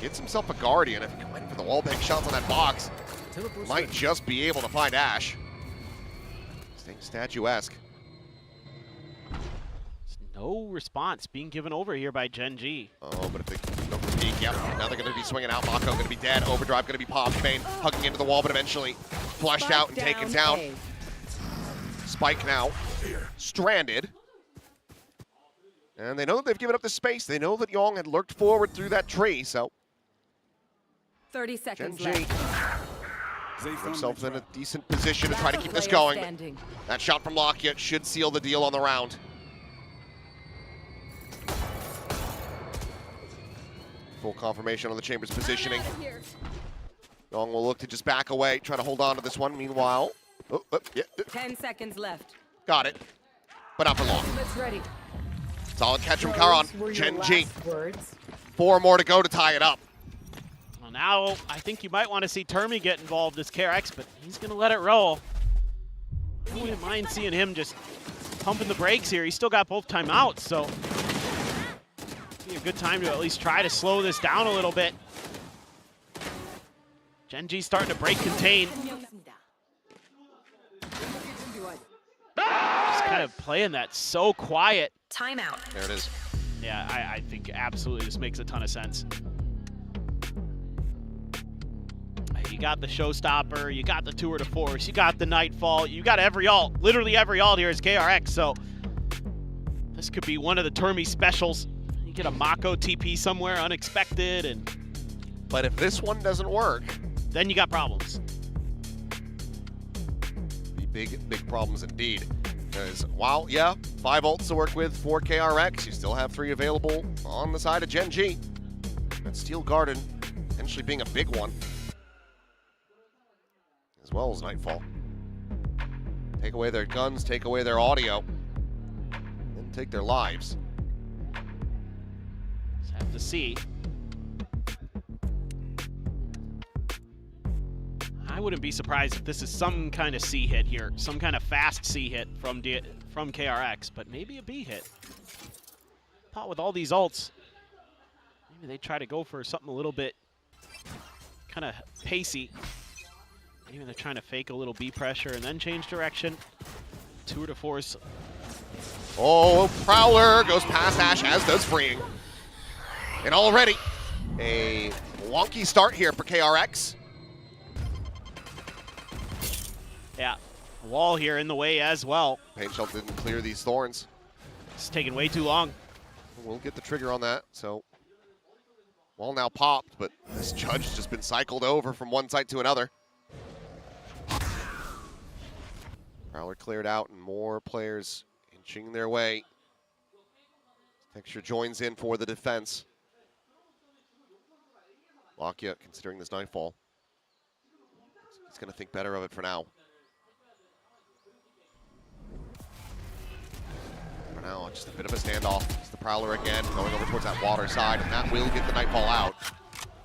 Gets himself a Guardian. If he went for the wallbang shots on that box, might just be able to find Ash. Staying statuesque. No response being given over here by Gen.G. Oh, but if they go for the peek, yep. Now they're going to be swinging out. Mako going to be dead. Overdrive going to be popped. Bane hugging into the wall, but eventually flushed out and taken down. Spike now. Stranded. And they know that they've given up the space. They know that Yong had lurked forward through that tree, so 30 seconds Gen.G left. himself in a decent position to try to keep this going. Standing. That shot from Lockyer should seal the deal on the round. Full confirmation on the Chamber's positioning. Yong will look to just back away, try to hold on to this one. Meanwhile, 10 seconds left. got it, but not for long. Let's ready. Solid catch from Karan. Those were your Gen.G. last words. 4 more to go to tie it up. Well, now I think you might want to see Termi get involved as KRX, but he's going to let it roll. I wouldn't mind seeing him just pumping the brakes here. He's still got both timeouts, so be a good time to at least try to slow this down a little bit. Gen.G starting to break contain. Just kind of playing that so quiet. Timeout. There it is. Yeah, I think absolutely this makes a ton of sense. You got the Showstopper, you got the Tour de Force, you got the Nightfall, you got every ult. Literally every ult here is KRX, so this could be one of the Termi specials. You get a Mako TP somewhere unexpected, and but if this one doesn't work, then you got problems. Big problems indeed. Because while, yeah, 5 ults to work with for KRX, you still have 3 available on the side of Gen.G. And Steel Garden potentially being a big one, as well as Nightfall. Take away their guns, take away their audio, and take their lives. Just have to see. I wouldn't be surprised if this is some kind of C hit here, some kind of fast C hit from KRX, but maybe a B hit. Thought with all these ults, maybe they try to go for something a little bit kind of pacey. Maybe they're trying to fake a little B pressure and then change direction. Tour de Force. Oh, Prowler goes past Ash, as does Freeing. And already a wonky start here for KRX. Yeah, wall here in the way as well. Pain Shell didn't clear these thorns. It's taking way too long. We'll get the trigger on that, so. Wall now popped, but this Judge has just been cycled over from one site to another. Prowler cleared out and more players inching their way. Texture joins in for the defense. Lockyer considering this Nightfall. He's going to think better of it for now. For now, just a bit of a standoff. It's the Prowler again, going over towards that water side, and that will get the Nightfall out.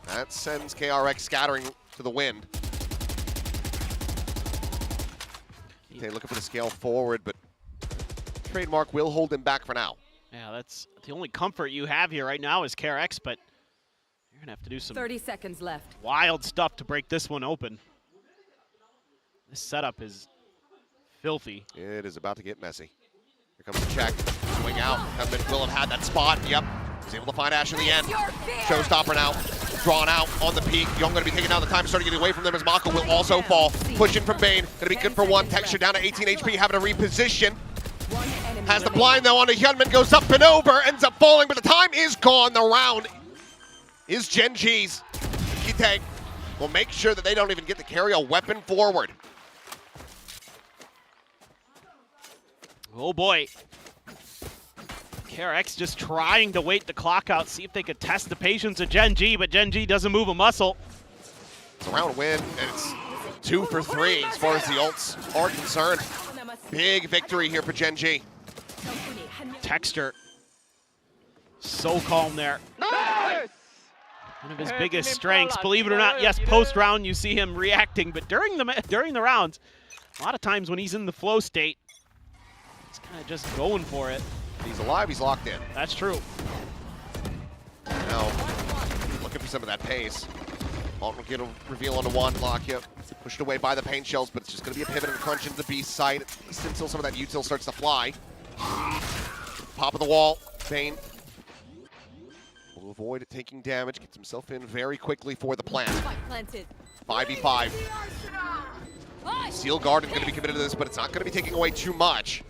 That sends KRX scattering to the wind. Okay, looking for the scale forward, but Trademark will hold him back for now. Yeah, that's the only comfort you have here right now is KRX, but you're gonna have to do some 30 seconds left. Wild stuff to break this one open. This setup is filthy. It is about to get messy. Here comes the check. Swing out. Hedman will have had that spot. Yep. He's able to find Ash in the end. Showstopper now. Drawn out on the peak. Young going to be taking out the time, starting getting away from them as Mako will also fall. Pushing from Bane. Going to be good for one. Texture down to 18 HP, having to reposition. Has the blind though onto Hyunmin, goes up and over, ends up falling, but the time is gone. The round is Gen.G's. Kite will make sure that they don't even get to carry a weapon forward. Oh boy. KRX just trying to wait the clock out, see if they could test the patience of Gen.G, but Gen.G doesn't move a muscle. It's a round win, and it's 2 for 3 as far as the ults are concerned. Big victory here for Gen.G. Texture. So calm there. Nice! One of his biggest strengths, believe it or not. Yes, post-round you see him reacting, but during the rounds, a lot of times when he's in the flow state, he's kind of just going for it. He's alive, he's locked in. That's true. Now, looking for some of that pace. Alton will get a reveal onto one. Lockyer pushed away by the paint shells, but it's just going to be a pivot and a crunch into the Beast site until some of that util starts to fly. Pop of the wall. Bane will avoid taking damage, gets himself in very quickly for the plant. 5v5. Steel Garden going to be committed to this, but it's not going to be taking away too much.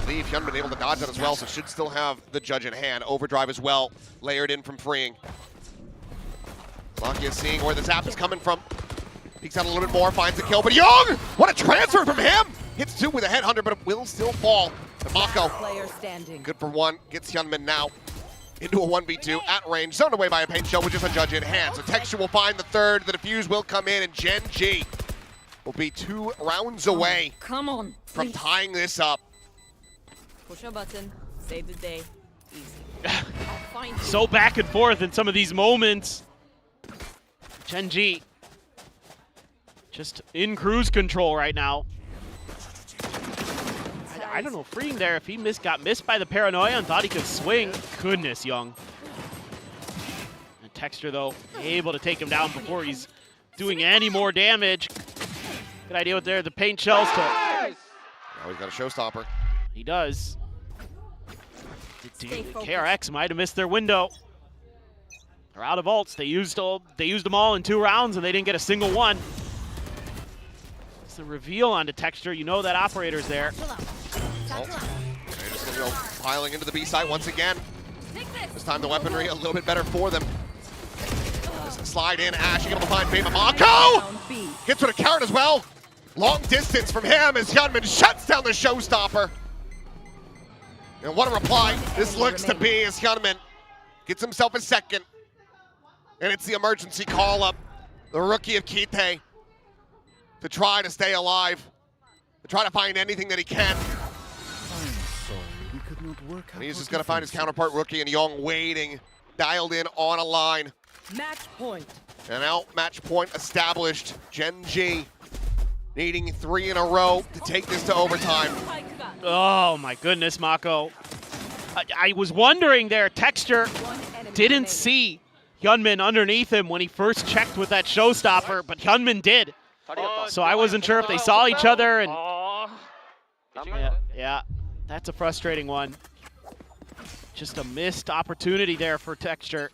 believe Hyunmin able to dodge that as well, so should still have the judge in hand. Overdrive as well, layered in from freeing. Lakia seeing where the zap is coming from. Peeks out a little bit more, finds the kill, but Young! What a transfer from him! Hits 2 with a headhunter, but it will still fall. And Mako, good for 1, gets Hyunmin now into a 1v2 at range, zoned away by a paint shell with just a judge in hand. So Texture will find the third, the defuse will come in, and Gen.G will be 2 rounds away from tying this up. Push a button, save the day. Easy. I'll find you. So back and forth in some of these moments. Gen.G just in cruise control right now. I don't know, freeing there, if he got missed by the paranoia and thought he could swing. Goodness, Young. And Texture, though, able to take him down before he's doing any more damage. Good idea with there, the paint shells to... Now he's got a showstopper. He does. KRX might have missed their window. They're out of ults. They used them all in 2 rounds, and they didn't get a single one. It's a reveal onto Texture. You know that operator's there. They're just going to go piling into the B site once again. This time the weaponry a little bit better for them. Just slide in, Ash, able to find Bama. Mako! Gets with a carrot as well. Long distance from him as Hyunmin shuts down the showstopper. And what a reply this looks to be as Hyunmin gets himself a second. And it's the emergency call-up. The rookie of Kite to try to stay alive, to try to find anything that he can. And he's just going to find his counterpart rookie and Young waiting, dialed in on a line. Match point. And now match point established. Gen.G needing 3 in a row to take this to overtime. Oh my goodness, Mako. I was wondering there, Texture didn't see Hyunmin underneath him when he first checked with that showstopper, but Hyunmin did. So I wasn't sure if they saw each other, and yeah, that's a frustrating one. Just a missed opportunity there for Texture.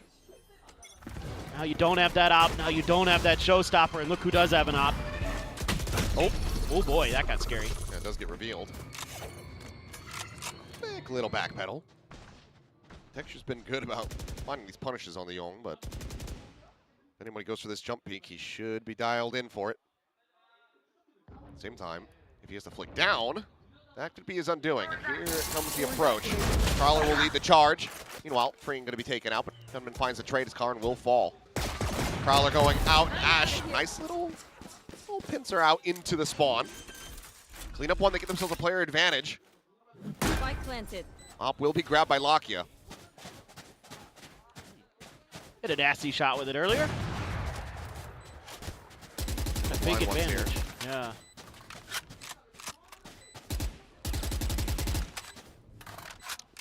Now you don't have that op, now you don't have that showstopper, and look who does have an op. Oh boy, that got scary. Yeah, it does get revealed. Big little backpedal. Texture's been good about finding these punishes on the Young, but if anyone goes for this jump peek, he should be dialed in for it. Same time, if he has to flick down, that could be his undoing. And here comes the approach. Prowler will lead the charge. Meanwhile, freeing going to be taken out, but Hyunmin finds the trade as Karn will fall. Prowler going out. Ash, nice little pincer out into the spawn. Clean up one, they get themselves a player advantage. Spike planted. Op will be grabbed by Lakia. Hit a nasty shot with it earlier. A big advantage. Yeah.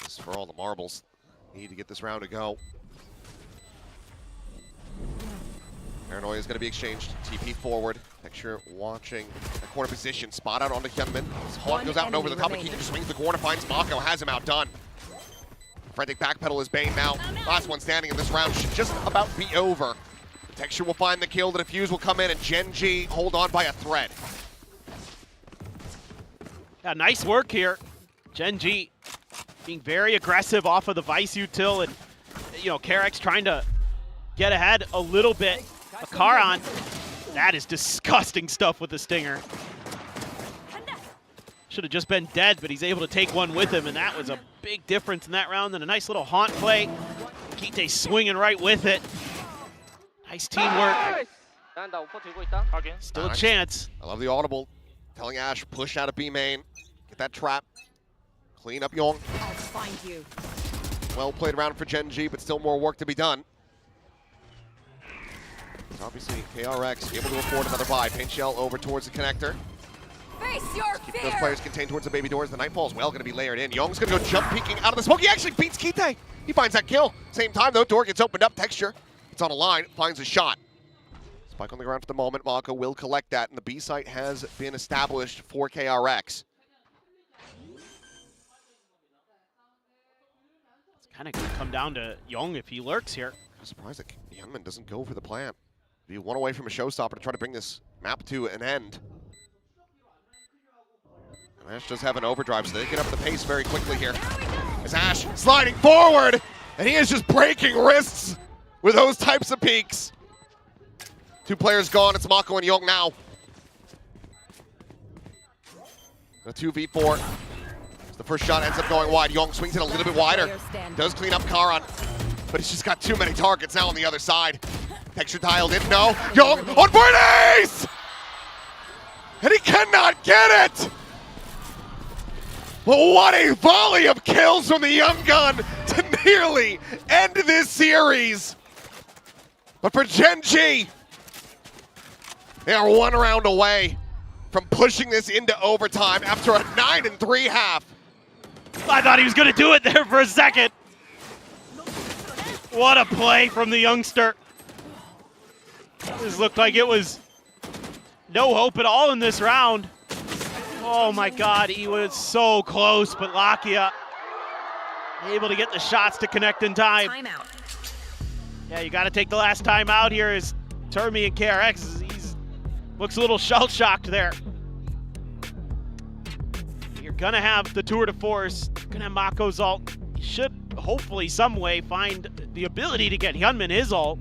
This is for all the marbles. Need to get this round to go. Paranoia is going to be exchanged. TP forward. Texture watching the corner position. Spot out onto Hyunmin. Hawk goes out and over the top. He just swings the corner, finds Mako, has him outdone. Frantic backpedal is Bane now. Last one standing in this round should just about be over. Texture will find the kill. The defuse will come in, and Gen.G hold on by a thread. Yeah, nice work here. Gen.G being very aggressive off of the Vice util, and KRX trying to get ahead a little bit. Karan, that is disgusting stuff with the stinger. Should have just been dead, but he's able to take one with him, and that was a big difference in that round. And a nice little haunt play. Kite swinging right with it. Nice teamwork. Still a chance. I love the audible. Telling Ash, push out of B main. Get that trap. Clean up Young. I'll find you. Well played round for Gen.G, but still more work to be done. So obviously, KRX able to afford another buy. Paint shell over towards the connector. Face your Keep those players contained towards the baby doors. The Nightfall is well going to be layered in. Young's going to go jump peeking out of the smoke. He actually beats Kite. He finds that kill. Same time, though, door gets opened up. Texture, it's on a line, finds a shot. Spike on the ground for the moment. Mako will collect that, and the B site has been established for KRX. It's kind of going to come down to Young if he lurks here. I'm surprised that Hyunmin doesn't go for the plant. Be one away from a showstopper to try to bring this map to an end. Ash does have an overdrive, so they get up the pace very quickly here. As Ash sliding forward, and he is just breaking wrists with those types of peaks. 2 players gone, it's Mako and Young now. A 2v4. The first shot ends up going wide. Young swings it a little bit wider. Does clean up Karan, but he's just got too many targets now on the other side. Texture dialed in, no. Young on for an ace! And he cannot get it! Well, what a volley of kills from the Young Gun to nearly end this series. But for Gen.G, they are 1 round away from pushing this into overtime after a 9-3 half. I thought he was going to do it there for a second. What a play from the youngster. This looked like it was no hope at all in this round. Oh my God, he was so close, but Lakia able to get the shots to connect in time. Timeout. Yeah, you got to take the last time out here as Termi and KRX, he's looks a little shell-shocked there. You're going to have the tour de force, going to have Mako's ult. You should hopefully some way find the ability to get Hyunmin his ult.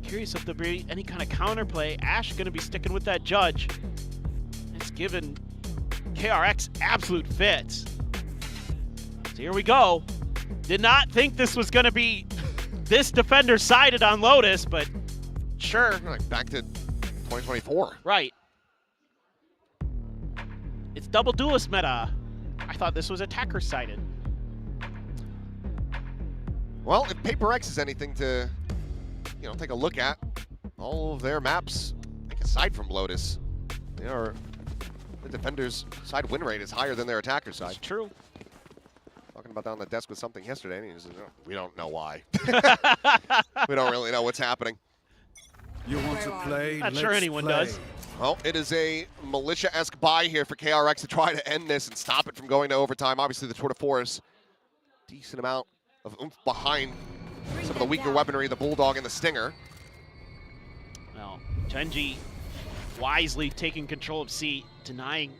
Curious if there'll be any kind of counterplay. Ash going to be sticking with that judge. It's given KRX absolute fits. So here we go. Did not think this was going to be this defender sided on Lotus, but sure. Like back to 2024. Right. It's double duelist meta. I thought this was attacker sided. Well, if PaperX is anything to, take a look at, all of their maps, I think aside from Lotus, the defender's side win rate is higher than their attacker side. It's true. Talking about that on the desk with something yesterday, and he was, we don't know why. We don't really know what's happening. You want to play? Not sure anyone does. Well, it is a militia-esque buy here for KRX to try to end this and stop it from going to overtime. Obviously, the Tour de Force, decent amount of oomph behind some of the weaker weaponry, the Bulldog and the Stinger. Well, Gen.G wisely taking control of C, denying,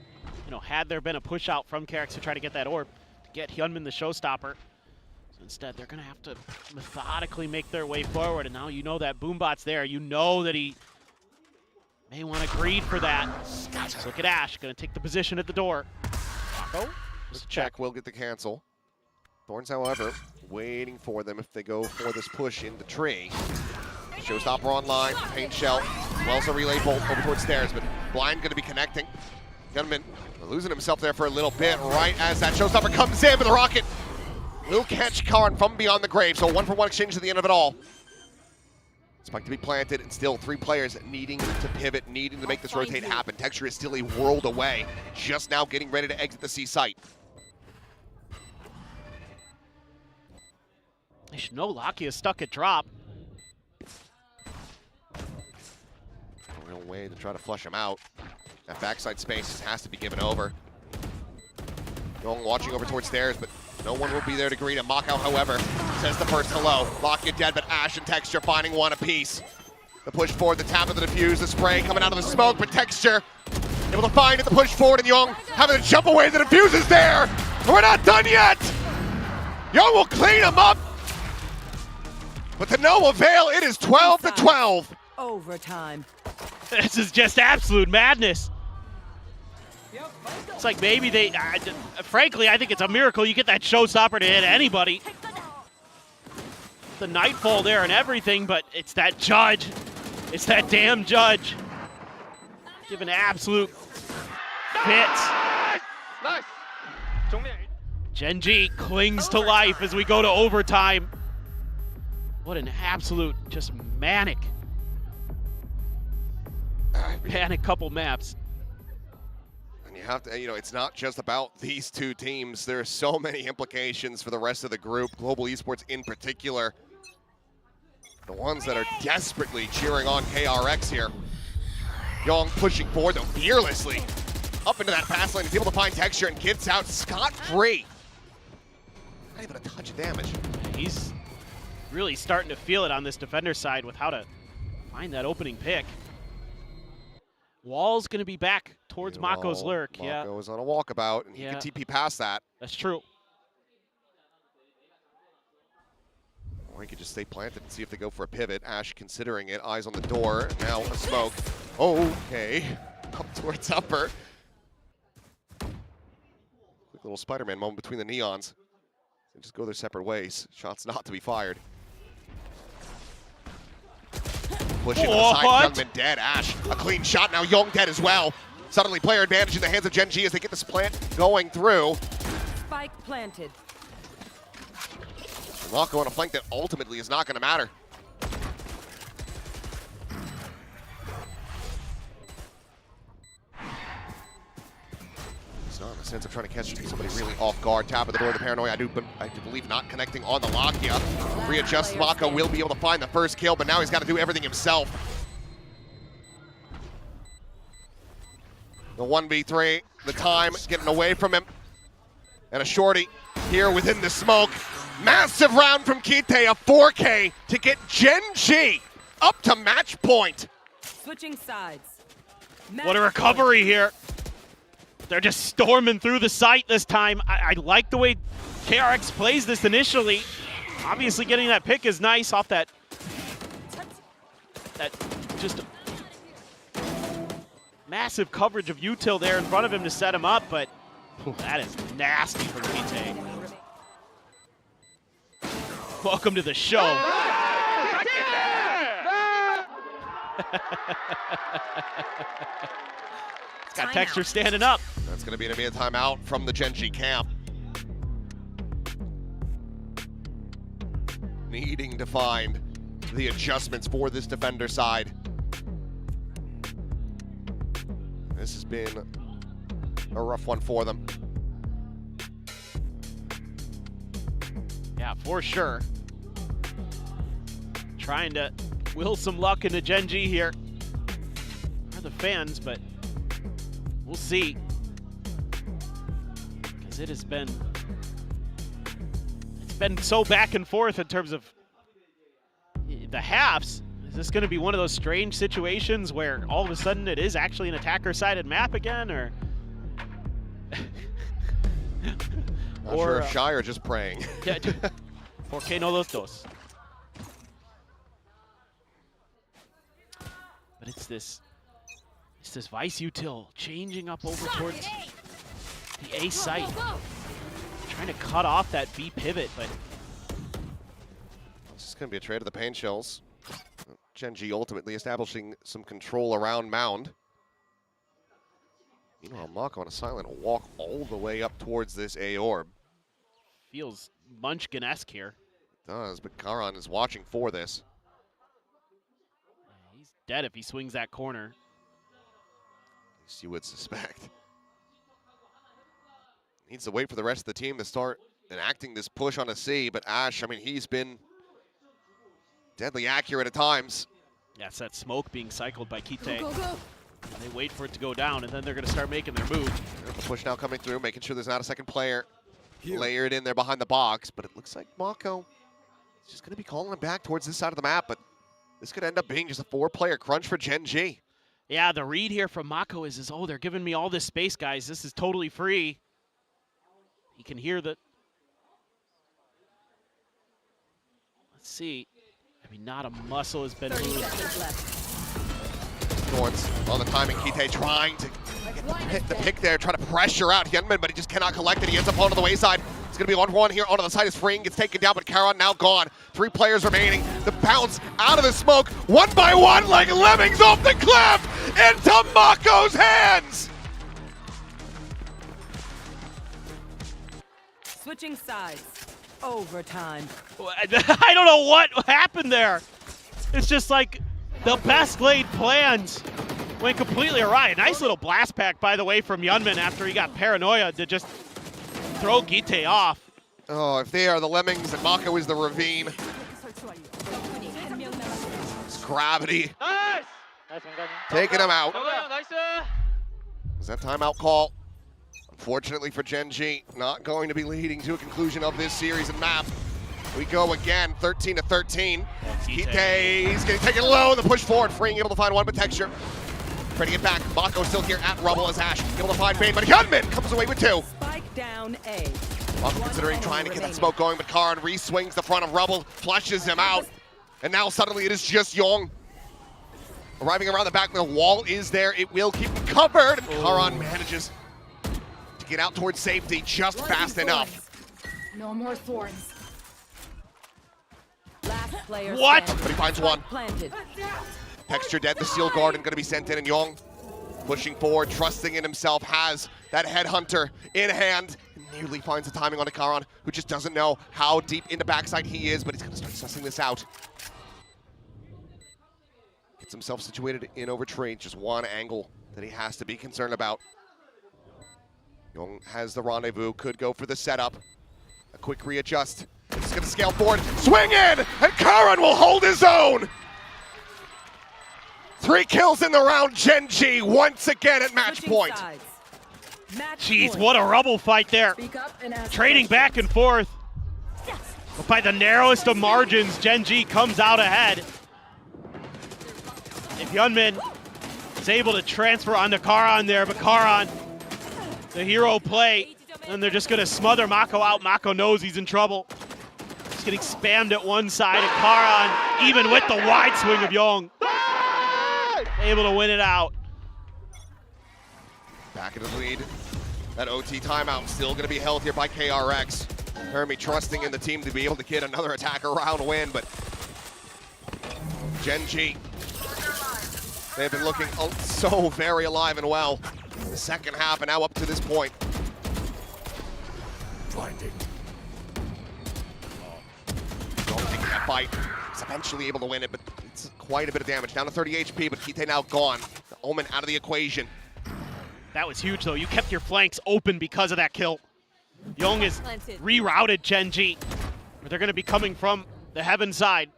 had there been a push out from KRX to try to get that orb, to get Hyunmin the showstopper. So instead, they're going to have to methodically make their way forward, and now that Boombot's there. You know that he may want to greed for that. So look at Ash, going to take the position at the door. Mako, just check will get the cancel. Thorns, however, waiting for them if they go for this push in the tree. Showstopper online, Paint Shell, wells a relay bolt over towards stairs, but Blind going to be connecting. Gunman losing himself there for a little bit right as that Showstopper comes in, but the rocket will catch Karan from beyond the grave, so 1-for-1 exchange at the end of it all. Spike to be planted, and still 3 players needing to pivot, needing to make this rotate happen. Texture is still a world away, just now getting ready to exit the C site. They should know Lakia is stuck at drop. A real way to try to flush him out. That backside space has to be given over. Young watching over towards stairs, but no one will be there to greet him. Mako, however, says the first hello. Lakia dead, but Ash and Texture finding one apiece. The push forward, the tap of the defuse, the spray coming out of the smoke, but Texture able to find it, the push forward, and Young having to jump away. The defuse is there. We're not done yet. Young will clean him up. But to no avail, it is 12-12. Overtime. This is just absolute madness. It's like maybe they, frankly, I think it's a miracle you get that showstopper to hit anybody. The nightfall there and everything, but it's that judge. It's that damn judge. Giving absolute fits. Nice. Gen.G clings to life as we go to overtime. What an absolute, just manic couple maps. And you have to, it's not just about these 2 teams. There are so many implications for the rest of the group, Global Esports in particular. The ones that are desperately cheering on KRX here. Young pushing forward, though, fearlessly. Up into that fast lane, is able to find Texture and gets out scot-free. Not even a touch of damage. He's really starting to feel it on this defender side with how to find that opening pick. Wall's going to be back towards Mako's lurk. Yeah. Mako is on a walkabout, and he can TP past that. That's true. Or he could just stay planted and see if they go for a pivot. Ash considering it, eyes on the door. Now a smoke. Okay, up towards upper. Quick little Spider-Man moment between the neons. They just go their separate ways. Shots not to be fired. Pushing to the side, Youngman dead. Ash, a clean shot. Now Young dead as well. Suddenly player advantage in the hands of Gen.G as they get this plant going through. Spike planted. Mako on a flank that ultimately is not going to matter. It's not in the sense of trying to catch somebody really off guard. Tap at the door of the Paranoia. I do believe not connecting on the lock here. Readjust. Mako will be able to find the first kill, but now he's got to do everything himself. The 1v3, the time getting away from him. And a shorty here within the smoke. Massive round from Kite, a 4K to get Gen.G up to match point. Switching sides. What a recovery here. They're just storming through the site this time. I like the way KRX plays this initially. Obviously getting that pick is nice off that just massive coverage of util there in front of him to set him up, but that is nasty from Kite. Welcome to the show. It's got texture standing up. That's going to be an immediate timeout from the Gen.G camp. Needing to find the adjustments for this defender side. This has been a rough one for them. Yeah, for sure. Trying to will some luck into Gen.G here. Are the fans, but we'll see. Because it's been so back and forth in terms of the halves. Is this going to be one of those strange situations where all of a sudden it is actually an attacker-sided map again, or? Not sure if Shy are just praying. Yeah, ¿Por qué no los dos? But it's this Vice util changing up over towards the A site. Trying to cut off that B pivot, but it's just going to be a trade of the pain shells. Gen.G ultimately establishing some control around Mound. Meanwhile, Mako on a silent walk all the way up towards this A orb. Feels Munchkin-esque here. It does, but Karan is watching for this. He's dead if he swings that corner. At least you would suspect. Needs to wait for the rest of the team to start enacting this push on a C, but Ash, I mean, he's been deadly accurate at times. Yeah, it's that smoke being cycled by Kite. Go, go, go. And they wait for it to go down, and then they're going to start making their move. The push now coming through, making sure there's not a second player layered in there behind the box, but it looks like Mako is just going to be calling him back towards this side of the map, but this could end up being just a 4-player crunch for Gen.G. Yeah, the read here from Mako is, oh, they're giving me all this space, guys. This is totally free. He can hear the... Let's see. I mean, not a muscle has been moved. Thorns on the timing. Kite trying to hit the pick there, trying to pressure out Hyunmin, but he just cannot collect it. He ends up onto the wayside. It's going to be 1-1 here. Onto the side is freeing. Gets taken down, but Karan now gone. 3 players remaining. The bounce out of the smoke, one by one, like lemmings off the cliff, into Mako's hands. Switching sides. Overtime. I don't know what happened there. It's just like the best laid plans went completely awry. Nice little blast pack, by the way, from Hyunmin after he got Paranoia to just throw Kite off. Oh, if they are the lemmings and Mako is the ravine. It's gravity. Nice! Taking him out. Nice. Is that timeout call? Unfortunately for Gen.G, not going to be leading to a conclusion of this series and map. We go again, 13-13. Kite is getting taken low, the push forward, freeing able to find one, but texture. Trying to get back. Mako still here at Rubble as Ash able to find Bane, but Gunman comes away with 2. Spike down A. Mako considering trying to get that smoke going, but Karan re-swings the front of Rubble, flushes him out, and now suddenly it is just Young. Arriving around the back, the wall is there. It will keep him covered, and Karan manages to get out towards safety just fast enough. No more thorns. Last player What? standing. But he finds one. Planted. Texture dead, the Steel Garden gonna be sent in, and Young pushing forward, trusting in himself, has that Headhunter in hand. Nearly finds the timing on Karan, who just doesn't know how deep into backside he is, but he's gonna start sussing this out. Gets himself situated in over tree, just one angle that he has to be concerned about. Young has the rendezvous, could go for the setup. A quick readjust. He's gonna scale forward, swing in, and Karan will hold his own! 3 kills in the round, Gen.G once again at match point. Jeez, what a rubble fight there. Trading back and forth. But by the narrowest of margins, Gen.G comes out ahead. If Yunmin is able to transfer onto Karan there, but Karan, the hero play, and they're just gonna smother Mako out. Mako knows he's in trouble. He's getting spammed at one side, and Karan, even with the wide swing of Young, able to win it out. Back in the lead. That OT timeout still going to be held here by KRX. Hermie trusting in the team to be able to get another attacker round win, but Gen.G, they've been looking so very alive and well. The second half and now up to this point. Blinding. Taking that fight. He's eventually able to win it, but it's quite a bit of damage. Down to 30 HP, but Kite now gone. The Omen out of the equation. That was huge, though. You kept your flanks open because of that kill. Young has rerouted Gen.G. They're going to be coming from the heaven side.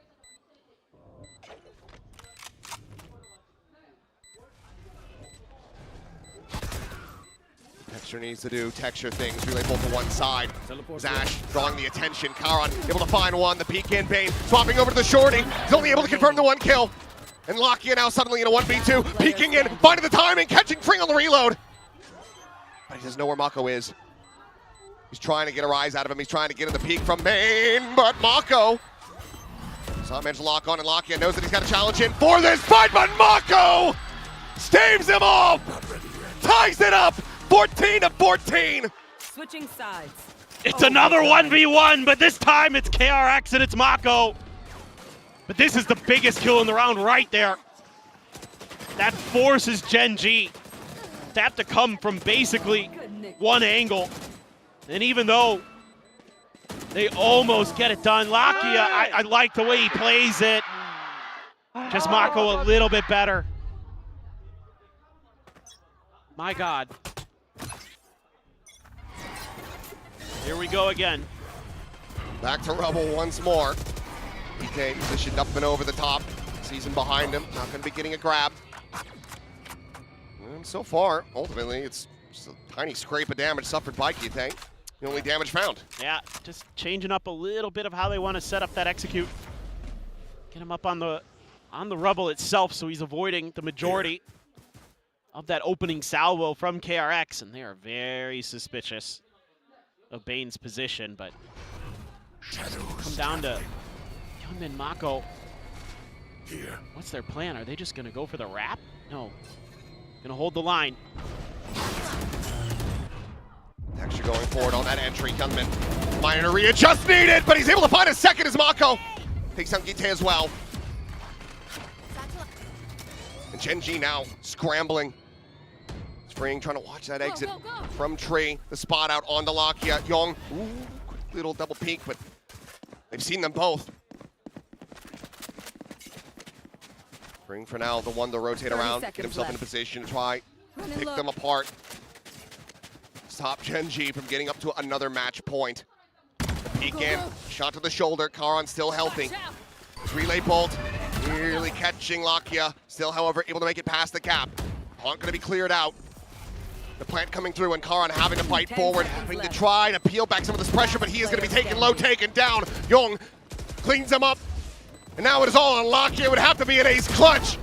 Texture needs to do Texture things. Relay bolt to one side. Zash drawing the attention. Karan able to find one. The peek in. Bane swapping over to the shorty. He's only able to confirm the 1 kill. And Lakia now suddenly in a 1v2. Peeking in, finding the timing, catching Fring on the reload. But he doesn't know where Mako is. He's trying to get a rise out of him. He's trying to get in the peek from Bane, but Mako. So managed to lock on, and Lakia knows that he's got a challenge in for this fight, but Mako staves him off. Ties it up, 14-14. Switching sides. It's another 1v1, but this time it's KRX and it's Mako. But this is the biggest kill in the round right there. That forces Gen.G to have to come from basically one angle. And even though they almost get it done, Lakia, I like the way he plays it. Just Mako a little bit better. My God. Here we go again. Back to Rubble once more. PK positioned up and over the top. Sees him behind him. Not going to be getting a grab. And so far, ultimately, it's just a tiny scrape of damage suffered by Kite. The only damage found. Yeah, just changing up a little bit of how they want to set up that execute. Get him up on the Rubble itself, so he's avoiding the majority of that opening salvo from KRX, and they are very suspicious of Bane's position, but come down to Yunmin Mako. Here. What's their plan? Are they just going to go for the wrap? No. Going to hold the line. Texture going forward on that entry. Gunman, minor readjust needed, but he's able to find a second as Mako takes down Kite as well. And Gen.G now scrambling. Spring trying to watch that exit from tree. The spot out on the Lakia. Young, ooh, quick little double peek, but they've seen them both. Spring for now, the one to rotate around, get himself in a position to try, pick them apart. Stop Gen.G from getting up to another match point. The peek in, shot to the shoulder. Karan still healthy. Relay bolt, nearly catching Lakia. Still, however, able to make it past the gap. Haunt going to be cleared out. The plant coming through, and Karan having to fight forward, having to try to peel back some of this pressure, but he is going to be taken low, taken down. Young cleans him up, and now it is all on Lakia. It would have to be an ace clutch.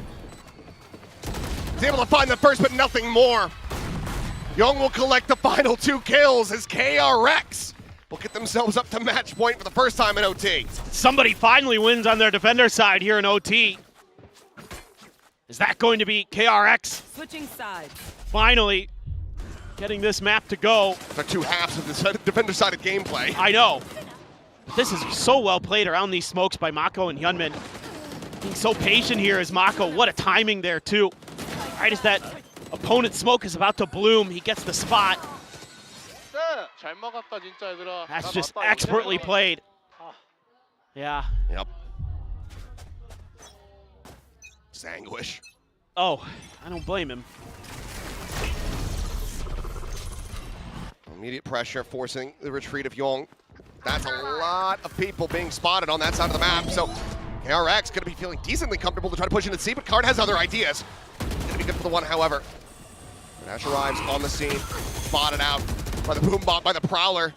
He's able to find the first, but nothing more. Young will collect the final 2 kills as KRX will get themselves up to match point for the first time in OT. Somebody finally wins on their defender side here in OT. Is that going to be KRX? Switching sides. Finally getting this map to go. The 2 halves of this defender-sided gameplay. I know. This is so well played around these smokes by Mako and Hyunmin. Being so patient here is Mako. What a timing there too. Right as that opponent's smoke is about to bloom, he gets the spot. 잘 막았다 진짜 얘들아. That's just expertly played. Yeah. Yep. It's anguish. Oh, I don't blame him. Immediate pressure forcing the retreat of Young. That's a lot of people being spotted on that side of the map. So KRX going to be feeling decently comfortable to try to push into C, but Card has other ideas. Going to be good for the one, however. Nash arrives on the scene, spotted out by the Boombot, by the Prowler.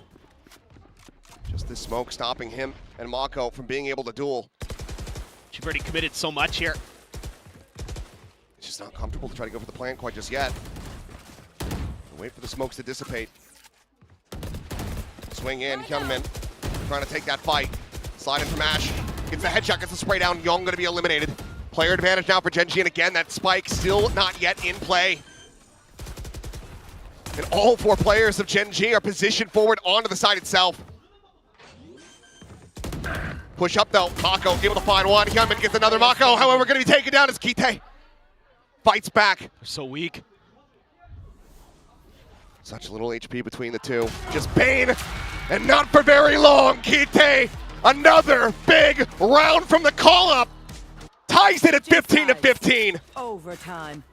Just this smoke stopping him and Mako from being able to duel. She's already committed so much here. It's just not comfortable to try to go for the plant quite just yet. Wait for the smokes to dissipate. Swing in, Hyunmin trying to take that fight. Slide in from Ash. Gets the headshot, gets the spray down. Young going to be eliminated. Player advantage now for Gen.G, and again, that spike still not yet in play. And all 4 players of Gen.G are positioned forward onto the side itself. Push up though, Mako able to find one. Hyunmin gets another. Mako, however, going to be taken down as Kite fights back. They're so weak. Such little HP between the two. Just pain, and not for very long. Kite, another big round from the call-up. Ties it at 15-15. Overtime.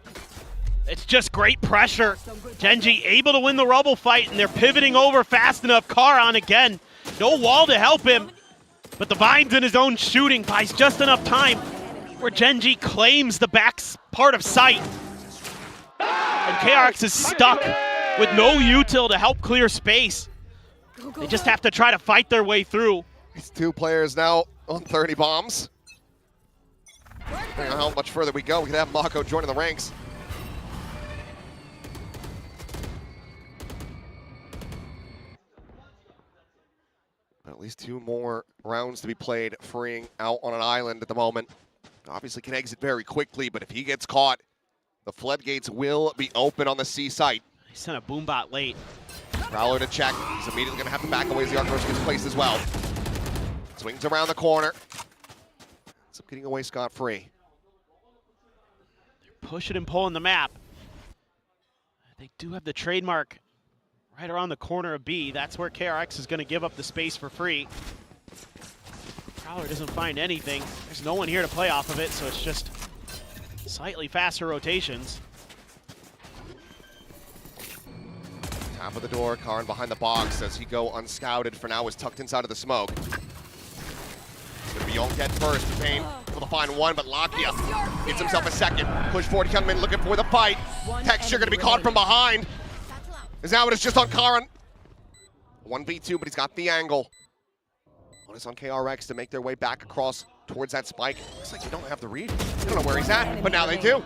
It's just great pressure. Gen.G able to win the rubble fight, and they're pivoting over fast enough. Karan again. No wall to help him, but the Vines in his own shooting buys just enough time where Gen.G claims the back part of sight. And KRX is stuck with no util to help clear space. They just have to try to fight their way through. These 2 players now on 30 bombs. Depending on how much further we go, we can have Mako joining the ranks. At least 2 more rounds to be played, freeing out on an island at the moment. Obviously can exit very quickly, but if he gets caught, the floodgates will be open on the C site. He sent a Boombot late. Prowler to check. He's immediately going to have to back away as the Arc Rush gets placed as well. Swings around the corner. Ends up getting away scot-free. They're pushing and pulling the map. They do have the trademark right around the corner of B. That's where KRX is going to give up the space for free. Prowler doesn't find anything. There's no one here to play off of it, so it's just slightly faster rotations. Top of the door, Karan behind the box as he go unscouted for now, is tucked inside of the smoke. It's gonna be Young dead first. Pain able to find one, but Lakia gets himself a second. Push forward, Hyunmin looking for the fight. Texture gonna be caught from behind. As now it is just on Karan. 1v2, but he's got the angle. Onus on KRX to make their way back across towards that spike. Looks like they don't have the read. They don't know where he's at, but now they do.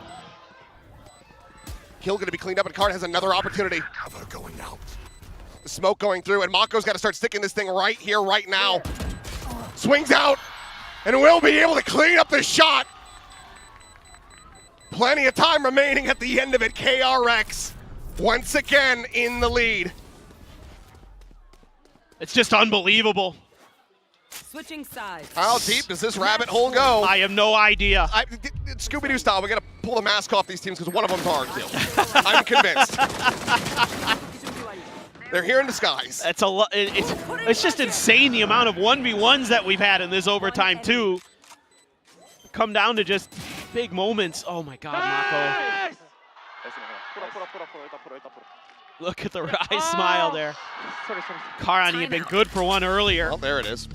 Kill going to be cleaned up, and Card has another opportunity. Cover going out. The smoke going through, and Mako's got to start sticking this thing right here, right now. Swings out, and will be able to clean up the shot. Plenty of time remaining at the end of it. KRX once again in the lead. It's just unbelievable. Switching sides. How deep does this rabbit hole go? I have no idea. Scooby-Doo style, we got to pull the mask off these teams because one of them's hard kill. I'm convinced. They're here in disguise. It's a lot. It's just insane the amount of 1v1s that we've had in this overtime too. Come down to just big moments. Oh my God, Mako. Look at the wry smile there. Karan, he had been good for one earlier. Well, there it is.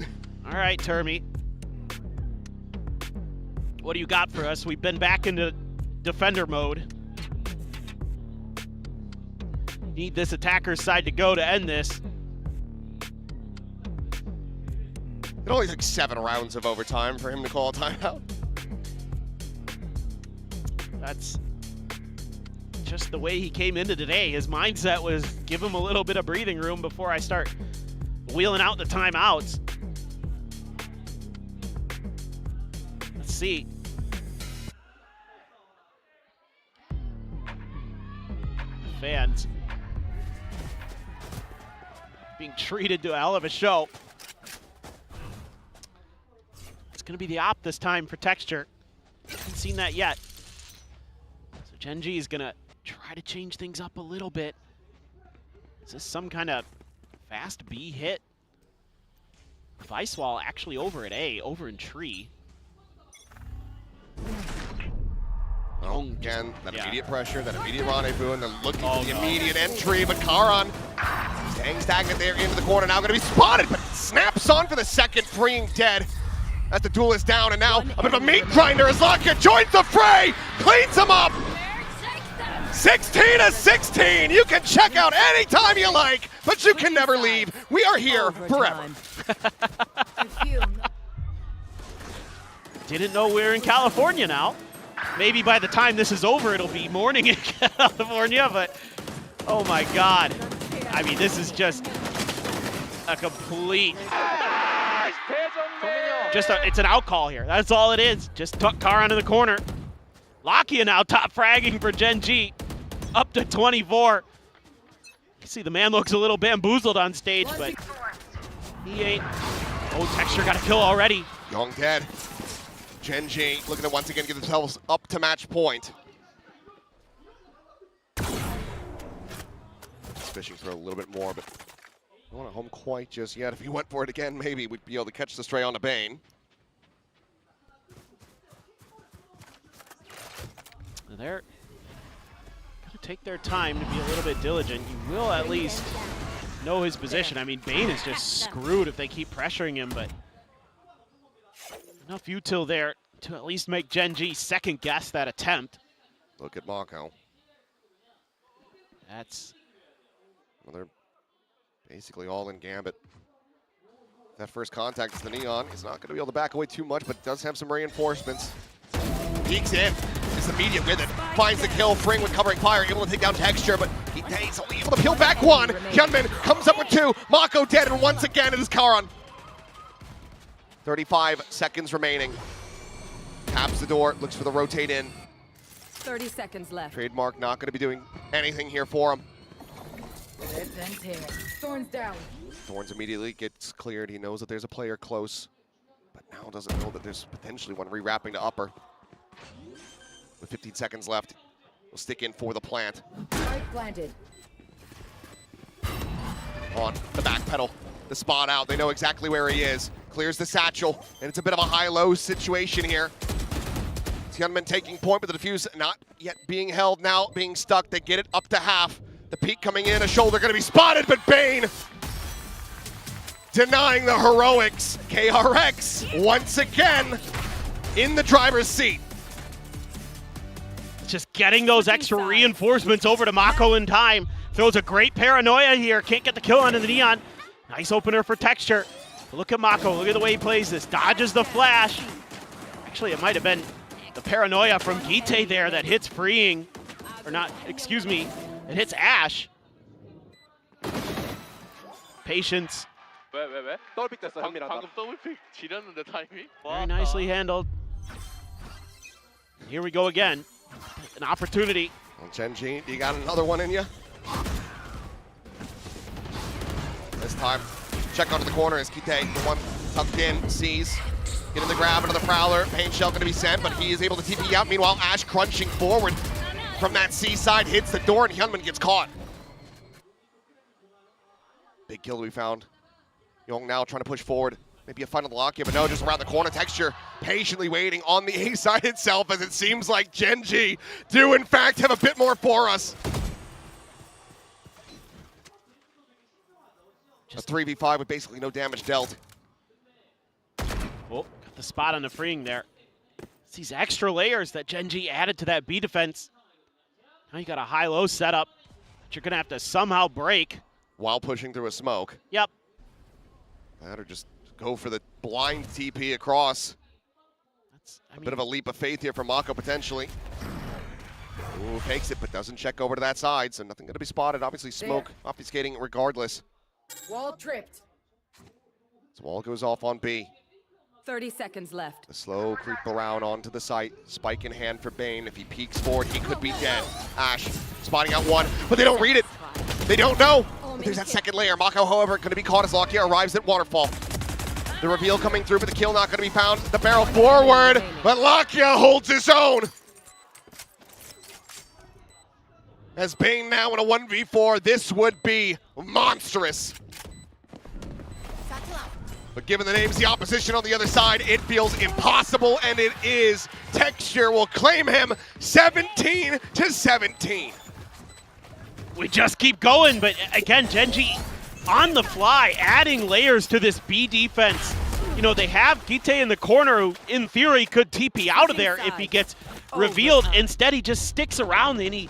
All right, Termi. What do you got for us? We've been back into defender mode. Need this attacker's side to go to end this. It only took 7 rounds of overtime for him to call a timeout. That's just the way he came into today. His mindset was give him a little bit of breathing room before I start wheeling out the timeouts. Let's see. Fans being treated to a hell of a show. It's going to be the op this time for Texture. Haven't seen that yet. So Gen.G is going to try to change things up a little bit. Is this some kind of fast B hit? Vicewall actually over at A, over in tree. Oh, again, that immediate pressure, that immediate rendezvous, and they're looking for the immediate entry, but Karan staying stagnant there into the corner, now going to be spotted, but snaps on for the second, freeing dead. As the duel is down, and now a bit of a meat grinder as Laka joins the fray, cleans him up. 16-16, you can check out anytime you like, but you can never leave. We are here forever. Didn't know we were in California now. Maybe by the time this is over, it'll be morning in California, but oh my God. I mean, this is just a complete, it's an out call here. That's all it is. Just tuck Karan in the corner. Lakia now top fragging for Gen.G, up to 24. You see the man looks a little bamboozled on stage, but he ain't. Oh, Texture got a kill already. Young dead. Gen.G looking to once again get themselves up to match point. Just fishing for a little bit more, but don't want to home quite just yet. If he went for it again, maybe we'd be able to catch the stray on the Bane. They're going to take their time to be a little bit diligent. You will at least know his position. I mean, Bane is just screwed if they keep pressuring him, but enough util there to at least make Gen.G second guess that attempt. Look at Mako. That's... Well, they're basically all in Gambit. That first contact is the Neon. He's not going to be able to back away too much, but does have some reinforcements. Peeks in. Is immediate with it. Finds the kill. Fring with covering fire. Able to take down Texture, but he's only able to peel back one. Hyunmin comes up with two. Mako dead, and once again it is Karan. 35 seconds remaining. Taps the door. Looks for the rotate in. 30 seconds left. Trademark not going to be doing anything here for him. Thorns down. Thorns immediately gets cleared. He knows that there's a player close, but now doesn't know that there's potentially one rewrapping to upper. With 15 seconds left, we'll stick in for the plant. Planted. On the back pedal, the spot out. They know exactly where he is. Clears the satchel, and it's a bit of a high-low situation here. Hyunmin taking point, but the defuse not yet being held, now being stuck. They get it up to half. The peak coming in, a shoulder going to be spotted, but Bane denying the heroics. KRX once again in the driver's seat. Just getting those extra reinforcements over to Mako in time. Throws a great paranoia here. Can't get the kill onto the Neon. Nice opener for Texture. Look at Mako. Look at the way he plays this. Dodges the flash. Actually, it might have been the paranoia from Gite there that hits freeing. Or not, excuse me. It hits Ash. Patience. 더블픽 됐어, 현민아. 방금 더블픽 지렸는데 타이밍. Very nicely handled. Here we go again. An opportunity. Well, Gen.G, you got another one in you? This time, check onto the corner as Kite, the one tucked in, sees. Getting the grab, another Prowler. Pain Shell going to be sent, but he is able to TP out. Meanwhile, Ash crunching forward from that C side, hits the door, and Hyunmin gets caught. Big kill that we found. Young now trying to push forward. Maybe a final lock here, but no, just around the corner. Texture patiently waiting on the A side itself, as it seems like Gen.G do in fact have a bit more for us. Just a 3v5 with basically no damage dealt. Oh, got the spot on the freeing there. It's these extra layers that Gen.G added to that B defense. Now you got a high-low setup that you're going to have to somehow break. While pushing through a smoke. Yep. That or just go for the blind TP across. That's a bit of a leap of faith here from Mako potentially. Ooh, fakes it, but doesn't check over to that side, so nothing going to be spotted. Obviously, smoke obfuscating regardless. Wall tripped. So wall goes off on B. 30 seconds left. The slow creep around onto the site. Spike in hand for Bane. If he peeks forward, he could be dead. Ash spotting out one, but they don't read it. They don't know. But there's that second layer. Mako, however, going to be caught as Lakia arrives at Waterfall. The reveal coming through, but the kill not going to be found. The barrel forward, but Lakia holds his own. As Bane now in a 1v4, this would be monstrous. But given the names, the opposition on the other side, it feels impossible, and it is. Texture will claim him 17-17. We just keep going, but again, Gen.G on the fly, adding layers to this B defense. You know, they have Gite in the corner who, in theory, could TP out of there if he gets revealed. Instead, he just sticks around and he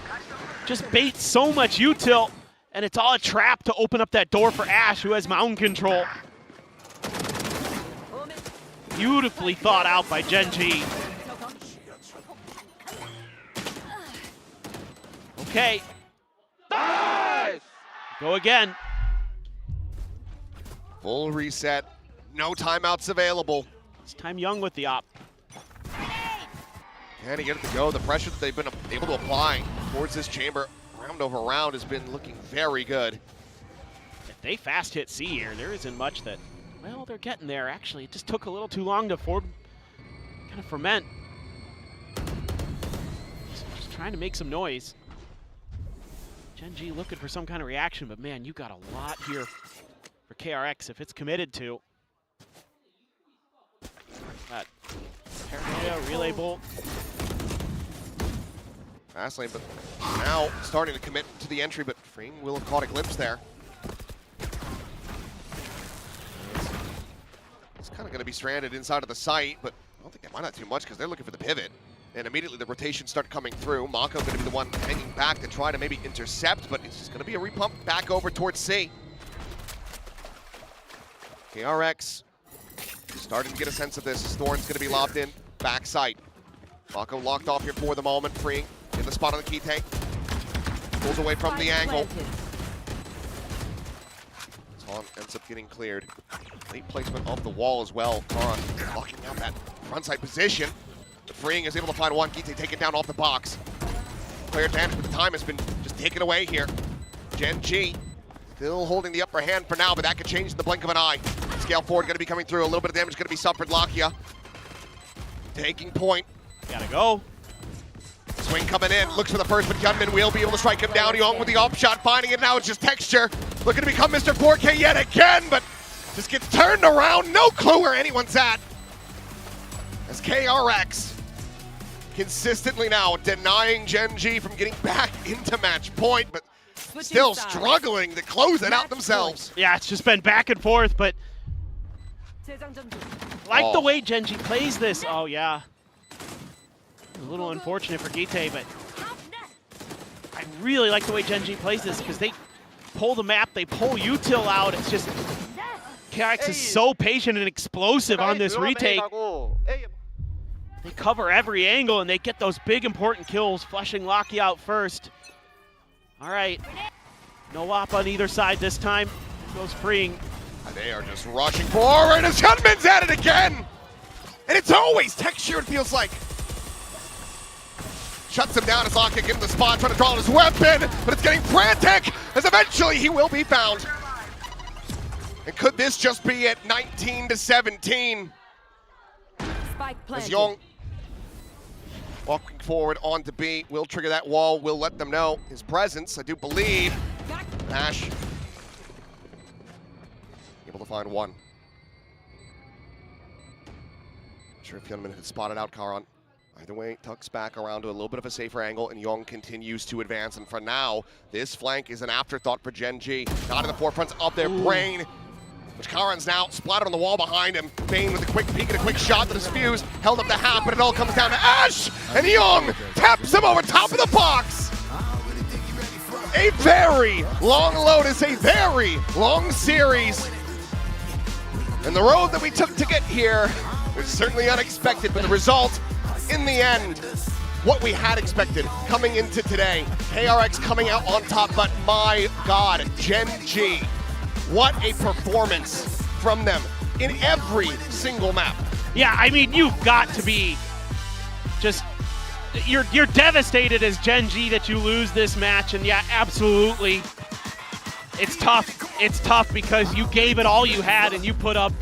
just baits so much util, and it's all a trap to open up that door for Ash, who has mountain control. Beautifully thought out by Gen.G. Okay. Nice! Go again. Full reset. No timeouts available. It's time Young with the op. Can he get it to go? The pressure that they've been able to apply towards this chamber round over round has been looking very good. If they fast hit C here, there isn't much that, well, they're getting there. Actually, it just took a little too long to kind of ferment. Just trying to make some noise. Gen.G looking for some kind of reaction, but man, you got a lot here for KRX if it's committed to. That paranoia, relay bolt. Fast lane, but now starting to commit to the entry, but Frame will have caught a glimpse there. It's kind of going to be stranded inside of the site, but I don't think they mind that too much because they're looking for the pivot. And immediately the rotations start coming through. Mako going to be the one hanging back to try to maybe intercept, but it's just going to be a repump back over towards C. KRX starting to get a sense of this. Thorn's going to be lobbed in, backside. Mako locked off here for the moment, freeing in the spot on the Kite. Pulls away from the angle. Taunt ends up getting cleared. Late placement of the wall as well. Taran locking out that frontside position. The freeing is able to find one. Kite taken down off the box. Player advantage, but the time has been just taken away here. Gen.G still holding the upper hand for now, but that could change in the blink of an eye. Scale forward going to be coming through. A little bit of damage going to be suffered. Lakia taking point. Gotta go. Swing coming in. Looks for the first, but Gunman will be able to strike him down. Young with the op shot, finding it now. It's just Texture. Looking to become Mr. 4K yet again, but just gets turned around. No clue where anyone's at. As KRX consistently now denying Gen.G from getting back into match point, but still struggling to close it out themselves. Yeah, it's just been back and forth, but like the way Gen.G plays this. Oh, yeah. A little unfortunate for Gite, but I really like the way Gen.G plays this because they pull the map, they pull util out. It's just KRX is so patient and explosive on this retake. They cover every angle and they get those big important kills, flushing Lakia out first. All right, no op on either side this time. Goes freeing. They are just rushing forward as Gunman's at it again. And it's always Texture, it feels like. Shuts him down as Lakia getting the spot, trying to draw his weapon, but it's getting frantic as eventually he will be found. And could this just be at 19-17? As Young walking forward onto B, will trigger that wall, will let them know his presence, I do believe. Ash able to find one. Not sure if Hyunmin had spotted out Karan. Either way, tucks back around to a little bit of a safer angle, and Young continues to advance. And for now, this flank is an afterthought for Gen.G. Not in the forefront of their brain, which Karan's now splattered on the wall behind him. Bane with a quick peek and a quick shot that is fused, held up to half, but it all comes down to Ash, and Young taps him over top of the box. A very long Lotus, a very long series. And the road that we took to get here was certainly unexpected, but the result, in the end, what we had expected coming into today. KRX coming out on top, but my God, Gen.G, what a performance from them in every single map. Yeah, I mean, you've got to be just, you're devastated as Gen.G that you lose this match, and yeah, absolutely. It's tough. It's tough because you gave it all you had and you put up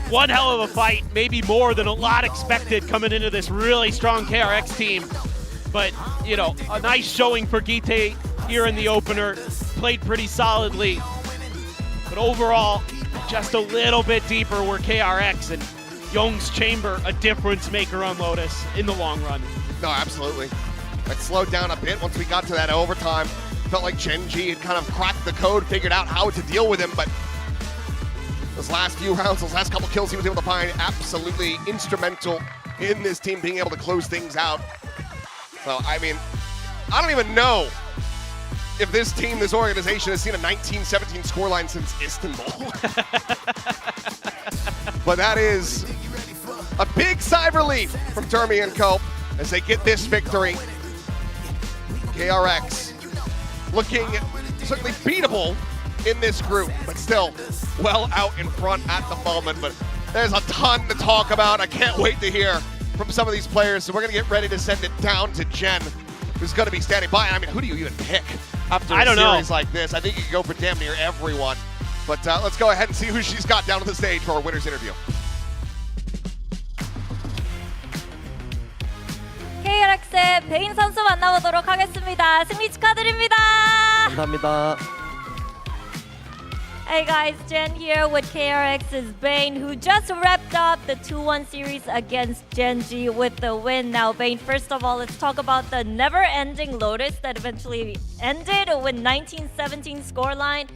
one hell of a fight, maybe more than a lot expected coming into this really strong KRX team. But, you know, a nice showing for Gite here in the opener. Played pretty solidly. But overall, just a little bit deeper were KRX, and Young's Chamber a difference maker on Lotus in the long run. No, absolutely. It slowed down a bit once we got to that overtime. Felt like Gen.G had kind of cracked the code, figured out how to deal with him, but those last few rounds, those last couple kills he was able to find, absolutely instrumental in this team being able to close things out. So, I mean, I don't even know if this team, this organization has seen a 19-17 scoreline since Istanbul. But that is a big sigh of relief from Termi and Co. as they get this victory. KRX looking certainly beatable in this group, but still well out in front at the moment. But there's a ton to talk about. I can't wait to hear from some of these players. So we're going to get ready to send it down to Jen, who's going to be standing by. I mean, who do you even pick after a series like this? I think you can go for damn near everyone. But let's go ahead and see who she's got down on the stage for our winner's interview. KRX의 베인 선수 만나보도록 하겠습니다. 승리 축하드립니다. 감사합니다. Hey guys, Jen here with KRX's Bane, who just wrapped up the 2-1 series against Gen.G with the win. Now, Bane, first of all, let's talk about the never-ending Lotus that eventually ended with 19-17 scoreline.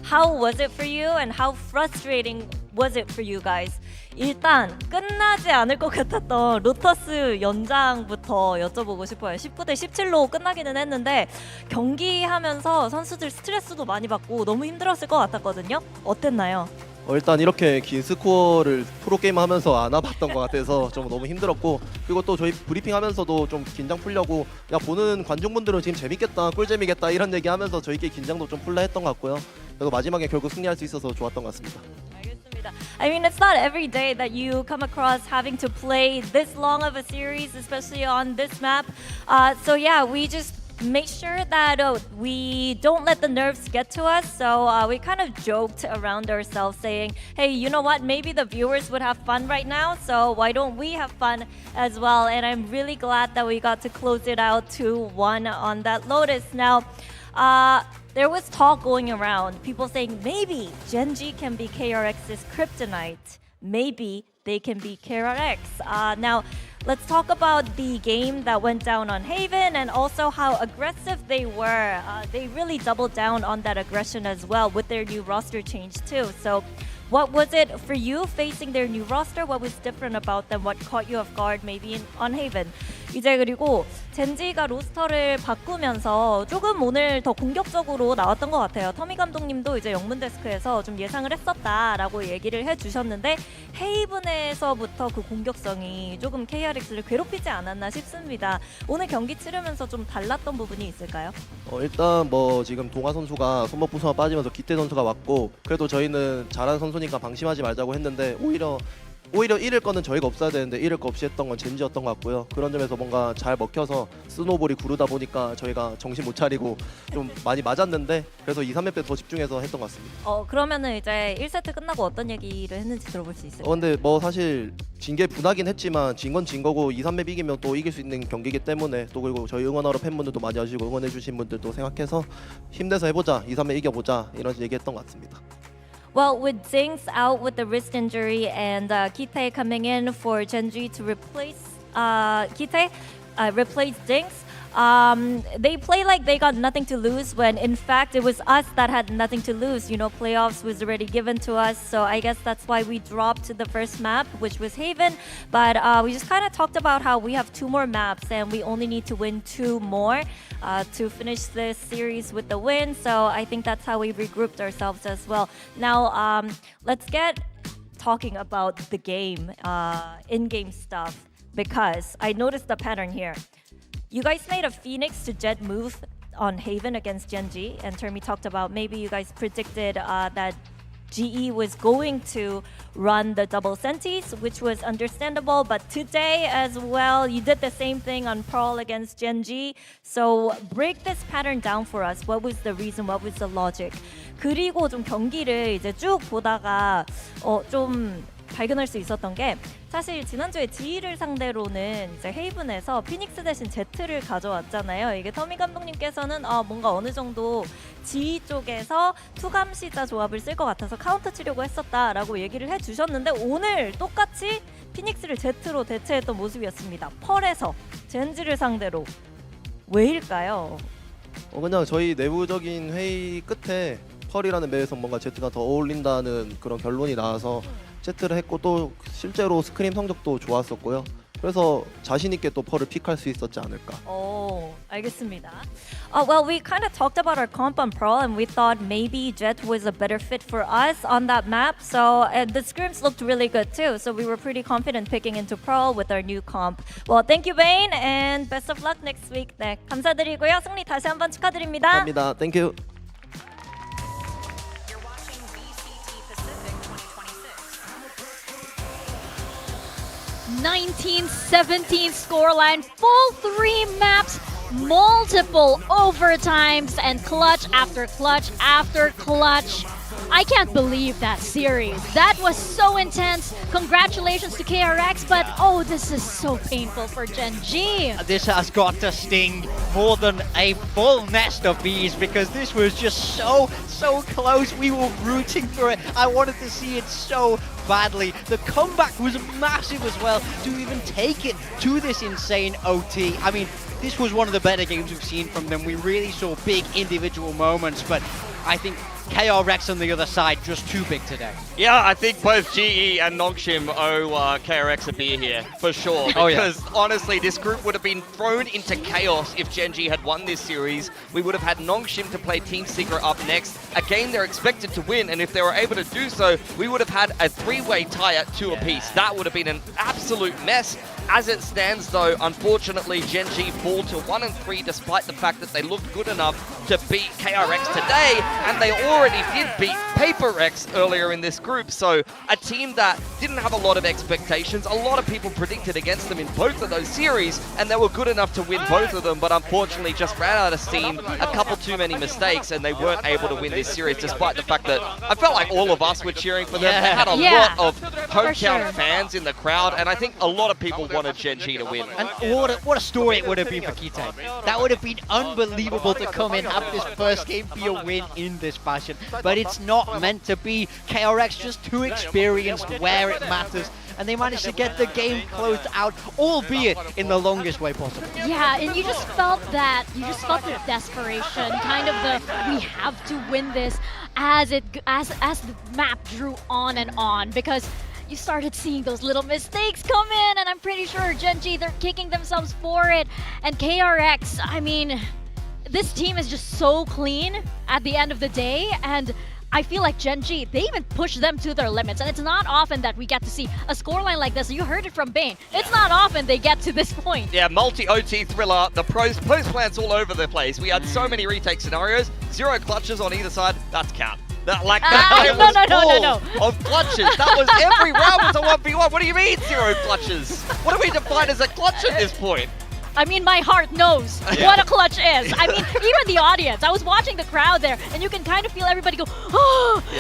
How was it for you, and how frustrating was it for you guys? 일단 끝나지 않을 것 같았던 로터스 연장부터 여쭤보고 싶어요. 19대 17로 끝나기는 했는데 경기하면서 선수들 스트레스도 많이 받고 너무 힘들었을 것 같았거든요. 어땠나요? 일단 이렇게 긴 스코어를 프로게임 하면서 안 와봤던 것 같아서 좀 너무 힘들었고, 그리고 또 저희 브리핑 하면서도 좀 긴장 풀려고, 야 보는 관중분들은 지금 재밌겠다, 꿀잼이겠다 이런 얘기 하면서 저희끼리 긴장도 좀 풀라 했던 것 같고요. 그리고 마지막에 결국 승리할 수 있어서 좋았던 것 같습니다. I mean, it's not every day that you come across having to play this long of a series, especially on this map. So yeah, we just make sure that we don't let the nerves get to us. So we kind of joked around ourselves saying, hey, you know what, maybe the viewers would have fun right now, so why don't we have fun as well? And I'm really glad that we got to close it out 2-1 on that Lotus. Now, there was talk going around, people saying maybe Gen.G can be KRX's kryptonite. Maybe they can be KRX. Now, let's talk about the game that went down on Haven and also how aggressive they were. They really doubled down on that aggression as well with their new roster change too. So what was it for you facing their new roster? What was different about them? What caught you off guard maybe on Haven? 이제 그리고 젠지가 로스터를 바꾸면서 조금 오늘 더 공격적으로 나왔던 것 같아요. 터미 감독님도 이제 영문 데스크에서 좀 예상을 했었다라고 얘기를 해주셨는데 헤이븐에서부터 그 공격성이 조금 KRX를 괴롭히지 않았나 싶습니다. 오늘 경기 치르면서 좀 달랐던 부분이 있을까요? 일단 뭐 지금 동아 선수가 손목 부서가 빠지면서 기태 선수가 왔고, 그래도 저희는 잘하는 선수니까 방심하지 말자고 했는데 오히려 잃을 거는 저희가 없어야 되는데 잃을 거 없이 했던 건 젠지였던 것 같고요. 그런 점에서 뭔가 잘 먹혀서 스노볼이 구르다 보니까 저희가 정신 못 차리고 좀 많이 맞았는데, 그래서 2, 3렙 때 더 집중해서 했던 것 같습니다. 그러면은 이제 1세트 끝나고 어떤 얘기를 했는지 들어볼 수 있을까요? 근데 뭐 사실 진 게 분하긴 했지만 진 건 진 거고 2, 3렙 이기면 또 이길 수 있는 경기이기 때문에, 또 그리고 저희 응원하러 팬분들도 많이 와주시고 응원해 주신 분들도 생각해서 힘내서 해보자, 2, 3렙 이겨보자 이런 얘기했던 것 같습니다. Well, with Jinx out with the wrist injury and Kite coming in for Gen.G to replace replace Jinx, they play like they got nothing to lose when in fact it was us that had nothing to lose. You know, playoffs was already given to us, so I guess that's why we dropped the first map, which was Haven. But we just kind of talked about how we have 2 more maps and we only need to win 2 more to finish this series with the win. So I think that's how we regrouped ourselves as well. Now let's get talking about the game, in-game stuff, because I noticed the pattern here. you guys made a Phoenix to Jet move on Haven against Gen.G, and Termi talked about maybe you guys predicted that GE was going to run the double sentis, which was understandable, but today as well, you did the same thing on Pearl against Gen.G. So break this pattern down for us. What was the reason? What was the logic? 그리고 좀 경기를 이제 쭉 보다가 좀 발견할 수 있었던 게 사실 지난주에 GE를 상대로는 이제 헤이븐에서 피닉스 대신 제트를 가져왔잖아요. 이게 터미 감독님께서는 뭔가 어느 정도 GE 쪽에서 투감시자 조합을 쓸 것 같아서 카운터 치려고 했었다라고 얘기를 해주셨는데 오늘 똑같이 피닉스를 제트로 대체했던 모습이었습니다. 펄에서 젠지를 상대로 왜일까요? 그냥 저희 내부적인 회의 끝에 펄이라는 맵에서 뭔가 제트가 더 어울린다는 그런 결론이 나와서 제트를 했고 또 실제로 스크림 성적도 좋았었고요. 그래서 자신 있게 또 펄을 픽할 수 있었지 않을까. 알겠습니다. Well, we kind of talked about our comp on Pearl, and we thought maybe Jet was a better fit for us on that map. So the scrims looked really good too. So we were pretty confident picking into Pearl with our new comp. Well, thank you, Bane, and best of luck next week. 네, 감사드리고요. 승리 다시 한번 축하드립니다. 감사합니다. Thank you. 19-17 scoreline, full 3 maps, multiple overtimes, and clutch after clutch after clutch. I can't believe that series. That was so intense. Congratulations to KRX, but this is so painful for Gen.G. This has got to sting more than a full nest of bees because this was just so close. We were rooting for it. I wanted to see it so badly. The comeback was massive as well to even take it to this insane OT. I mean, this was one of the better games we've seen from them. We really saw big individual moments, but I think KRX on the other side just too big today. Yeah, I think both GE and Nongshim owe KRX a beer here, for sure. Because honestly, this group would have been thrown into chaos if Gen.G had won this series. We would have had Nongshim to play Team Secret up next, a game they're expected to win, and if they were able to do so, we would have had a 3-way tie at 2 apiece. That would have been an absolute mess. As it stands though, unfortunately, Gen.G fall to 1-3 despite the fact that they looked good enough to beat KRX today, and they already did beat PaperX earlier in this group. So a team that didn't have a lot of expectations, a lot of people predicted against them in both of those series, and they were good enough to win both of them, but unfortunately just ran out of steam, a couple too many mistakes, and they weren't able to win this series despite the fact that I felt like all of us were cheering for them. They had a lot of hometown fans in the crowd, and I think a lot of people wanted Gen.G to win. And what a story it would have been for Kite. That would have been unbelievable to come in, have this first game be a win in this fashion. But it's not meant to be. KRX just too experienced where it matters. And they managed to get the game closed out, albeit in the longest way possible. Yeah, and you just felt that. You just felt the desperation, kind of the we have to win this as the map drew on, because you started seeing those little mistakes come in, and I'm pretty sure Gen.G, they're kicking themselves for it. And KRX, I mean, this team is just so clean at the end of the day, and I feel like Gen.G, they even push them to their limits, and it's not often that we get to see a scoreline like this. You heard it from Bane. It's not often they get to this point. Yeah, multi-OT thriller, the post plans all over the place. We had so many retake scenarios, 0 clutches on either side, that's cap. That No. Of clutches. That was every round was a 1v1. What do you mean 0 clutches? What do we define as a clutch at this point? I mean, my heart knows what a clutch is. I mean, even the audience. I was watching the crowd there, and you can kind of feel everybody go,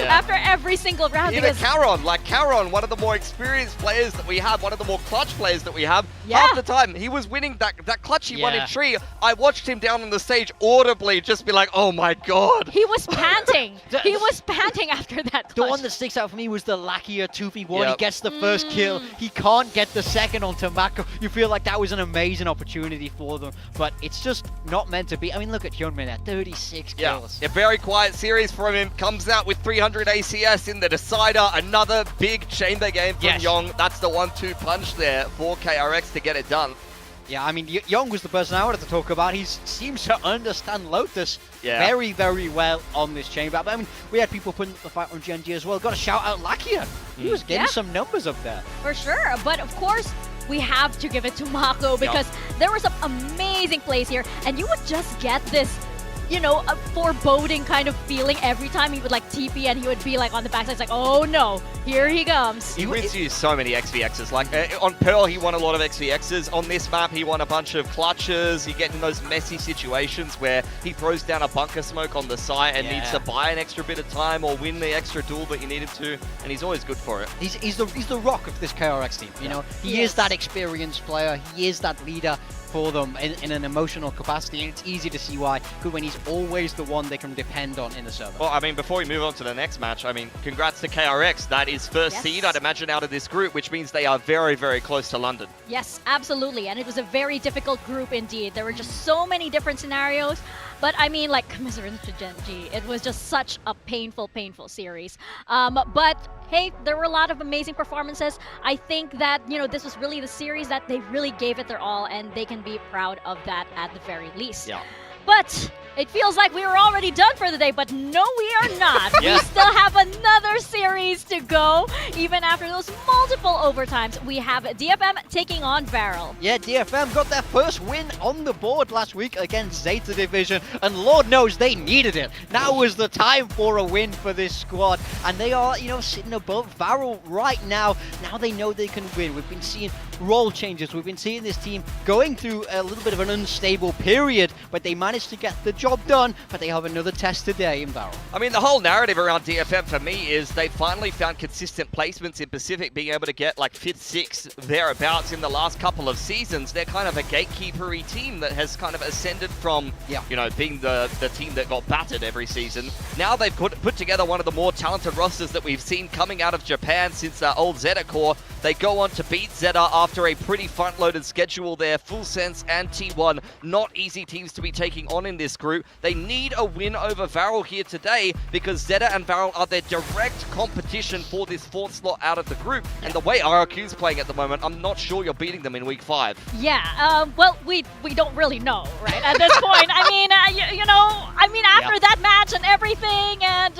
after every single round. Even Caron, one of the more experienced players that we have, one of the more clutch players that we have, half the time he was winning that clutch he won in Tree. I watched him down on the stage audibly just be like, oh my god. He was panting. He was panting after that clutch. The one that sticks out for me was the Lakia 2v1. He gets the first kill. He can't get the second onto Mako. You feel like that was an amazing opportunity for them, but it's just not meant to be. I mean, look at Hyunmin at 36 kills. A very quiet series from him. Comes out with 300 ACS in the decider. Another big chamber game from Yong. That's the 1-2 punch there for KRX to get it done. Yeah, I mean, Yong was the person I wanted to talk about. He seems to understand Lotus very, very well on this chamber. But I mean, we had people putting the fight on Gen.G as well. Got to shout out Lakia. He was getting some numbers up there. For sure, but of course, we have to give it to Mako because there were some amazing plays here, and you would just get this, you know, a foreboding kind of feeling every time he would like TP and he would be like on the backside. It's like, oh no, here he comes. He wins you so many XVXs. Like on Pearl, he won a lot of XVXs. On this map, he won a bunch of clutches. You get in those messy situations where he throws down a bunker smoke on the site and needs to buy an extra bit of time or win the extra duel that you needed to, and he's always good for it. He's the rock of this KRX team. You know, he is that experienced player. He is that leader for them in an emotional capacity, and it's easy to see why. Good when he's always the one they can depend on in the server. Well, I mean, before we move on to the next match, I mean, congrats to KRX. That is first seed, I'd imagine, out of this group, which means they are very, very close to London. Yes, absolutely. And it was a very difficult group indeed. There were just so many different scenarios. But I mean, like, commiserate to Gen.G. It was just such a painful, painful series. But hey, there were a lot of amazing performances. I think that, you know, this was really the series that they really gave it their all, and they can be proud of that at the very least. Yeah. But it feels like we were already done for the day, but no, we are not. We still have another series to go. Even after those multiple overtimes, we have DFM taking on Varrel. Yeah, DFM got their first win on the board last week against Zeta Division, and Lord knows they needed it. Now was the time for a win for this squad, and they are, you know, sitting above Varrel right now. Now they know they can win. We've been seeing role changes. We've been seeing this team going through a little bit of an unstable period, but they managed to get the job done. But they have another test today in Varrel. I mean, the whole narrative around DFM for me is they finally found consistent placements in Pacific, being able to get like 5th, 6th, thereabouts in the last couple of seasons. They're kind of a gatekeeper-y team that has kind of ascended from, you know, being the team that got battered every season. Now they've put together one of the more talented rosters that we've seen coming out of Japan since old Zeta core. They go on to beat Zeta after a pretty front-loaded schedule there. Full Sense and T1, not easy teams to be taking on in this group. They need a win over Varrel here today because Zeta and Varrel are their direct competition for this 4th slot out of the group. And the way RRQ's playing at the moment, I'm not sure you're beating them in week 5. Yeah, well, we don't really know, right, at this point. I mean, you know, I mean, after that match and everything, and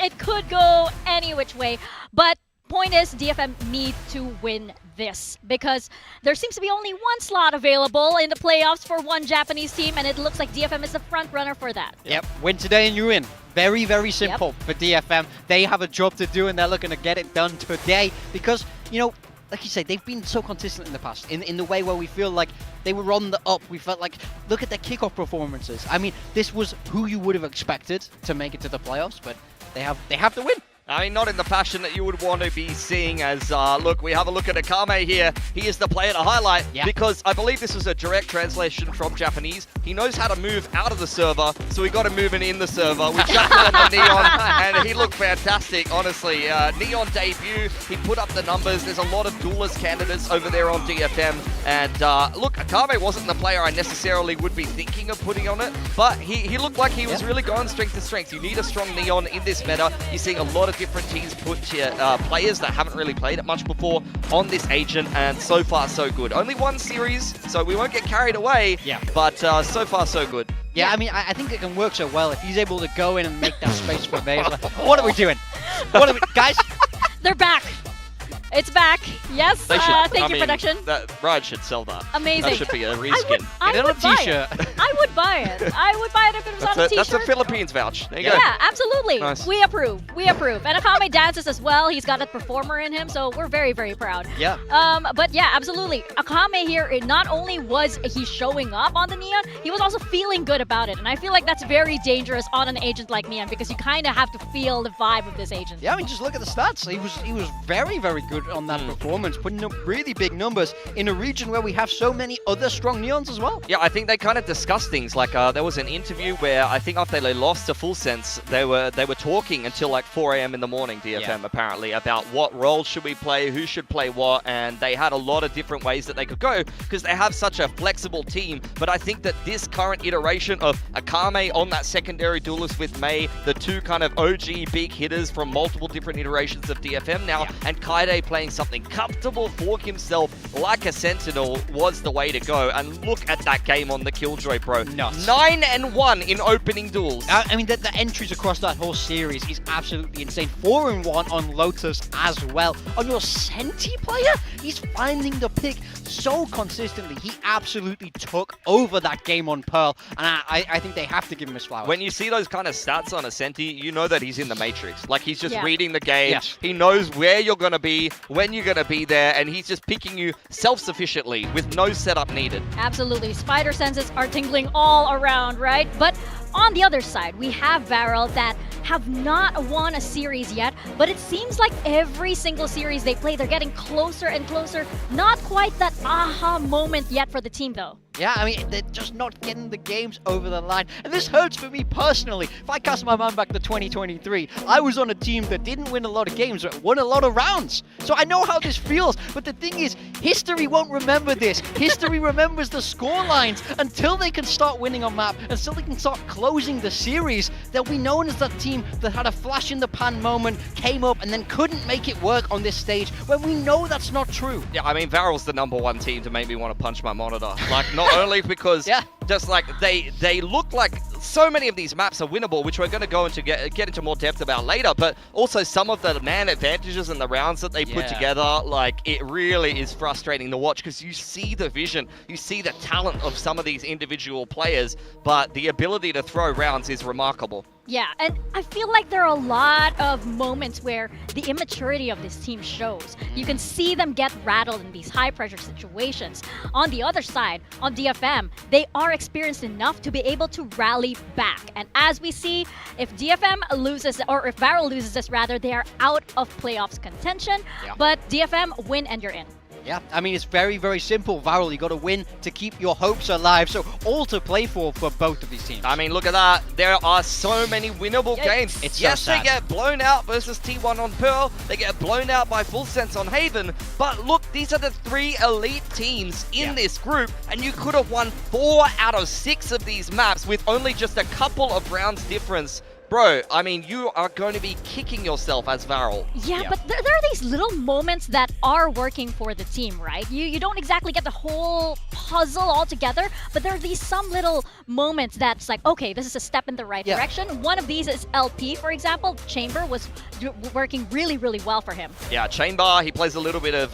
it could go any which way. But point is, DFM need to win this because there seems to be only one slot available in the playoffs for one Japanese team, and it looks like DFM is the front runner for that. Yep, win today and you win. Very, very simple for DFM. They have a job to do and they're looking to get it done today because, you know, like you say, they've been so consistent in the past in the way where we feel like they were on the up. We felt like, look at their kickoff performances. I mean, this was who you would have expected to make it to the playoffs, but they have to win. I mean, not in the fashion that you would want to be seeing as, look, we have a look at Akame here. He is the player to highlight because I believe this is a direct translation from Japanese. He knows how to move out of the server, so we got him moving in the server. We jumped on the Neon, and he looked fantastic, honestly. Neon debut, he put up the numbers. There's a lot of duelist candidates over there on DFM. And look, Akame wasn't the player I necessarily would be thinking of putting on it, but he looked like he was really going strength to strength. You need a strong Neon in this meta. You're seeing a lot of different teams put players that haven't really played it much before on this agent, and so far so good. Only one series, so we won't get carried away, but so far so good. Yeah, I mean, I think it can work so well if he's able to go in and make that space for Vela. What are we doing? What are we, guys? They're back. It's back. Yes. Thank you, production. Riot should sell that. Amazing. That should be a reskin. I would buy it. I would buy it. I would buy it if it was on a t-shirt. That's a Philippines vouch. There you go. Yeah, absolutely. Nice. We approve. We approve. And Akame dances as well. He's got a performer in him, so we're very, very proud. Yeah. But yeah, absolutely. Akame here, not only was he showing up on the Neon, he was also feeling good about it. And I feel like that's very dangerous on an agent like Neon because you kind of have to feel the vibe of this agent. Yeah, I mean, just look at the stats. He was very, very good on that performance, putting up really big numbers in a region where we have so many other strong Neons as well. Yeah, I think they kind of discussed things. Like there was an interview where I think after they lost to Full Sense, they were talking until like 4 a.m. in the morning, DFM apparently, about what role should we play, who should play what, and they had a lot of different ways that they could go because they have such a flexible team. But I think that this current iteration of Akame on that secondary duelist with Mei, the two kind of OG big hitters from multiple different iterations of DFM now, and Kaide playing something comfortable for himself like a Sentinel was the way to go. And look at that game on the Killjoy, bro. Nuts. 9-1 in opening duels. I mean, the entries across that whole series is absolutely insane. 4-1 on Lotus as well. On your Senti player, he's finding the pick so consistently. He absolutely took over that game on Pearl, and I think they have to give him his flowers. When you see those kind of stats on a Senti, you know that he's in the Matrix. Like, he's just Yeah. reading the game. Yes. He knows where you're going to be, when you're going to be there, and he's just picking you self-sufficiently with no setup needed. Absolutely. Spider senses are tingling all around, right? But on the other side, we have Varrel that have not won a series yet, but it seems like every single series they play, they're getting closer and closer. Not quite that aha moment yet for the team, though. Yeah, I mean, they're just not getting the games over the line. And this hurts for me personally. If I cast my mind back to 2023, I was on a team that didn't win a lot of games, but won a lot of rounds. So I know how this feels. But the thing is, history won't remember this. History remembers the score lines. Until they can start winning on map, until they can start closing the series, they'll be known as that team that had a flash in the pan moment, came up, and then couldn't make it work on this stage, when we know that's not true. Yeah, I mean, Varrel's the #1 team to make me want to punch my monitor. Like, not only because just like they look like so many of these maps are winnable, which we're going to go into get into more depth about later, but also some of the man advantages and the rounds that they put together, like, it really is frustrating to watch because you see the vision, you see the talent of some of these individual players, but the ability to throw rounds is remarkable. Yeah, and I feel like there are a lot of moments where the immaturity of this team shows. You can see them get rattled in these high-pressure situations. On the other side, on DFM, they are experienced enough to be able to rally back. And as we see, if DFM loses, or if Varrel loses this rather, they are out of playoffs contention. Yeah. But DFM, win and you're in. Yeah, I mean, it's very, very simple. Varrel, you got to win to keep your hopes alive. So all to play for both of these teams. I mean, look at that. There are so many winnable games. It's yes, so they sad. get blown out versus T1 on Pearl. They get blown out by Full Sense on Haven. But look, these are the 3 elite teams in this group, and you could have won 4 out of 6 of these maps with only just a couple of rounds difference. Bro, I mean, you are going to be kicking yourself as Varrel. Yeah, but there are these little moments that are working for the team, right? You don't exactly get the whole puzzle all together, but there are these some little moments that's like, okay, this is a step in the right direction. One of these is LP, for example. Chamber was working really, really well for him. Yeah, Chamber, he plays a little bit of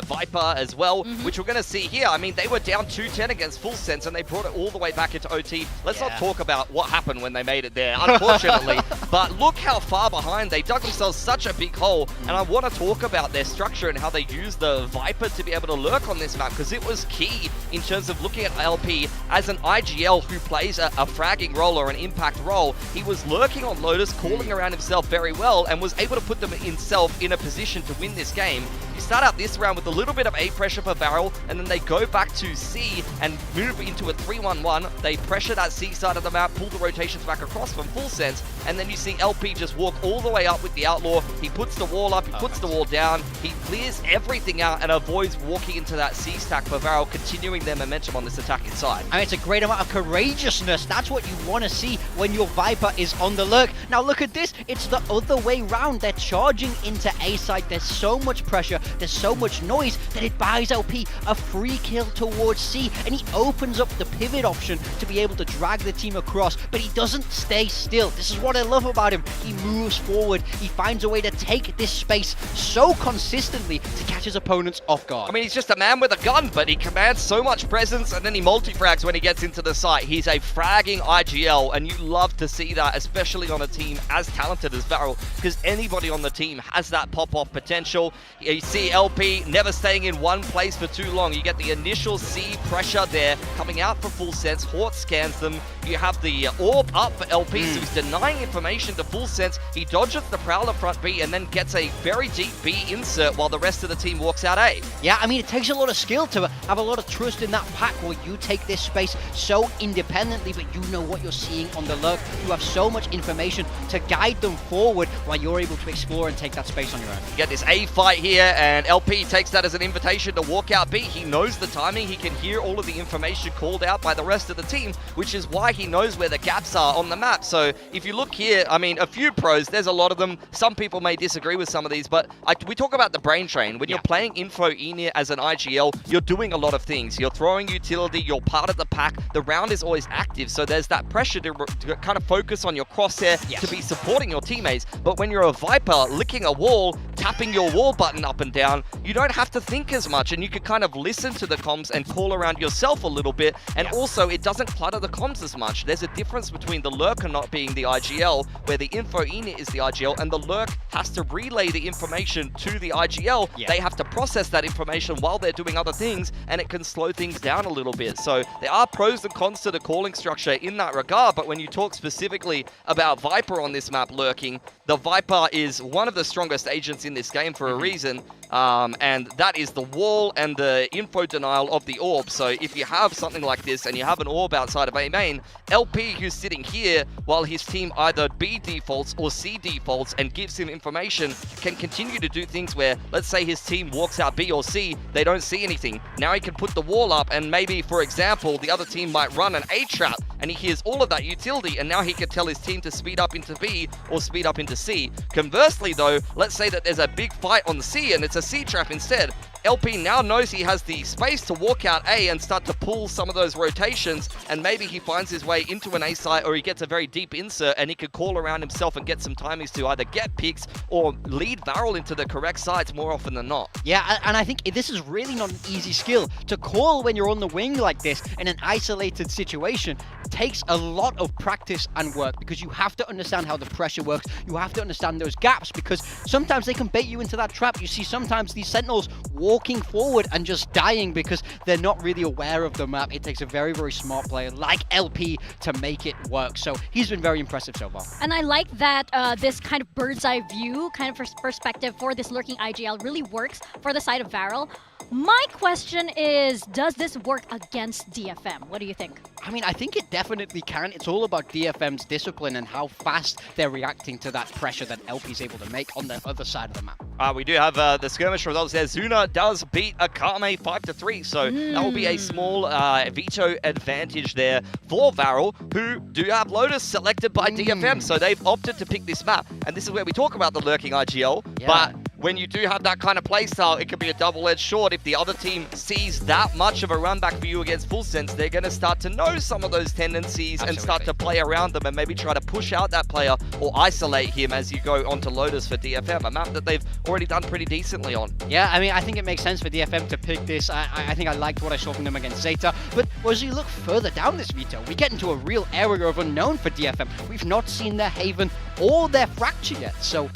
Viper as well, which we're going to see here. I mean, they were down 2-10 against Full Sense, and they brought it all the way back into OT. Let's not talk about what happened when they made it there, unfortunately. But look how far behind. They dug themselves such a big hole, and I want to talk about their structure and how they use the Viper to be able to lurk on this map, because it was key in terms of looking at LP as an IGL who plays a fragging role or an impact role. He was lurking on Lotus, calling around himself very well, and was able to put them himself in a position to win this game. You start out this round with a little bit of A pressure for Varrel, and then they go back to C and move into a 3-1-1. They pressure that C side of the map, pull the rotations back across from Full Sense, and then you see LP just walk all the way up with the Outlaw. He puts the wall up, he puts the wall down, he clears everything out and avoids walking into that C stack for Varrel, continuing their momentum on this attack inside. I mean, it's a great amount of courageousness. That's what you want to see when your Viper is on the lurk. Now look at this. It's the other way round. They're charging into A side. There's so much pressure. There's so much noise that it buys LP a free kill towards C. And he opens up the pivot option to be able to drag the team across. But he doesn't stay still. This is what I love about him. He moves forward. He finds a way to take this space so consistently to catch his opponents off guard. I mean, he's just a man with a gun, but he commands so much presence, and then he multi-frags when he gets into the site. He's a fragging IGL, and you love to see that, especially on a team as talented as Varrel, because anybody on the team has that pop-off potential. You see LP never staying in one place for too long. You get the initial C pressure there coming out for Full Sense. Hort scans them. You have the orb up for LP, so he's denying information to Full Sense. He dodges the Prowler front B and then gets a very deep B insert while the rest of the team walks out A. Yeah, I mean, it takes a lot of skill to have a lot of trust in that pack where you take this space so independently, but you know what you're seeing on the lurk. You have so much information to guide them forward while you're able to explore and take that space on your own. You get this A fight here, and LP takes that as an invitation to walk out B. He knows the timing. He can hear all of the information called out by the rest of the team, which is why he knows where the gaps are on the map. So if you look here, I mean, a few pros, there's a lot of them. Some people may disagree with some of these, but we talk about the brain train. When you're playing Info Enir as an IGL, you're doing a lot of things. You're throwing utility, you're part of the pack. The round is always active, so there's that pressure to kind of focus on your crosshair to be supporting your teammates. But when you're a Viper, licking a wall, tapping your wall button up and down, you don't have to think as much, and you can kind of listen to the comms and call around yourself a little bit, and also it doesn't clutter the comms as much. There's a difference between the lurker not being the IGL, where the Info Enir is the IGL, and the lurk has to relay the information to the IGL. They have to process that information while they're doing other things, and it can slow things down a little bit. So there are pros and cons to the calling structure in that regard, but when you talk specifically about Viper on this map lurking, the Viper is one of the strongest agents in this game for a reason, and that is the wall and the info denial of the orb. So if you have something like this and you have an orb outside of A main, LP, who's sitting here while his team either B defaults or C defaults and gives him information, can continue to do things where, let's say his team walks out B or C, they don't see anything. Now he can put the wall up, and maybe, for example, the other team might run an A trap, and he hears all of that utility, and now he can tell his team to speed up into B or speed up into C. Conversely though, let's say that there's a big fight on the C and it's a C trap instead. LP now knows he has the space to walk out A and start to pull some of those rotations, and maybe he finds his way into an A site, or he gets a very deep insert and he could call around himself and get some timings to either get picks or lead Varrel into the correct sites more often than not. Yeah, and I think this is really not an easy skill. To call when you're on the wing like this in an isolated situation takes a lot of practice and work, because you have to understand how the pressure works. You have to understand those gaps, because sometimes they can bait you into that trap. You see sometimes these sentinels walking forward and just dying because they're not really aware of the map. It takes a very, very smart player like LP to make it work. So he's been very impressive so far. And I like that this kind of bird's eye view kind of perspective for this lurking IGL really works for the side of Varrel. My question is, does this work against DFM? What do you think? I mean, I think it definitely can. It's all about DFM's discipline and how fast they're reacting to that pressure that LP's able to make on the other side of the map. We do have the skirmish results there. Zuna does beat Akame 5-3, so that will be a small veto advantage there for Varrel, who do have Lotus selected by DFM, so they've opted to pick this map. And this is where we talk about the lurking IGL, but when you do have that kind of playstyle, it can be a double-edged sword. If the other team sees that much of a run back for you against Full Sense, they're going to start to know some of those tendencies and start to play around them and maybe try to push out that player or isolate him as you go onto Lotus for DFM, a map that they've already done pretty decently on. Yeah, I mean, I think it makes sense for DFM to pick this. I think I liked what I saw from them against Zeta. But as you look further down this veto, we get into a real area of unknown for DFM. We've not seen their Haven or their Fracture yet, so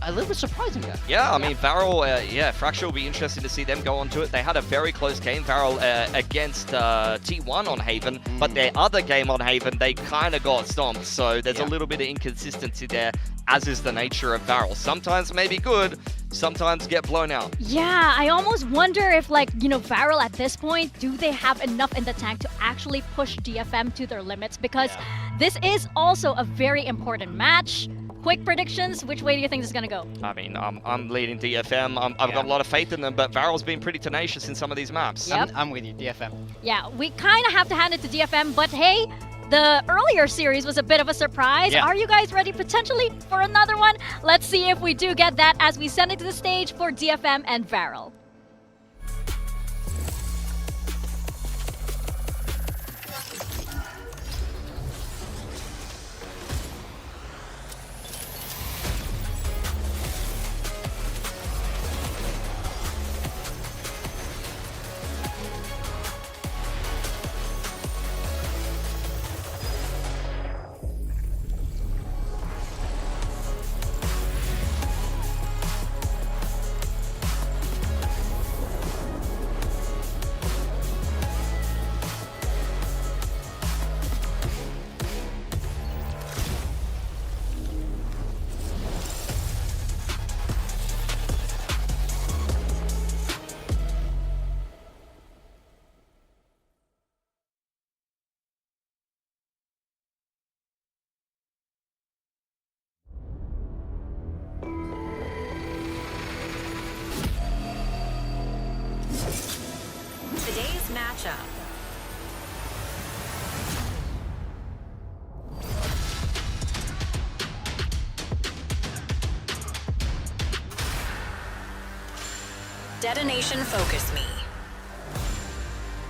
a little bit surprising there. Yeah, I mean, Varrel, Fracture will be interesting to see them go onto it. They had a very close game, Varrel, against T1 on Haven, but their other game on Haven, they kind of got stomped. So there's a little bit of inconsistency there, as is the nature of Varrel. Sometimes maybe good, sometimes get blown out. Yeah, I almost wonder if, like, you know, Varrel at this point, do they have enough in the tank to actually push DFM to their limits? Because this is also a very important match. Quick predictions, which way do you think this is going to go? I mean, I'm leading DFM. I've got a lot of faith in them, but Varrel's been pretty tenacious in some of these maps. Yep. I'm with you, DFM. Yeah, we kind of have to hand it to DFM, but hey, the earlier series was a bit of a surprise. Yeah. Are you guys ready potentially for another one? Let's see if we do get that as we send it to the stage for DFM and Varrel. Detonation Focus Me.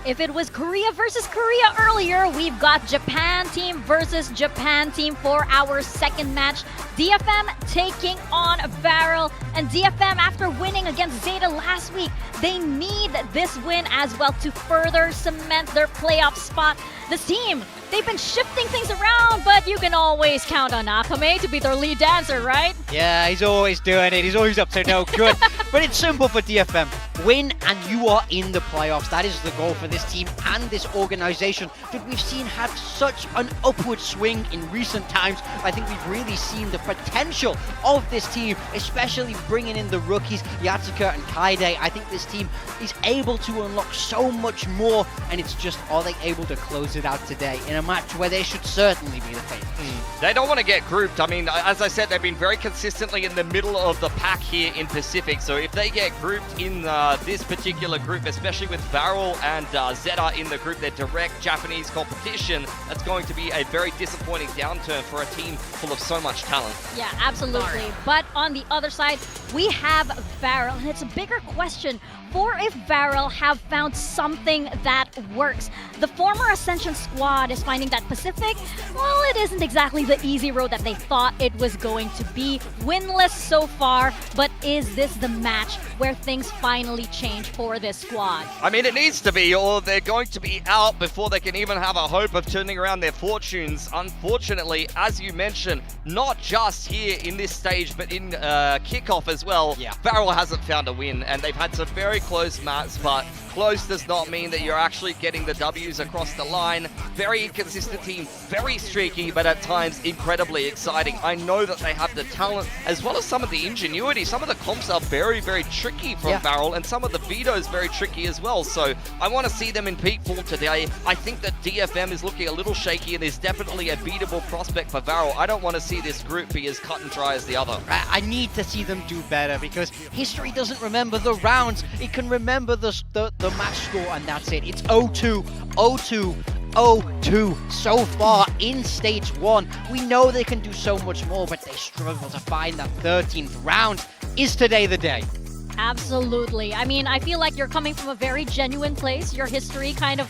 If it was Korea versus Korea earlier, we've got Japan team versus Japan team for our second match. DFM taking on Varrel, and DFM, after winning against Zeta last week, they need this win as well to further cement their playoff spot. This team, they've been shifting things around, but you can always count on Akame to be their lead dancer, right? Yeah, he's always doing it. He's always up to no good. But it's simple for DFM. Win and you are in the playoffs. That is the goal for this team and this organization that we've seen have such an upward swing in recent times. I think we've really seen the potential of this team, especially bringing in the rookies, Yatsuka and Kaide. I think this team is able to unlock so much more, and it's just, are they able to close it out today in a match where they should certainly be the favorites? They don't want to get grouped. I mean, as I said, they've been very consistently in the middle of the pack here in Pacific. So if they get grouped in this particular group, especially with Varrel and Zeta in the group, their direct Japanese competition, that's going to be a very disappointing downturn for a team full of so much talent. Yeah, absolutely. But on the other side, we have Varrel, and it's a bigger question for if Varrel have found something that works. The former Ascension squad is finding that Pacific, well, it isn't exactly the easy road that they thought it was going to be. Winless so far, but is this the match where things finally change for this squad? I mean, it needs to be, or they're going to be out before they can even have a hope of turning around their fortunes. Unfortunately, as you mentioned, not just here in this stage, but in kickoff as well, Varrel hasn't found a win, and they've had some very close maps, but close does not mean that you're actually getting the W's across the line. Very inconsistent team, very streaky, but at times incredibly exciting. I know that they have the talent as well as some of the ingenuity. Some of the comps are very, very tricky from Varrel, and some of the vetoes very tricky as well. So I want to see them in peak form today. I think that DFM is looking a little shaky, and is definitely a beatable prospect for Varrel. I don't want to see this group be as cut and dry as the other. I need to see them do better, because history doesn't remember the rounds. It can remember the match score, and that's it. It's 0-2, 0-2, 0-2 so far in stage 1. We know they can do so much more, but they struggle to find that 13th round. Is today the day? Absolutely. I mean, I feel like you're coming from a very genuine place. Your history kind of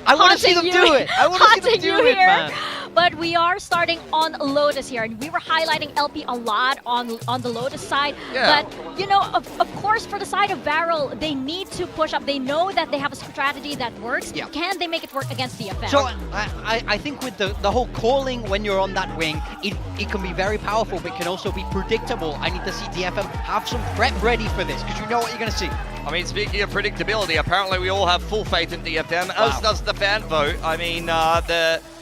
I want to see them do it. I want to see them do it, man. But we are starting on Lotus here, and we were highlighting LP a lot on the Lotus side. Yeah. But, you know, of course, for the side of Varrel, they need to push up. They know that they have a strategy that works. Yeah. Can they make it work against DFM? So I think with the whole calling when you're on that wing, it can be very powerful, but it can also be predictable. I need to see DFM have some prep ready for this, because you know what you're going to see. I mean, speaking of predictability, apparently we all have full faith in DFM, as does the fan vote. I mean,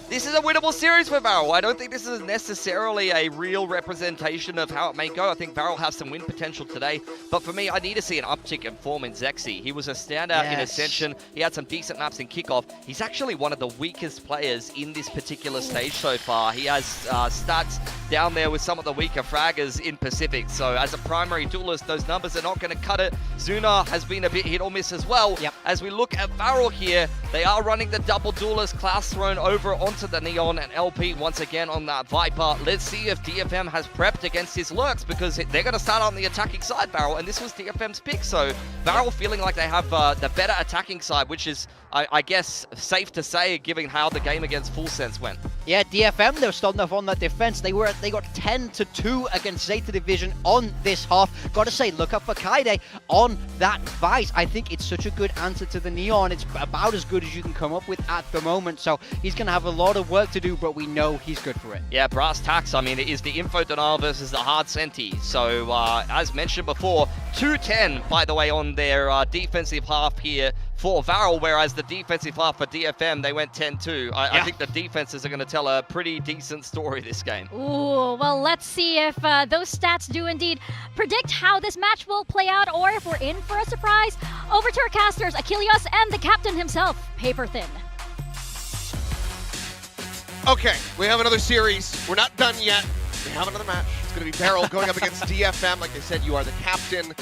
this is a winnable series for Varrel. I don't think this is necessarily a real representation of how it may go. I think Varrel has some win potential today. But for me, I need to see an uptick in form in Zexy. He was a standout in Ascension. He had some decent maps in kickoff. He's actually one of the weakest players in this particular stage so far. He has stats down there with some of the weaker fraggers in Pacific. So as a primary duelist, those numbers are not going to cut it. Zuna has been a bit hit or miss as well. As we look at Varrel here, they are running the double duelist class thrown over onto the Neon, and LP once again on that Viper. Let's see if DFM has prepped against his lurks, because they're going to start on the attacking side, Varrel, and this was DFM's pick. So Varrel feeling like they have the better attacking side, which is, I guess, safe to say, given how the game against Full Sense went. Yeah, DFM, they're starting off on that defense. They got 10-2 against Zeta Division on this half. Gotta say, look up for Kaide on that Vice. I think it's such a good answer to the Neon. It's about as good as you can come up with at the moment. So he's gonna have a lot of work to do, but we know he's good for it. Yeah, brass tacks. I mean, it is the info denial versus the hard senti. So as mentioned before, 2-10, by the way, on their defensive half here for Varrel, whereas the defensive half for DFM, they went 10-2. I think the defenses are going to tell a pretty decent story this game. Ooh, well, let's see if those stats do indeed predict how this match will play out, or if we're in for a surprise. Over to our casters, Achilles and the captain himself, Paper Thin. Okay, we have another series. We're not done yet. We have another match. It's going to be Varrel going up against DFM. Like I said, you are the captain.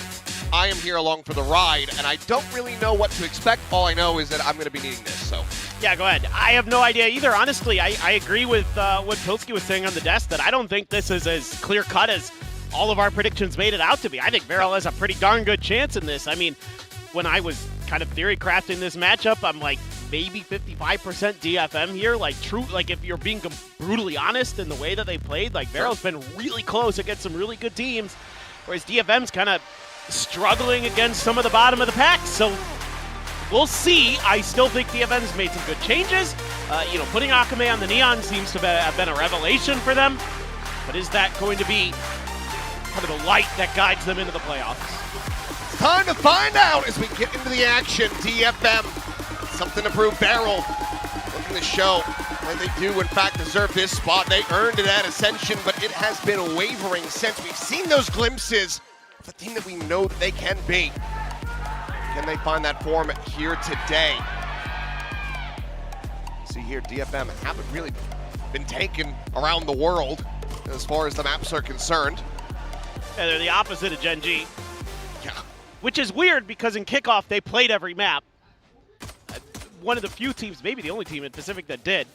I am here along for the ride, and I don't really know what to expect. All I know is that I'm going to be needing this, so. Yeah, go ahead. I have no idea either. Honestly, I agree with what Pilsky was saying on the desk, that I don't think this is as clear-cut as all of our predictions made it out to be. I think Varrel has a pretty darn good chance in this. I mean, when I was kind of theory crafting this matchup, I'm like maybe 55% DFM here. Like if you're being brutally honest in the way that they played, like Varrel's been really close against some really good teams, whereas DFM's kind of struggling against some of the bottom of the pack. So we'll see. I still think DFM's made some good changes. Putting Akame on the Neon seems to have been a revelation for them. But is that going to be kind of the light that guides them into the playoffs? It's time to find out as we get into the action. DFM, something to prove. Varrel looking to show that they do in fact deserve this spot. They earned it at Ascension, but it has been wavering since. We've seen those glimpses of the team that we know that they can be. Can they find that form here today? See here, DFM haven't really been taken around the world as far as the maps are concerned. Yeah, they're the opposite of Gen.G. Yeah. Which is weird because in kickoff they played every map. One of the few teams, maybe the only team in Pacific that did.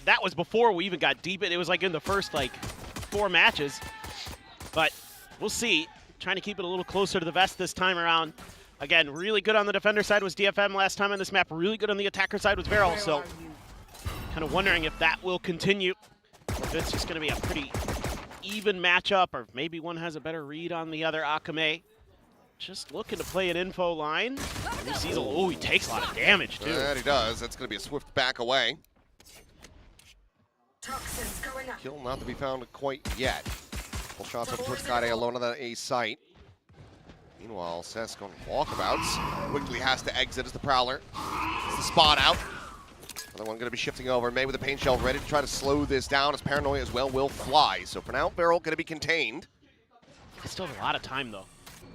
That was before we even got deep. It was like in the first 4 matches. But we'll see. Trying to keep it a little closer to the vest this time around. Again, really good on the defender side was DFM last time on this map. Really good on the attacker side was Varrel. So kind of wondering if that will continue. If it's just going to be a pretty even matchup, or maybe one has a better read on the other. Akame just looking to play an info line. He sees he takes a lot of damage too. That he does. That's going to be a swift back away. Kill not to be found quite yet. Full shots up towards Kaide alone on the A site. Meanwhile, Seth's going walkabouts. Quickly has to exit as the Prowler. It's the spot out. Another one going to be shifting over. May with the paint shell ready to try to slow this down as Paranoia as well will fly. So for now, Varrel going to be contained. They still have a lot of time though.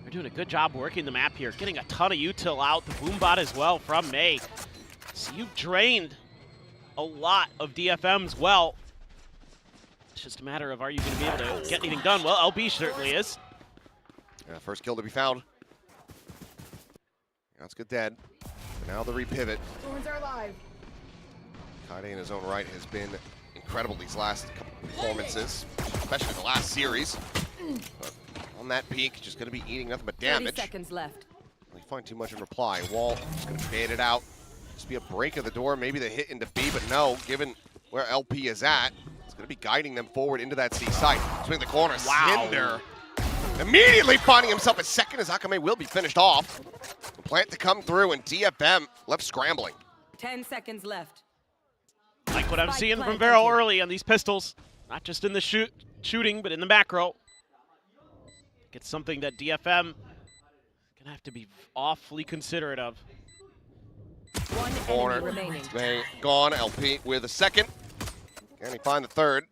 They're doing a good job working the map here. Getting a ton of util out. The boom bot as well from May. So you've drained a lot of DFM's well. It's just a matter of, are you going to be able to get anything done? Well, LB certainly is. Yeah, first kill to be found. That's good dead. But now the repivot. Kaide in his own right has been incredible these last couple performances, especially the last series. But on that peak, just going to be eating nothing but damage. 30 seconds left. They find too much in reply. Wall just going to fade it out. Just be a break of the door, maybe the hit into B, but no, given where LP is at, it's going to be guiding them forward into that C site. Swing the corner, Cinder. Immediately finding himself a second as Akame will be finished off. The plant to come through and DFM left scrambling. 10 seconds left. Like what I'm seeing from Varrel early on these pistols. Not just in the shooting, but in the macro. It's something that DFM gonna have to be awfully considerate of. One Corner, enemy remaining. they gone. LP with a second. Can he find the third?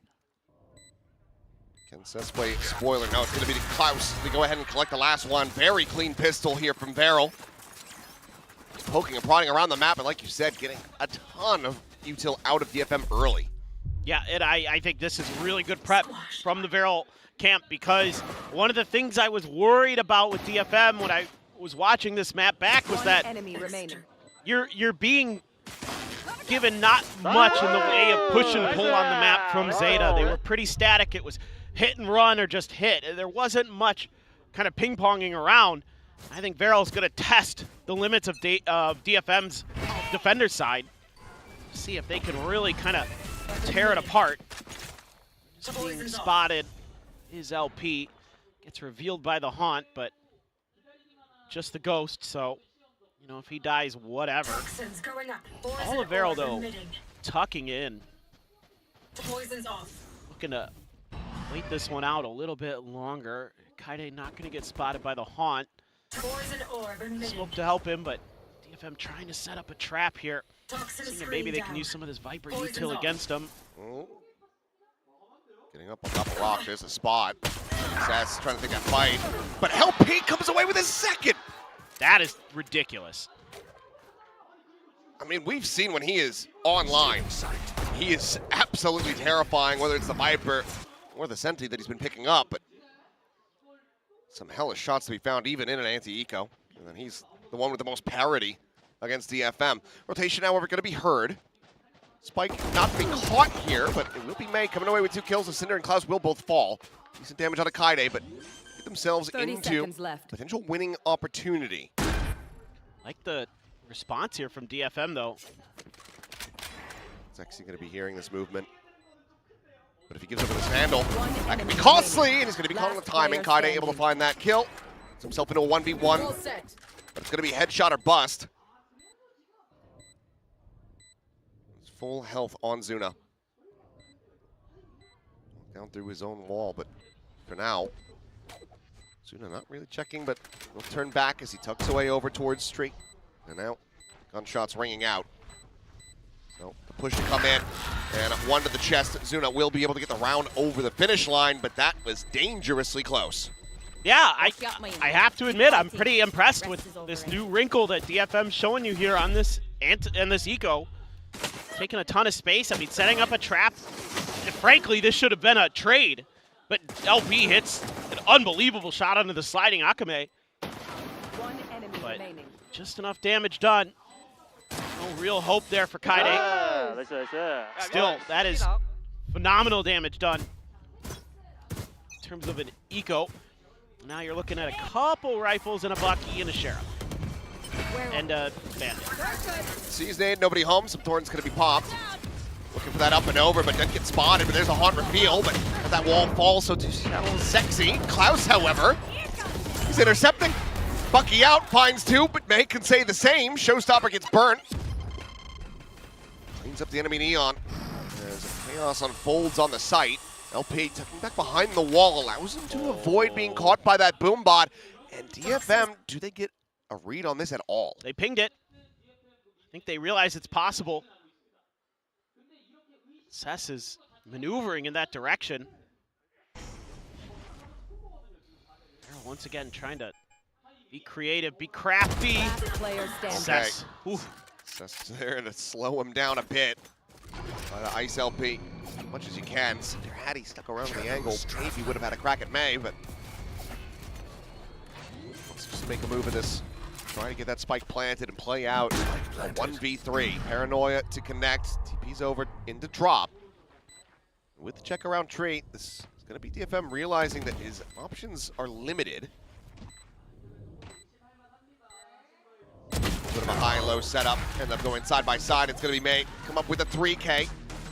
Can Seth play spoiler? No, it's going to be the Klaus to go ahead and collect the last one. Very clean pistol here from Varrel. Poking and prodding around the map, and like you said, getting a ton of util out of DFM early. Yeah, and I think this is really good prep from the Varrel camp, because one of the things I was worried about with DFM when I was watching this map back was that enemy remaining. You're being given not much in the way of push and pull on the map from Zeta. They were pretty static. It was hit and run or just hit. There wasn't much kind of ping-ponging around. I think Varrel's going to test the limits of DFM's defender side. See if they can really kind of tear it apart. Just being spotted is LP. Gets revealed by the Haunt, but just the Ghost, so you know, if he dies, whatever. All of Varrel, though, tucking in. Looking to wait this one out a little bit longer. Kaide not going to get spotted by the Haunt. Smoke to help him, but DFM trying to set up a trap here. Thinking maybe they can use some of this Viper util against him. Oh. Getting up on top of rock, there's a spot. Sass trying to take a fight, but LP comes away with his second. That is ridiculous. I mean, we've seen when he is online, he is absolutely terrifying, whether it's the Viper or the Senti that he's been picking up, but some hellish shots to be found even in an anti-eco. And then he's the one with the most parity against DFM. Rotation, however, going to be heard. Spike not to be caught here, but it will be May coming away with 2 kills. The Cinder and Klaus will both fall. Decent damage out of Kaide, but get themselves into potential winning opportunity. Like the response here from DFM, though. It's actually going to be hearing this movement. But if he gives over this handle, that could be costly, and he's going to be caught on the timing. Kaide able to find that kill. Gets himself into a 1v1, but it's going to be headshot or bust. It's full health on Zuna. Down through his own wall, but for now, Zuna not really checking, but will turn back as he tucks away over towards Street. And now, gunshots ringing out. So the push to come in, and one to the chest. Zuna will be able to get the round over the finish line, but that was dangerously close. Yeah, I have to admit, I'm pretty impressed with this new wrinkle that DFM's showing you here on this and this eco. Taking a ton of space. I mean, setting up a trap. And frankly, this should have been a trade, but LP hits an unbelievable shot onto the sliding Akame. But just enough damage done. No real hope there for Kaide. Still, that is phenomenal damage done in terms of an eco. Now you're looking at a couple rifles and a Bucky and a Sheriff. And a Bandit. Sees nade, nobody home. Some Thorn's going to be popped. Looking for that up and over, but doesn't get spotted. But there's a haunt reveal, but as that wall falls, so too sexy. Klaus, however, he's intercepting. Bucky out, finds two, but May can say the same. Showstopper gets burnt. Cleans up the enemy Neon. As chaos unfolds on the site. LP tucking back behind the wall, allows him to avoid being caught by that boom bot. And DFM, do they get a read on this at all? They pinged it. I think they realize it's possible. Cess is maneuvering in that direction. They're once again trying to be creative, be crafty. Cess. Cess is there to slow him down a bit. By the Ice LP, as much as you can. Cinder had he stuck around the angle, maybe would have had a crack at May, but let's just make a move of this. Try to get that spike planted and play out a 1v3. Paranoia to connect. TP's over into drop. With the check around tree, this is going to be DFM realizing that his options are limited. A bit of a high-low setup. End up going side by side. It's going to be May. Come up with a 3K,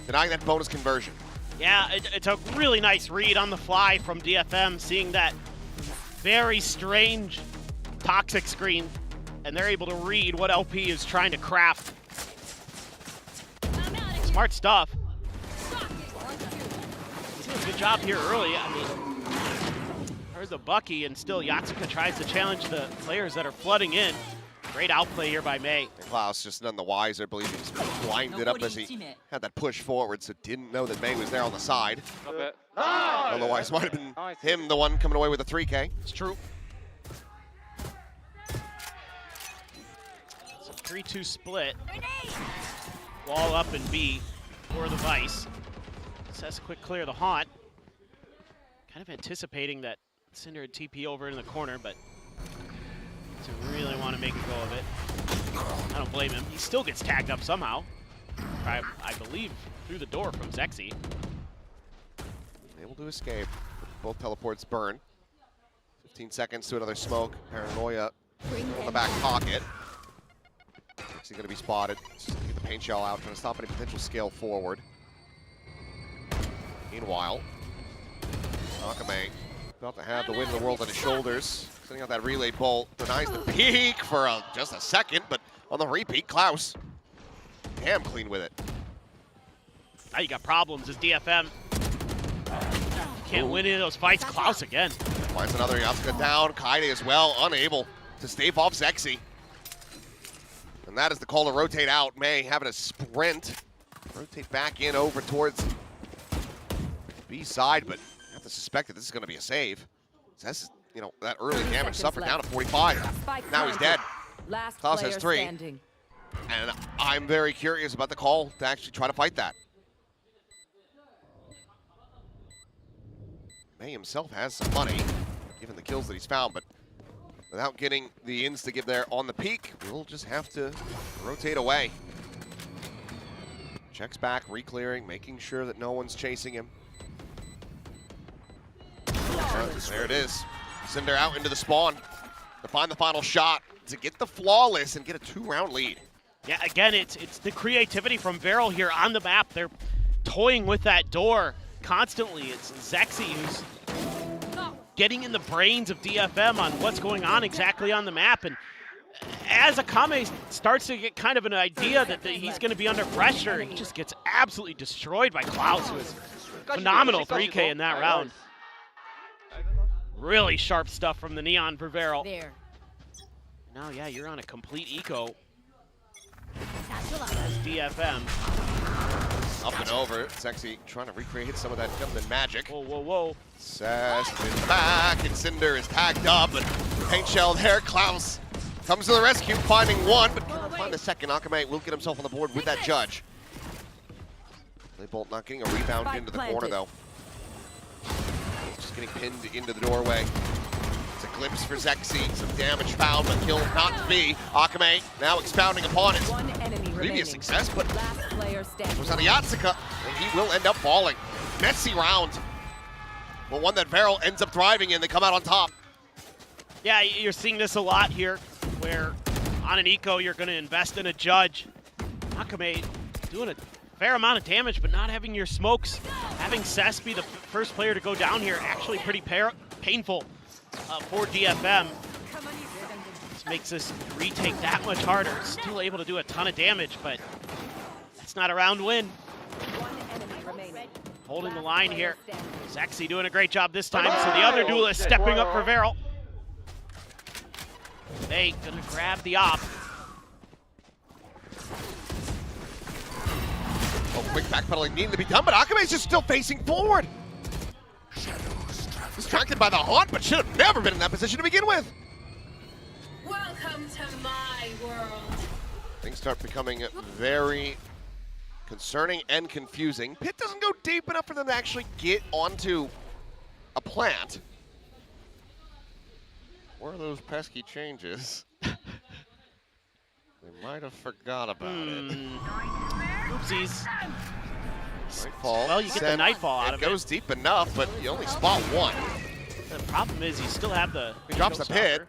denying that bonus conversion. Yeah, it's a really nice read on the fly from DFM, seeing that very strange toxic screen, and they're able to read what LP is trying to craft. Smart stuff. Good job here early. I mean, there's a Bucky, and still Yatsuka tries to challenge the players that are flooding in. Great outplay here by May. And Klaus just none the wiser. I believe he just blinded up as he had that push forward, so didn't know that May was there on the side. Otherwise, might have been him the one coming away with a 3K. It's true. It's a 3-2 split. Wall up and B for the Vice. Says quick clear the haunt. Kind of anticipating that Cinder had TP over in the corner, but to really want to make a go of it. I don't blame him. He still gets tagged up somehow. I believe through the door from Zexy. Able to escape. Both teleports burn. 15 seconds to another smoke. Paranoia in the back pocket. Zexy going to be spotted. Just gonna get the paint shell out, trying to stop any potential scale forward. Meanwhile, Akame about to have the wind of the world on his shoulders. Sending out that relay bolt. Denies the peek for just a second, but on the repeat, Klaus. Damn clean with it. Now you got problems as DFM. Can't win any of those fights. Klaus again. Finds another Yatsuka down. Kaide as well, unable to stave off Zexy. And that is the call to rotate out. May having a sprint. Rotate back in over towards B side, but I have to suspect that this is going to be a save. That's, you know, that early damage suffered down to 45. Now he's dead. Klaus has 3. And I'm very curious about the call to actually try to fight that. May himself has some money, given the kills that he's found, but without getting the ins to give there on the peak, we'll just have to rotate away. Checks back, re-clearing, making sure that no one's chasing him. There it is. Cinder out into the spawn to find the final shot. to get the flawless and get a 2-round lead. Yeah, again, it's the creativity from Varrel here on the map. They're toying with that door constantly. It's Zexy who's getting in the brains of DFM on what's going on exactly on the map. And as Akame starts to get kind of an idea that he's going to be under pressure, he just gets absolutely destroyed by Klaus, who is phenomenal 3K in that round. Really sharp stuff from the Neon for Varrel. There. Now, yeah, you're on a complete eco. As DFM. Up and over. Sexy trying to recreate some of that feminine magic. Whoa, whoa, whoa. Sass is back, and Cinder is tagged up, and paint shell there. Klaus comes to the rescue, finding one, but can't find the second. Akame will get himself on the board with that judge. Bolt not getting a rebound into the corner, though. Just getting pinned into the doorway. It's a glimpse for Zexy. Some damage found, but kill not to be. Akame now expounding upon his previous success, but it was on Yatsuka, and he will end up falling. Messy round, but one that Varrel ends up thriving in. They come out on top. Yeah, you're seeing this a lot here, where on an eco you're going to invest in a judge. Akame doing a fair amount of damage, but not having your smokes. Having Cess be the first player to go down here, actually pretty painful for DFM. This makes this retake that much harder. Still able to do a ton of damage, but that's not a round win. Holding the line here. Zexy doing a great job this time, so the other duelist stepping up for Varrel. They gonna grab the op. Oh, quick backpedaling needing to be done, but Akame's just still facing forward. Distracted by the haunt, but should have never been in that position to begin with. Welcome to my world. Things start becoming very concerning and confusing. Pit doesn't go deep enough for them to actually get onto a plant. Where are those pesky changes? They might have forgot about it. Oopsies. Nightfall. Well, you get the Nightfall out of it. It goes deep enough, but you only spot one. The problem is you still have the... He drops the pit.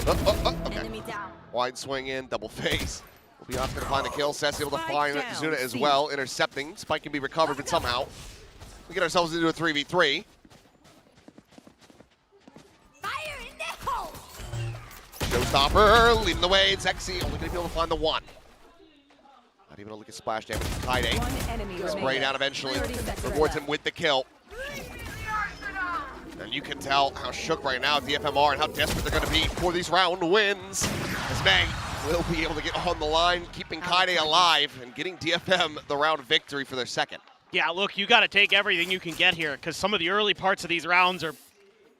Okay. Enemy down. Wide swing in, double face. Will be off to find the kill. Sess able to find Zuna as well, intercepting. Spike can be recovered, but somehow we get ourselves into a 3v3. Showstopper leading the way. Zexy only going to be able to find the one. Not even a look at splash damage. Kaide sprayed out eventually. Rewards him with the kill. And you can tell how shook right now DFM are and how desperate they're going to be for these round wins. As May will be able to get on the line, keeping Kaide alive and getting DFM the round victory for their second. Yeah, look, you got to take everything you can get here because some of the early parts of these rounds are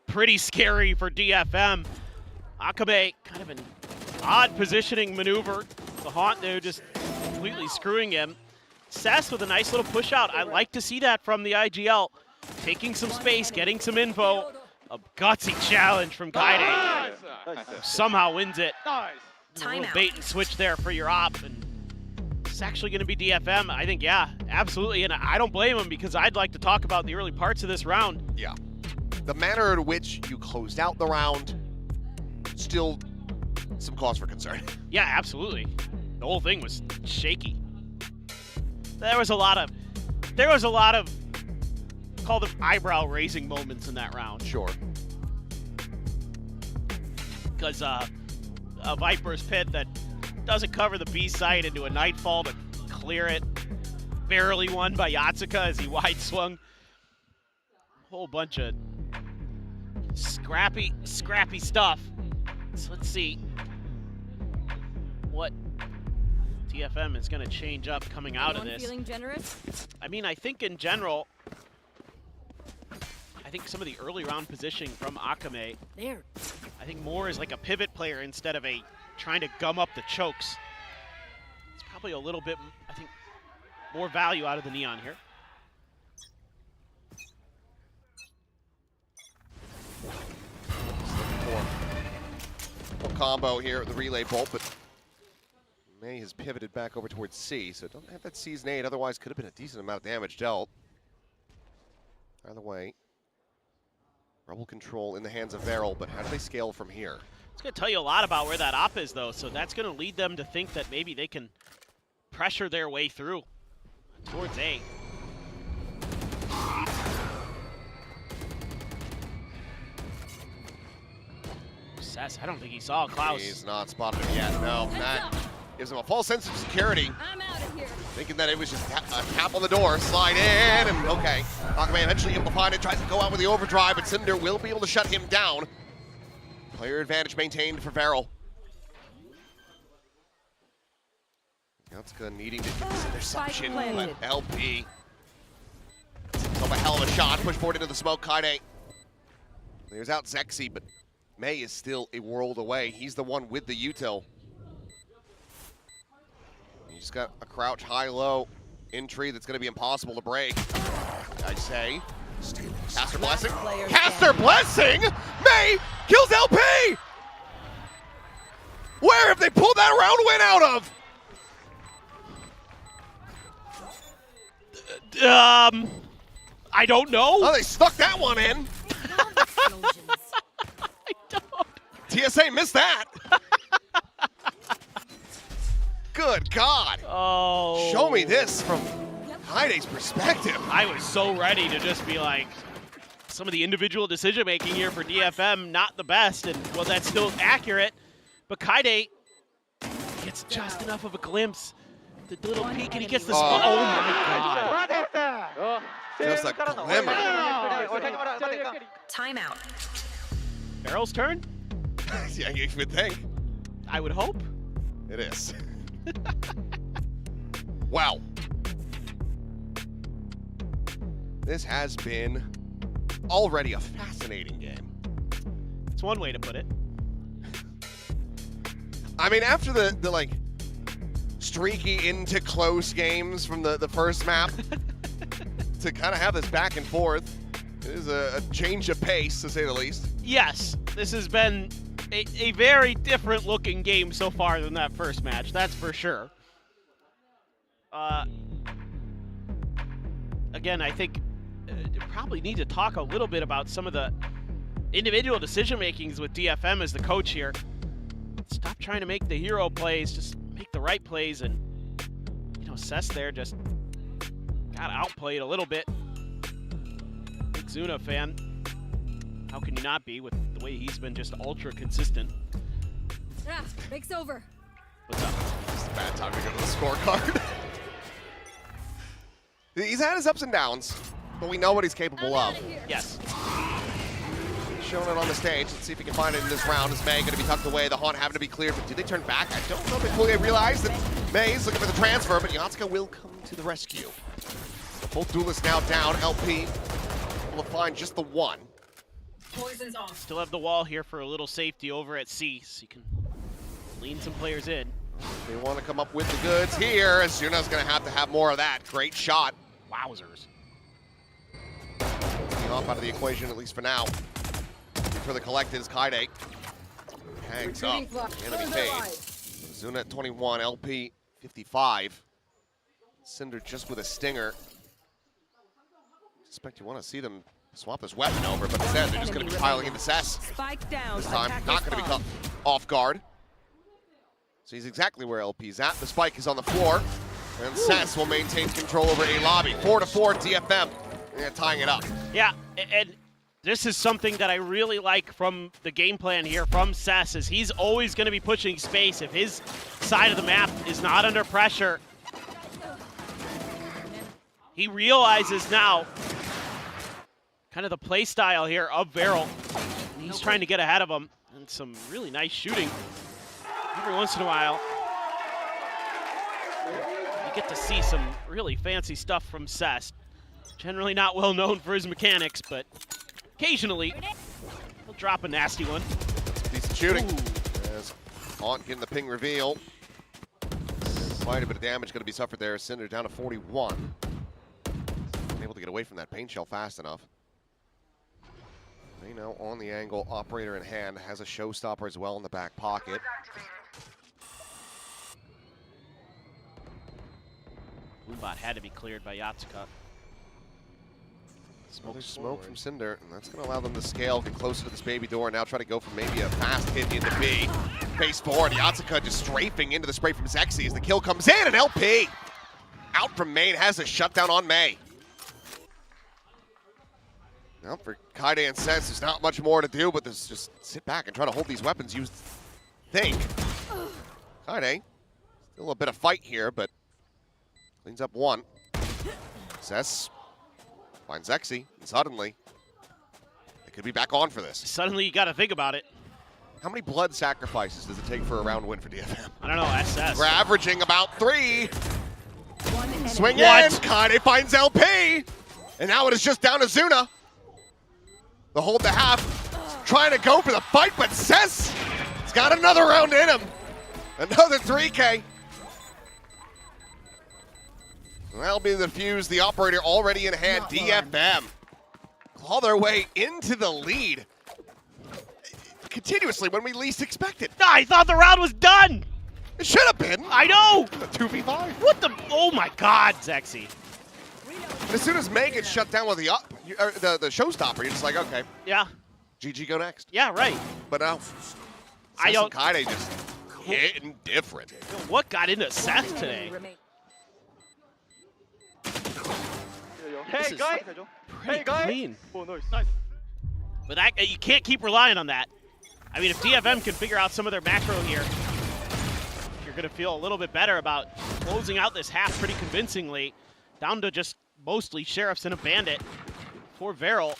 pretty scary for DFM. Akame, kind of an odd positioning maneuver. The haunt there just completely screwing him. Cess with a nice little push out. I like to see that from the IGL. Taking some space, getting some info. A gutsy challenge from Kaide. Somehow wins it. A little bait and switch there for your op. And it's actually going to be DFM. I think, yeah, absolutely. And I don't blame him because I'd like to talk about the early parts of this round. Yeah. The manner in which you closed out the round, still some cause for concern. Yeah, absolutely. The whole thing was shaky. There was a lot of call them eyebrow raising moments in that round. Sure. Because a Viper's pit that doesn't cover the B site into a Nightfall to clear it. Barely won by Yatsuka as he wide swung. Whole bunch of scrappy stuff. So let's see what DFM is going to change up coming out of this. Feeling generous? I mean, I think in general, I think some of the early round positioning from Akame, There. I think more is like a pivot player instead of a trying to gum up the chokes. It's probably a little bit, I think, more value out of the Neon here. Combo here at the relay bolt, but May has pivoted back over towards C, so don't have that C's nade, otherwise could have been a decent amount of damage dealt. Either way, rebel control in the hands of Varrel, but how do they scale from here? It's going to tell you a lot about where that op is, though, so that's going to lead them to think that maybe they can pressure their way through towards A. Sess, I don't think he saw Klaus. He's not spotted him yet. No, that gives him a false sense of security. I'm out of here. Thinking that it was just a tap on the door, slide in, and okay. Pregame eventually able to find it, tries to go out with the overdrive, but Cinder will be able to shut him down. Player advantage maintained for Varrel. Yatsuka needing to get this interception, but LP. So a hell of a shot, push forward into the smoke, Kaide. There's out Zexy, but May is still a world away. He's the one with the util. He's got a crouch high-low entry that's going to be impossible to break, I say. Caster Blessing. Caster Blessing! May kills LP! Where have they pulled that round win out of? I don't know. Oh, they stuck that one in. TSA missed that. Good God. Oh. Show me this from Kaide's perspective. I was so ready to just be like, some of the individual decision making here for DFM, not the best, and well, that's still accurate. But Kaide gets just enough of a glimpse. The little peek, and he gets the spot. Oh my God. Just a glimmer. Timeout. Varrel's turn? Yeah, you would think. I would hope. It is. Wow. This has been already a fascinating game. It's one way to put it. I mean, after the like streaky into close games from the first map, to kind of have this back and forth, it is a change of pace, to say the least. Yes, this has been a very different looking game so far than that first match, that's for sure. Again, I think you probably need to talk a little bit about some of the individual decision makings with DFM as the coach here. Stop trying to make the hero plays, just make the right plays, and you know, Sess there just got outplayed a little bit. Big Zuna fan. How can you not be with the way he's been just ultra consistent? Ah, break's over. What's up? It's a bad time to go to the scorecard. He's had his ups and downs, but we know what he's capable of. Yes. Showing it on the stage. Let's see if he can find it in this round. Is May going to be tucked away? The Haunt having to be cleared, but did they turn back? I don't know if they fully realized that May's looking for the transfer, but Yatsuka will come to the rescue. Both duelists now down. LP will find just the one. Poison's off. Still have the wall here for a little safety over at C, so you can lean some players in. They want to come up with the goods here. Zuna's going to have more of that. Great shot. Wowzers. Taking off out of the equation, at least for now. For the collected is Kaide. Hangs up. Enemy paid. Zuna at 21, LP 55. Cinder just with a stinger. Suspect you want to see them swap this weapon over, but instead they're just going to be piling into Sess. Spike down. This time, not going to be caught off guard. So he's exactly where LP's at. The spike is on the floor, and Sess will maintain control over A lobby. 4-4 DFM, and tying it up. Yeah, and this is something that I really like from the game plan here from Sess, is he's always going to be pushing space. If his side of the map is not under pressure, he realizes now kind of the play style here of Varrel. He's trying to get ahead of him, and some really nice shooting. Every once in a while, you get to see some really fancy stuff from Sess. Generally not well known for his mechanics, but occasionally he'll drop a nasty one. Decent shooting. As Haunt getting the ping reveal. Quite a bit of damage going to be suffered there. Cinder down to 41. Able to get away from that paint shell fast enough. They know on the angle, operator in hand, has a showstopper as well in the back pocket. Boombot had to be cleared by Yatsuka. Another smoke from Cinder, and that's going to allow them to scale, get closer to this baby door, and now try to go for maybe a fast hit into B. Face forward, Yatsuka just strafing into the spray from Zexy as the kill comes in, and LP out from main has a shutdown on May. Now for Kaide and Sense, there's not much more to do, but just sit back and try to hold these weapons. You think. Kaide, still a bit of fight here, but cleans up one. Sess finds Zexy, and suddenly they could be back on for this. Suddenly you got to think about it. How many blood sacrifices does it take for a round win for DFM? I don't know, SS. We're averaging about 3. Swing in, What? Kaide finds LP, and now it is just down to Zuna. The hold the half, trying to go for the fight, but Sess has got another round in him. Another 3K. That'll be the fuse, the operator already in hand. DFM claw their way into the lead continuously when we least expected. I thought the round was done. It should have been. I know. 2v5. What the? Oh my God, Zexy. And as soon as May gets shut down with the showstopper, you're just like, okay. Yeah. GG, go next. Yeah, right. But now, I don't. Kaide just hitting different. What got into Seth today? Hey guys! Pretty clean. Oh, nice. But that, you can't keep relying on that. I mean, if DFM can figure out some of their macro here, you're going to feel a little bit better about closing out this half pretty convincingly. Down to just mostly Sheriffs and a Bandit for Varrel.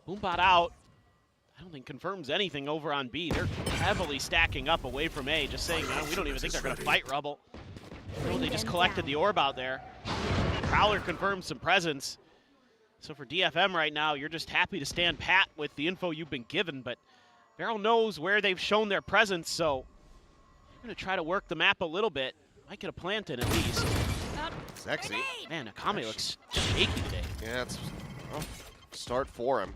Boombot out. I don't think confirms anything over on B. They're heavily stacking up away from A, just saying, we don't even think they're going to fight Rubble. They just collected the orb out there. Prowler confirms some presence. So for DFM right now, you're just happy to stand pat with the info you've been given, but Varrel knows where they've shown their presence, so you're going to try to work the map a little bit. Might get a plant in at least. Sexy. Man, Akame looks shaky today. Yeah, it's a rough start for him.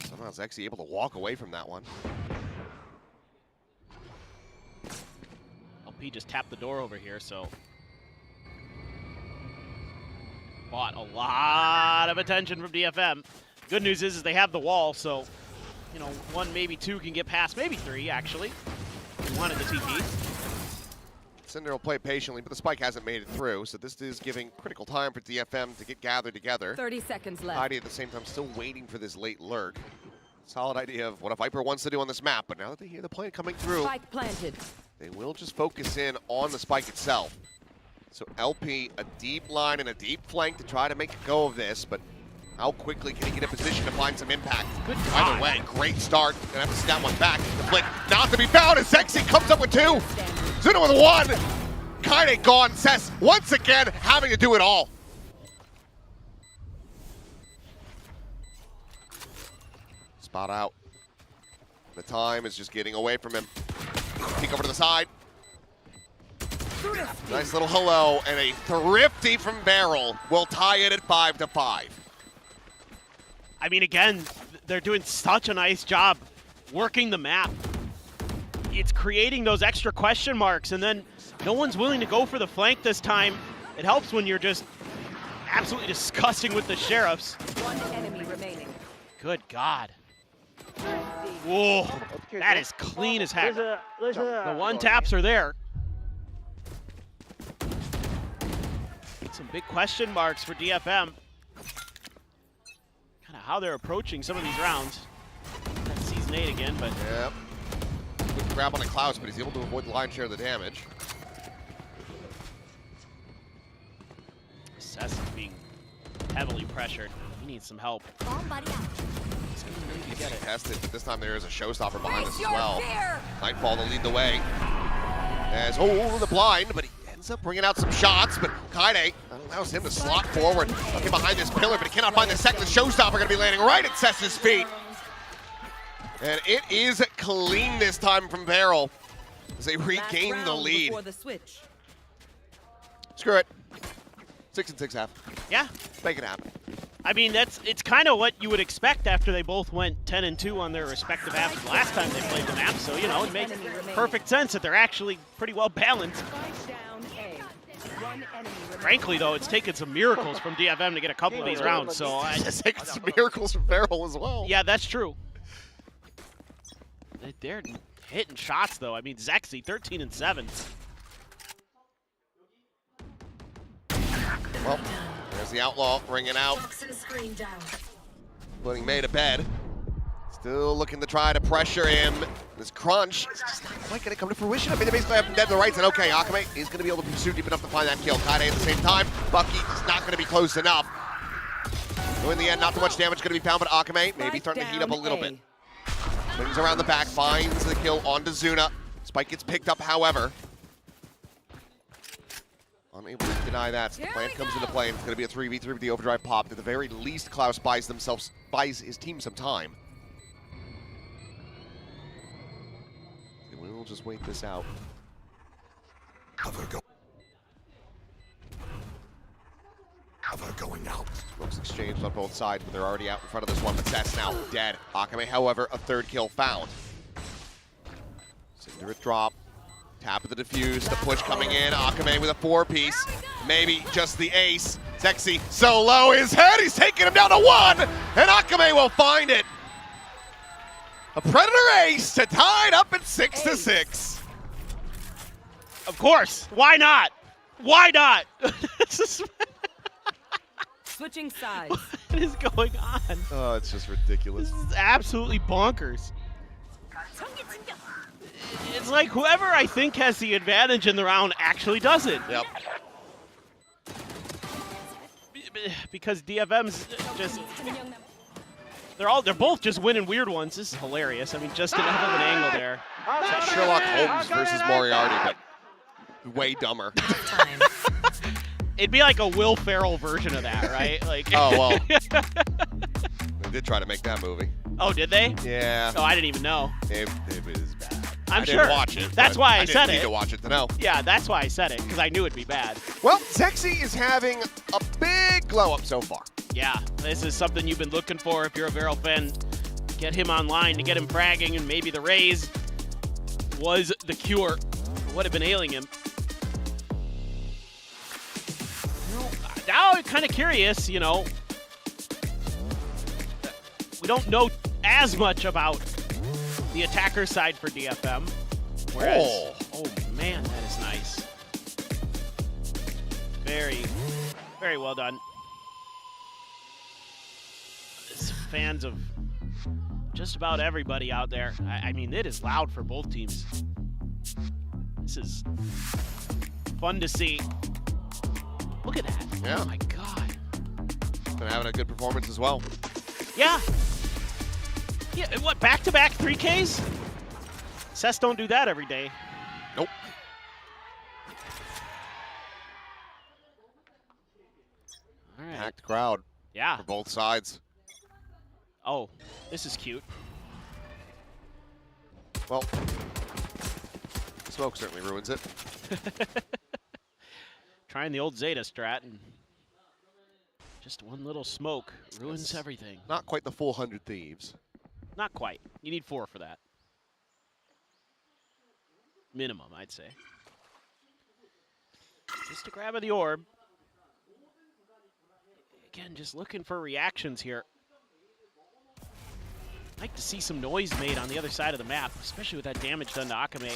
Somehow Zexy able to walk away from that one. LP just tapped the door over here, so bought a lot of attention from DFM. Good news is they have the wall, so one, maybe two can get past, maybe three actually. If you wanted the TP. Cinder will play patiently, but the spike hasn't made it through, so this is giving critical time for DFM to get gathered together. 30 seconds left. Heidi at the same time still waiting for this late lurk. Solid idea of what a Viper wants to do on this map, but now that they hear the play coming through, Spike planted. they will just focus in on the spike itself. So LP, a deep line and a deep flank to try to make a go of this, but how quickly can he get in position to find some impact? Good Either way, great start. Gonna have to snap one back. The flick not to be found as Zexy comes up with 2. Zuna with 1. Kaide gone. Sess once again having to do it all. Spot out. The time is just getting away from him. Peek over to the side. Nice little hello and a thrifty from Varrel will tie it at 5-5. I mean, again, they're doing such a nice job working the map. It's creating those extra question marks, and then no one's willing to go for the flank this time. It helps when you're just absolutely disgusting with the Sheriffs. One enemy remaining. Good God. Whoa, that is clean as heck. The one taps are there. Some big question marks for DFM. Kind of how they're approaching some of these rounds. That Season 8 again, but... Yep. Good grab on the Klaus, but he's able to avoid the lion's share of the damage. Sess is being heavily pressured. He needs some help. He's gonna need to get it. Tested, but this time there is a showstopper behind us as well. Nightfall to lead the way. As, the blind, but he ends up bringing out some shots, but Kaide allows him to slot forward. Looking behind this pillar, but he cannot find the second showstopper. Going to be landing right at Sess's feet. And it is clean this time from Varrel as they regain the lead. Screw it. 6 and 6 half. Yeah. Make it happen. I mean, it's kind of what you would expect after they both went 10-2 on their respective halves last time they played the map. So, it makes perfect sense that they're actually pretty well balanced. Frankly, though, it's taken some miracles from DFM to get a couple of these rounds. So It's taken some miracles from Varrel as well. yeah, that's true. They're hitting shots, though. I mean, Zexy, 13 and 7. Well, there's the Outlaw ringing out. Putting May to bed. Still looking to try to pressure him. This crunch is just not quite going to come to fruition. I mean, they basically have him dead to the right, and okay, Akame is going to be able to pursue deep enough to find that kill. Kaide at the same time. Bucky is not going to be close enough. So in the end, not too much damage going to be found, but Akame maybe starting to heat up a little bit. Swings around the back, finds the kill onto Zuna. Spike gets picked up, however. Unable to deny that. So the plant comes into play, and it's going to be a 3v3 with the overdrive pop. At the very least, Klaus buys his team some time. We'll just wait this out. Cover going out. Smokes exchanged on both sides, but they're already out in front of this one. But Seth's now dead. Akame, however, a third kill found. Cinder drop. Tap of the defuse. The push coming in. Akame with a 4-piece. Maybe just the ace. Zexy so low. His head. He's taking him down to 1. And Akame will find it. A Predator ace to tie it up at 6-6. Of course. Why not? Why not? Switching sides. What is going on? Oh, it's just ridiculous. This is absolutely bonkers. It's like whoever I think has the advantage in the round actually does it. Yep. Because DFM's just they're both just winning weird ones. This is hilarious. I mean, just enough of an angle there. It's like Sherlock Holmes versus Moriarty, but way dumber. It'd be like a Will Ferrell version of that, right? Like. Oh well. They did try to make that movie. Oh, did they? Yeah. Oh, I didn't even know. It is bad. I'm I sure. didn't watch it. That's why I said didn't need it. to watch it to know. Yeah, that's why I said it, because I knew it'd be bad. Well, Zexy is having a big glow up so far. Yeah, this is something you've been looking for if you're a Varrel fan. Get him online to get him fragging, and maybe the raise was the cure for what had been ailing him. Now I'm kind of curious, you know. We don't know as much about the attacker side for DFM. Whereas, oh man, that is nice. Very, very well done. It's fans of just about everybody out there. I mean, it is loud for both teams. This is fun to see. Look at that. Yeah. Oh my god. Been having a good performance as well. Yeah. Yeah, what, back-to-back 3Ks? Cess don't do that every day. Nope. All right. Packed crowd. Yeah. For both sides. Oh, this is cute. Well, smoke certainly ruins it. Trying the old Zeta strat, and just one little smoke ruins everything. Not quite the full 100 Thieves. Not quite. You need 4 for that. Minimum, I'd say. Just a grab of the orb. Again, just looking for reactions here. I'd like to see some noise made on the other side of the map, especially with that damage done to Akame.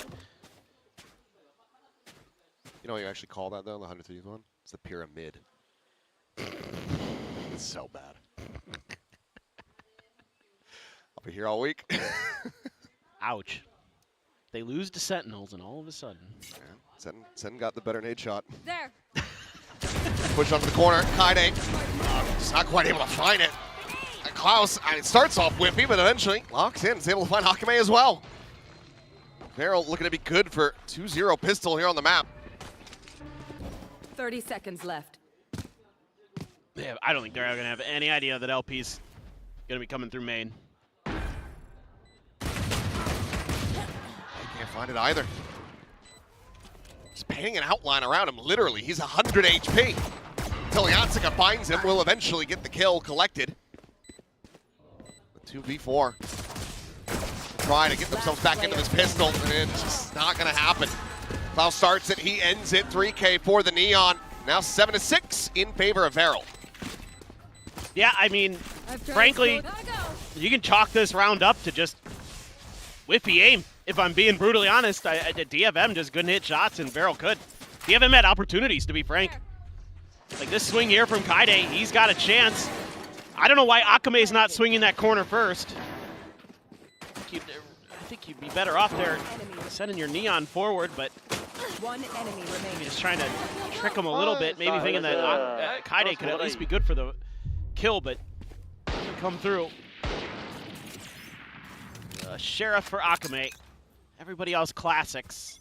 You know what you actually call that, though, the 100 Thieves one? It's the pyramid. It's so bad. I'll be here all week. Ouch. They lose to Sentinels, and all of a sudden. Yeah, Sen got the better nade shot. There. Push onto the corner. Kaide just not quite able to find it. And Klaus, it starts off whippy, but eventually locks in. Is able to find Akame as well. Varrel looking to be good for 2-0 pistol here on the map. 30 seconds left. Yeah, I don't think they're going to have any idea that LP's going to be coming through main. They can't find it either. He's painting an outline around him, literally. He's 100 HP. Until Yatsika finds him, will eventually get the kill collected. The 2v4. Trying to get themselves back into this pistol, and it's just not going to happen. Klaus starts it, he ends it. 3K for the Neon. Now 7-6 in favor of Varrel. Yeah, I mean, frankly, you can chalk this round up to just whiffy aim. If I'm being brutally honest, DFM just couldn't hit shots and Varrel could. DFM had opportunities, to be frank. Like this swing here from Kaide, he's got a chance. I don't know why Akame's not swinging that corner first. I think you'd be better off there sending your Neon forward, but One enemy remaining. just trying to trick him a little bit, maybe thinking that Kaide could at least be good for the kill, but come through. Sheriff for Akame. Everybody else classics.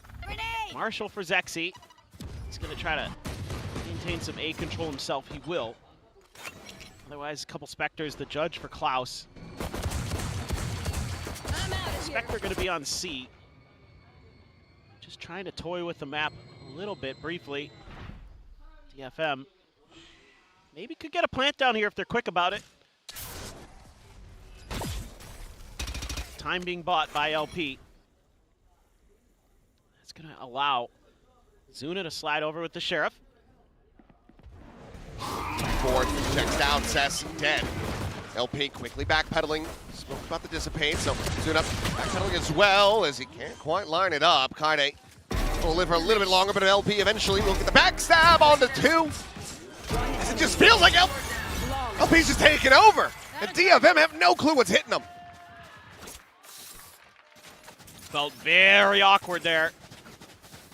Marshall for Zexy. He's going to try to maintain some A control himself. He will. Otherwise, a couple Spectres. The judge for Klaus. Spectre going to be on C. Just trying to toy with the map a little bit briefly. DFM. Maybe could get a plant down here if they're quick about it. Time being bought by LP. That's going to allow Zuna to slide over with the Sheriff. Ford checks down, Cess dead. LP quickly backpedaling. Spoke about the dissipate, so Zuna backpedaling as well as he can't quite line it up. Kaide will live for a little bit longer, but LP eventually will get the backstab onto 2. As it just feels like LP's just taking over. And DFM have no clue what's hitting them. Felt very awkward there.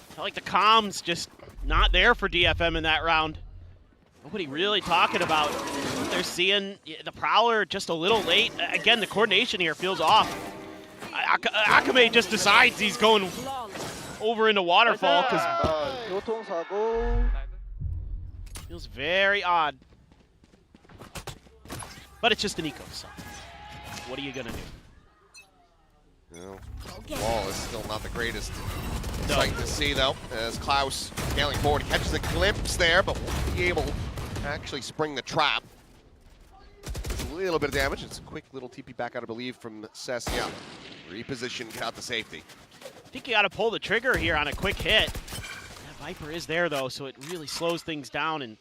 Felt like the comms just not there for DFM in that round. Nobody really talking about what they're seeing. The Prowler just a little late. Again, the coordination here feels off. Akame just decides he's going over into Waterfall because feels very odd. But it's just an eco, so what are you gonna do? No. Wall is still not the greatest sight to see, though, as Klaus scaling forward. He catches a glimpse there, but won't be able to actually spring the trap. It's a little bit of damage. It's a quick little TP back out, I believe, from Cess. Yeah, reposition, get out to safety. I think you got to pull the trigger here on a quick hit. That Viper is there, though, so it really slows things down and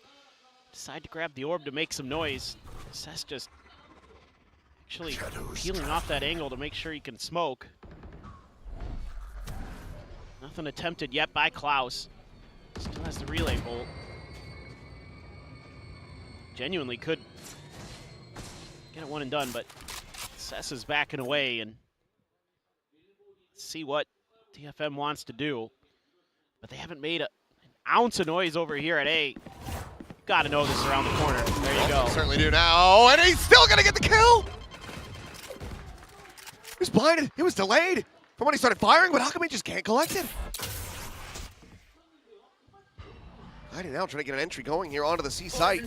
decide to grab the orb to make some noise. Cess just actually peeling off that angle to make sure he can smoke. Nothing attempted yet by Klaus. Still has the relay bolt. Genuinely could get it one and done, but Cess is backing away, and see what DFM wants to do. But they haven't made an ounce of noise over here at A. Got to know this around the corner. There you go. Certainly do now, and he's still going to get the kill! He was blinded. It was delayed from when he started firing, but how come he just can't collect it? I now trying to get an entry going here onto the C site.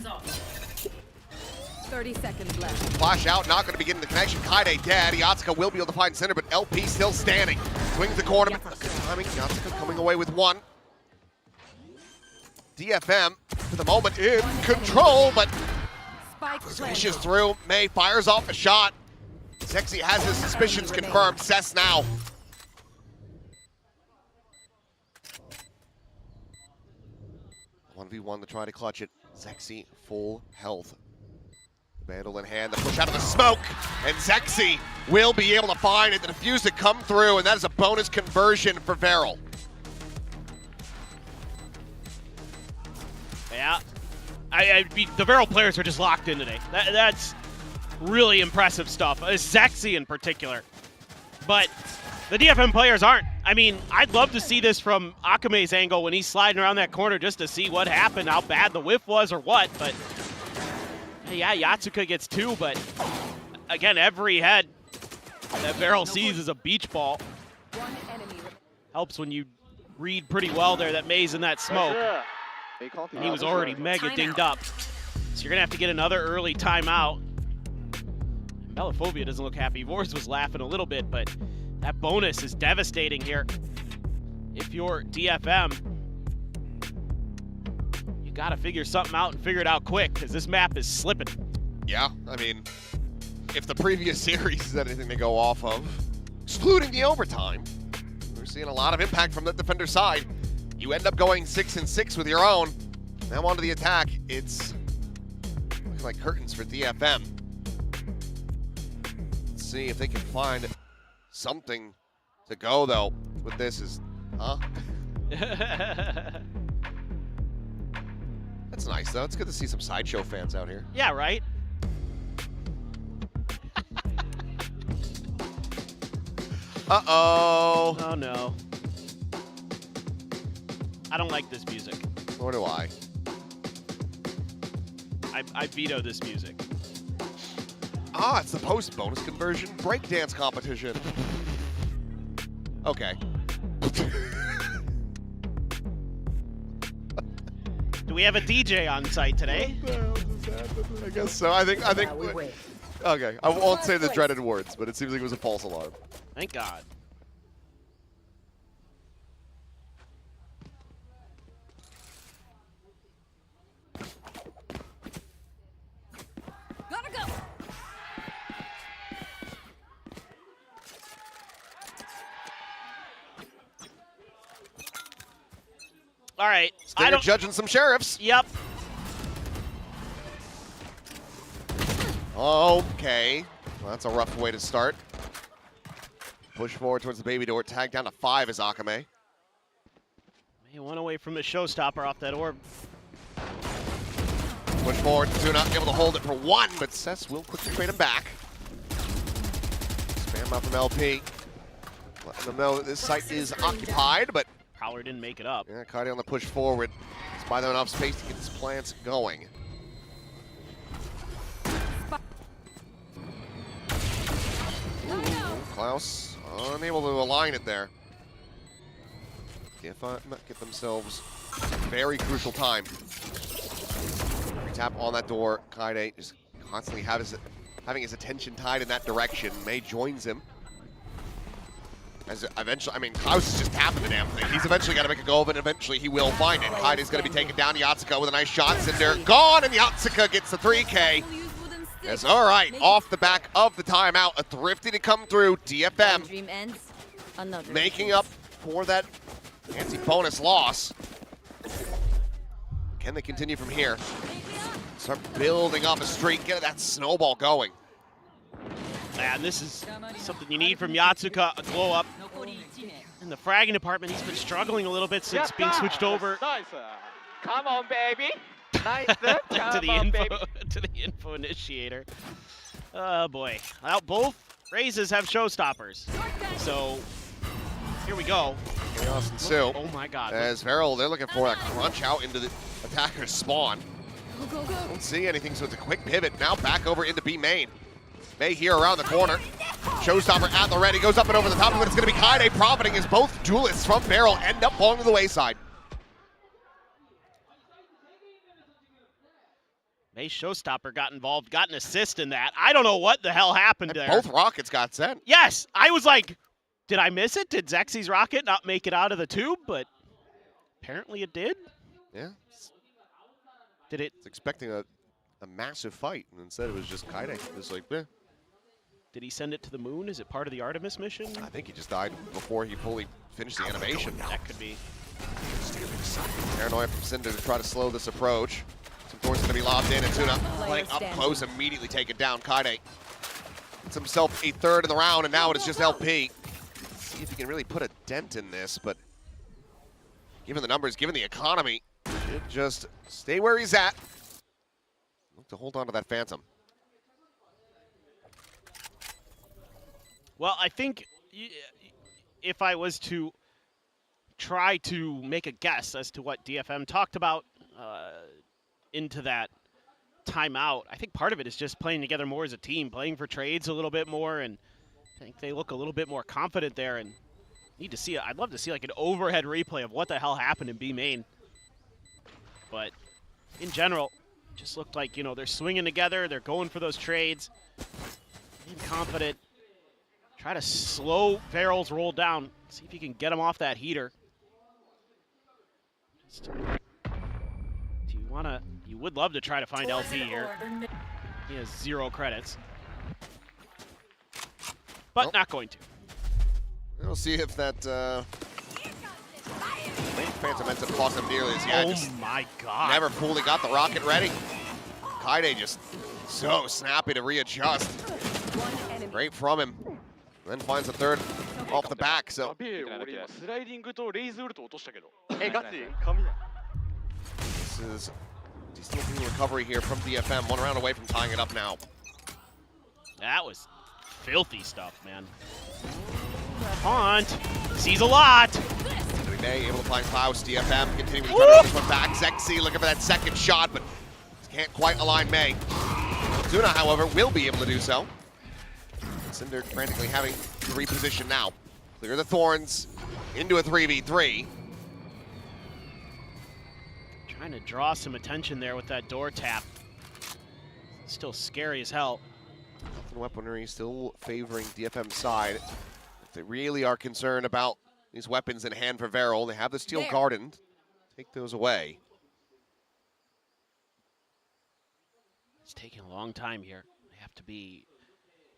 30 seconds left. Flash out, not going to be getting the connection. Kaide dead. Yatsuka will be able to find center, but LP still standing. Swings the corner. Good timing. Yatsuka coming away with 1. DFM, for the moment, in control, but swishes through. May fires off a shot. Zexy has his suspicions confirmed. Cess now. One to try to clutch it. Zexy full health. Vandal in hand, the push out of the smoke, and Zexy will be able to find it, the defuse to come through, and that is a bonus conversion for Varrel. Yeah, the Varrel players are just locked in today. That's really impressive stuff, Zexy in particular. But the DFM players aren't. I mean, I'd love to see this from Akame's angle when he's sliding around that corner just to see what happened, how bad the whiff was or what, but yeah, Yatsuka gets 2, but again, every head that Varrel sees is a beach ball. Helps when you read pretty well there that May's in that smoke. And he was already mega dinged up. So you're going to have to get another early timeout. Melophobia doesn't look happy. Vors was laughing a little bit, but that bonus is devastating here. If you're DFM, you got to figure something out and figure it out quick, because this map is slipping. Yeah, I mean, if the previous series is anything to go off of, excluding the overtime, we're seeing a lot of impact from the defender side. You end up going 6-6 with your own. Now onto the attack. It's looking like curtains for DFM. Let's see if they can find something to go though with this. Is That's nice though. It's good to see some Sideshow fans out here. Yeah, right? Uh-oh. Oh no. I don't like this music. Nor do I. I veto this music. Ah, it's the post-bonus conversion breakdance competition. Okay. Do we have a DJ on site today? I guess so. I think. Okay, I won't say the dreaded words, but it seems like it was a false alarm. Thank God. Gotta go. All right. Stinger judging some sheriffs. Yep. Okay. Well, that's a rough way to start. Push forward towards the baby door. Tag down to 5 is Akame. He went away from the showstopper off that orb. Push forward. Tuna able to hold it for 1, but Cess will quickly trade him back. Spam out from LP. Letting them know that this site is occupied, but Prowler didn't make it up. yeah, Kaide on the push forward. Let's buy them enough space to get his plants going. Ooh, Klaus unable to align it there. DFM get themselves a very crucial time. Tap on that door. Kaide just constantly having his attention tied in that direction. May joins him. As eventually, I mean, Klaus is just tapping the damn thing. He's eventually got to make a go of it, and eventually he will find it. Kaide's going to be taken down. Yatsuka with a nice shot. Cinder gone, and Yatsuka gets the 3K. Yes, all right, off the back of the timeout. A thrifty to come through. DFM Dream ends. Another. making up for that anti-bonus loss. Can they continue from here? Start building up a streak, get that snowball going. Man, this is something you need from Yatsuka, a glow up. In the fragging department, he's been struggling a little bit since being switched over Nice. Come on, baby. Nice. to the info initiator. Oh boy. Well, both raises have showstoppers. So here we go. Chaos ensue. Oh my God. As Varrel, they're looking for that crunch out into the attacker's spawn. Go, go, go. Don't see anything, so it's a quick pivot. Now back over into B main. May here around the corner. Showstopper at the ready, goes up and over the top of it. It's going to be Kaide profiting as both duelists from Varrel end up falling to the wayside. May Showstopper got involved, got an assist in that. I don't know what the hell happened there. Both rockets got sent. Yes, I was like, did I miss it? Did Zexy's rocket not make it out of the tube? But apparently it did. Yeah. Did it? It's expecting a massive fight, and instead it was just Kaide. It was like, eh. Did he send it to the moon? Is it part of the Artemis mission? I think he just died before he fully finished the animation. That could be. Paranoia from Cinder to try to slow this approach. Some Thor's going to be lobbed in, and Tuna playing up close, immediately taken down. Kaide gets himself a third in the round, and now it is just LP. Let's see if he can really put a dent in this, but given the numbers, given the economy, should just stay where he's at. Look to hold on to that Phantom. Well, I think if I was to try to make a guess as to what DFM talked about into that timeout, I think part of it is just playing together more as a team, playing for trades a little bit more, and I think they look a little bit more confident there. And need to see it. I'd love to see like an overhead replay of what the hell happened in B main. But in general, just looked like, you know, they're swinging together, they're going for those trades, being confident. Try to slow Varrel's roll down. See if you can get him off that heater. Do you wanna? You would love to try to find LP here. He has 0 credits, but not going to. We'll see if that Phantom ends up costing him nearly as yet. Oh my god. Never fully got the rocket ready. Kaide just so snappy to readjust. Great from him. Then finds a third off the back, so. This is decent looking recovery here from DFM. 1 round away from tying it up now. That was filthy stuff, man. Haunt sees a lot. May able to find Klaus. DFM continuing to try to this one back. Zexy looking for that second shot, but can't quite align May. Zuna, however, will be able to do so. Cinder frantically having to reposition now. Clear the thorns into a 3v3. Trying to draw some attention there with that door tap. Still scary as hell. Nothing weaponry still favoring DFM's side. If they really are concerned about these weapons in hand for Varrel, they have the Steel Garden. Take those away. It's taking a long time here. They have to be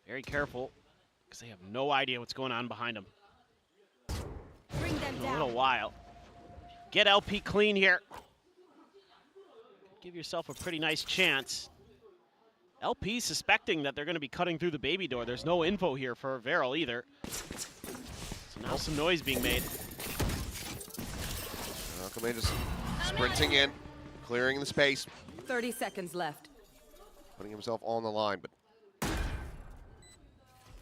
very careful because they have no idea what's going on behind them. Bring them In a down. little while. Get LP clean here. Give yourself a pretty nice chance. LP suspecting that they're going to be cutting through the baby door. There's no info here for Varrel either. So now some noise being made. Alchemy just sprinting in, clearing the space, 30 seconds left. putting himself on the line, but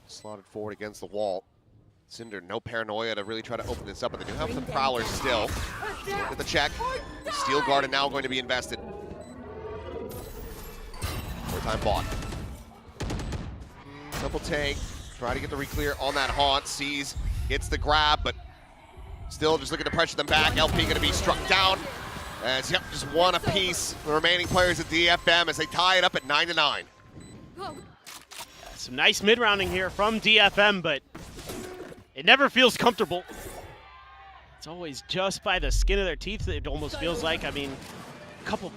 slotted forward against the wall. Cinder, no paranoia to really try to open this up, but they do have the Prowlers still. Look at the check. Steel Garden now going to be invested. Time bought. Double take. Try to get the re-clear on that Haunt. Sees, gets the grab, but still just looking to pressure them back. LP going to be struck down. As yep, just one apiece. The remaining players at DFM as they tie it up at 9-9. Some nice mid-rounding here from DFM, but it never feels comfortable. It's always just by the skin of their teeth, it almost feels like. I mean, a couple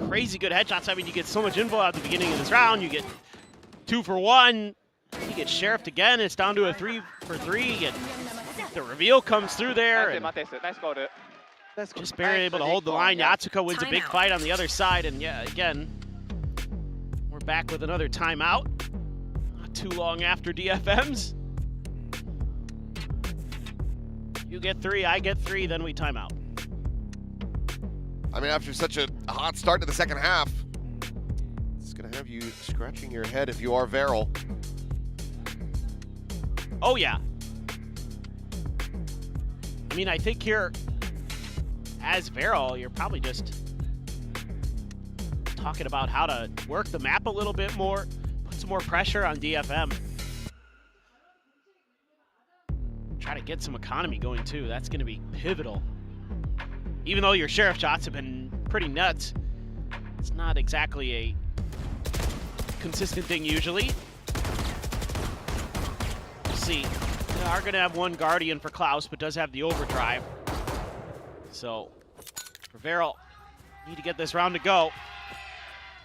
crazy good headshots. I mean, you get so much info at the beginning of this round. You get 2 for 1. You get sheriffed again. It's down to a 3 for 3. And the reveal comes through there. And just barely able to hold the line. Yatsuko wins a big fight on the other side. And yeah, again, we're back with another timeout. Not too long after DFM's. You get 3, I get 3, then we time out. I mean, after such a hot start to the second half, it's going to have you scratching your head if you are Varrel. Oh, yeah. I mean, I think here, as Varrel, you're probably just talking about how to work the map a little bit more, put some more pressure on DFM. Try to get some economy going, too. That's going to be pivotal. Even though your sheriff shots have been pretty nuts, it's not exactly a consistent thing usually. We'll see. They are going to have one Guardian for Klaus, but does have the overdrive. So, for Varrel, need to get this round to go.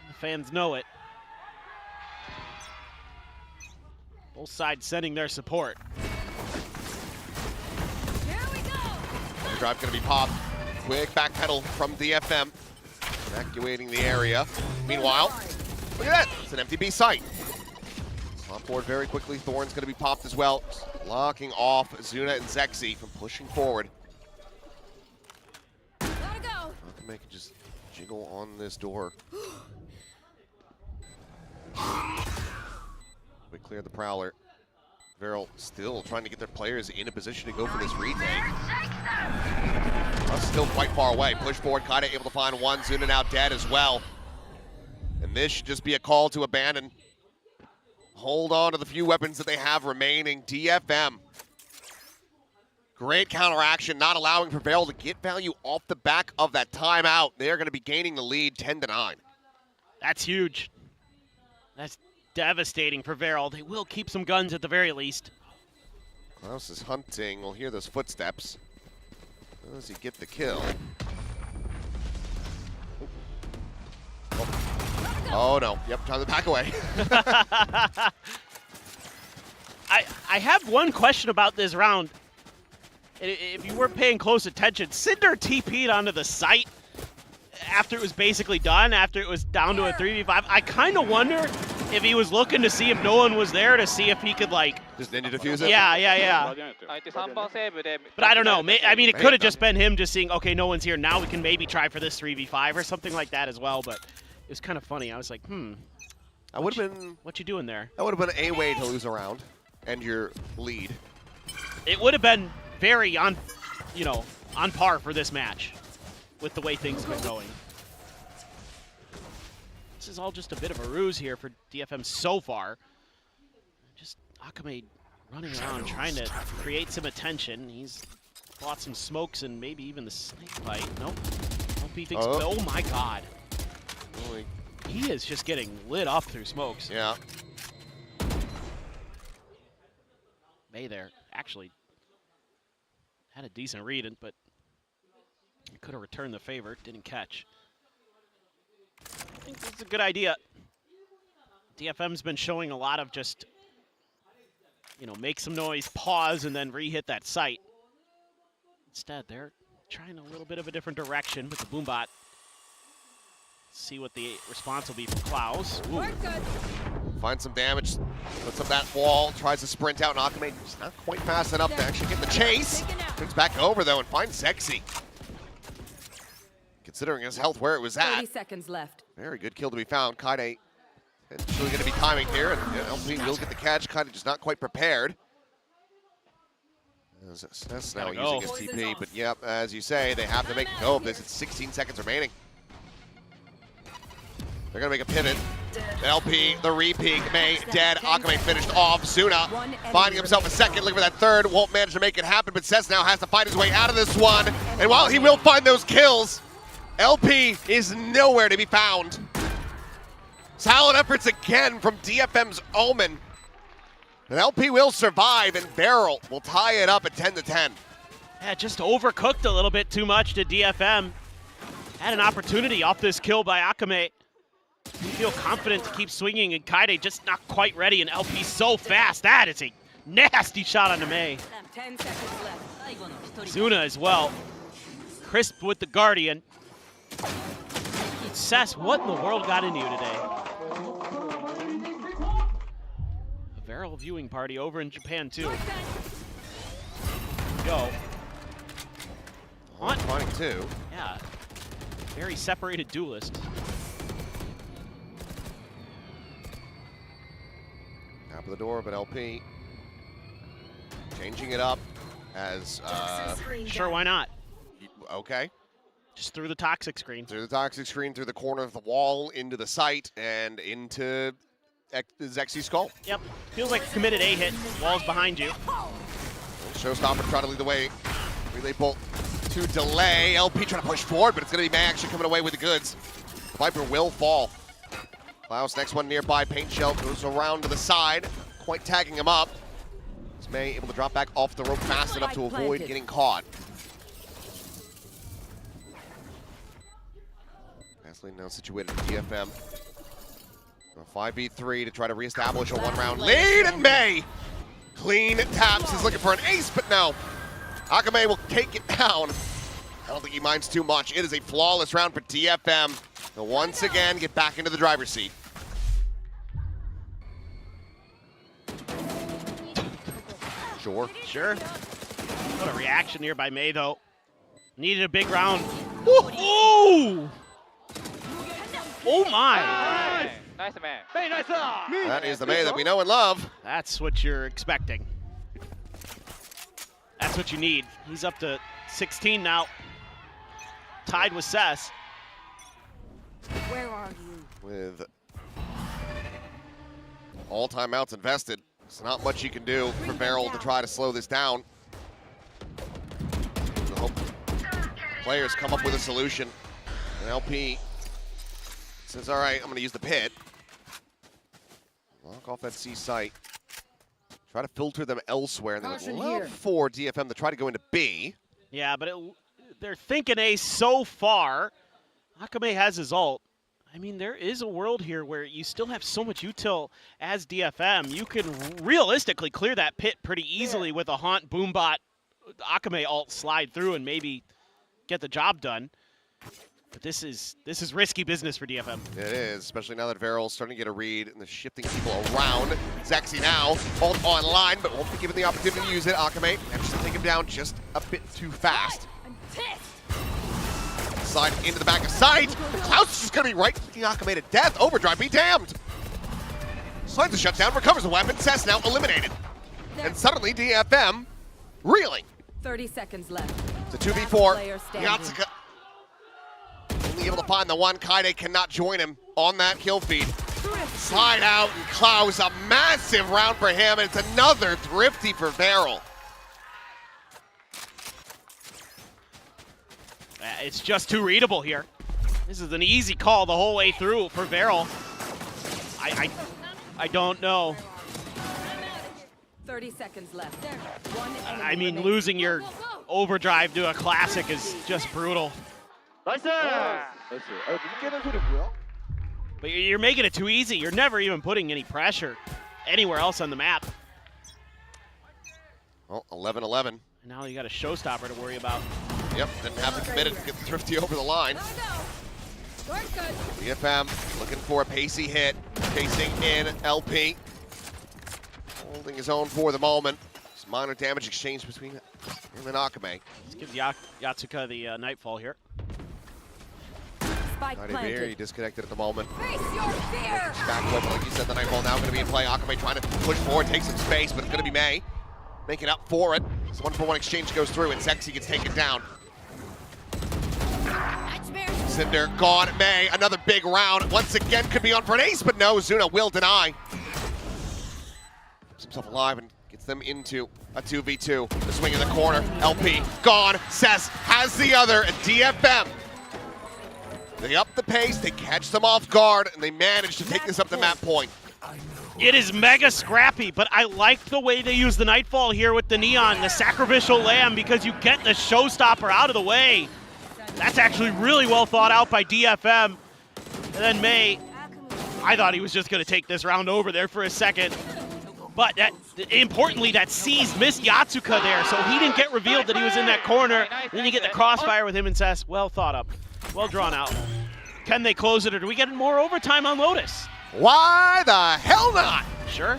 The fans know it. Both sides sending their support. Overdrive going to be popped. Quick backpedal from DFM, evacuating the area. Meanwhile, look at that, it's an empty B site. On board very quickly, Thorn's gonna be popped as well, locking off Zuna and Zexy from pushing forward. Gotta go. Alchemy can just jiggle on this door. We cleared the Prowler. Varrel still trying to get their players in a position to go for this retake. Still quite far away. Push forward, Kaide able to find one. Zuna now dead as well. And this should just be a call to abandon. Hold on to the few weapons that they have remaining. DFM. Great counteraction, not allowing for Varrel to get value off the back of that timeout. They're going to be gaining the lead 10-9. That's huge. That's devastating for Varrel. They will keep some guns at the very least. Klaus is hunting. We'll hear those footsteps. Does he get the kill? Oh no, yep, time to back away. I have one question about this round. If you weren't paying close attention, Cinder TP'd onto the site after it was basically done, after it was down to a 3v5. I kind of wonder if he was looking to see if no one was there to see if he could, like... Just ninja defuse it? Yeah. But I don't know. I mean, it could have just been him just seeing, okay, no one's here. Now we can maybe try for this 3v5 or something like that as well. But it was kind of funny. I was like, I would have been... What you doing there? That would have been a way to lose a round and your lead. It would have been very on par for this match with the way things have been going. This is all just a bit of a ruse here for DFM so far. Just Akame running around trying to create some attention. He's bought some smokes and maybe even the snake bite. Nope. LP thinks, oh my god. Holy. He is just getting lit up through smokes. Yeah. May there actually had a decent read, but could have returned the favor, didn't catch. I think this is a good idea. DFM's been showing a lot of just, make some noise, pause, and then re-hit that site. Instead, they're trying a little bit of a different direction with the boombot. See what the response will be from Klaus. Finds some damage, puts up that wall, tries to sprint out, and Akame just not quite fast enough to actually get the chase. Turns back over, though, and finds Sexy. Considering his health where it was at. 30 seconds left. Very good kill to be found. Kaide actually going to be timing here, and LP will get the catch. Kaide just not quite prepared. That's now using his TP, but yep, as you say, they have to make a go of this. It's 16 seconds remaining. They're going to make a pivot. LP, the re-peek, May dead. Akame finished off. Zuna finding himself a second, looking for that third. Won't manage to make it happen, but Cess now has to fight his way out of this one. And while he will find those kills, LP is nowhere to be found. Solid efforts again from DFM's Omen. And LP will survive, and Varrel will tie it up at 10-10. Yeah, just overcooked a little bit too much to DFM. Had an opportunity off this kill by Akame. You feel confident to keep swinging, and Kaide just not quite ready, and LP so fast. That is a nasty shot on May. 10 seconds left. Zuna as well. Crisp with the Guardian. Cess, what in the world got into you today? A Varrel viewing party over in Japan, too. Go. Haunt fighting too. Yeah. Very separated duelist. Top of the door, but LP changing it up as Sure, why not? Okay. Just through the toxic screen. Through the toxic screen, through the corner of the wall, into the site, and into Zexi's skull. Yep. Feels like a committed A hit. Wall's behind you. Showstopper trying to lead the way. Relay bolt to delay. LP trying to push forward, but it's going to be May actually coming away with the goods. Viper will fall. Klaus, next one nearby. Paint shell goes around to the side, quite tagging him up. Is May able to drop back off the rope fast enough to avoid getting caught. Vaseline now situated in DFM. A 5v3 to try to reestablish a one-round lead, and May clean taps. He's looking for an ace, but no. Akame will take it down. I don't think he minds too much. It is a flawless round for DFM. They'll once again get back into the driver's seat. Sure. What a reaction here by May, though. Needed a big round. Ooh! Oh my! Nice man. That is the May that we know and love. That's what you're expecting. That's what you need. He's up to 16 now. Tied with Cess. Where are you? With all timeouts invested, there's not much you can do for Varrel to try to slow this down. I hope players come up with a solution. And LP says, all right, I'm going to use the pit. Lock off that C site. Try to filter them elsewhere, and then Caution love here. for DFM to try to go into B. Yeah, but they're thinking A so far. Akame has his ult. I mean, there is a world here where you still have so much util as DFM. You can realistically clear that pit pretty easily with a Haunt Boombot Akame ult slide through and maybe get the job done. But this is risky business for DFM. It is, especially now that Varrel's starting to get a read and the shifting people around. Zexy now, ult online, but won't be given the opportunity to use it. Akame manages to take him down just a bit too fast. Slide into the back of sight. Klaus is just going to be right kicking Akame to death. Overdrive, be damned. Slides the shutdown, recovers the weapon. Cess now eliminated. And suddenly DFM reeling. 30 seconds left. It's a 2v4. Player standing. Yatsuka only able to find the one. Kaide cannot join him on that kill feed. Slide out, and Klaus, a massive round for him, and it's another thrifty for Varrel. It's just too readable here. This is an easy call the whole way through for Varrel. I don't know. 30 seconds left. I mean, losing your overdrive to a classic is just brutal. But you're making it too easy. You're never even putting any pressure anywhere else on the map. Well, 11-11. Now you got a showstopper to worry about. Yep, didn't have to commit it to get the thrifty over the line. DFM looking for a pacey hit, chasing in LP. Holding his own for the moment. Some minor damage exchange between him and Akame. Let's give Yatsuka the Nightfall here. Very disconnected at the moment. Back open, like you said, the Nightfall now going to be in play. Akame trying to push forward, take some space, but it's going to be May. Making up for it. This 1-for-1 exchange goes through, and Zexy gets taken down. Cinder gone. May, another big round. Once again, could be on for an ace, but no, Zuna will deny. Keeps himself alive and gets them into a 2v2. The swing in the corner. LP gone. Cess has the other, and DFM. They up the pace, they catch them off guard, and they manage to take this up to map point. It is mega scrappy, but I like the way they use the Nightfall here with the Neon, the Sacrificial Lamb, because you get the showstopper out of the way. That's actually really well thought out by DFM. And then May, I thought he was just going to take this round over there for a second. But importantly, that C's missed Yatsuka there, so he didn't get revealed that he was in that corner. Then you get the crossfire with him and Cess. Well thought up, well drawn out. Can they close it, or do we get more overtime on Lotus? Why the hell not? Sure.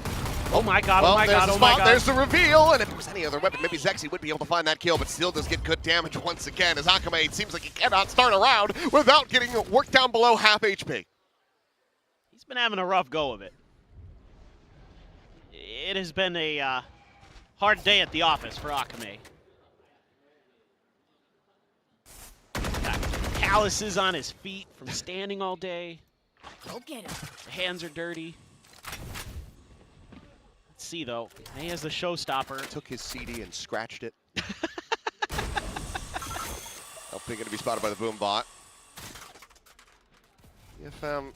Oh my god, well, oh my god, oh my god. There's the reveal, and if it was any other weapon, maybe Zexy would be able to find that kill, but still does get good damage once again, as Akame, it seems like he cannot start a round without getting worked down below half HP. He's been having a rough go of it. It has been a hard day at the office for Akame. Got calluses on his feet from standing all day. Go get him. The hands are dirty. Let's see though. He has the showstopper. Took his CD and scratched it. LP going to be spotted by the boom bot. DFM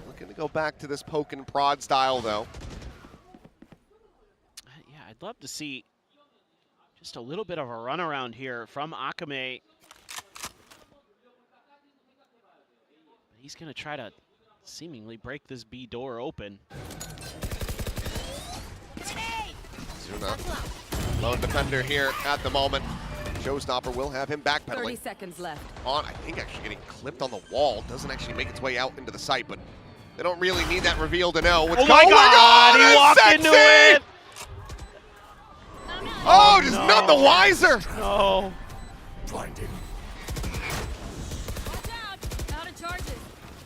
looking to go back to this poke and prod style though. Yeah, I'd love to see just a little bit of a runaround here from Akame. He's going to try to seemingly break this B door open. Zuna, lone defender here at the moment. Showstopper will have him backpedaling. 30 seconds left. On, I think actually getting clipped on the wall. Doesn't actually make its way out into the site, but they don't really need that reveal to know what's going on. Oh my god, he walked Sexy! into it! Oh, just none the wiser! No. Blinding. Out of charges.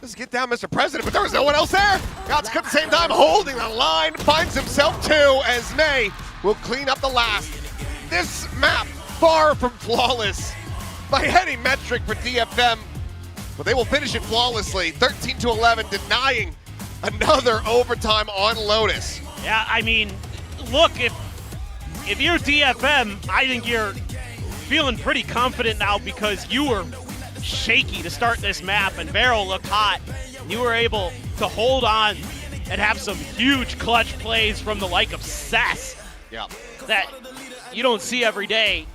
Let's get down, Mr. President, but there was no one else there. Yatsuka at the same time holding the line, finds himself two as May will clean up the last. This map, far from flawless by any metric for DFM, but they will finish it flawlessly. 13-11, denying another overtime on Lotus. Yeah, I mean, look, if you're DFM, I think you're feeling pretty confident now because you were shaky to start this map, and Varrel looked hot. You were able to hold on and have some huge clutch plays from the like of Cess. Yeah. That you don't see every day.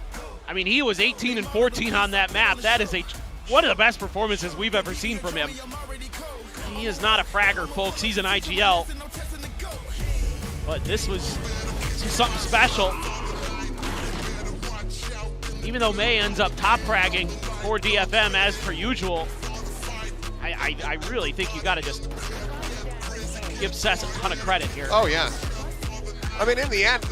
I mean, he was 18 and 14 on that map. That is one of the best performances we've ever seen from him. He is not a fragger, folks. He's an IGL. But this was something special. even though May ends up top fragging for DFM as per usual, I really think you got to just give Cess a ton of credit here. Oh yeah. I mean, in the end,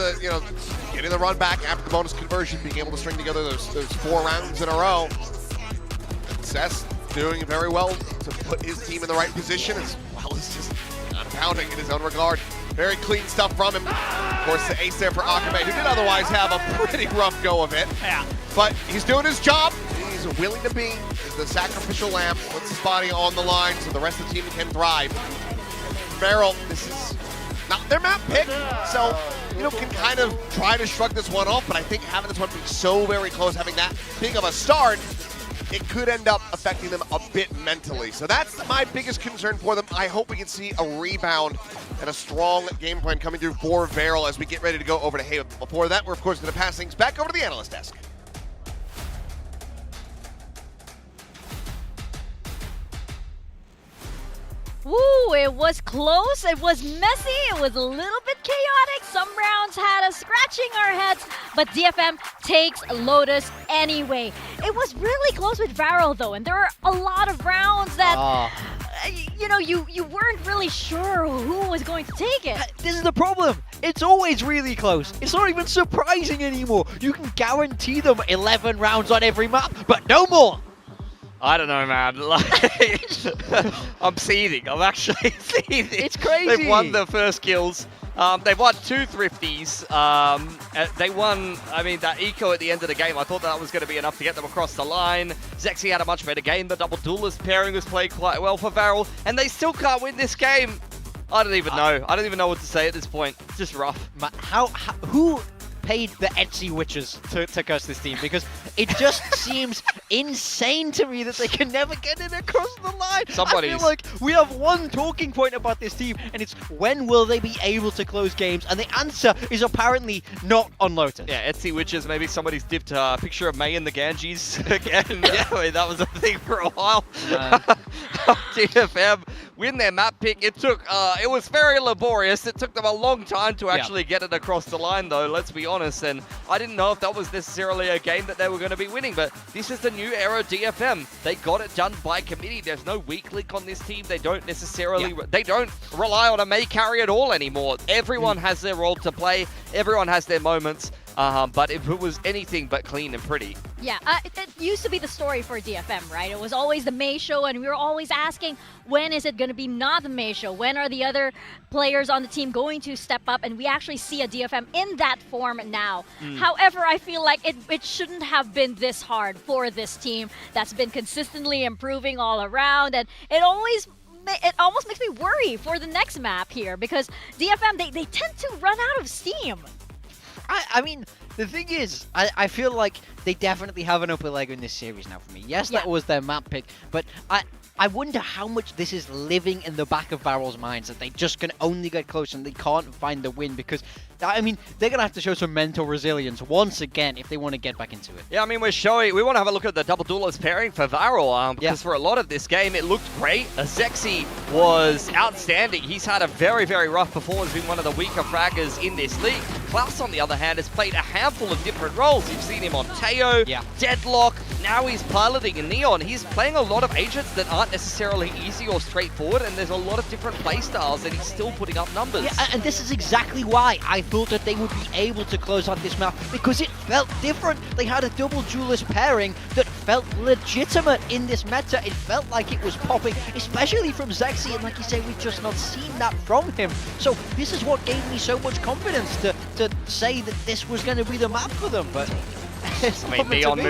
getting the run back after the bonus conversion, being able to string together those 4 rounds in a row. Cess doing very well to put his team in the right position, as well as just not pounding in his own regard. Very clean stuff from him. Of course, the ace there for Akame, who did otherwise have a pretty rough go of it. Yeah. But he's doing his job. He's willing to be the sacrificial lamb, puts his body on the line so the rest of the team can thrive. Varrel, this is not their map pick, so can kind of try to shrug this one off, but I think having this one be so very close, having that big of a start, it could end up affecting them a bit mentally. So that's my biggest concern for them. I hope we can see a rebound and a strong game plan coming through for Varrel as we get ready to go over to Haven. Before that, we're of course going to pass things back over to the analyst desk. Ooh, it was close, it was messy, it was a little bit chaotic. Some rounds had us scratching our heads, but DFM takes Lotus anyway. It was really close with Varrel though, and there are a lot of rounds that, you weren't really sure who was going to take it. This is the problem. It's always really close. It's not even surprising anymore. You can guarantee them 11 rounds on every map, but no more. I don't know, man. I'm seething. I'm actually seething. It's crazy. They've won their first kills. They've won 2 thrifties. They won, that eco at the end of the game. I thought that was going to be enough to get them across the line. Ze1 had a much better game. The double duelist pairing was played quite well for Varrel, and they still can't win this game. I don't even know. I don't even know what to say at this point. It's just rough. Who paid the Etsy witches to curse this team? Because it just seems insane to me that they can never get it across the line. I feel like we have one talking point about this team, and it's when will they be able to close games? And the answer is apparently not on Lotus. Yeah, Etsy witches. Maybe somebody's dipped a picture of May in the Gen.Gs again. Yeah, that was a thing for a while. DFM win their map pick. It was very laborious. It took them a long time to actually get it across the line, though. Let's be honest. And I didn't know if that was necessarily a game that they were going to be winning, but this is the new era DFM. They got it done by committee. There's no weak link on this team. They don't necessarily, they don't rely on a May carry at all anymore. Everyone has their role to play. Everyone has their moments. But if it was anything but clean and pretty. Yeah, it used to be the story for DFM, right? It was always the May show, and we were always asking, when is it going to be not the May show? When are the other players on the team going to step up? And we actually see a DFM in that form now. However, I feel like it shouldn't have been this hard for this team that's been consistently improving all around, and it almost makes me worry for the next map here, because DFM, they tend to run out of steam. I mean, the thing is, I feel like they definitely have an upper leg in this series now for me. Yes, that was their map pick, but I wonder how much this is living in the back of Varrel's minds, that they just can only get close and they can't find the win, because, they're going to have to show some mental resilience once again if they want to get back into it. Yeah, we want to have a look at the double duelist pairing for Varrel, because for a lot of this game, it looked great. Ze1 was outstanding. He's had a very, very rough performance, being one of the weaker fraggers in this league. Klaus, on the other hand, has played a handful of different roles. You've seen him on Teo, Deadlock, now he's piloting in Neon. He's playing a lot of agents that aren't necessarily easy or straightforward, and there's a lot of different playstyles, and he's still putting up numbers. Yeah, and this is exactly why I thought that they would be able to close out this map, because it felt different. They had a double duelist pairing that felt legitimate in this meta. It felt like it was popping, especially from Ze1, and like you say, we've just not seen that from him. So this is what gave me so much confidence to say that this was going to be the map for them, but Neon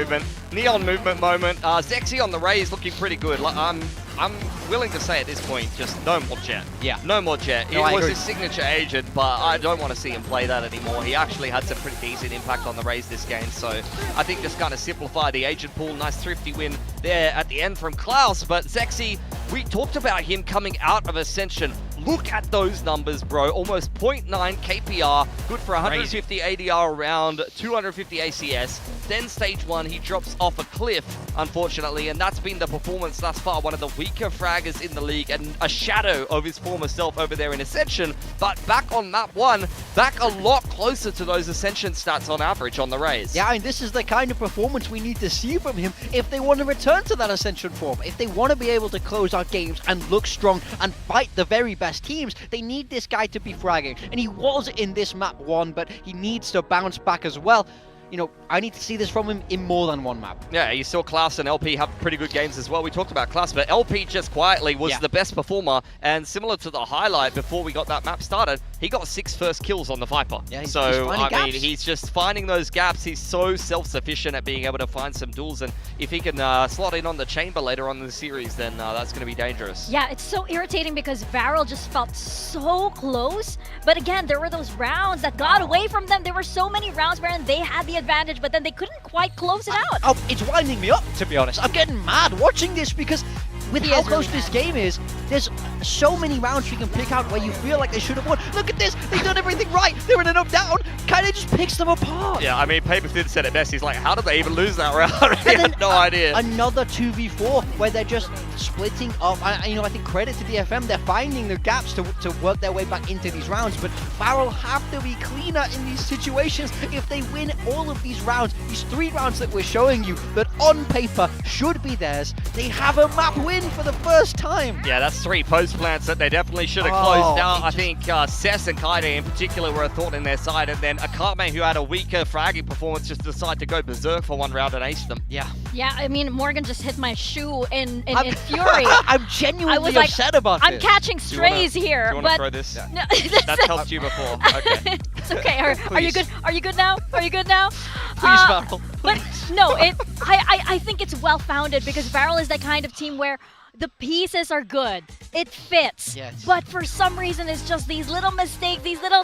movement moment. Ze1 on the Rays looking pretty good. I'm willing to say at this point, just no more Jet. Yeah. No more Jet. No, it was his signature agent, but I don't want to see him play that anymore. He actually had some pretty decent impact on the Rays this game, so I think just kind of simplify the agent pool. Nice thrifty win there at the end from Klaus, but Ze1, we talked about him coming out of Ascension look at those numbers, bro. Almost 0.9 KPR, good for 150 ADR around, 250 ACS. Then stage 1, he drops off a cliff, unfortunately, and that's been the performance thus far. One of the weaker fraggers in the league and a shadow of his former self over there in Ascension. But back on map 1, back a lot closer to those Ascension stats on average on the Rays. Yeah, and this is the kind of performance we need to see from him if they want to return to that Ascension form. If they want to be able to close out games and look strong and fight the very best teams, they need this guy to be fragging. And he was in this map 1, but he needs to bounce back as well. You know, I need to see this from him in more than one map. Yeah, you saw Klaus and LP have pretty good games as well. We talked about Klaus, but LP just quietly was the best performer, and similar to the highlight before we got that map started, he got 6 first kills on the Viper. Yeah, he's I gaps. mean, he's just finding those gaps. He's so self-sufficient at being able to find some duels, and if he can slot in on the chamber later on in the series, then that's going to be dangerous. Yeah, it's so irritating because Varrel just felt so close, but again, there were those rounds that got away from them. There were so many rounds where they had the advantage, but then they couldn't quite close it out. Oh, it's winding me up, to be honest. I'm getting mad watching this because with how close this game is, there's so many rounds we can pick out where you feel like they should have won. Look at this, they've done everything right. They're in an up-down, kind of just picks them apart. Yeah, I mean, Paperthin said it best. He's like, how did they even lose that round? He had no idea. Another 2v4 where they're just splitting up. I think credit to DFM, they're finding the gaps to work their way back into these rounds, but Varrel have to be cleaner in these situations if they win all of these rounds. These 3 rounds that we're showing you that on paper should be theirs, they have a map win for the first time. Yeah, that's 3 post plants that they definitely should have closed out. I think Cess and Kaide in particular were a thought in their side, and then Akame, who had a weaker fragging performance, just decided to go berserk for 1 round and ace them. Yeah. Yeah, I mean, Morgan just hit my shoe in fury. I'm genuinely I was like, upset about I'm this. catching strays here. Do you want to but throw this? No, That's helped you before. Okay. It's okay. Are you good? Are you good now? Are you good now? Please, Varrel. But no, I think it's well founded because Varrel is that kind of team where the pieces are good. It fits. Yes. But for some reason, it's just these little mistakes, these little,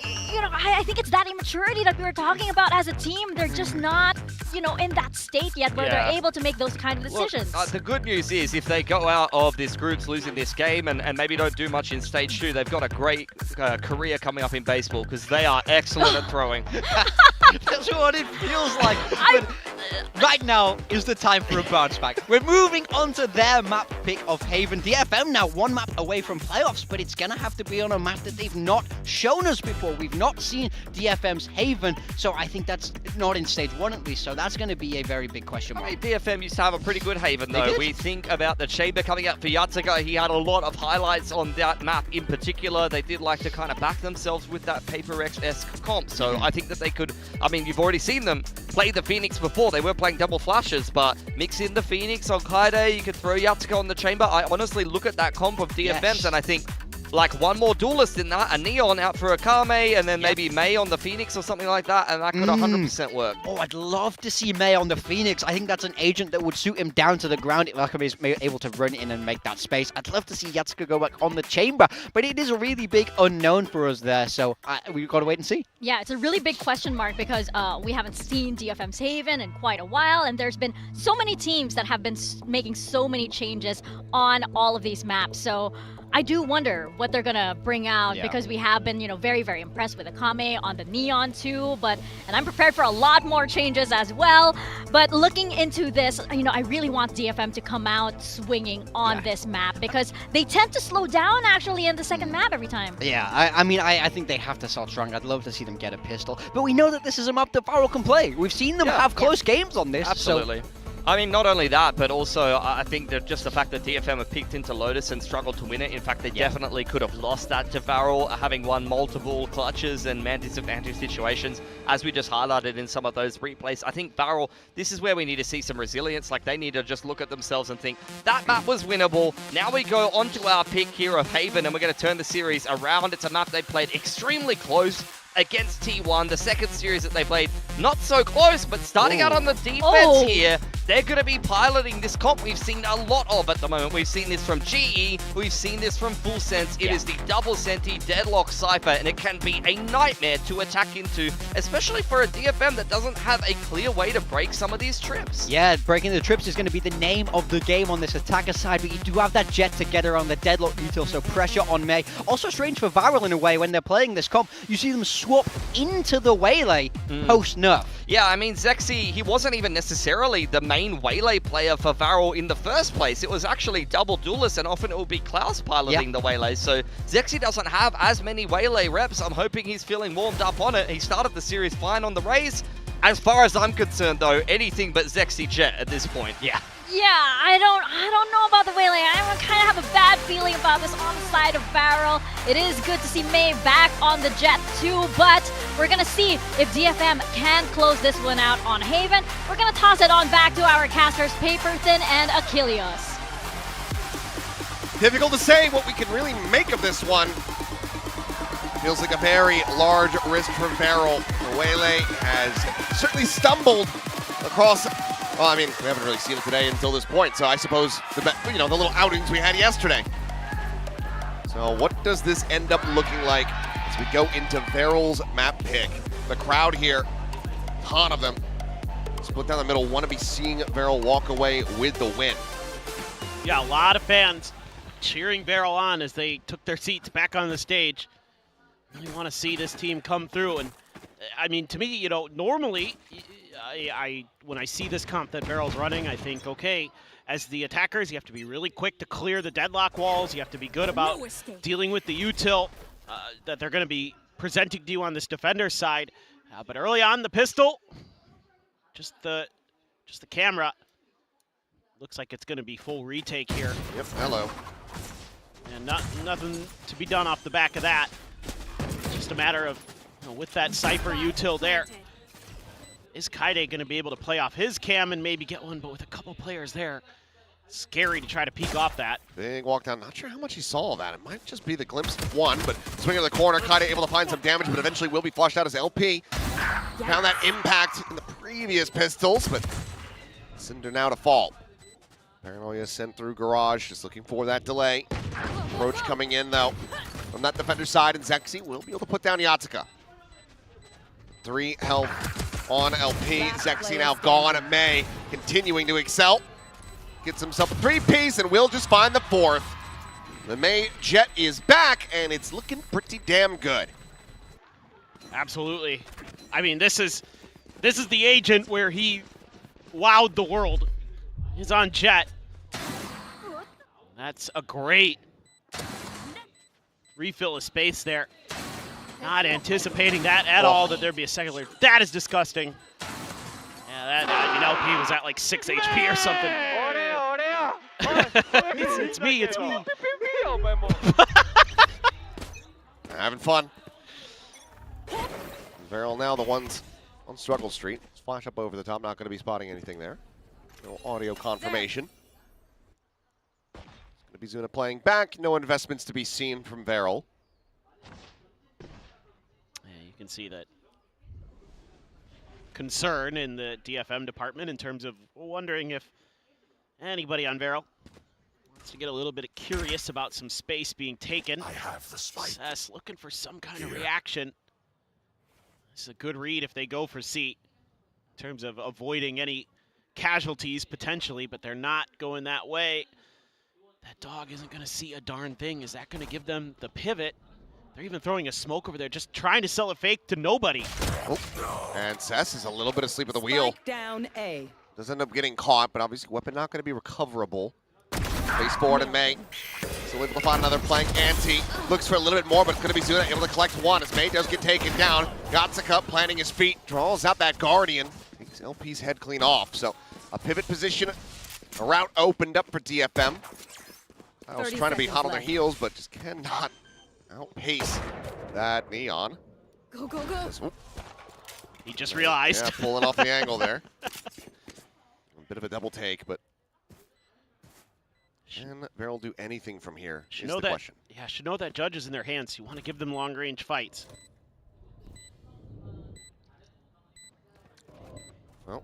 I think it's that immaturity that we were talking about as a team. They're just not, in that state yet where they're able to make those kind of decisions. Look, the good news is if they go out of this groups losing this game and maybe don't do much in stage 2, they've got a great career coming up in baseball because they are excellent at throwing. That's what it feels like. But right now is the time for a bounce back. We're moving on to their map pick of Haven. DFM now 1 map away from playoffs, but it's going to have to be on a map that they've not shown us before. We've not seen DFM's Haven, so I think that's not in stage 1 at least, so that's going to be a very big question mark. I mean, DFM used to have a pretty good Haven though. We think about the chamber coming out for Yatsuga. He had a lot of highlights on that map in particular. They did like to kind of back themselves with that PaperX-esque comp, so I think that they could, I mean, you've already seen them play the Phoenix before. They were playing double flashes, but mix in the Phoenix on Kaide, you could throw Yatsuga on the chamber. I honestly look at that comp of DFM's and I think, like, 1 more duelist in that, a Neon out for Akame, and then maybe May on the Phoenix or something like that, and that could 100% work. Oh, I'd love to see May on the Phoenix. I think that's an agent that would suit him down to the ground if Akame is able to run in and make that space. I'd love to see Yatsuka go back on the chamber, but it is a really big unknown for us there, so we've got to wait and see. Yeah, it's a really big question mark because we haven't seen DFM's Haven in quite a while, and there's been so many teams that have been making so many changes on all of these maps, so I do wonder what they're gonna bring out because we have been, very, very impressed with Akame on the Neon too, and I'm prepared for a lot more changes as well. But looking into this, I really want DFM to come out swinging on this map because they tend to slow down actually in the second map every time. Yeah, I think they have to start strong. I'd love to see them get a pistol, but we know that this is a map that Varrel can play. We've seen them have close games on this. Absolutely. I mean, not only that, but also I think that just the fact that DFM have picked into Lotus and struggled to win it. In fact, they definitely could have lost that to Varrel, having won multiple clutches and man disadvantage situations, as we just highlighted in some of those replays. I think Varrel, this is where we need to see some resilience. Like, they need to just look at themselves and think, that map was winnable. Now we go on to our pick here of Haven, and we're going to turn the series around. It's a map they played extremely close against T1. The second series that they played, not so close, but starting out on the defense here. they're going to be piloting this comp we've seen a lot of at the moment. We've seen this from GE, we've seen this from Full Sense. It is the double senti deadlock Cypher, and it can be a nightmare to attack into, especially for a DFM that doesn't have a clear way to break some of these trips. Yeah, breaking the trips is going to be the name of the game on this attacker side, but you do have that jet to get around the deadlock util, so pressure on May. Also strange for Varrel in a way, when they're playing this comp, you see them swap into the Waylay post-nerf. Yeah, I mean, Zexy, he wasn't even necessarily the main Waylay player for Varrel in the first place. It was actually double duelist, and often it will be Klaus piloting the Waylay. So Zexy doesn't have as many Waylay reps. I'm hoping he's feeling warmed up on it. He started the series fine on the Raze. As far as I'm concerned, though, anything but Zexy Jet at this point. Yeah. Yeah, I don't know about the Waylay. I kind of have a bad feeling about this on the side of Varrel. It is good to see May back on the jet too, but we're gonna see if DFM can close this one out on Haven. We're gonna toss it on back to our casters, Paperthin and Achilles. Difficult to say what we can really make of this one. Feels like a very large risk for Varrel. The Waylay has certainly stumbled across. Well, I mean, we haven't really seen it today until this point, so I suppose the little outings we had yesterday. So what does this end up looking like as we go into Varrel's map pick? The crowd here, a ton of them, split down the middle, want to be seeing Varrel walk away with the win. Yeah, a lot of fans cheering Varrel on as they took their seats back on the stage. Really want to see this team come through, and I mean, to me, normally, when I see this comp that Varrel's running, I think, okay, as the attackers, you have to be really quick to clear the deadlock walls. You have to be good about dealing with the util that they're going to be presenting to you on this defender side. But early on, the pistol, just the camera, looks like it's going to be full retake here. Yep, hello. And nothing to be done off the back of that. Just a matter of, with that Cypher util there, is Kaide going to be able to play off his cam and maybe get one, but with a couple players there, scary to try to peek off that. Big walk down. Not sure how much he saw of that. It might just be the glimpse of one, but swinging to the corner, Kaide able to find some damage, but eventually will be flushed out as LP. Found that impact in the previous pistols, but Cinder now to fall. Paranoia sent through Garage, just looking for that delay. Approach coming in, though, from that defender side, and Zexy will be able to put down Yatsuka. 3 health on LP. Zexy now gone. May continuing to excel. Gets himself a 3-piece and will just find the 4th. The May jet is back, and it's looking pretty damn good. Absolutely. I mean, this is the agent where he wowed the world. He's on jet. That's a great refill of space there. Not anticipating that at all, that there'd be a second layer. That is disgusting. Yeah, I mean, LP was at like 6 HP or something. It's me. Having fun. Varrel now the ones on Struggle Street. Flash up over the top, not going to be spotting anything there. No audio confirmation. It's going to be Zuna playing back. No investments to be seen from Varrel. You can see that concern in the DFM department in terms of wondering if anybody on Varrel wants to get a little bit curious about some space being taken. I have the spike. Sess looking for some kind of reaction. This is a good read if they go for C in terms of avoiding any casualties potentially, but they're not going that way. That dog isn't going to see a darn thing. Is that going to give them the pivot? They're even throwing a smoke over there, just trying to sell a fake to nobody. Oh. And Sess is a little bit asleep at the wheel. Down A. Does end up getting caught, but obviously weapon not going to be recoverable. Face forward and May. So able to find another playing Anti. Looks for a little bit more, but it's going to be Zuna able to collect one as May does get taken down. Yatsuka planting his feet, draws out that Guardian. Takes LP's head clean off. So a pivot position, a route opened up for DFM. I was trying to be hot on their heels, but just cannot outpace that Neon. Go, go, go. He just realized. Yeah, pulling off the angle there. A bit of a double take, but can Varrel do anything from here is the question. Yeah, should know that judge is in their hands. You want to give them long-range fights. Well,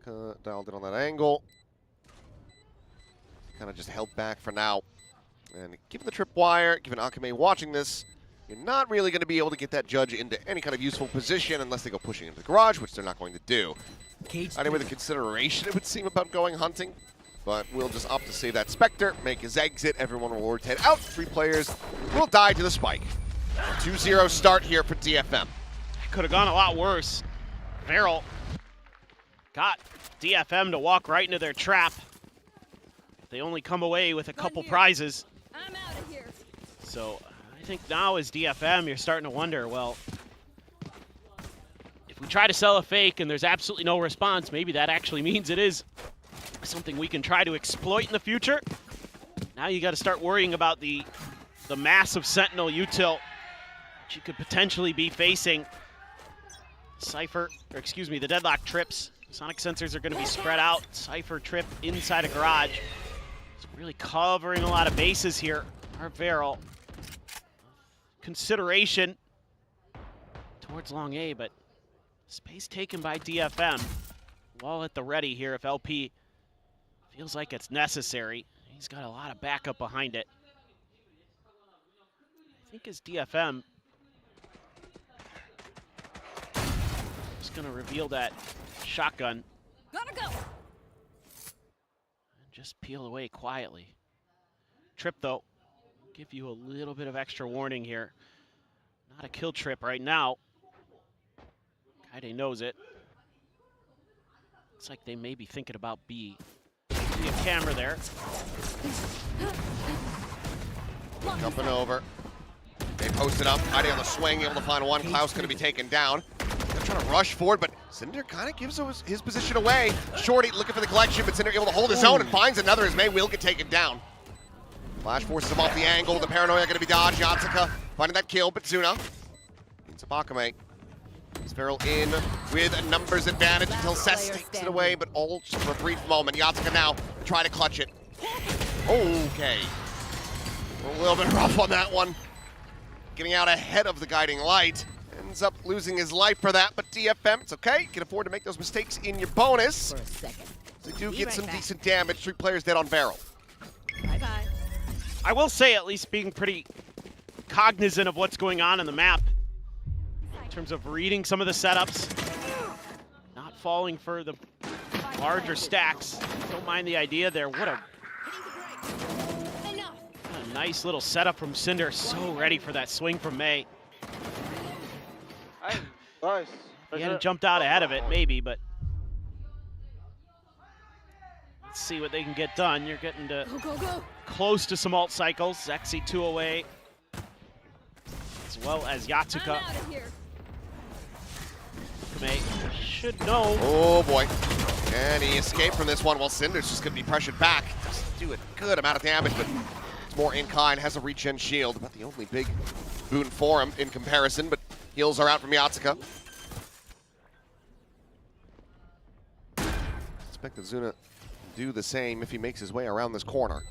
Dialed in on that angle. Kind of just held back for now. And given the tripwire, given Akame watching this, you're not really going to be able to get that judge into any kind of useful position unless they go pushing into the garage, which they're not going to do. I know with the consideration it would seem about going hunting, but we'll just opt to save that Spectre, make his exit, everyone will rotate out. 3 players will die to the spike. 2-0 start here for DFM. Could have gone a lot worse. Varrel got DFM to walk right into their trap. They only come away with a couple prizes. I'm out of here. So I think now as DFM, you're starting to wonder, well, if we try to sell a fake and there's absolutely no response, maybe that actually means it is something we can try to exploit in the future. Now you got to start worrying about the massive Sentinel util that you could potentially be facing. Cypher, or excuse me, the Deadlock trips. Sonic sensors are going to be spread out. Cypher trip inside a garage. It's really covering a lot of bases here. Our Varrel. Consideration towards long A, but space taken by DFM. Wall at the ready here if LP feels like it's necessary. He's got a lot of backup behind it. I think as DFM is going to reveal that shotgun. Gotta go. And just peel away quietly. Trip though, give you a little bit of extra warning here. Not a kill trip right now. Kaide knows it. Looks like they may be thinking about B. See a camera there. Jumping over. They posted up. Kaide on the swing, able to find one. Klaus going to be taken down. They're trying to rush forward, but Cinder kind of gives his position away. Shorty looking for the collection, but Cinder able to hold his own and finds another as May will get taken down. Flash forces him off the angle. The paranoia going to be dodged. Yatsuka finding that kill, but Zuna needs Akame. He's Varrel in with a numbers advantage until Cess takes it away, but all just for a brief moment. Yatsuka now try to clutch it. Okay. A little bit rough on that one. Getting out ahead of the guiding light. Ends up losing his life for that, but DFM, it's okay. You can afford to make those mistakes in your bonus. For a second. They do get some decent damage. 3 players dead on Varrel. Bye-bye. I will say, at least being pretty cognizant of what's going on in the map in terms of reading some of the setups, not falling for the larger stacks. Don't mind the idea there. What a nice little setup from Cinder. So ready for that swing from May. Nice. He hadn't jumped out ahead of it, maybe, but let's see what they can get done. You're getting to close to some alt cycles. Zexy 2 away, as well as Yatsuka. Akame should know. Oh boy. And he escaped from this one while Cinder's just going to be pressured back. Doesn't do a good amount of damage, but it's more in kind. Has a regen shield, about the only big boon for him in comparison, but heals are out from Yatsuka. Expect that Zuna do the same if he makes his way around this corner.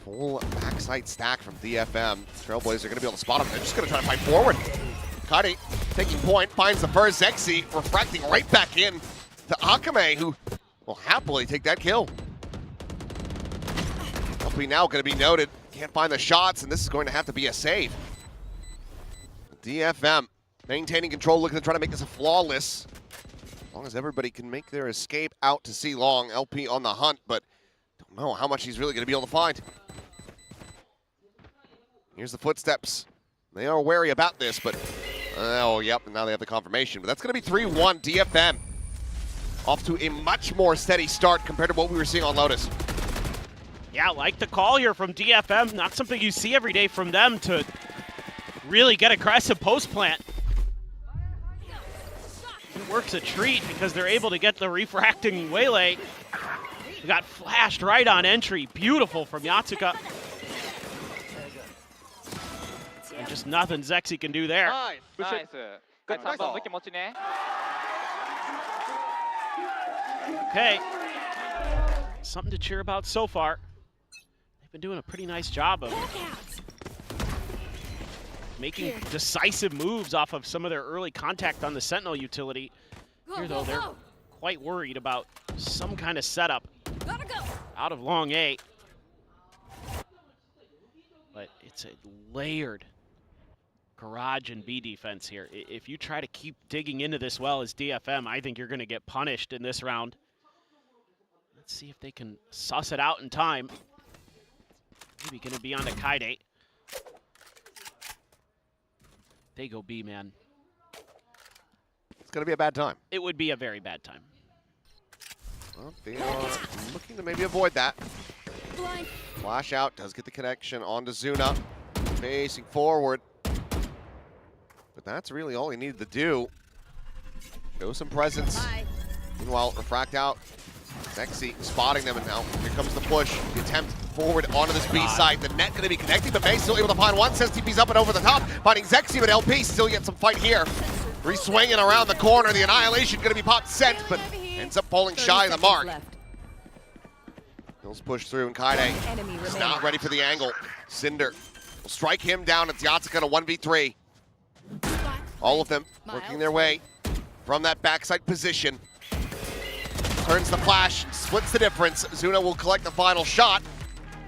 Full backside stack from DFM. Trailblazers are going to be able to spot him. They're just going to try to fight forward. Kaide taking point, finds the first. Zexy refracting right back in to Akame, who will happily take that kill. LP now going to be noted. Can't find the shots, and this is going to have to be a save. DFM maintaining control, looking to try to make this a flawless. As long as everybody can make their escape out to see long. LP on the hunt, but don't know how much he's really going to be able to find. Here's the footsteps. They are wary about this, but oh, yep, and now they have the confirmation. But that's going to be 3-1 DFM. Off to a much more steady start compared to what we were seeing on Lotus. Yeah, like the call here from DFM. Not something you see every day from them to really get aggressive post plant. It works a treat because they're able to get the refracting waylay. We got flashed right on entry. Beautiful from Yatsuka. And just nothing Zexy can do there. Nice. Good Okay. Something to cheer about so far. They've been doing a pretty nice job of making decisive moves off of some of their early contact on the Sentinel utility. Here, though, they're quite worried about some kind of setup out of long A. But it's a layered garage and B defense here. If you try to keep digging into this well as DFM, I think you're going to get punished in this round. Let's see if they can suss it out in time. Maybe going to be on to Kaide. They go B, man. It's going to be a bad time. It would be a very bad time. Well, they are looking to maybe avoid that. Flash out, does get the connection onto Zuna. Facing forward. But that's really all he needed to do. Show some presence. Meanwhile, refract out. Sexy spotting them, and now here comes the push. The attempt forward onto this B side. The net going to be connecting, but May still able to find one. Says TP's up and over the top, finding Zexy, but LP still gets some fight here. Re-swinging around the corner. The Annihilation going to be popped sent, but ends up falling shy of the mark. Hills push through, and Kaide is not ready for the angle. Cinder will strike him down. It's Yatsuka to 1v3. All of them working their way from that backside position. Turns the flash, splits the difference. Zuna will collect the final shot.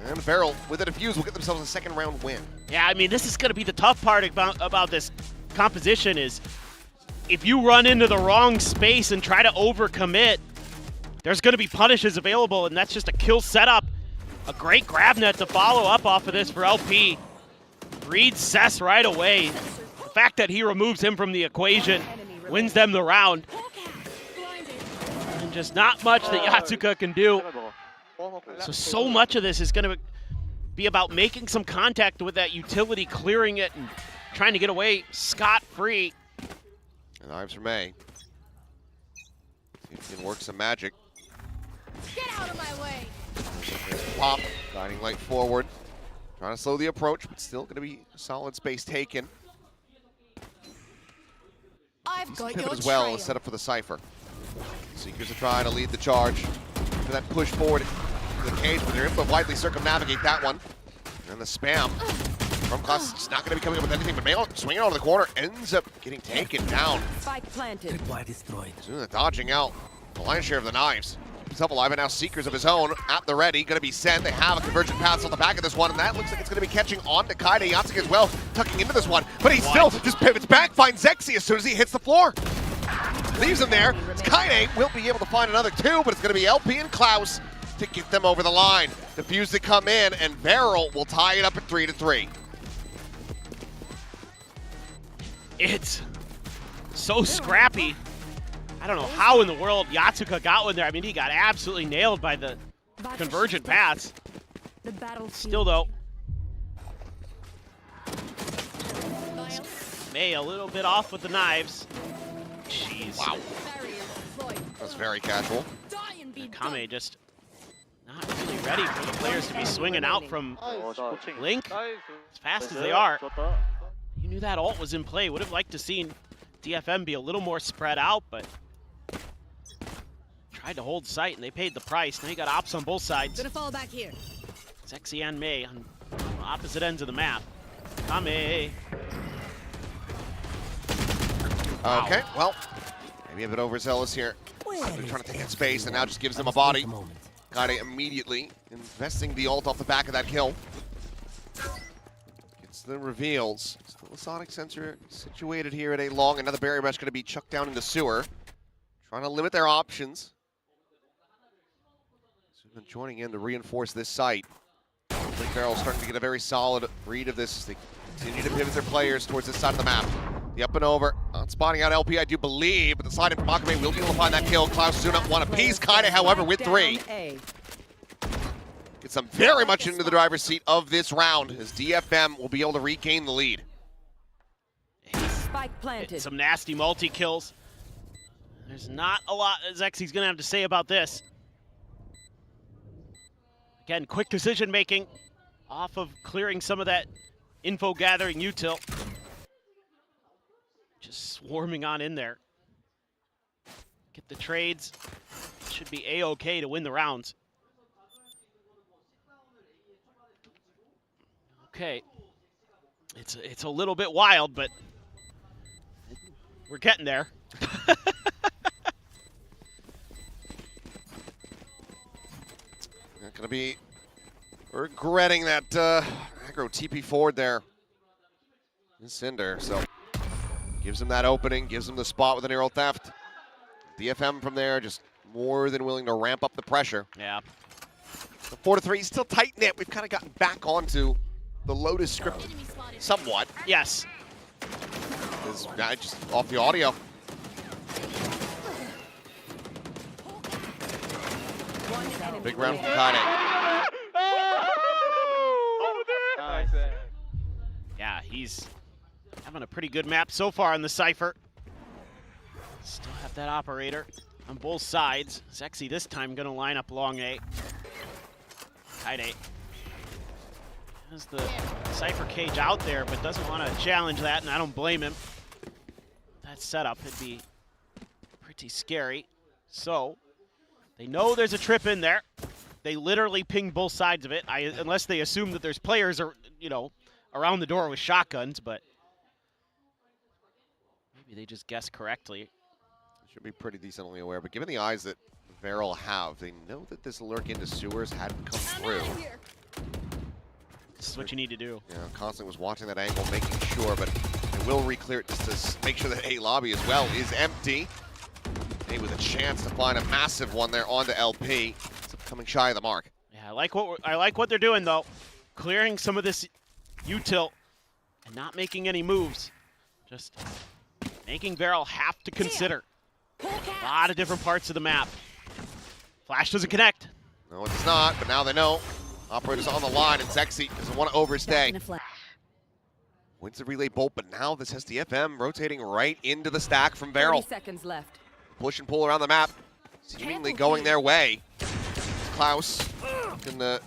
And Varrel, with a defuse, will get themselves a second round win. Yeah, I mean, this is going to be the tough part about this composition is if you run into the wrong space and try to overcommit, there's going to be punishes available, and that's just a kill setup. A great grab net to follow up off of this for LP. Reads Cess right away. The fact that he removes him from the equation wins them the round. And just not much that Yatsuka can do. So much of this is going to be about making some contact with that utility, clearing it, and trying to get away scot-free. And Ives from May. See if he can work some magic. Get out of my way! There's the pop, guiding light forward. Trying to slow the approach, but still going to be solid space taken. I've got Pivot your as well trail. as set up for the Cypher. Seekers are trying to lead the charge. For that push forward to the cage, but they're able to widely circumnavigate that one. And the spam from Klaus is not going to be coming up with anything, but Mail swinging out of the corner ends up getting taken down. Spike planted. Zuna dodging out the lion's share of the knives. Himself alive, and now Seekers of his own at the ready, going to be sent. They have a convergent pass on the back of this one, and that looks like it's going to be catching on to Kaide. Yatsuka as well, tucking into this one, but he still just pivots back, finds Zexy as soon as he hits the floor. Leaves him there. Kaide will be able to find another two, but it's going to be LP and Klaus to get them over the line. Defuse to come in, and Varrel will tie it up at 3-3. It's so scrappy. I don't know how in the world Yatsuka got one there. I mean, he got absolutely nailed by the convergent pass. Still, though, May a little bit off with the knives. Jeez. Wow. That's very casual. Kame just not really ready for the players to be swinging out from Link as fast as they are. You knew that ult was in play. Would have liked to seen DFM be a little more spread out, but tried to hold sight and they paid the price. Now you got ops on both sides. Gonna fall back here. Zexy and May on opposite ends of the map. Kame. Okay, well, maybe a bit overzealous here. They're trying to take that space, and now just gives them a body. Kaide immediately investing the ult off the back of that kill. Gets the reveals. Still a sonic sensor situated here at A long. Another barrier mesh going to be chucked down into sewer. Trying to limit their options. So we've been joining in to reinforce this site. Blink Barrel starting to get a very solid read of this as they continue to pivot their players towards this side of the map. The up and over, not spotting out LP, I do believe, but the slide in from Akame will be able to find that kill. Klaus Zuna one apiece. Kaide, however, with three. Gets them very much into the driver's seat of this round as DFM will be able to regain the lead. Spike planted. Some nasty multi-kills. There's not a lot Zexy's going to have to say about this. Again, quick decision making off of clearing some of that info gathering util. Just swarming on in there. Get the trades. Should be A-okay to win the rounds. Okay. It's a little bit wild, but we're getting there. Gonna be regretting that aggro TP forward there. Cinder, so gives him that opening, gives him the spot with an aerial theft. DFM from there just more than willing to ramp up the pressure. Yeah. The 4-3 still tight knit. We've kind of gotten back onto the Lotus script somewhat. Yes. This guy just off the audio. Big round from Kane. Yeah, he's having a pretty good map so far in the Cypher. Still have that operator on both sides. Sexy this time gonna line up long A. Tight A. Has the Cypher cage out there, but doesn't want to challenge that, and I don't blame him. That setup would be pretty scary. So, they know there's a trip in there. They literally ping both sides of it, unless they assume that there's players, around the door with shotguns, but maybe they just guessed correctly. Should be pretty decently aware, but given the eyes that Varrel have, they know that this lurk into sewers hadn't come through. This is what you need to do. Yeah, Constant was watching that angle, making sure, but they will re-clear it just to make sure that A lobby as well is empty. A with a chance to find a massive one there on the LP. It's coming shy of the mark. Yeah, I like what they're doing though. Clearing some of this util and not making any moves. Just making Varrel have to consider a lot of different parts of the map. Flash doesn't connect. No, it does not, but now they know. Operators on the line, and Sexy doesn't want to overstay. Wins the relay bolt, but now this has DFM rotating right into the stack from Varrel. 30 seconds left. Push and pull around the map, seemingly going their way. Klaus in the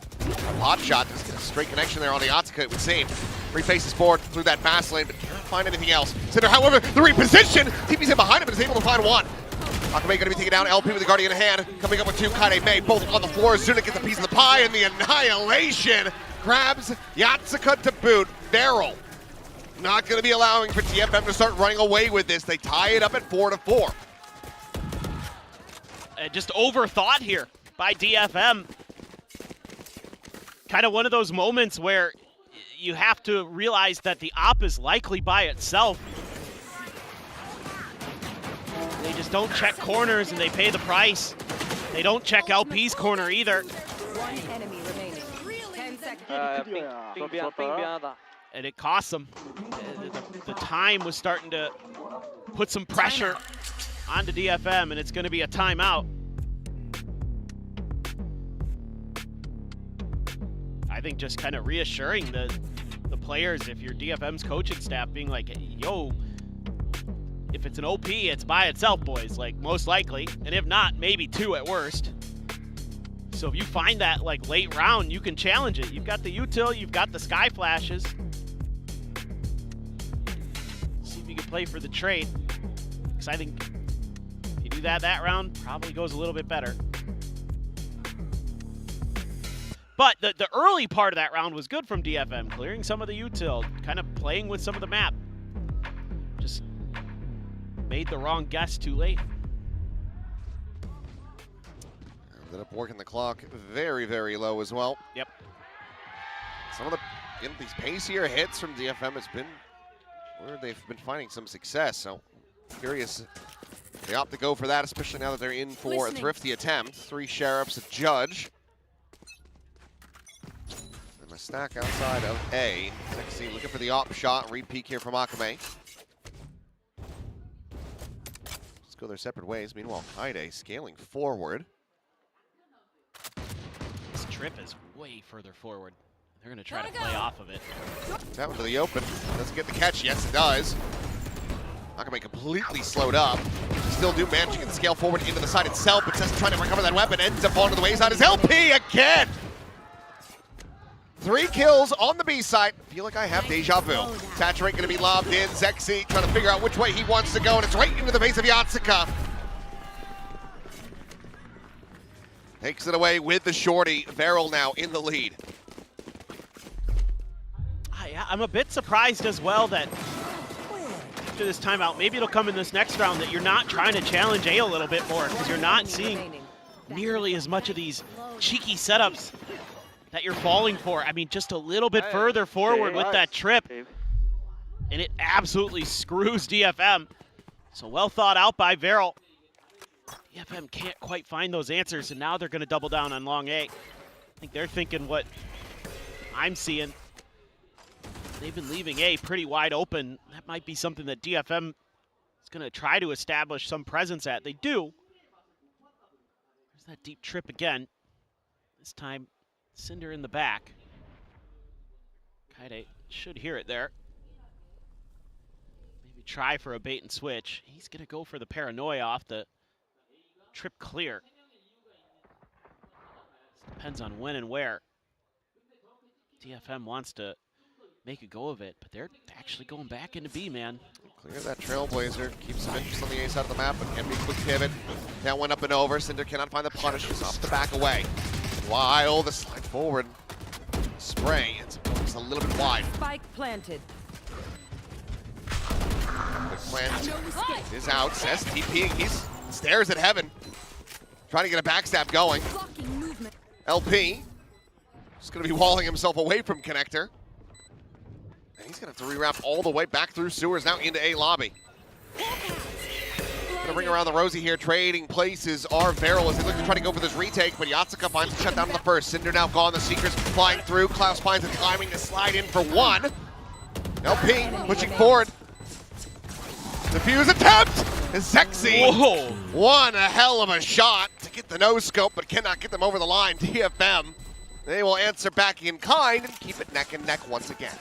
hot shot, just get a straight connection there on the Atsuka, it would seem. Refaces forward through that fast lane, but can't find anything else. Cinder, however, the reposition, TP's in behind him and is able to find one. Akame gonna be taken down, LP with the Guardian in hand, coming up with two, Kaide May, both on the floor. Zuna gets a piece of the pie, and the Annihilation grabs Yatsuka to boot. Varrel not gonna be allowing for DFM to start running away with this. They tie it up at 4-4. Just overthought here by DFM. Kind of one of those moments where you have to realize that the op is likely by itself. They just don't check corners and they pay the price. They don't check LP's corner either. One enemy remaining. 10 seconds. And it costs them. The time was starting to put some pressure onto DFM, and it's going to be a timeout. I think just kind of reassuring the players, if you're DFM's coaching staff, being like, yo, if it's an OP, it's by itself, boys, like most likely. And if not, maybe two at worst. So if you find that like late round, you can challenge it. You've got the util, you've got the sky flashes. See if you can play for the trade. Because I think if you do that round, probably goes a little bit better. But the early part of that round was good from DFM, clearing some of the util, kind of playing with some of the map. Just made the wrong guess too late. Ended up working the clock very, very low as well. Yep. Some of these pacier hits from DFM has been where they've been finding some success. So curious if they opt to go for that, especially now that they're in for a thrifty attempt. 3 sheriffs, a judge. And a stack outside of A. Sexy looking for the op shot. Re-peek here from Akame. Let's go their separate ways. Meanwhile, Kaide scaling forward. This trip is way further forward. They're going to try to play off of it. That one to the open. Doesn't get the catch. Yes, it does. Akame completely slowed up. Still do manage to get the scale forward into the side itself, but Cessa trying to recover that weapon. Ends up falling to the wayside. Is LP again! 3 kills on the B side. I feel like I have deja vu. Saturate going to be lobbed in. Zexy trying to figure out which way he wants to go, and it's right into the face of Yatsuka. Takes it away with the shorty. Varrel now in the lead. I'm a bit surprised as well that after this timeout, maybe it'll come in this next round, that you're not trying to challenge A a little bit more, because you're not seeing nearly as much of these cheeky setups that you're falling for. I mean, just a little bit further forward with that trip, and it absolutely screws DFM. So well thought out by Varrel. DFM can't quite find those answers, and now they're going to double down on long A. I think they're thinking what I'm seeing. They've been leaving A pretty wide open. That might be something that DFM is going to try to establish some presence at. They do. There's that deep trip again. This time, Cinder in the back. Kaide should hear it there. Maybe try for a bait and switch. He's going to go for the paranoia off the trip clear. This depends on when and where. DFM wants to make a go of it, but they're actually going back into B, man. Clear that Trailblazer, keeps some interest on the A side of the map, but can be a quick pivot. That went up and over. Cinder cannot find the punish, just off the back away. While the slide forward, spray, it's a little bit wide. Spike planted. The plant is out, says TPing, he's stares at heaven. Trying to get a backstab going. LP, just gonna be walling himself away from connector. And he's gonna have to rewrap all the way back through sewers, now into A lobby. Gonna bring around the Rosie here, trading places are Varrel as they look to try to go for this retake, but Yatsuka finds the shutdown on the first. Cinder now gone, the Seekers flying through. Klaus finds the timing to slide in for one. LP pushing forward. Defuse attempt is sexy. Whoa. One hell of a shot to get the no scope, but cannot get them over the line. DFM, they will answer back in kind and keep it neck and neck once again.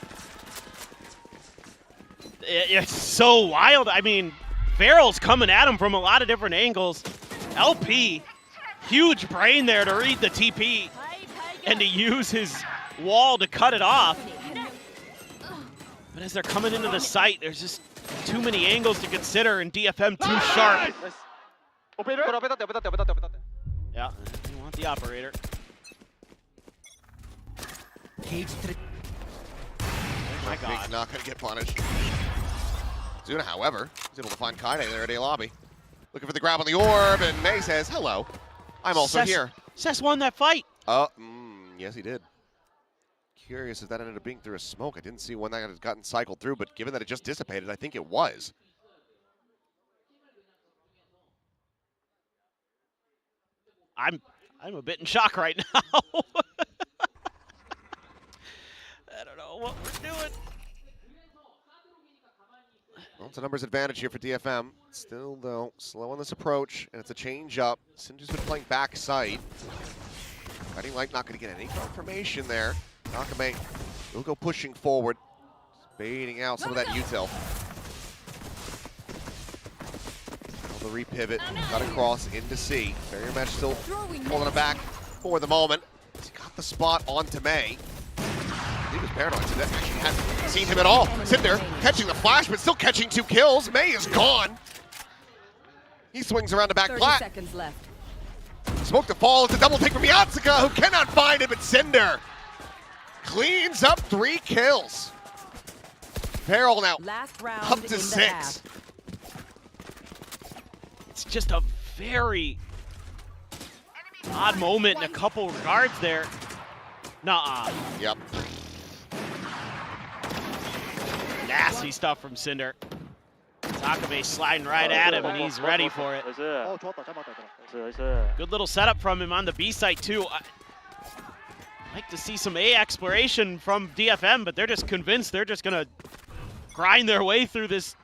It's so wild. I mean, Varrel's coming at him from a lot of different angles. LP, huge brain there to read the TP and to use his wall to cut it off. But as they're coming into the site, there's just too many angles to consider, and DFM too sharp. Yeah, you want the operator. Oh my God. Big's not going to get punished. Zuna, however, is able to find Kaide there at A lobby. Looking for the grab on the orb, and May says, hello, I'm also here. Cess won that fight. Yes, he did. Curious if that ended up being through a smoke. I didn't see when that had gotten cycled through, but given that it just dissipated, I think it was. I'm a bit in shock right now. I don't know what we're doing. Well, it's a numbers advantage here for DFM. Still, though, slow on this approach, and it's a change up. Cinder's been playing backside. Guiding Light not going to get any confirmation there. Nakame will go pushing forward, baiting out some of that util. The repivot, got across into C. Barrier mesh still holding it back for the moment. He got the spot onto May. He was paranoid, so that actually hasn't seen him at all. Cinder catching the flash, but still catching 2 kills. May is gone. He swings around the back 30 flat. seconds left. Smoke to fall. It's a double take from Yatsuka, who cannot find it, but Cinder cleans up 3 kills. Varrel now Last round up to in 6. It's just a very odd moment in a couple regards there. Nuh-uh. Yep. Nasty stuff from Cinder. Takame sliding right at him, and he's ready for it. Good little setup from him on the B site, too. I'd like to see some A exploration from DFM, but they're just convinced they're just going to grind their way through this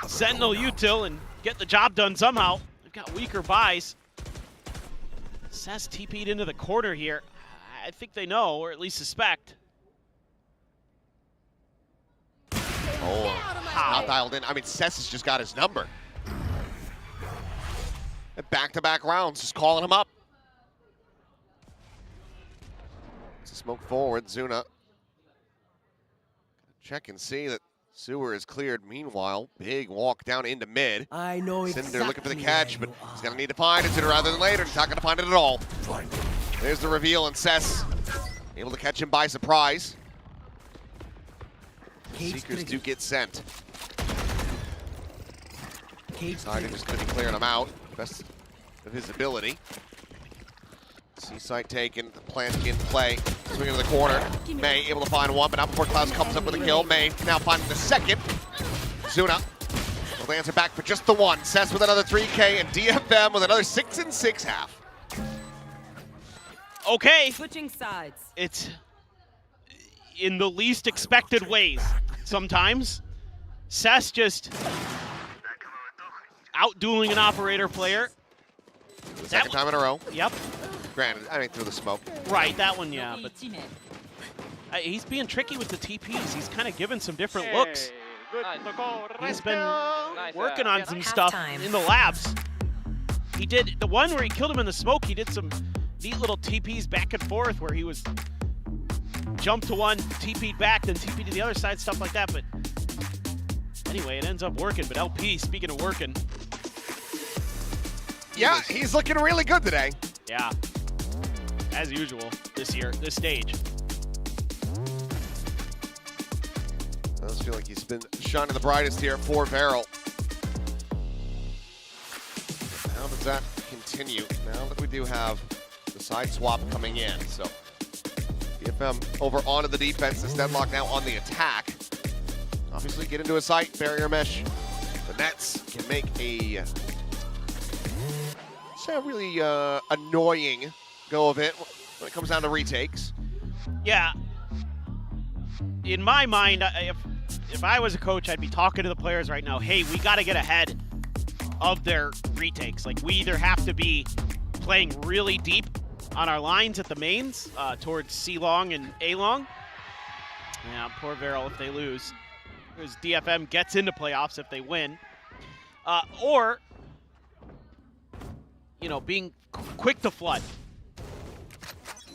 Sentinel util and get the job done somehow. They've got weaker buys. Cess TP'd into the corner here. I think they know, or at least suspect. Oh, not dialed in. I mean, Cess has just got his number. Back-to-back rounds, just calling him up. It's a smoke forward, Zuna. Check and see that Sewer is cleared. Meanwhile, big walk down into mid. I know Cinder looking for the catch, but he's going to need to find it sooner rather than later. He's not going to find it at all. There's the reveal, and Cess able to catch him by surprise. Seekers do get sent. Siding just going to be clearing him out. Best of his ability. C-site taken, the plant in play. Swinging to the corner. May able to find one, but not before Klaus comes up with a kill. May now finding the second. Zuna will answer back for just the one. Cess with another 3K, and DFM with another 6-6 half. Okay. Switching sides. It's in the least expected ways. Sometimes Cess just out-dueling an operator player. The second time in a row. Yep. Granted, I mean through the smoke. Right, that one, yeah. But he's being tricky with the TPs. He's kind of given some different looks. He's been working on some stuff in the labs. He did the one where he killed him in the smoke. He did some neat little TPs back and forth where he was jumped to one, TP'd back, then TP'd to the other side, stuff like that. But anyway, it ends up working. But LP, speaking of working. Yeah, he's looking really good today. Yeah, as usual this year, this stage. I just feel like he's been shining the brightest here for Varrel. How does that continue? Now that we do have the side swap coming in, so DFM over onto the defense, this deadlock now on the attack. Obviously get into a site, barrier mesh. The Nets can make a really annoying go of it when it comes down to retakes. Yeah. In my mind, if I was a coach, I'd be talking to the players right now, hey, we got to get ahead of their retakes. Like, we either have to be playing really deep on our lines at the mains towards C-long and A-long. Yeah, poor Varrel if they lose. Because DFM gets into playoffs if they win. Or, you know, being quick to flood.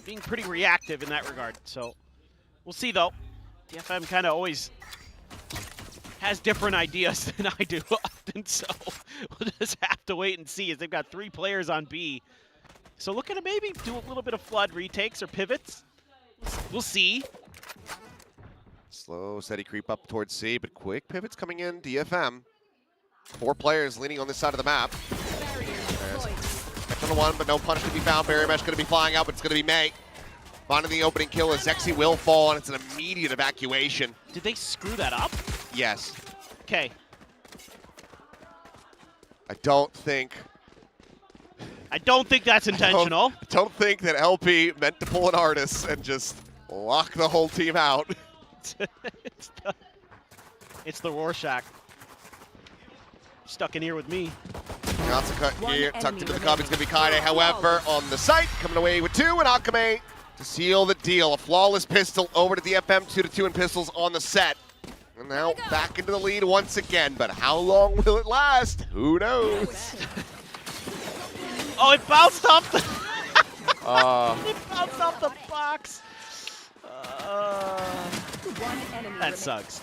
Being pretty reactive in that regard. So, we'll see, though. DFM kind of always has different ideas than I do often, so we'll just have to wait and see as they've got 3 players on B. So looking to maybe do a little bit of flood retakes or pivots. We'll see. Slow, steady creep up towards C, but quick pivots coming in. DFM. 4 players leaning on this side of the map. Catch on the one, but no punish to be found. Barrier mesh going to be flying out, but it's going to be May. Finding the opening kill as Zexy will fall, and it's an immediate evacuation. Did they screw that up? Yes. Okay. I don't think that's intentional. I don't think that LP meant to pull an Artis and just lock the whole team out. It's the Rorschach. Stuck in here with me. Lots of cut here, tucked into the cover. It's going to be Kaide, however, on the site. Coming away with 2, and Akame to seal the deal. A flawless pistol over to DFM, 2-2 in pistols on the set. And now back into the lead once again, but how long will it last? Who knows? Oh, it bounced off the... it bounced off the box. That sucks.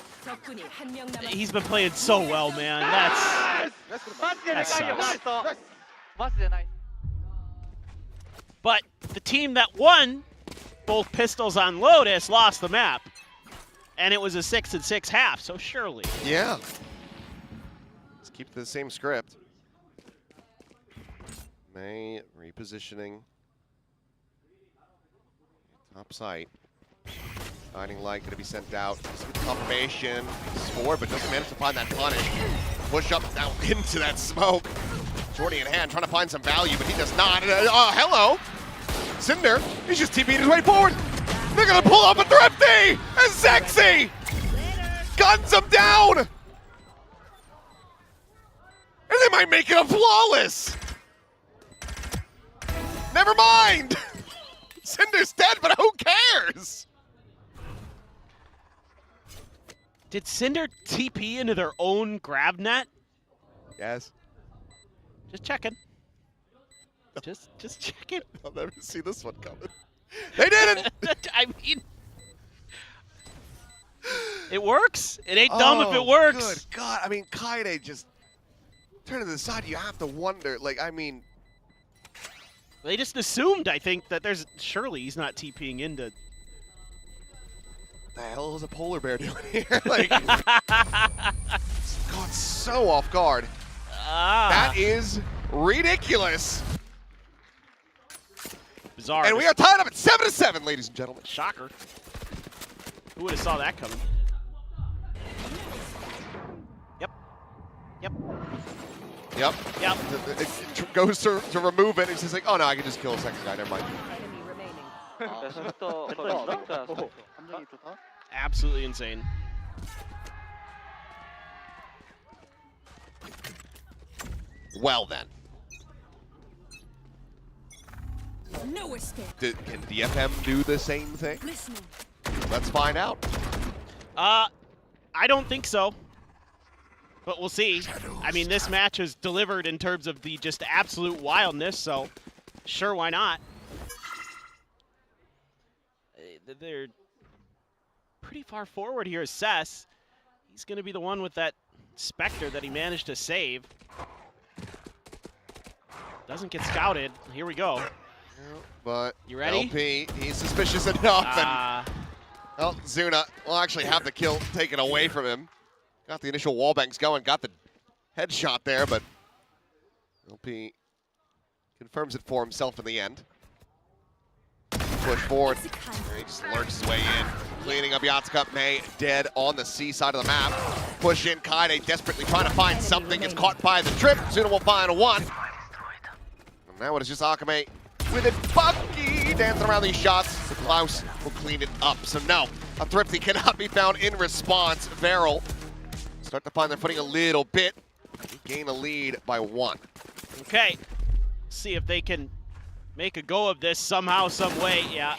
He's been playing so well, man. That sucks. But the team that won both pistols on Lotus lost the map. And it was a 6-6 half, so surely. Yeah. Let's keep the same script. May repositioning. Top site. Guiding light going to be sent out. Confirmation. Score, but doesn't manage to find that punish. Push up now into that smoke. Jordy in hand, trying to find some value, but he does not. Hello. Cinder, he's just TP'd his way forward. They're going to pull up a Thrifty! And Zexy guns him down! And they might make it a flawless! Never mind! Cinder's dead, but who cares? Did Cinder TP into their own grab net? Yes. Just checking. Just checking. I'll never see this one coming. They didn't! I mean, it works. It ain't dumb if it works. Good God. I mean, Kaide just turning to the side, you have to wonder. Like, I mean. They just assumed, I think, that there's surely he's not TPing into. The hell is a polar bear doing here? Like, caught so off guard. That is ridiculous. bizarre. And we are tied up at 7-7, ladies and gentlemen. Shocker. Who would have saw that coming? Yep. Yep. Yep. Yep. It goes to remove it. It's just like, oh no, I can just kill a second guy. Never mind. Absolutely insane. Well then. No escape. Can DFM do the same thing? Listening. Let's find out. I don't think so. But we'll see. I mean, this match is delivered in terms of the just absolute wildness, so sure, why not? They're pretty far forward here. Cess, he's going to be the one with that Spectre that he managed to save. Doesn't get scouted. Here we go. But you ready? LP, he's suspicious enough. And, well, Zuna will actually have the kill taken away from him. Got the initial wall bangs going, got the headshot there, but LP confirms it for himself in the end. Push forward. He just lurks his way in. Cleaning up Yatsuka. May dead on the C side of the map. Push in. Kaide desperately trying to find something. Gets caught by the trip. Zuna will find one. And now it is just Akame with it. Bucky dancing around these shots. Klaus will clean it up. So no, a Thrifty cannot be found in response. Varrel start to find their footing a little bit. Gain a lead by 1. Okay. See if they can make a go of this somehow, some way. Yeah.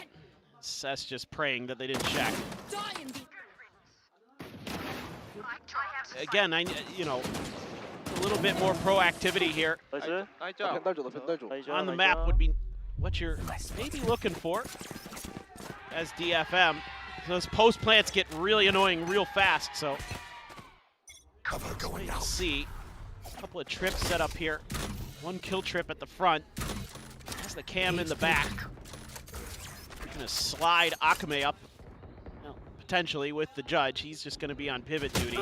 Cess just praying that they didn't check. Again, a little bit more proactivity here on the map would be what you're maybe looking for as DFM. Those post plants get really annoying real fast, so let's see. A couple of trips set up here. One kill trip at the front. Has the cam in the back. Gonna slide Akame up, well, potentially with the judge. He's just gonna be on pivot duty.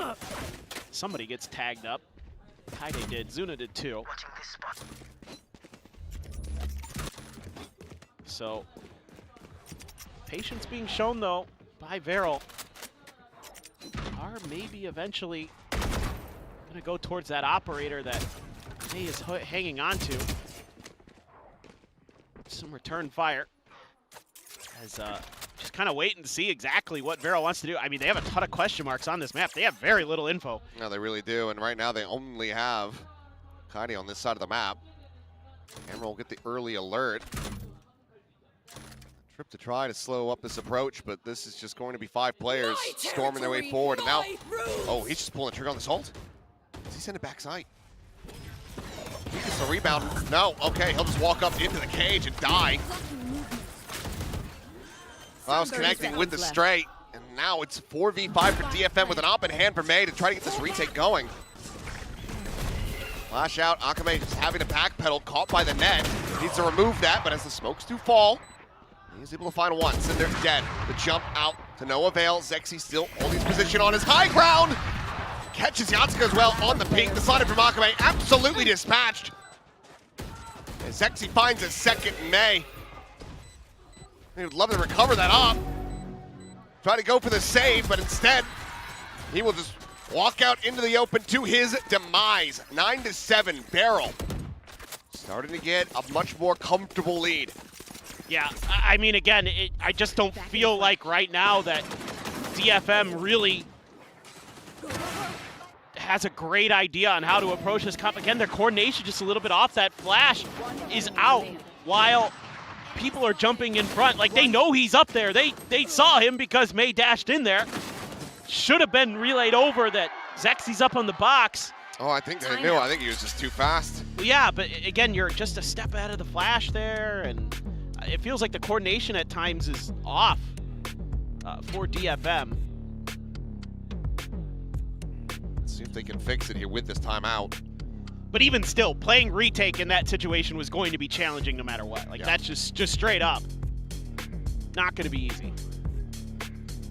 Somebody gets tagged up. Kaide did, Zuna did too. So, patience being shown though by Varrel. Are maybe eventually gonna go towards that operator that May is hanging on to. Some return fire. As just kind of waiting to see exactly what Varrel wants to do. I mean, they have a ton of question marks on this map. They have very little info. No, they really do. And right now they only have Kaide on this side of the map. Emerald will get the early alert. Trip to try to slow up this approach, but this is just going to be 5 players storming their way forward. And now, oh, he's just pulling the trigger on this ult. Does he send it backside? He gets the rebound. No, okay, he'll just walk up into the cage and die. Klaus connecting with the straight, and now it's 4v5 for DFM with an op in hand for May to try to get this retake going. Flash out, Akame just having to backpedal, caught by the net. Needs to remove that, but as the smokes do fall, he's able to find one. Cinder dead. The jump out to no avail. Zexy still holding his position on his high ground. Catches Yatsuka as well on the ping. The slide from Akame absolutely dispatched. And Zexy finds a second May. He would love to recover that up. Try to go for the save, but instead, he will just walk out into the open to his demise. 9-7, Varrel. Starting to get a much more comfortable lead. Yeah, I mean, again, I just don't feel like right now that DFM really has a great idea on how to approach this comp. Again, their coordination just a little bit off. That flash is out while people are jumping in front. Like, they know he's up there. They saw him because May dashed in there. Should have been relayed over that Zexy's up on the box. Oh, I think they knew. I think he was just too fast. Yeah, but again, you're just a step ahead of the flash there, and it feels like the coordination at times is off for DFM. Let's see if they can fix it here with this timeout. But even still, playing retake in that situation was going to be challenging no matter what. Like, that's just straight up not going to be easy.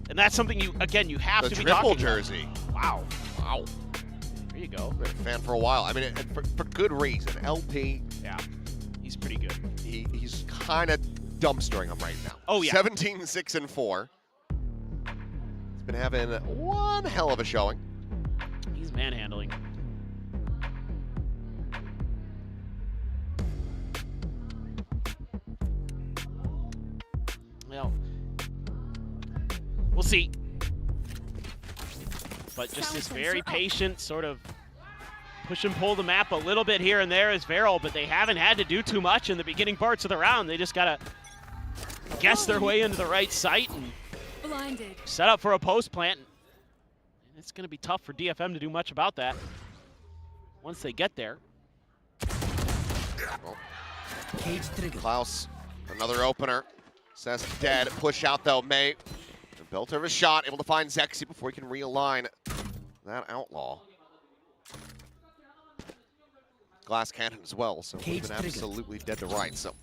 And that's something you have to be talking about. The triple jersey. Wow. Wow. There you go. Been a fan for a while. I mean, for good reason. LP. Yeah, he's pretty good. He's kind of dumpstering him right now. Oh, yeah. 17-6-4. He's been having one hell of a showing. He's manhandling. Well, we'll see. But just this very patient sort of push and pull the map a little bit here and there is Varrel, but they haven't had to do too much in the beginning parts of the round. They just got to guess their way into the right site and Blinded. set up for a post plant. And it's going to be tough for DFM to do much about that once they get there. Klaus, another opener. Says dead. Push out though. May built her a shot, able to find Zexy before he can realign that outlaw. Glass cannon as well, so he's been absolutely dead to rights. So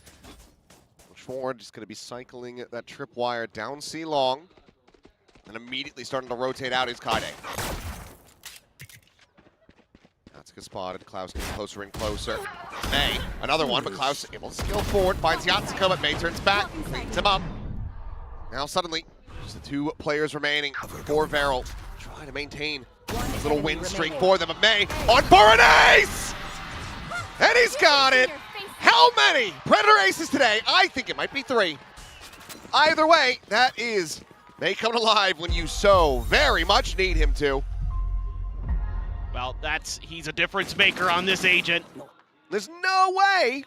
push forward, just going to be cycling that tripwire down C long, and immediately starting to rotate out is Kaide. Natsuka spotted. Klaus getting closer and closer. May, another one, but Klaus able to scale forward, finds Yatsuka, but May turns back, cleans him up. Now suddenly, just the two players remaining for Varrel, trying to maintain this little win streak for them. But May on for an ace! And he's got it! How many Predator aces today? I think it might be 3. Either way, that is May coming alive when you so very much need him to. Well, he's a difference maker on this agent. There's no way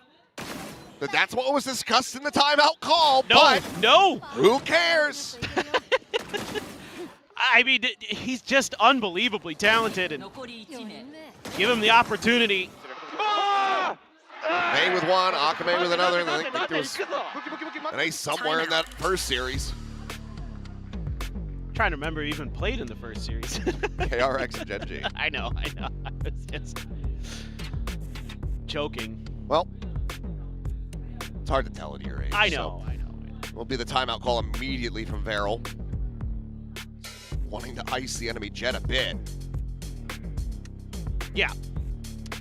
that that's what was discussed in the timeout call, No, but no. Who cares? I mean, he's just unbelievably talented, and give him the opportunity. May with one, Akame with another, and I think there was an ace somewhere in that first series. I'm trying to remember who even played in the first series. KRX and Gen.G. I know. I was just joking. Well, it's hard to tell at your age. I know. Will be the timeout call immediately from Varrel. Wanting to ice the enemy jet a bit. Yeah.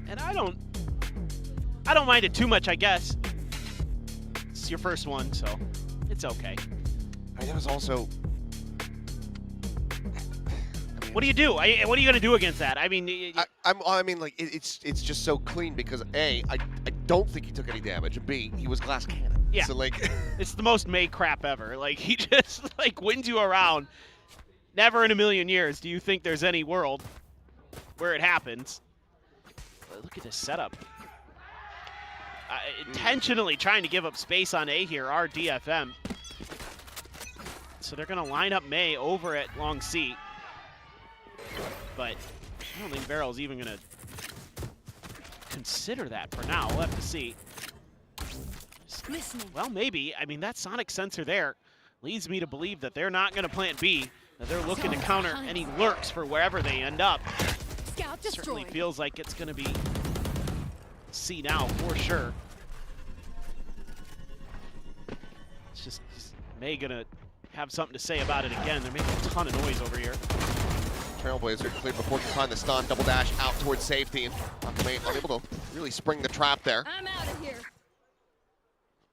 And I don't mind it too much, I guess. It's your first one, so it's okay. I mean, that was also... What do you do? What are you going to do against that? I mean... I mean, like, it's just so clean because, A, I don't think he took any damage, and B, he was glass cannon. Yeah. So, like... It's the most May crap ever. Like, he just, like, wins you around. Never in a million years do you think there's any world where it happens. But look at this setup. Intentionally trying to give up space on A here, our DFM. So they're going to line up May over at long C. But I don't think Varrel's even going to consider that for now. We'll have to see. Well, maybe. I mean, that sonic sensor there leads me to believe that they're not going to plant B, that they're looking to counter any lurks for wherever they end up. Certainly feels like it's going to be C now for sure. It's just May going to have something to say about it again. They're making a ton of noise over here. Trailblazer cleared before he can find the stun, double dash out towards safety, and Akame unable to really spring the trap there. I'm out of here.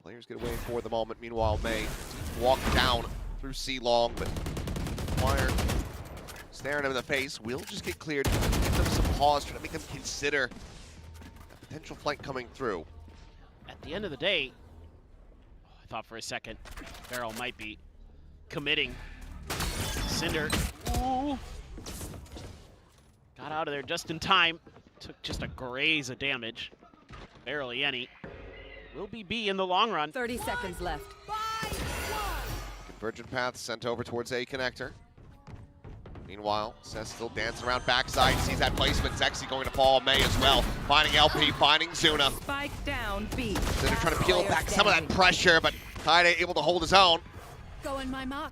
Players get away for the moment. Meanwhile, May walk down through C long, but Wire staring him in the face. Will just get cleared. Give them some pause, trying to make them consider a potential flank coming through. At the end of the day, I thought for a second Varrel might be committing. Cinder, ooh, got out of there just in time. Took just a graze of damage, barely any. Will be B in the long run. 30 seconds left. Convergent path sent over towards A connector. Meanwhile, Seth still dancing around backside, sees that placement. Zexy going to fall, May as well. Finding LP, finding Zuna. Spike down B. They're trying to peel back some of that pressure, but Kaide able to hold his own. Go in my mark.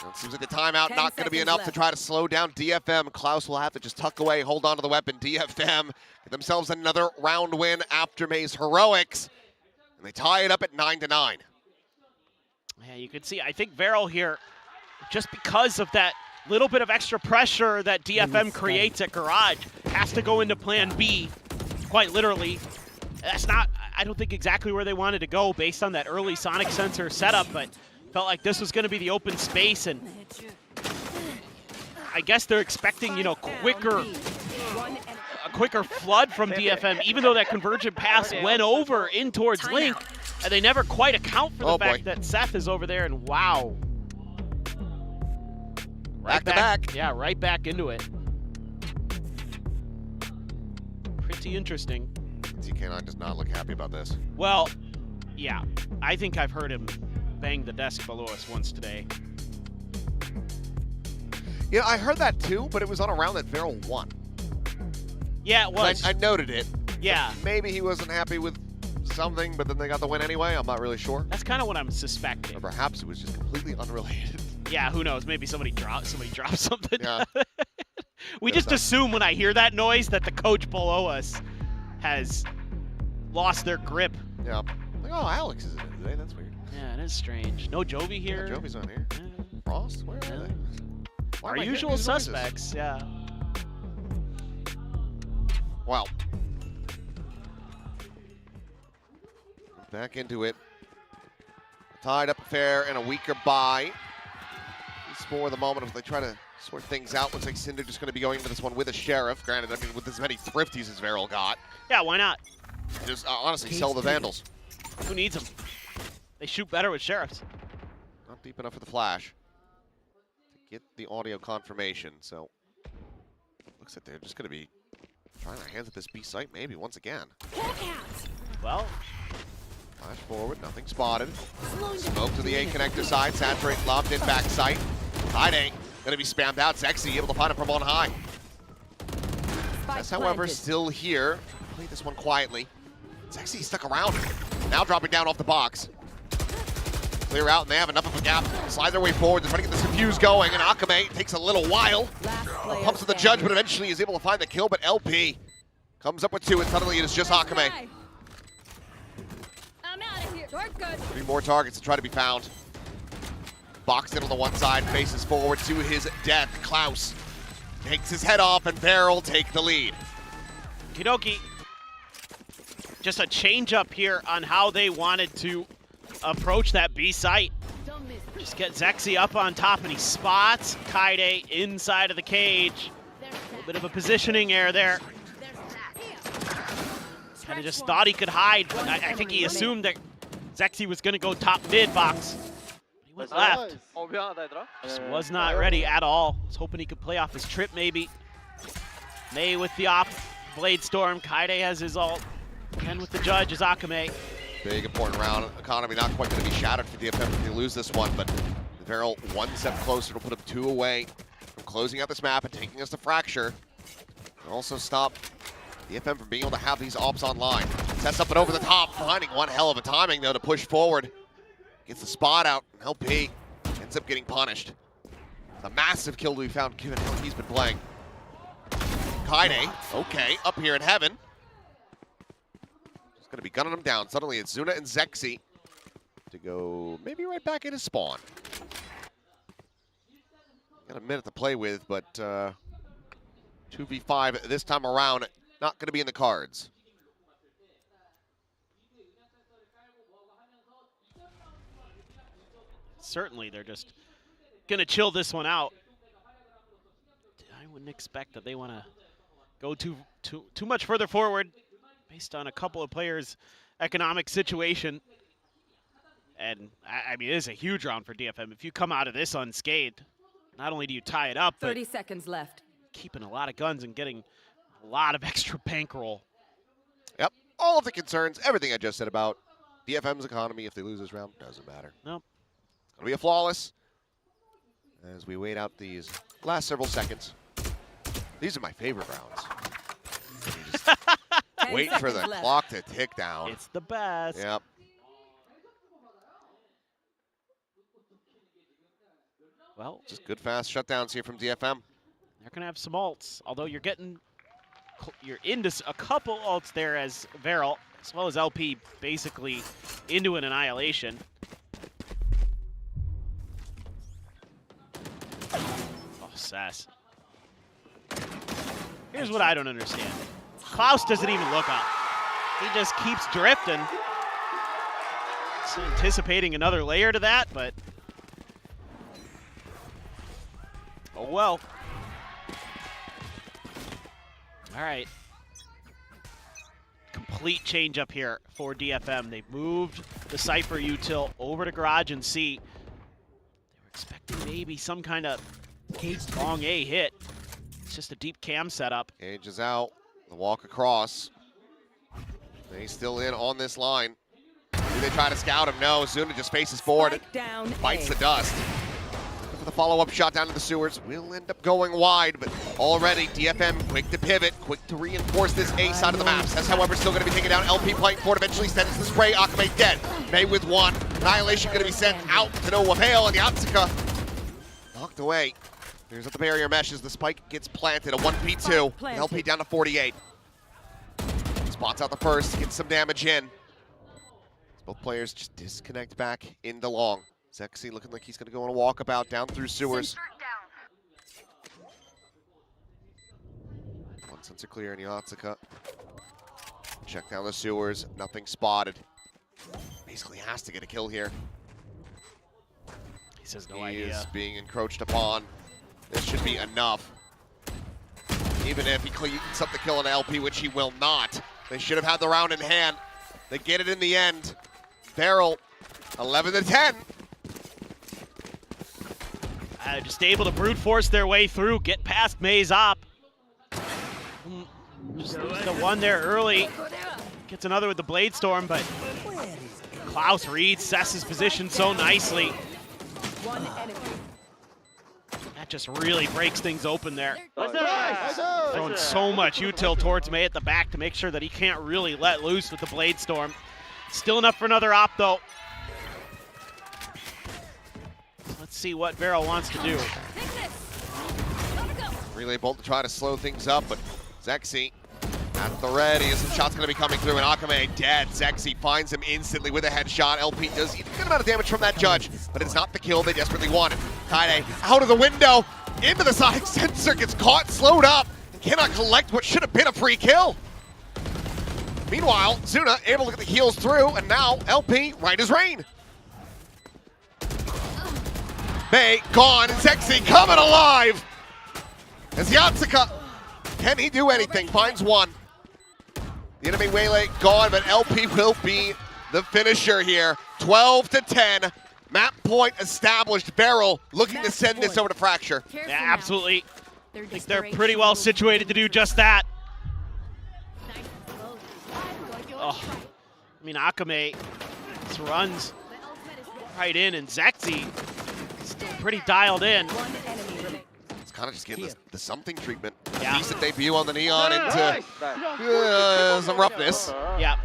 It seems like the timeout 10 not going to be seconds enough left. to try to slow down DFM. Klaus will have to just tuck away, hold on to the weapon. DFM get themselves another round win after May's heroics. And they tie it up at 9-9. Yeah, you can see, I think Varrel here, just because of that little bit of extra pressure that DFM creates at Garage, has to go into plan B, quite literally. That's not, I don't think exactly where they wanted to go based on that early sonic sensor setup, but felt like this was going to be the open space, and I guess they're expecting, you know, a quicker flood from DFM, even though that convergent pass went over in towards Link, and they never quite account for the fact that Seth is over there, and wow. Back to back. Yeah, right back into it. Pretty interesting. TK9 does not look happy about this. Well, yeah, I think I've heard him bang the desk below us once today. Yeah, I heard that too, but it was on a round that Varrel won. Yeah, it was. I noted it. Yeah. Maybe he wasn't happy with something, but then they got the win anyway. I'm not really sure. That's kind of what I'm suspecting. Or perhaps it was just completely unrelated. Yeah, who knows? Maybe somebody dropped something. Yeah. We just assume when I hear that noise that the coach below us has lost their grip. Yeah. Like, oh, Alex is in it today. That's weird. Yeah, it is strange. No Jovi here. Yeah, Jovi's not here. Frost? Where are they? Why Our am I getting usual these noises? suspects, yeah. Wow. Back into it. Tied up affair and a weaker buy. It's for the moment if they try to sort things out. Looks like Cinder just going to be going into this one with a Sheriff. Granted, I mean, with as many thrifties as Varrel got. Yeah, why not? Just honestly sell the Vandals. Who needs them? They shoot better with Sheriffs. Not deep enough for the flash to get the audio confirmation. So looks like they're just going to be trying their hands at this B site maybe once again. Well, flash forward, nothing spotted. Smoke to the A connector side, saturate lobbed in back sight. Hiding, gonna be spammed out. Zexy able to find it from on high. That's however still here. Play this one quietly. Zexy stuck around. Now dropping down off the box. Clear out and they have enough of a gap. Slide their way forward. They're trying to get this defuse going, and Akame takes a little while. Pumps to the judge, but eventually is able to find the kill, but LP comes up with two, and suddenly it is just Akame. I'm out of here. Dark good. 3 more targets to try to be found. Boxed in on the one side, faces forward to his death. Klaus takes his head off, and Varrel take the lead. Kidoki. Just a change up here on how they wanted to approach that B site. Just get Zexy up on top, and he spots Kaide inside of the cage. A little bit of a positioning error there. Kind of just thought he could hide, but I think he assumed that Zexy was going to go top mid box. He went left. Just was not ready at all. Was hoping he could play off his trip maybe. May with the off Blade Storm. Kaide has his ult. And with the judge is Akame. Big important round. Economy not quite going to be shattered for DFM if they lose this one, but Varrel one step closer to put up 2 away from closing out this map and taking us to Fracture. And also stop DFM from being able to have these ops online. Sets up and over the top, finding one hell of a timing though to push forward. Gets the spot out, and LP ends up getting punished. It's a massive kill to be found given how he's been playing. Kaide, okay, up here in heaven. Just gonna be gunning him down. Suddenly it's Zuna and Zexy to go maybe right back into spawn. Got a minute to play with, but 2v5 this time around, not gonna be in the cards. Certainly, they're just going to chill this one out. I wouldn't expect that they want to go too much further forward based on a couple of players' economic situation. And, I mean, it is a huge round for DFM. If you come out of this unscathed, not only do you tie it up, 30 seconds left. Keeping a lot of guns and getting a lot of extra bankroll. Yep, all of the concerns, everything I just said about DFM's economy, if they lose this round, doesn't matter. Nope. It's going to be a flawless as we wait out these last several seconds. These are my favorite rounds. You just wait for the clock to tick down. It's the best. Yep. Well, just good fast shutdowns here from DFM. They're going to have some ults, although you're into a couple ults there as Varrel, as well as LP basically into an annihilation. Oh, Sass. Here's what I don't understand. Klaus doesn't even look up. He just keeps drifting. Just anticipating another layer to that, but oh well. All right. Complete change up here for DFM. They've moved the Cypher util over to Garage and C. They were expecting maybe some kind of long A hit. It's just a deep cam setup. Cage is out. The walk across. He's still in on this line. Do they try to scout him? No. Zuna just faces forward. Bites the dust. For the follow-up shot down to the sewers. Will end up going wide, but already DFM quick to pivot, quick to reinforce this A side of the map. That's, however, still going to be taken down. LP playing forward, eventually sends the spray. Akame dead. May with one. Annihilation going to be sent out to no avail, and the Atsuka knocked away. There's at the barrier meshes. The spike gets planted. A 1v2. LP down to 48. Spots out the first, gets some damage in. Both players just disconnect back into long. Zexy looking like he's going to go on a walkabout down through sewers. One sensor clear in Yatsuka. Check down the sewers, nothing spotted. Basically has to get a kill here. He says no he idea. is being encroached upon. This should be enough. Even if he cleans up the kill on LP, which he will not. They should have had the round in hand. They get it in the end. Varrel, 11-10. Just able to brute force their way through, get past Maze Op. Just lose the one there early. Gets another with the Blade Storm, but Klaus reads Cess's position so nicely. That just really breaks things open there. Throwing so much util towards May at the back to make sure that he can't really let loose with the Blade Storm. Still enough for another op, though. Let's see what Varrel wants to do. Relay bolt to try to slow things up, but Zexy at the ready. Some shots going to be coming through, and Akame dead. Zexy finds him instantly with a headshot. LP does a good amount of damage from that judge, but it's not the kill they desperately wanted. Kaide out of the window, into the side sensor, gets caught, slowed up, and cannot collect what should have been a free kill. Meanwhile, Zuna able to get the heals through, and now LP right as rain. May gone, and Zexy coming alive. As Yatsuka, can he do anything? Finds one. The enemy waylay gone, but LP will be the finisher here. 12-10. Map point established. Varrel looking to send this over to Fracture. Yeah, absolutely. I think they're pretty well situated to do just that. Oh, I mean, Akame just runs right in, and Zexy still pretty dialed in. It's kind of just getting the something treatment. Yeah. Decent debut on the Neon into some roughness. Yeah.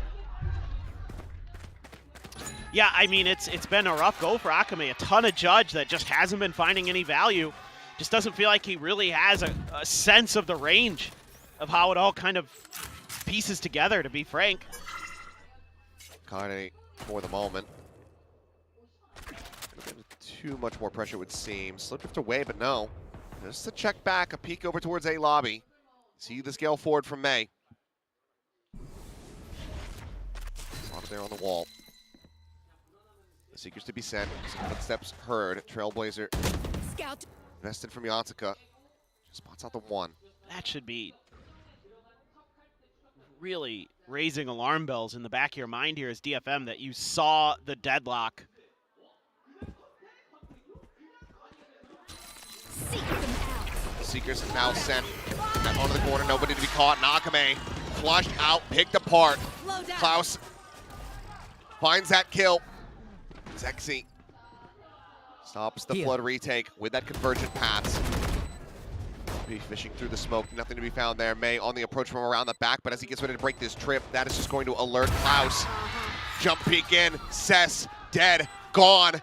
Yeah, I mean, it's been a rough go for Akame. A ton of judge that just hasn't been finding any value. Just doesn't feel like he really has a sense of the range of how it all kind of pieces together, to be frank. Kaide for the moment. Too much more pressure, it would seem. Slip drift away, but no. Just a check back, a peek over towards A lobby. See the scale forward from May. Spotted there on the wall. The Seekers to be sent. Some footsteps heard. Trailblazer Scout. vested from Yatsuka. Spots out the one. That should be really raising alarm bells in the back of your mind here as DFM that you saw the deadlock. Seekers is now sent onto the corner, nobody to be caught. Nakame flushed out, picked apart. Klaus finds that kill. Zexy stops the flood retake with that convergent paths. Be fishing through the smoke, nothing to be found there. May on the approach from around the back, but as he gets ready to break this trip, that is just going to alert Klaus. Jump peek in, Cess dead, gone.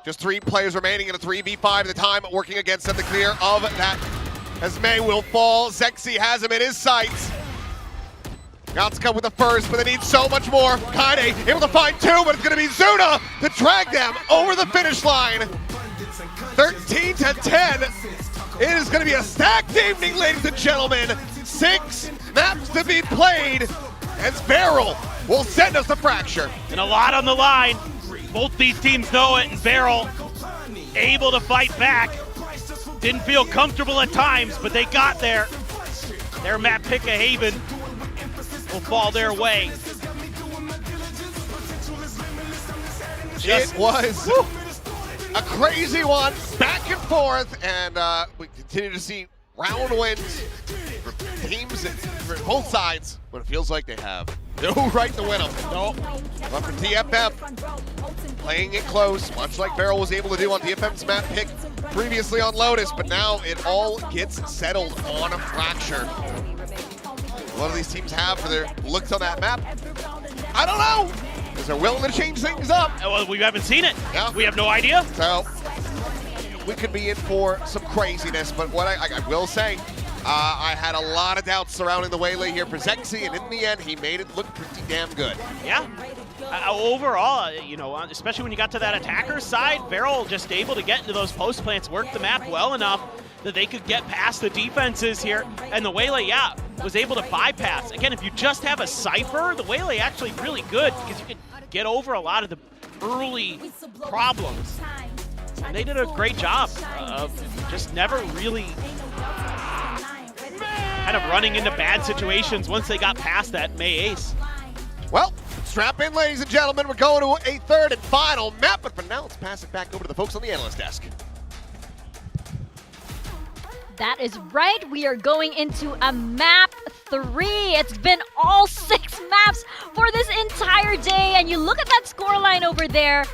Just 3 players remaining in a 3v5 at the time, working against at the clear of that as May will fall. Zexy has him in his sights. Yatsuka with the first, but they need so much more. Kaide able to find 2, but it's going to be Zuna to drag them over the finish line. 13-10. It is going to be a stacked evening, ladies and gentlemen. 6 maps to be played. as Varrel will send us the fracture. And a lot on the line. Both these teams know it, and Varrel able to fight back. Didn't feel comfortable at times, but they got there. Their map pick of Haven will fall their way. It was a crazy one, back and forth, and we continue to see round wins for teams for both sides, but it feels like they have no right to win them. No. But for DFM, playing it close, much like Varrel was able to do on DFM's map pick previously on Lotus, but now it all gets settled on a fracture. What do these teams have for their looks on that map? I don't know, because they're willing to change things up. Well, we haven't seen it. Yeah. We have no idea. So we could be in for some craziness, but what I will say, I had a lot of doubts surrounding the Waylay here for Zexy, and in the end, he made it look pretty damn good. Yeah. Overall, you know, especially when you got to that attacker side, Varrel just able to get into those post plants, work the map well enough that they could get past the defenses here. And the Waylay, yeah, was able to bypass. Again, if you just have a Cypher, the Waylay actually really good because you can get over a lot of the early problems. And they did a great job of just never really kind of running into bad situations once they got past that May Ace. Well, strap in, ladies and gentlemen. We're going to a third and final map, but for now, let's pass it back over to the folks on the analyst desk. That is right. We are going into a map 3. It's been all 6 maps for this entire day, and you look at that scoreline over there.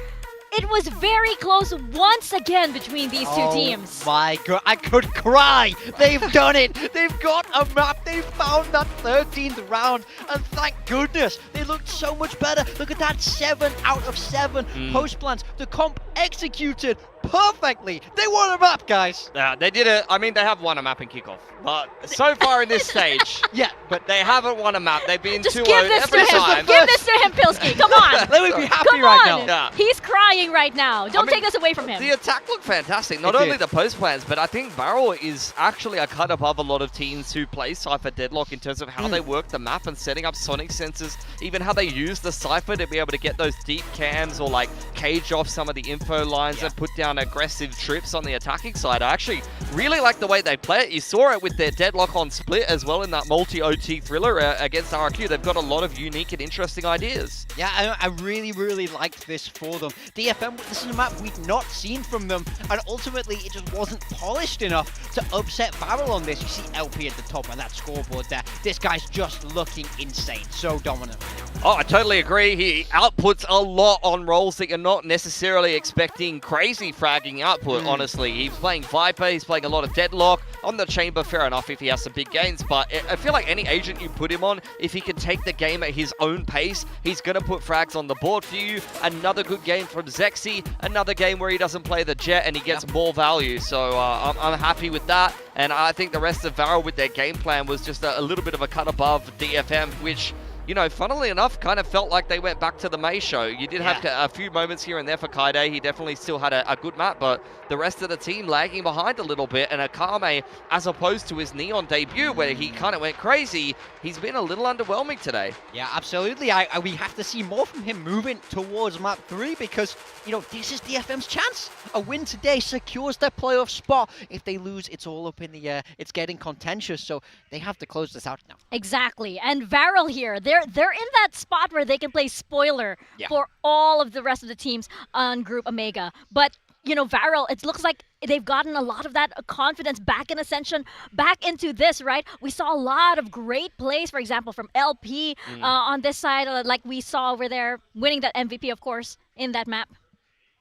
It was very close once again between these two teams. Oh my god, I could cry. They've done it. They've got a map. They found that 13th round, and thank goodness they looked so much better. Look at that, 7 out of 7 post plans. The comp executed perfectly. They won a map, guys. Yeah, they did it. I mean, they have won a map in kickoff, but so far in this stage, yeah, but they haven't won a map. They've been 2-0 every time. Give this to him, Pilski. Come on. Let me be happy Come right on. now. Yeah. He's crying right now. Don't I mean, take this away from him. The attack looked fantastic. Not It only did. the post plans, but I think Varrel is actually a cut above a lot of teams who play Cypher Deadlock in terms of how they work the map and setting up sonic sensors, even how they use the Cypher to be able to get those deep cams or like cage off some of the info lines and put down aggressive trips on the attacking side. I actually really like the way they play it. You saw it with their Deadlock on Split as well in that multi-OT thriller against RQ. They've got a lot of unique and interesting ideas. Yeah, I really, really liked this for them. DFM, this is a map we've not seen from them, and ultimately it just wasn't polished enough to upset Varrel on this. You see LP at the top of that scoreboard there. This guy's just looking insane, so dominant. Oh, I totally agree. He outputs a lot on roles that you're not necessarily expecting crazy fragging output, honestly. He's playing Viper, he's playing a lot of Deadlock. On the Chamber, fair enough if he has some big gains, but I feel like any agent you put him on, if he can take the game at his own pace, he's going to put frags on the board for you. Another good game from Zexy, another game where he doesn't play the Jet and he gets more value, so I'm happy with that. And I think the rest of Varrel with their game plan was just a little bit of a cut above DFM, which, you know, funnily enough, kind of felt like they went back to the May show. You did have a few moments here and there for Kaide. He definitely still had a good map, but the rest of the team lagging behind a little bit. And Akame, as opposed to his Neon debut, where he kind of went crazy, he's been a little underwhelming today. Yeah, absolutely. We have to see more from him moving towards map 3 because, you know, this is DFM's chance. A win today secures their playoff spot. If they lose, it's all up in the air. It's getting contentious, so they have to close this out now. Exactly. And Varrel here, they're in that spot where they can play spoiler for all of the rest of the teams on Group Omega. But, you know, Varrel, it looks like they've gotten a lot of that confidence back in Ascension, back into this, right? We saw a lot of great plays, for example, from LP on this side, like we saw over there, winning that MVP, of course, in that map.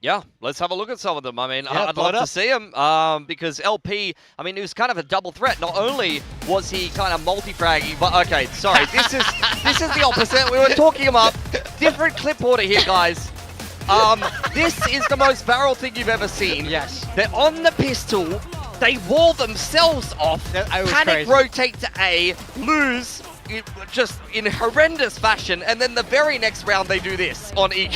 Yeah, let's have a look at some of them. I mean, I'd love to see him because LP, I mean, he was kind of a double threat. Not only was he kind of multi-fragging, but okay, sorry, this is the opposite. We were talking him up. Different clip order here, guys. This is the most Varrel thing you've ever seen. Yes. They're on the pistol. They wall themselves off. Panic rotate to A, lose just in horrendous fashion, and then the very next round they do this on E.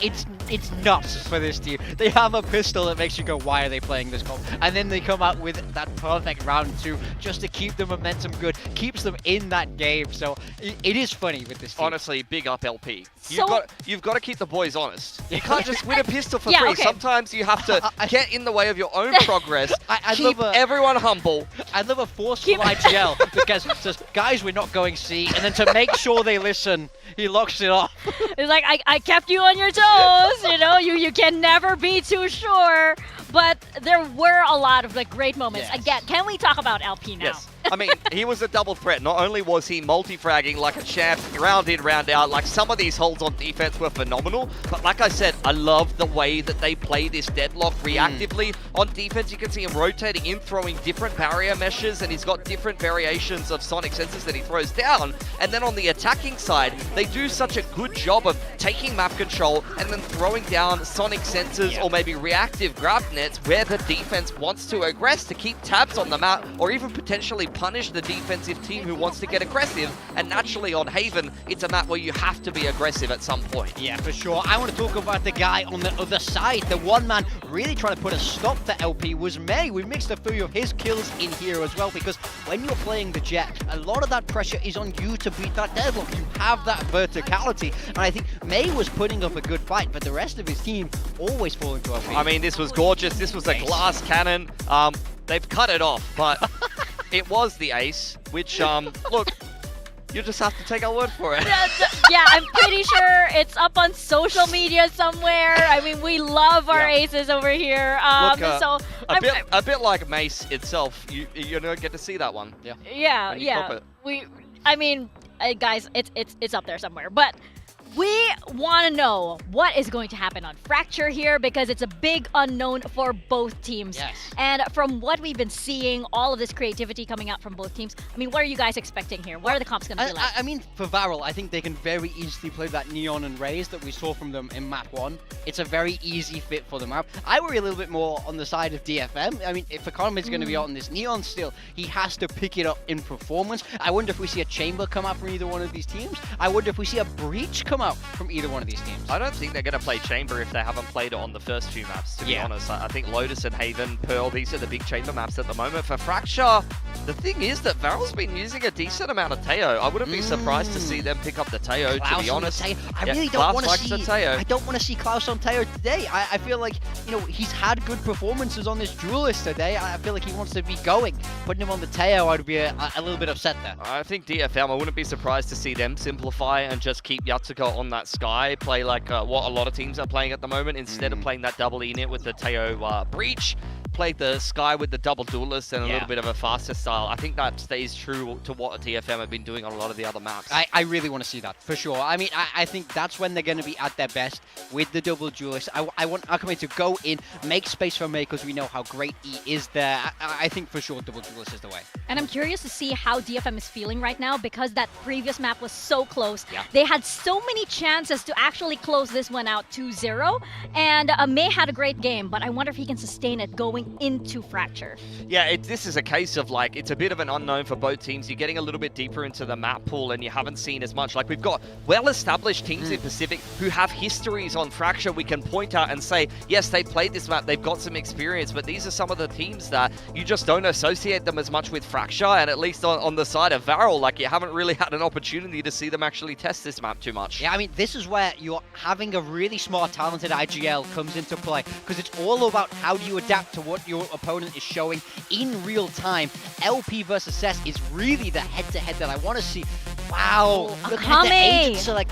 It's it's nuts for this team. They have a pistol that makes you go, why are they playing this comp? And then they come out with that perfect round 2 just to keep the momentum good, keeps them in that game. So it is funny with this team. Honestly, big up LP. So- You've got to keep the boys honest. You can't just win a pistol for Yeah, free. okay. Sometimes you have to get in the way of your own progress. I keep love a- everyone humble. I love a forceful IGL because it says, guys, we're not going C. And then to make sure they listen, he locks it off. It's like, I kept you on your toes, you know, you can never be too sure. But there were a lot of like great moments. Yes. Again, can we talk about LP now? Yes. I mean, he was a double threat. Not only was he multi-fragging like a champ, round in, round out, like some of these holds on defense were phenomenal, but like I said, I love the way that they play this deadlock reactively. On defense, you can see him rotating in, throwing different barrier meshes, and he's got different variations of sonic sensors that he throws down. And then on the attacking side, they do such a good job of taking map control and then throwing down sonic sensors or maybe reactive grab nets where the defense wants to aggress to keep tabs on the map, or even potentially punish the defensive team who wants to get aggressive. And naturally on Haven, it's a map where you have to be aggressive at some point. Yeah, for sure. I want to talk about the guy on the other side. The one man really trying to put a stop to LP was May. We mixed a few of his kills in here as well, because when you're playing the Jet, a lot of that pressure is on you to beat that deadlock. You have that verticality, and I think May was putting up a good fight, but the rest of his team always falling to LP. I mean, this was gorgeous. This was a glass cannon. They've cut it off, but it was the ace, which, look, you just have to take our word for it. Yeah, I'm pretty sure it's up on social media somewhere. I mean, we love our aces over here. Look, So a bit like Mace itself, you don't get to see that one. yeah, when you cop yeah. it. I mean, guys, it's up there somewhere, but. We want to know what is going to happen on Fracture here, because it's a big unknown for both teams. Yes. And from what we've been seeing, all of this creativity coming out from both teams, I mean, what are you guys expecting here? What are the comps going to be like? I mean, for Varrel, I think they can very easily play that Neon and Raze that we saw from them in map 1. It's a very easy fit for the map. I worry a little bit more on the side of DFM. I mean, if Economy's going to be out on this Neon still, he has to pick it up in performance. I wonder if we see a Chamber come out from either one of these teams. I wonder if we see a Breach come out from either one of these teams. I don't think they're going to play Chamber if they haven't played it on the first few maps, to be honest. I think Lotus and Haven, Pearl, these are the big Chamber maps at the moment. For Fracture, the thing is that Varrel's been using a decent amount of Teo. I wouldn't be surprised to see them pick up the Teo, to be honest. I really don't want to Klaus see. likes the Teo. I don't want to see Klaus on Teo today. I feel like, you know, he's had good performances on this duelist today. I feel like he wants to be going. Putting him on the Teo, I'd be a little bit upset there. I think DFM, I wouldn't be surprised to see them simplify and just keep Yatsuko on that Sky, play like what a lot of teams are playing at the moment, instead of playing that double init with the Teo Breach. Play the Sky with the double duelist and a little bit of a faster style. I think that stays true to what DFM have been doing on a lot of the other maps. I really want to see that, for sure. I mean, I think that's when they're going to be at their best with the double duelist. I want Akame to go in, make space for May, because we know how great he is there. I think for sure double duelist is the way. And I'm curious to see how DFM is feeling right now, because that previous map was so close. Yeah. They had so many chances to actually close this one out 2-0. And May had a great game, but I wonder if he can sustain it going into Fracture. Yeah, this is a case of like, it's a bit of an unknown for both teams. You're getting a little bit deeper into the map pool and you haven't seen as much. Like, we've got well-established teams in Pacific who have histories on Fracture we can point out and say, yes, they played this map, they've got some experience, but these are some of the teams that you just don't associate them as much with Fracture, and at least on the side of Varrel, like, you haven't really had an opportunity to see them actually test this map too much. Yeah, I mean, this is where you're having a really smart, talented IGL comes into play, because it's all about how do you adapt to what your opponent is showing in real time. LP versus S is really the head-to-head that I want to see. Wow, look at the Akame! agents are like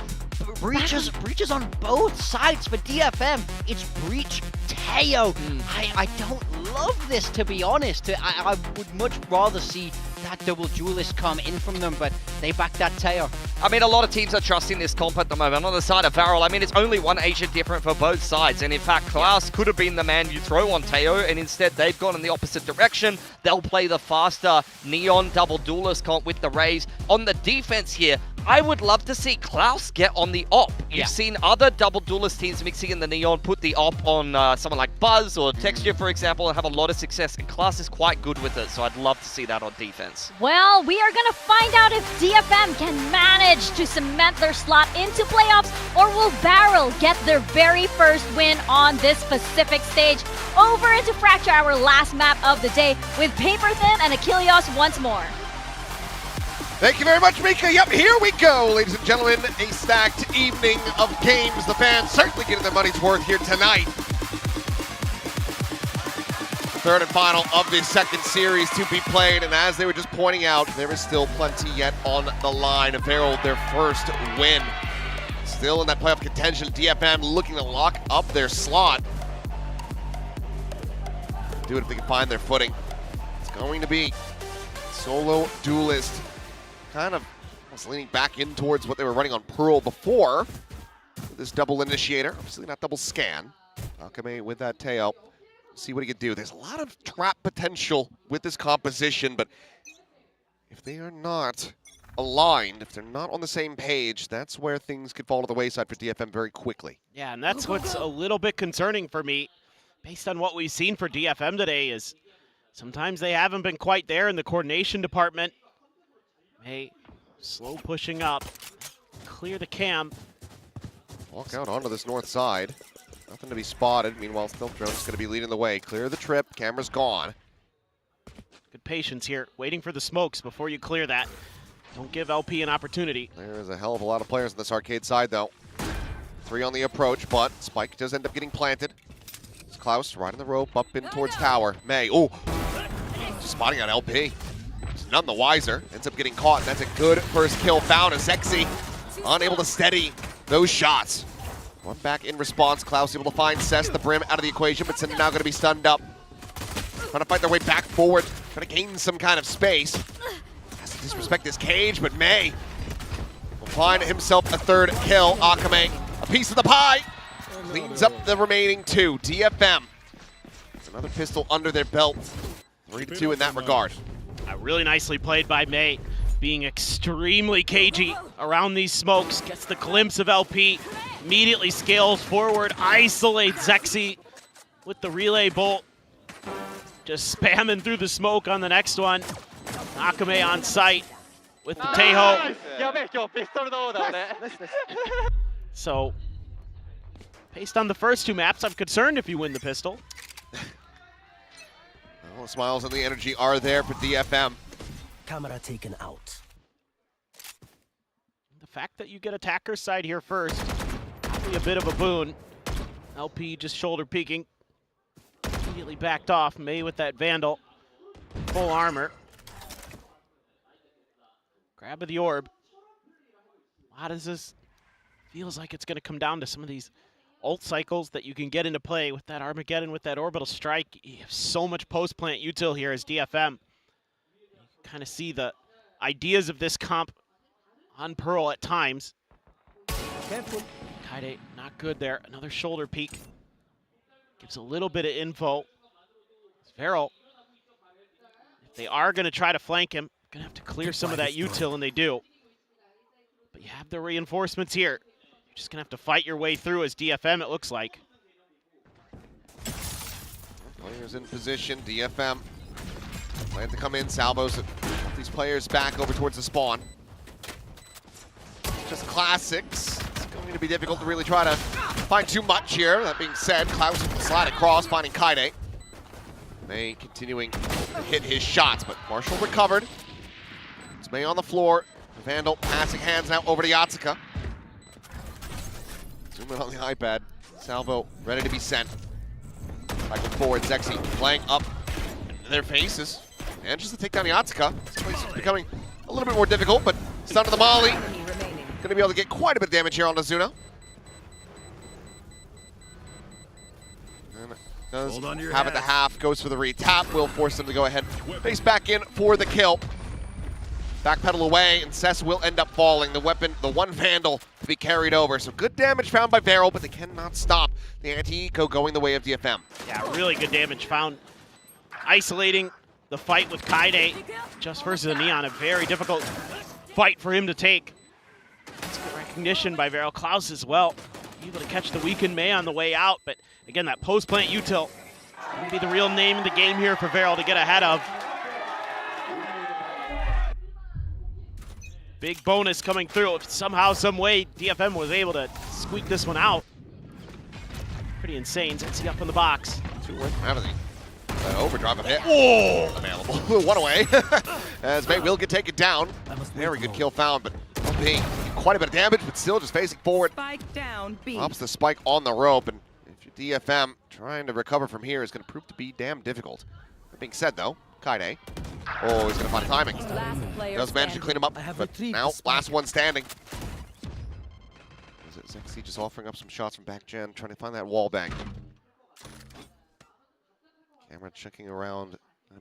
breaches on both sides for DFM. It's Breach Teo. I don't love this, to be honest. I would much rather see that double duelist come in from them, but they back that Teo. I mean, a lot of teams are trusting this comp at the moment. On the side of Varrel, I mean, it's only one agent different for both sides. And in fact, Klaus could have been the man you throw on Teo, and instead they've gone in the opposite direction. They'll play the faster Neon double duelist comp with the Raze. On the defense here, I would love to see Klaus get on the op. You've seen other double duelist teams mixing in the Neon, put the op on someone like Buzz or Texture, for example, and have a lot of success. And Klaus is quite good with it, so I'd love to see that on defense. Well, we are going to find out if DFM can manage manage to cement their slot into playoffs, or will Varrel get their very first win on this Pacific stage? Over into Fracture, our last map of the day, with Paperthin and Achilles once more. Thank you very much, Mika. Yep, here we go, ladies and gentlemen. A stacked evening of games. The fans certainly getting their money's worth here tonight. Third and final of this second series to be played, and as they were just pointing out, there is still plenty yet on the line. Varrel, their first win. Still in that playoff contention. DFM looking to lock up their slot. Do it if they can find their footing. It's going to be solo duelist. Kind of was leaning back in towards what they were running on Pearl before. This double initiator, obviously not double scan. Akame with that tail. See what he can do. There's a lot of trap potential with this composition, but if they are not aligned, if they're not on the same page, that's where things could fall to the wayside for DFM very quickly. Yeah, and that's what's a little bit concerning for me, based on what we've seen for DFM today, is sometimes they haven't been quite there in the coordination department. Hey, slow pushing up, clear the cam. Walk out onto this north side. Nothing to be spotted. Meanwhile, Stealth Drone's going to be leading the way. Clear the trip. Camera's gone. Good patience here, waiting for the smokes before you clear that. Don't give LP an opportunity. There's a hell of a lot of players on this arcade side, though. 3 on the approach, but Spike does end up getting planted. It's Klaus riding the rope up in towards tower. May, oh, just spotting out LP. He's none the wiser. Ends up getting caught, and that's a good first kill found. As Sexy unable to steady those shots. One back in response. Klaus able to find Cess, the Brim, out of the equation, but now going to be stunned up. Trying to fight their way back forward, trying to gain some kind of space. Has to disrespect this cage, but May will find himself a third kill. Akame, a piece of the pie, cleans up the remaining 2. DFM, another pistol under their belt. 3-2 in that regard. Really nicely played by May, being extremely cagey around these smokes. Gets the glimpse of LP, immediately scales forward, isolates Zexy with the relay bolt. Just spamming through the smoke on the next one. Akame on site with the Teho. So, based on the first 2 maps, I'm concerned if you win the pistol. Well, the smiles and the energy are there for DFM. Camera taken out. The fact that you get attacker's side here first, probably a bit of a boon. LP just shoulder peeking. Immediately backed off. May with that Vandal. Full armor. Grab of the orb. How does this... Feels like it's going to come down to some of these ult cycles that you can get into play with that Armageddon, with that orbital strike. You have so much post-plant util here as DFM. You kind of see the ideas of this comp on Pearl at times. Careful. Kaide not good there. Another shoulder peek. Gives a little bit of info. Varrel, if they are going to try to flank him, going to have to clear some of that util, and they do. But you have the reinforcements here. You're just going to have to fight your way through as DFM, it looks like. Players in position. DFM plan to come in. Salvos these players back over towards the spawn. Just classics. It's going to be difficult to really try to find too much here. That being said, Klaus will slide across, finding Kaide. May continuing to hit his shots, but Marshall recovered. It's May on the floor. Vandal passing hands now over to Yatsuka. Zoom in on the iPad. Salvo ready to be sent. Cycling forward, Zexy playing up in their faces. And just to take down Yatsuka. This place is becoming a little bit more difficult, but stun to the Molly. Going to be able to get quite a bit of damage here on Azuna. And does have it the half, goes for the retap, will force them to go ahead. Face back in for the kill. Backpedal away, and Cess will end up falling. The weapon, the one Vandal to be carried over. So good damage found by Varrel, but they cannot stop the anti-eco going the way of DFM. Yeah, really good damage found. Isolating the fight with Kaide just versus a Neon, a very difficult fight for him to take. That's good recognition by Varrel. Klaus as well, able to catch the weakened May on the way out, but again, that post-plant util will be the real name in the game here for Varrel to get ahead of. big bonus coming through. If somehow, some way, DFM was able to squeak this one out. Pretty insane. Zetsi up in the box. Everything. Overdrive of hit. Oh! Available. One away. As May will get taken down. Very good kill found, but being quite a bit of damage, but still just facing forward. Spike down, B. Pops the spike on the rope, and if your DFM trying to recover from here is going to prove to be damn difficult. That being said, though, Kaide. Oh, he's going to find timing. Does manage to clean him up, but now last one standing. Is it Zexy just offering up some shots from back gen, trying to find that wall bang. Camera checking around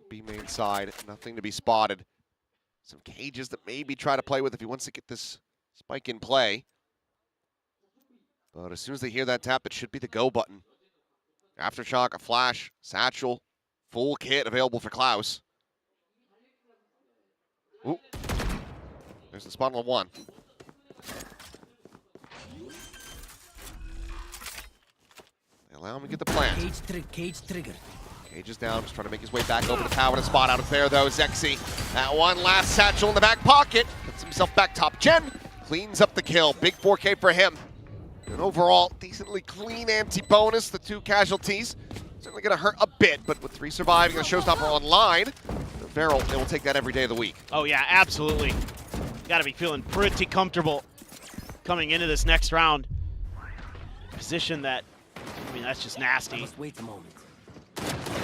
B main side, nothing to be spotted. Some cages that maybe try to play with if he wants to get this spike in play. But as soon as they hear that tap, it should be the go button. Aftershock, a flash, satchel, full kit available for Klaus. Ooh. There's the spot on one. They allow him to get the plant. Cage trigger. Cage is down, just trying to make his way back over to power to spot out of there though. Zexy, that one last satchel in the back pocket. Puts himself back top gen. Cleans up the kill. Big 4K for him. And overall, decently clean anti-bonus. The 2 casualties. Certainly going to hurt a bit, but with 3 surviving and a showstopper online, Varrel, they will take that every day of the week. Oh yeah, absolutely. Got to be feeling pretty comfortable coming into this next round. Position that, I mean, that's just nasty. Just wait a moment.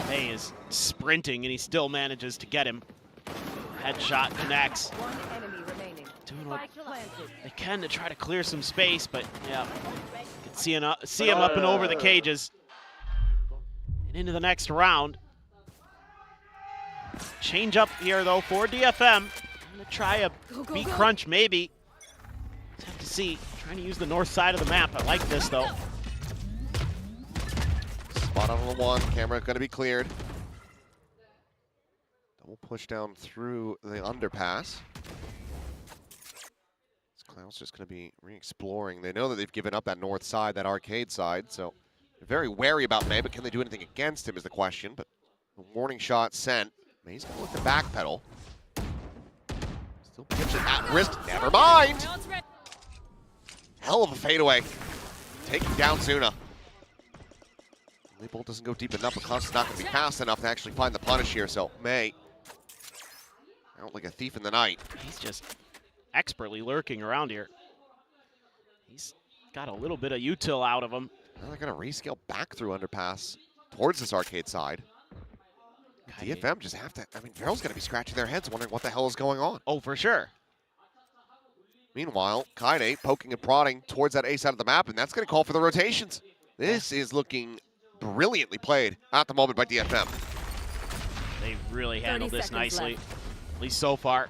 May is sprinting and he still manages to get him. Headshot connects. One enemy remaining. Doing what they can to try to clear some space, but yeah, you can see him up and over the cages. And into the next round. Change up here though for DFM. I'm gonna try a beat crunch maybe. Let's have to see. Trying to use the north side of the map. I like this though. Spot on the one, camera gonna be cleared. Double push down through the underpass. Klaus just gonna be re-exploring. They know that they've given up that north side, that arcade side, so they're very wary about May, but can they do anything against him is the question. But the warning shot sent. May's gonna look to backpedal. Still pitching at risk, never mind! Hell of a fadeaway. Taking down Zuna. Bolt doesn't go deep enough, but Klaus is not going to be fast enough to actually find the punish here, so May out like a thief in the night. He's just expertly lurking around here. He's got a little bit of util out of him. Now they're going to rescale back through underpass towards this arcade side. DFM just have to, I mean, Varrel's going to be scratching their heads wondering what the hell is going on. Oh, for sure. Meanwhile, Kaide poking and prodding towards that A side of the map, and that's going to call for the rotations. This is looking brilliantly played at the moment by DFM. They really handled this nicely, at least so far.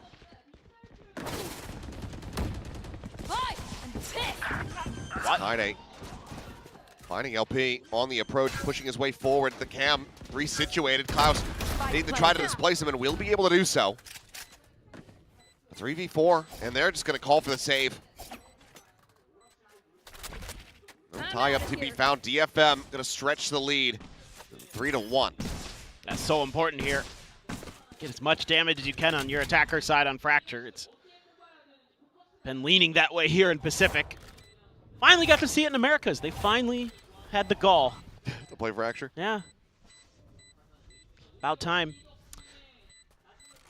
What? Kaide finding LP on the approach, pushing his way forward. The cam resituated. Klaus needing to try to displace him and will be able to do so. 3v4, and they're just going to call for the save. No tie-up to be found. DFM going to stretch the lead 3-1. That's so important here. Get as much damage as you can on your attacker side on Fracture. It's been leaning that way here in Pacific. Finally got to see it in Americas. They finally had the gall. To play Fracture? Yeah. About time.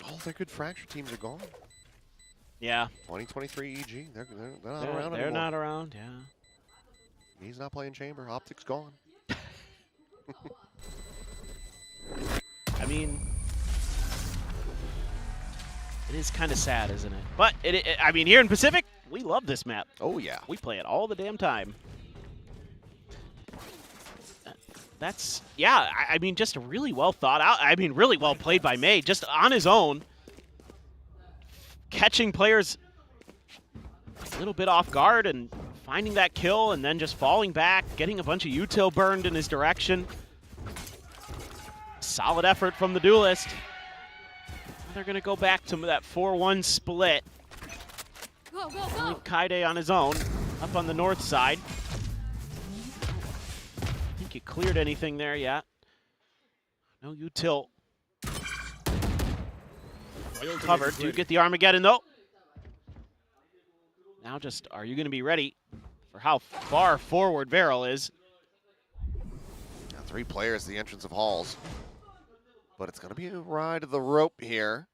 All their good Fracture teams are gone. Yeah. 2023 EG, they're not around anymore. They're not around, yeah. He's not playing Chamber. Optic's gone. I mean, it is kind of sad, isn't it? But, I mean, here in Pacific, we love this map. Oh, yeah. We play it all the damn time. That's, yeah, I mean, just really well thought out. I mean, really well played by May, just on his own. Catching players a little bit off guard and finding that kill and then just falling back, getting a bunch of util burned in his direction. Solid effort from the duelist. They're going to go back to that 4-1 split. Go, go, go. Kaide on his own, up on the north side. I think you cleared anything there yet. No util. Covered. Do get the Armageddon though. Now just, are you going to be ready for how far forward Varrel is? Now 3 players, the entrance of Halls. But it's going to be a ride of the rope here.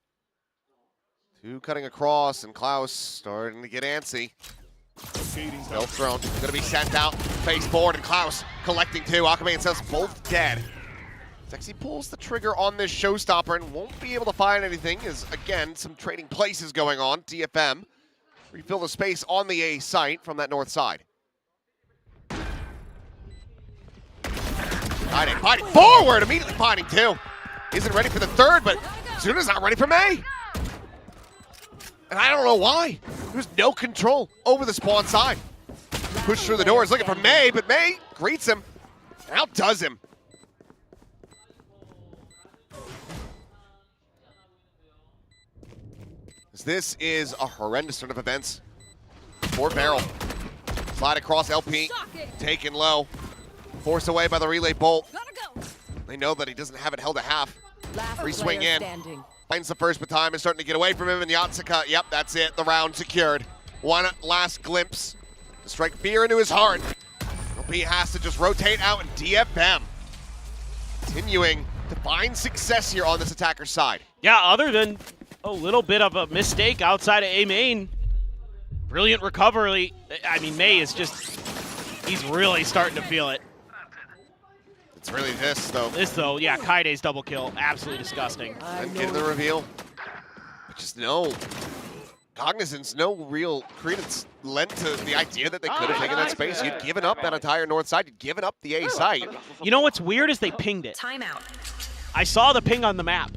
2 cutting across, and Klaus starting to get antsy. Still thrown, going to be sent out, face forward, and Klaus collecting 2. Akame and Seth both dead. Sexy pulls the trigger on this showstopper and won't be able to find anything, as again, some trading places going on. DFM refill the space on the A site from that north side. Fighting forward, immediately finding 2. Isn't ready for the 3rd, but Zuna's not ready for May. And I don't know why. There's no control over the spawn side. Push through the doors looking for May, but May greets him and outdoes him. This is a horrendous turn of events for Varrel. Slide across LP, taken low. Forced away by the relay bolt. They know that he doesn't have it held at half. Free swing in. Finds the first, but time is starting to get away from him, and Yatsuka, yep, that's it. The round secured. One last glimpse to strike fear into his heart. LP has to just rotate out, and DFM continuing to find success here on this attacker's side. Yeah, other than a little bit of a mistake outside of A main. Brilliant recovery. I mean, May is just, he's really starting to feel it. It's really this, though. This, though, yeah, Kaide's double kill. Absolutely disgusting. And get the reveal. But just no cognizance, no real credence lent to the idea that they could have taken that space. You'd given up that entire north side. You'd given up the A site. You know what's weird is they pinged it. Timeout. I saw the ping on the map.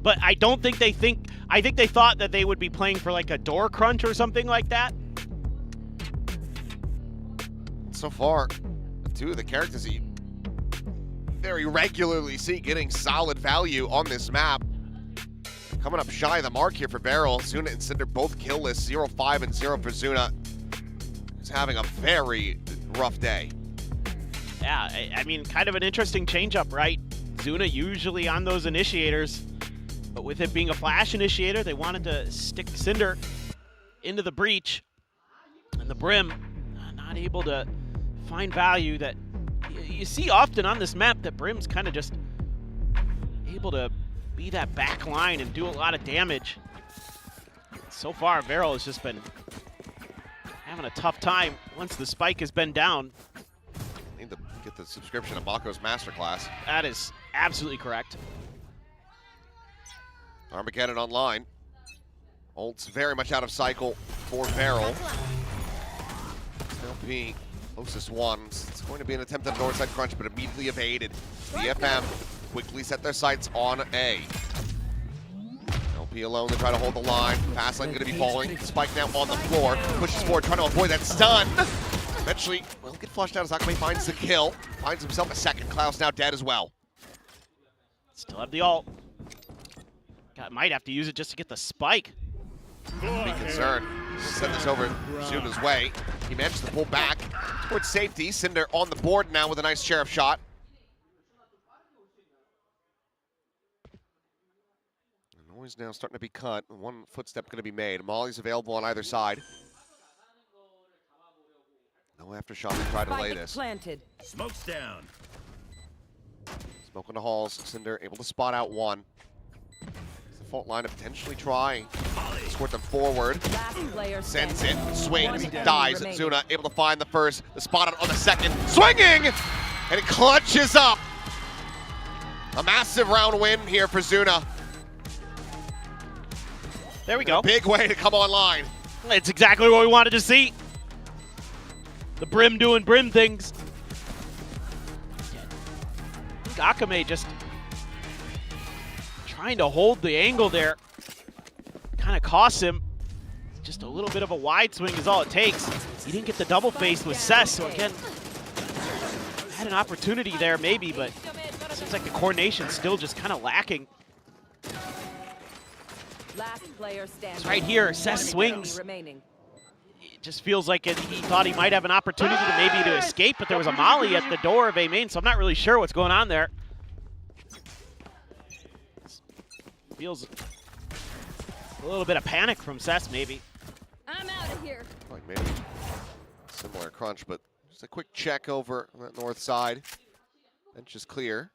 But I don't think they think, I think they thought that they would be playing for like a door crunch or something like that. So far, 2 of the characters you very regularly see getting solid value on this map. Coming up shy of the mark here for Varrel. Zuna and Cinder both killless, 0-5 and 0 for Zuna. He's having a very rough day. Yeah, I mean, kind of an interesting changeup, right? Zuna usually on those initiators. But with it being a flash initiator, they wanted to stick Cinder into the breach. And the Brim not able to find value that you see often on this map, that Brim's kind of just able to be that back line and do a lot of damage. So far, Varrel has just been having a tough time once the spike has been down. Need to get the subscription to Bako's Masterclass. That is absolutely correct. Armageddon online. Ult's very much out of cycle for Varrel. LP, closest ones. It's going to be an attempt at a north side crunch, but immediately evaded. DFM quickly set their sights on A. LP alone, they try to hold the line. Fast lane going to be falling. Spike now on the floor. Pushes forward, trying to avoid that stun. Eventually, will get flushed out as Akame finds the kill. Finds himself a second. Klaus now dead as well. Still have the ult. God, might have to use it just to get the spike. Be concerned. Send this over Zuna's way. He managed to pull back towards safety. Cinder on the board now with a nice sheriff shot. The noise now starting to be cut. One footstep going to be made. Molly's available on either side. No aftershock to try to lay this. Planted. Smoke's down. Smoke on the halls. Cinder able to spot out one. Fault line to potentially try. Squirt them forward. Sends it. Swings. Dies. Zuna able to find the first. The spot on the second. Swinging! And it clutches up. A massive round win here for Zuna. There we go. A big way to come online. It's exactly what we wanted to see. The Brim doing Brim things. Akame just trying to hold the angle there. Kind of costs him. Just a little bit of a wide swing is all it takes. He didn't get the double face with Cess, so again, had an opportunity there maybe, but it seems like the coordination's still just kind of lacking. Last player standing. It's right here, Cess swings. It just feels like he thought he might have an opportunity to maybe to escape, but there was a molly at the door of A main, so I'm not really sure what's going on there. Feels a little bit of panic from Cess, maybe. I'm out of here. Like maybe similar crunch, but just a quick check over on that north side. Bench is clear.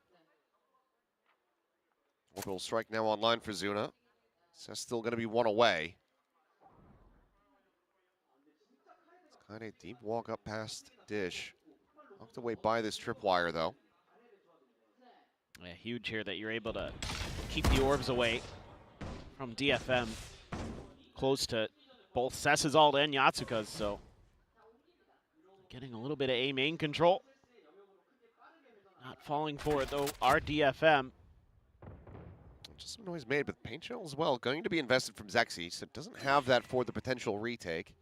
Orbital strike now online for Zuna. That's still going to be one away. It's kind of a deep walk up past Dish. Knocked away by this tripwire, though. Yeah, huge here that you're able to keep the orbs away from DFM. Close to both Cess's ult and Yatsuka's, so getting a little bit of A main control. Not falling for it, though, our DFM. Just some noise made, but Paint Shell as well. Going to be invested from Zexy, so it doesn't have that for the potential retake.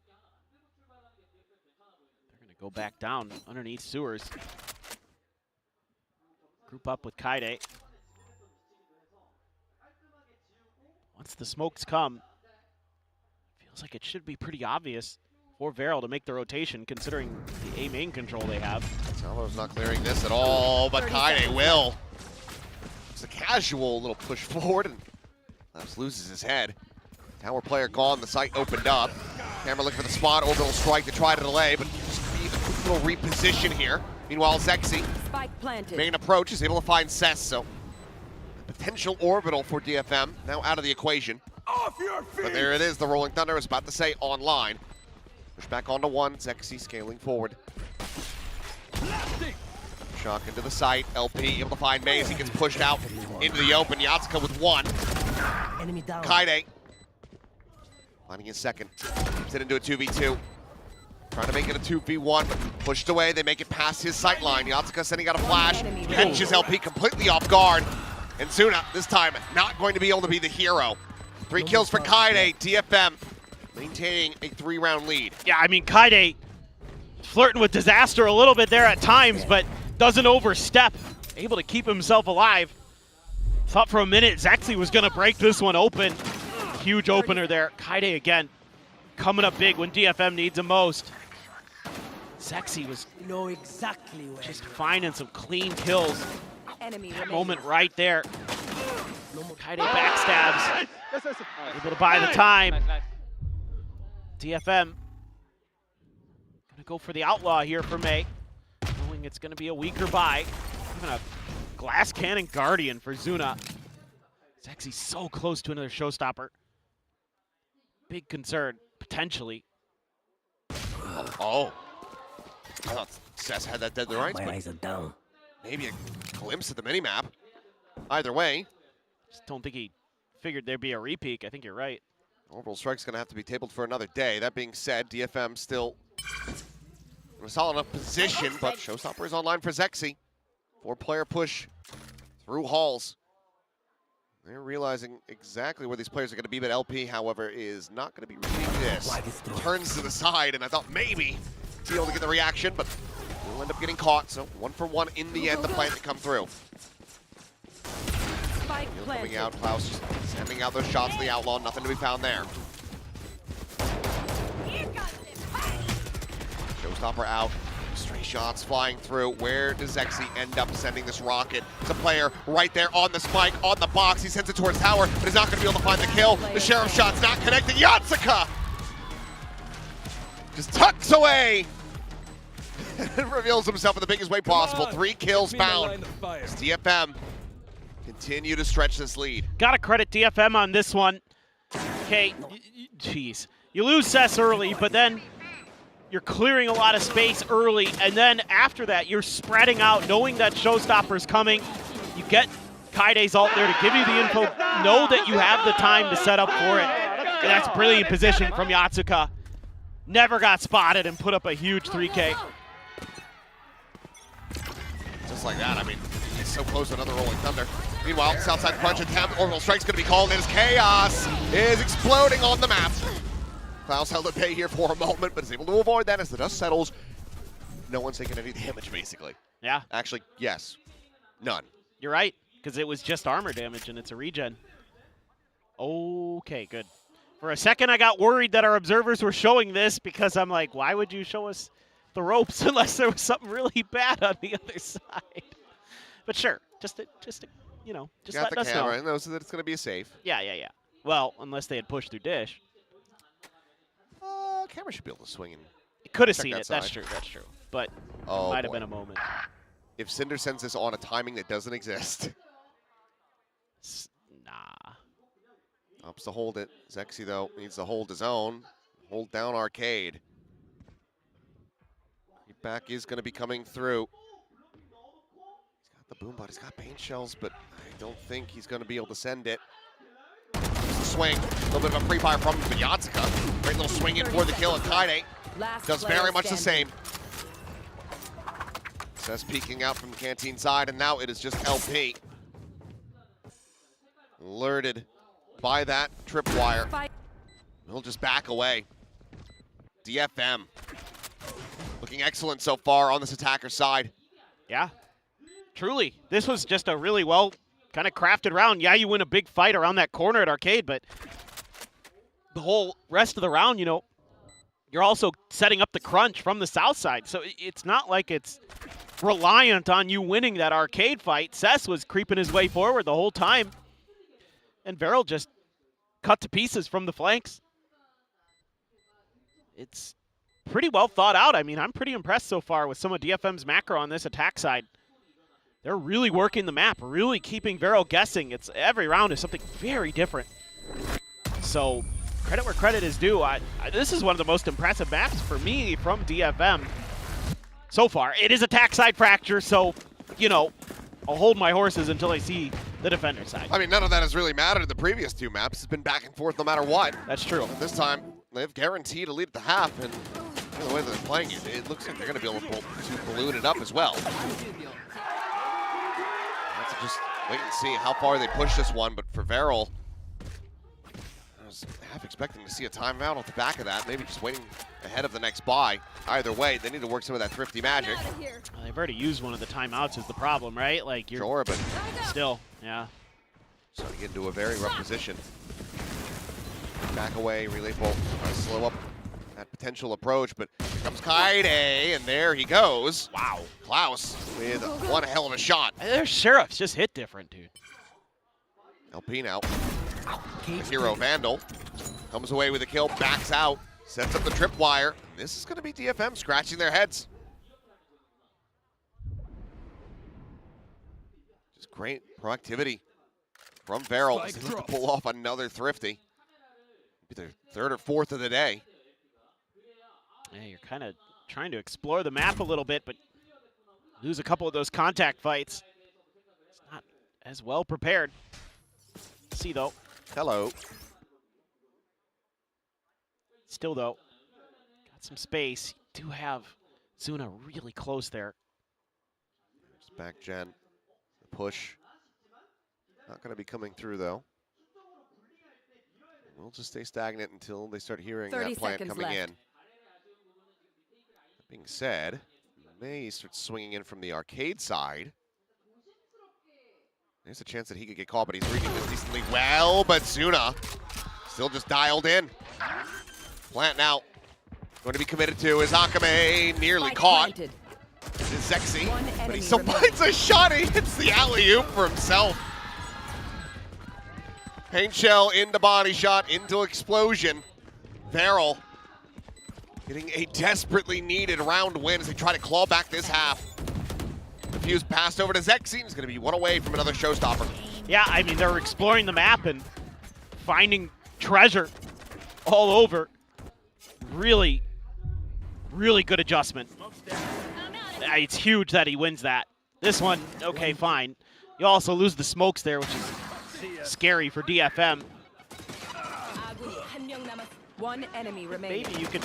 They're going to go back down underneath sewers. Group up with Kaide. Once the smokes come, feels like it should be pretty obvious for Varrel to make the rotation, considering the A main control they have. Salvo's not clearing this at all, but Kaide will. It's a casual little push forward, and Labs loses his head. Tower player gone, the site opened up. Camera looking for the spot, orbital strike to try to delay, but just need a quick little reposition here. Meanwhile, Zexy, main approach, is able to find Cess, so potential orbital for DFM, now out of the equation. But there it is, the Rolling Thunder, I was about to say online. Push back onto one, Zexy scaling forward. Shock into the site, LP able to find Maze, he gets pushed out into the open. Yatsuka with one. Enemy down. Kaide finding his second, keeps it into a 2v2. Trying to make it a 2v1, but pushed away, they make it past his sight line. Yatsuka sending out a flash, catches LP completely off guard. And Zuna, this time, not going to be able to be the hero. 3 kills for Kaide, DFM maintaining a 3-round lead. Yeah, I mean, Kaide flirting with disaster a little bit there at times, but doesn't overstep. Able to keep himself alive. Thought for a minute Zexy was going to break this one open. Huge opener there. Kaide again coming up big when DFM needs him most. Zexy was just finding some clean kills. That moment right there. Kaide backstabs. Able to buy the time. DFM gonna go for the outlaw here for May. Knowing it's gonna be a weaker buy. Even a glass cannon guardian for Zuna. Zexy's so close to another showstopper. Big concern, potentially. Oh. I thought Cess had that dead to rights, My but eyes are down. maybe a glimpse of the minimap. Either way. Just don't think he figured there'd be a repeat. I think you're right. Orbital strike's going to have to be tabled for another day. That being said, DFM still in a solid enough position, but showstopper is online for Zexy. 4-player push through halls. They're realizing exactly where these players are going to be, but LP, however, is not going to be reading this. Turns to the side, and I thought maybe he'd be able to get the reaction, but we'll end up getting caught. So 1 for 1 in the end, the plant to come through. Coming out, Klaus just sending out those shots to the outlaw, nothing to be found there. Showstopper out, stray shots flying through. Where does Zexy end up sending this rocket? It's a player right there on the spike, on the box. He sends it towards tower, but he's not going to be able to find the kill. The Sheriff shot's not connecting. Yatsuka just tucks away and reveals himself in the biggest way possible. 3 kills found. It's DFM continue to stretch this lead. Gotta credit DFM on this one. Okay, jeez. You lose Cess early, but then you're clearing a lot of space early, and then after that, you're spreading out, knowing that showstopper's coming. You get Kaide's ult there to give you the info. Know that you have the time to set up for it. And that's brilliant position from Yatsuka. Never got spotted and put up a huge 3K. Just like that, I mean, he's so close to another Rolling Thunder. Meanwhile, Southside crunch attempt, orbital strike's gonna be called in as chaos is exploding on the map. Klaus held at bay here for a moment, but is able to avoid that as the dust settles. No one's taking any damage, basically. Yeah. Actually, yes. None. You're right, because it was just armor damage and it's a regen. Okay, good. For a second, I got worried that our observers were showing this because I'm like, why would you show us the ropes unless there was something really bad on the other side? But sure, just you know, just got let the us camera know. and knows that it's going to be a safe. Yeah. Well, unless they had pushed through dish. Camera should be able to swing and It could have check seen that it. That's side. true. That's true. But Oh, might have boy. been a moment. If Cinder sends this on a timing that doesn't exist. Nah. Opts to hold it. Zexy, though, needs to hold his own. Hold down Arcade. Back is going to be coming through. He's got the boom bot. He's got paint shells, but I don't think he's going to be able to send it. Swing. A little bit of a pre-fire from Yatsuka. Great little swing in for the kill. And Kaide does very much the same. Says peeking out from the canteen side, and now it is just LP. Alerted by that tripwire. He'll just back away. DFM looking excellent so far on this attacker side. Yeah, truly. This was just a really well kind of crafted round. Yeah, you win a big fight around that corner at Arcade, but the whole rest of the round, you know, you're also setting up the crunch from the south side. So it's not like it's reliant on you winning that Arcade fight. Cess was creeping his way forward the whole time, and Varrel just cut to pieces from the flanks. It's pretty well thought out. I mean, I'm pretty impressed so far with some of DFM's macro on this attack side. They're really working the map, really keeping Varrel guessing. It's every round is something very different. So credit where credit is due. This is one of the most impressive maps for me from DFM so far. It is attack side fracture, so, you know, I'll hold my horses until I see the defender side. I mean, none of that has really mattered in the previous two maps. It's been back and forth no matter what. That's true. But this time, they've guaranteed a lead at the half, and the way that they're playing it, it looks like they're going to be able to balloon it up as well. Have to just wait and see how far they push this one, but for Varrel, I was half expecting to see a timeout off the back of that, maybe just waiting ahead of the next buy. Either way, they need to work some of that thrifty magic. They've already used one of the timeouts is the problem, right? Like you're Sure, but still, yeah. starting to get into a very rough position. Back away, relay bolt, trying to slow up that potential approach, but here comes Kaide, and there he goes. Wow. Klaus with one hell of a shot. Their sheriffs just hit different, dude. LP now. The hero Vandal comes away with a kill, backs out, sets up the tripwire. This is going to be DFM scratching their heads. Just great proactivity from Varrel. Just to pull off another thrifty. Be their third or fourth of the day. Yeah, you're kind of trying to explore the map a little bit, but lose a couple of those contact fights. It's not as well prepared. See, though. Hello. Still, though, got some space. You do have Zuna really close there. Just back Gen. The push. Not going to be coming through, though. We'll just stay stagnant until they start hearing that plant coming in. That being said, May starts swinging in from the Arcade side. There's a chance that he could get caught, but he's reading this decently well. But Zuna still just dialed in. Plant now going to be committed to is Akame, nearly caught. It is Zexy, but he still finds a shot. He hits the alley-oop for himself. Paint shell into body shot, into explosion. Varrel getting a desperately needed round win as they try to claw back this half. The fuse passed over to Zexy. He's going to be one away from another showstopper. Yeah, I mean, they're exploring the map and finding treasure all over. Really, really good adjustment. It's huge that he wins that. This one, okay, fine. You also lose the smokes there, which is scary for DFM. One enemy remaining. Maybe you could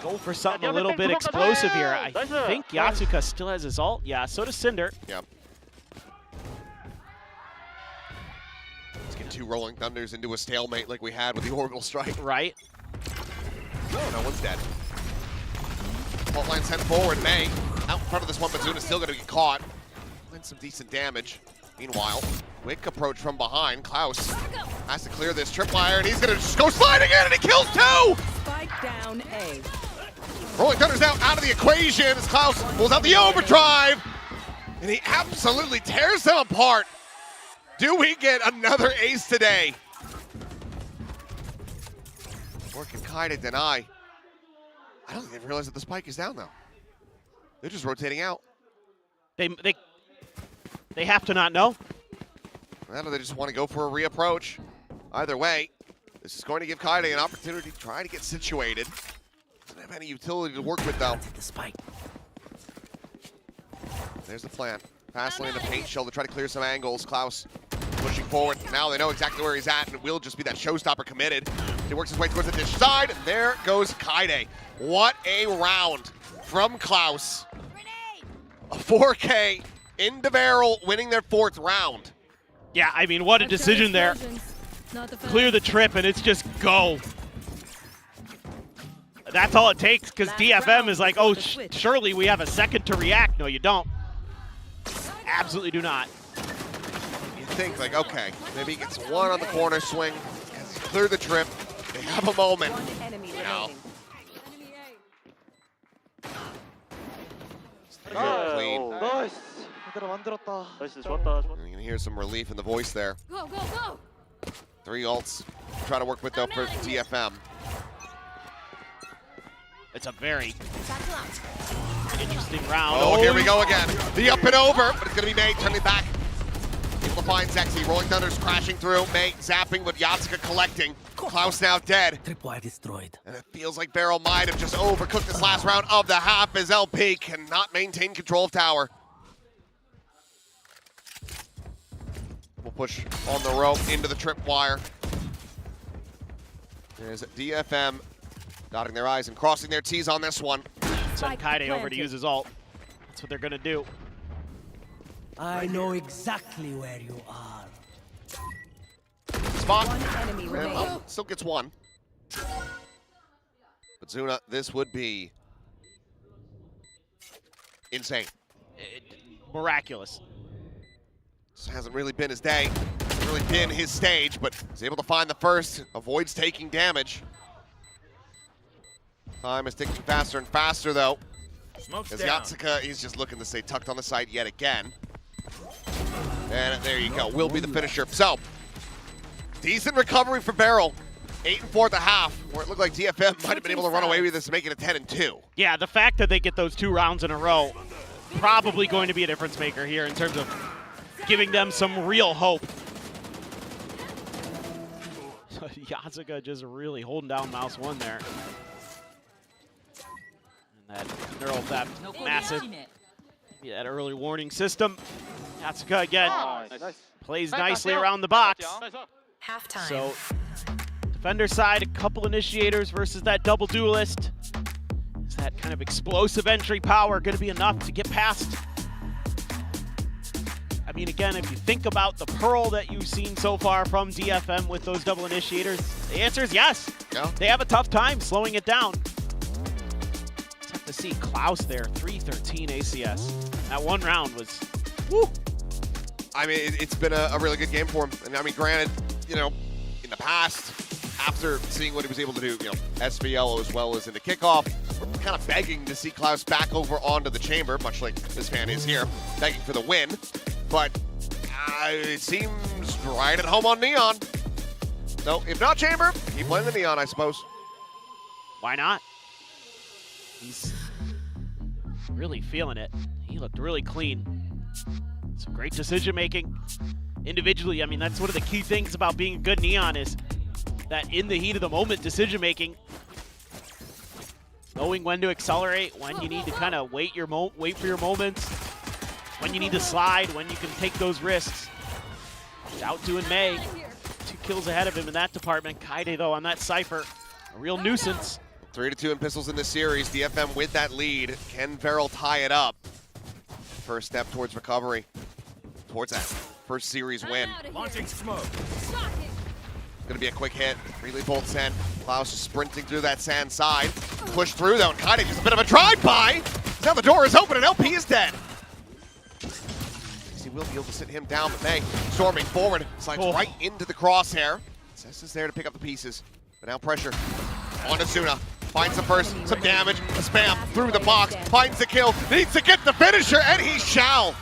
go for something a little bit explosive here. I think Yatsuka still has his ult. Yeah, so does Cinder. Yeah. Let's get two Rolling Thunders into a stalemate like we had with the Orbital Strike. Right. Oh, no one's dead. Fault line sent forward. May out in front of this one, but Zuna's still going to get caught. And some decent damage. Meanwhile, quick approach from behind. Klaus has to clear this tripwire, and he's going to just go sliding in, and he kills two! Spike down A. Rolling Thunder's now out of the equation as Klaus pulls out the overdrive, and he absolutely tears them apart. Do we get another ace today? Or can Kaide deny? I don't think they realize that the spike is down, though. They're just rotating out. They have to not know. Well, they just want to go for a reapproach. Either way, this is going to give Kaide an opportunity to try to get situated. Doesn't have any utility to work with, though. The spike. There's the plan. Pass lane to paint shell to try to clear some angles. Klaus pushing forward. Now they know exactly where he's at, and it will just be that showstopper committed. He works his way towards the dish side, and there goes Kaide. What a round from Klaus. A 4K into Varrel, winning their 4th round. Yeah, I mean, what a decision there. Clear the trip, and it's just go. That's all it takes, because DFM is like, oh, surely we have a second to react. No, you don't. Absolutely do not. You think, like, okay, maybe he gets one on the corner swing, clear the trip, they have a moment. No. Clean. Nice. You can hear some relief in the voice there. Go, go, go! 3 ults. Try to work with, though, for DFM. It's a very interesting round. Oh, here we go again. The up and over, but it's going to be May turning back. Able to find Zexy. Rolling Thunder's crashing through. May zapping, but Yatsuka collecting. Klaus now dead. Tripwire destroyed. And it feels like Varrel might have just overcooked this last round of the half as LP cannot maintain control of tower. We'll push on the rope into the tripwire. There's DFM dotting their I's and crossing their T's on this one. Send Kaide over to use his ult. That's what they're going to do. I know exactly where you are. Spot. One enemy remaining. Still gets one. But Zuna, this would be insane. Miraculous. This hasn't really been his day. Hasn't really been his stage, but he's able to find the first. Avoids taking damage. Time is ticking faster and faster, though. As Yatsuka, he's just looking to stay tucked on the side yet again. And there you go. Will be the finisher. So, decent recovery for Varrel. 8-4 at the half, where it looked like DFM might have been able to run away with this and make it a 10-2. Yeah, the fact that they get those 2 rounds in a row, probably going to be a difference maker here in terms of giving them some real hope. Yatsuka just really holding down mouse 1 there. And that neural theft, massive. Yeah, that early warning system. Yatsuka again plays nicely around the box. Halftime. So, defender side, a couple initiators versus that double duelist. Is that kind of explosive entry power going to be enough to get past? I mean, again, if you think about the Pearl that you've seen so far from DFM with those double initiators, the answer is yes. Yeah. They have a tough time slowing it down. Just have to see Klaus there, 313 ACS. That 1 round was, woo. I mean, it's been a really good game for him. And I mean, granted, you know, in the past, after seeing what he was able to do, you know, SVL as well as in the kickoff, we're kind of begging to see Klaus back over onto the chamber, much like this fan is here, begging for the win. But it seems right at home on Neon. So if not chamber, keep playing the Neon, I suppose. Why not? He's really feeling it. He looked really clean. Some great decision making. Individually, I mean, that's one of the key things about being a good Neon is that in the heat of the moment decision making, knowing when to accelerate, when you need to kind of wait for your moments, when you need to slide, when you can take those risks. Out to in May, 2 kills ahead of him in that department. Kaide, though, on that Cypher, a real nuisance. 3-2 in pistols in this series. DFM with that lead. Can Varrel tie it up? First step towards recovery. Towards that first series win. Launching smoke. Gonna be a quick hit. Relay bolt send. Klaus is sprinting through that sand side. Push through though, and Kaide just a bit of a drive-by. Now the door is open and LP is dead. He will be able to sit him down, but May storming forward, slides right into the crosshair. Cess is there to pick up the pieces, but now pressure on Zuna. Finds the first, some damage, a spam through the box, finds the kill, needs to get the finisher, and he shall.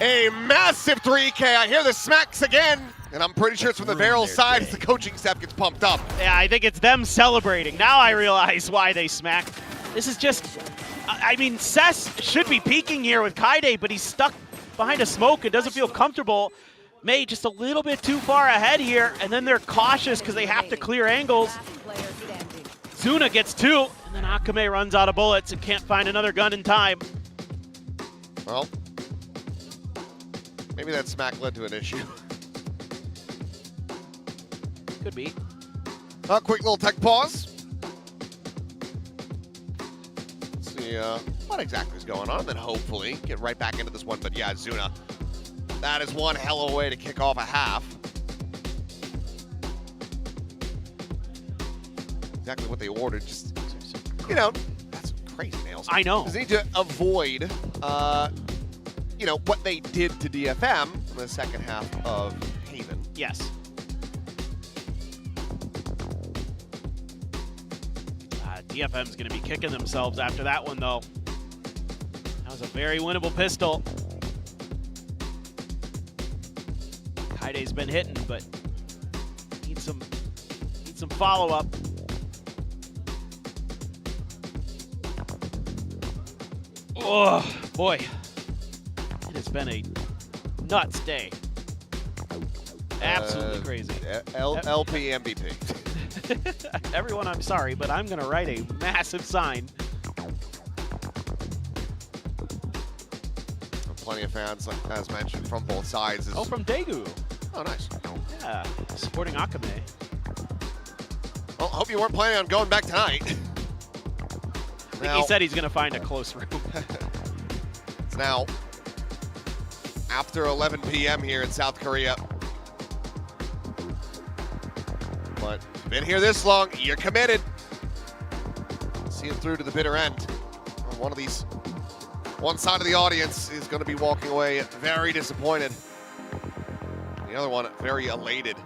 A massive 3K. I hear the smacks again. And I'm pretty sure it's from the Varrel side as the coaching staff gets pumped up. Yeah, I think it's them celebrating. Now I realize why they smacked. This is just, I mean, Cess should be peeking here with Kaide, but he's stuck behind a smoke and doesn't feel comfortable. May just a little bit too far ahead here, and then they're cautious because they have to clear angles. Zuna gets 2, and then Akame runs out of bullets and can't find another gun in time. Well, maybe that smack led to an issue. Could be. A quick little tech pause. Let's see what exactly is going on, and then hopefully get right back into this one. But yeah, Zuna, that is one hell of a way to kick off a half. Exactly what they ordered, just, you know, that's crazy, Nails. I know. They need to avoid, you know, what they did to DFM in the second half of Haven. Yes. DFM's going to be kicking themselves after that one, though. That was a very winnable pistol. Kaide's been hitting, but needs some follow-up. Oh, boy. It has been a nuts day. Absolutely crazy. LP MVP. Everyone, I'm sorry, but I'm going to write a massive sign. Plenty of fans, like as mentioned, from both sides. Oh, from Daegu. Oh, nice. Yeah, supporting Akame. Well, hope you weren't planning on going back tonight. I think he said he's going to find a close room. It's now after 11 p.m. here in South Korea. But you've been here this long, you're committed. See it through to the bitter end. One side of the audience is going to be walking away very disappointed. The other one very elated.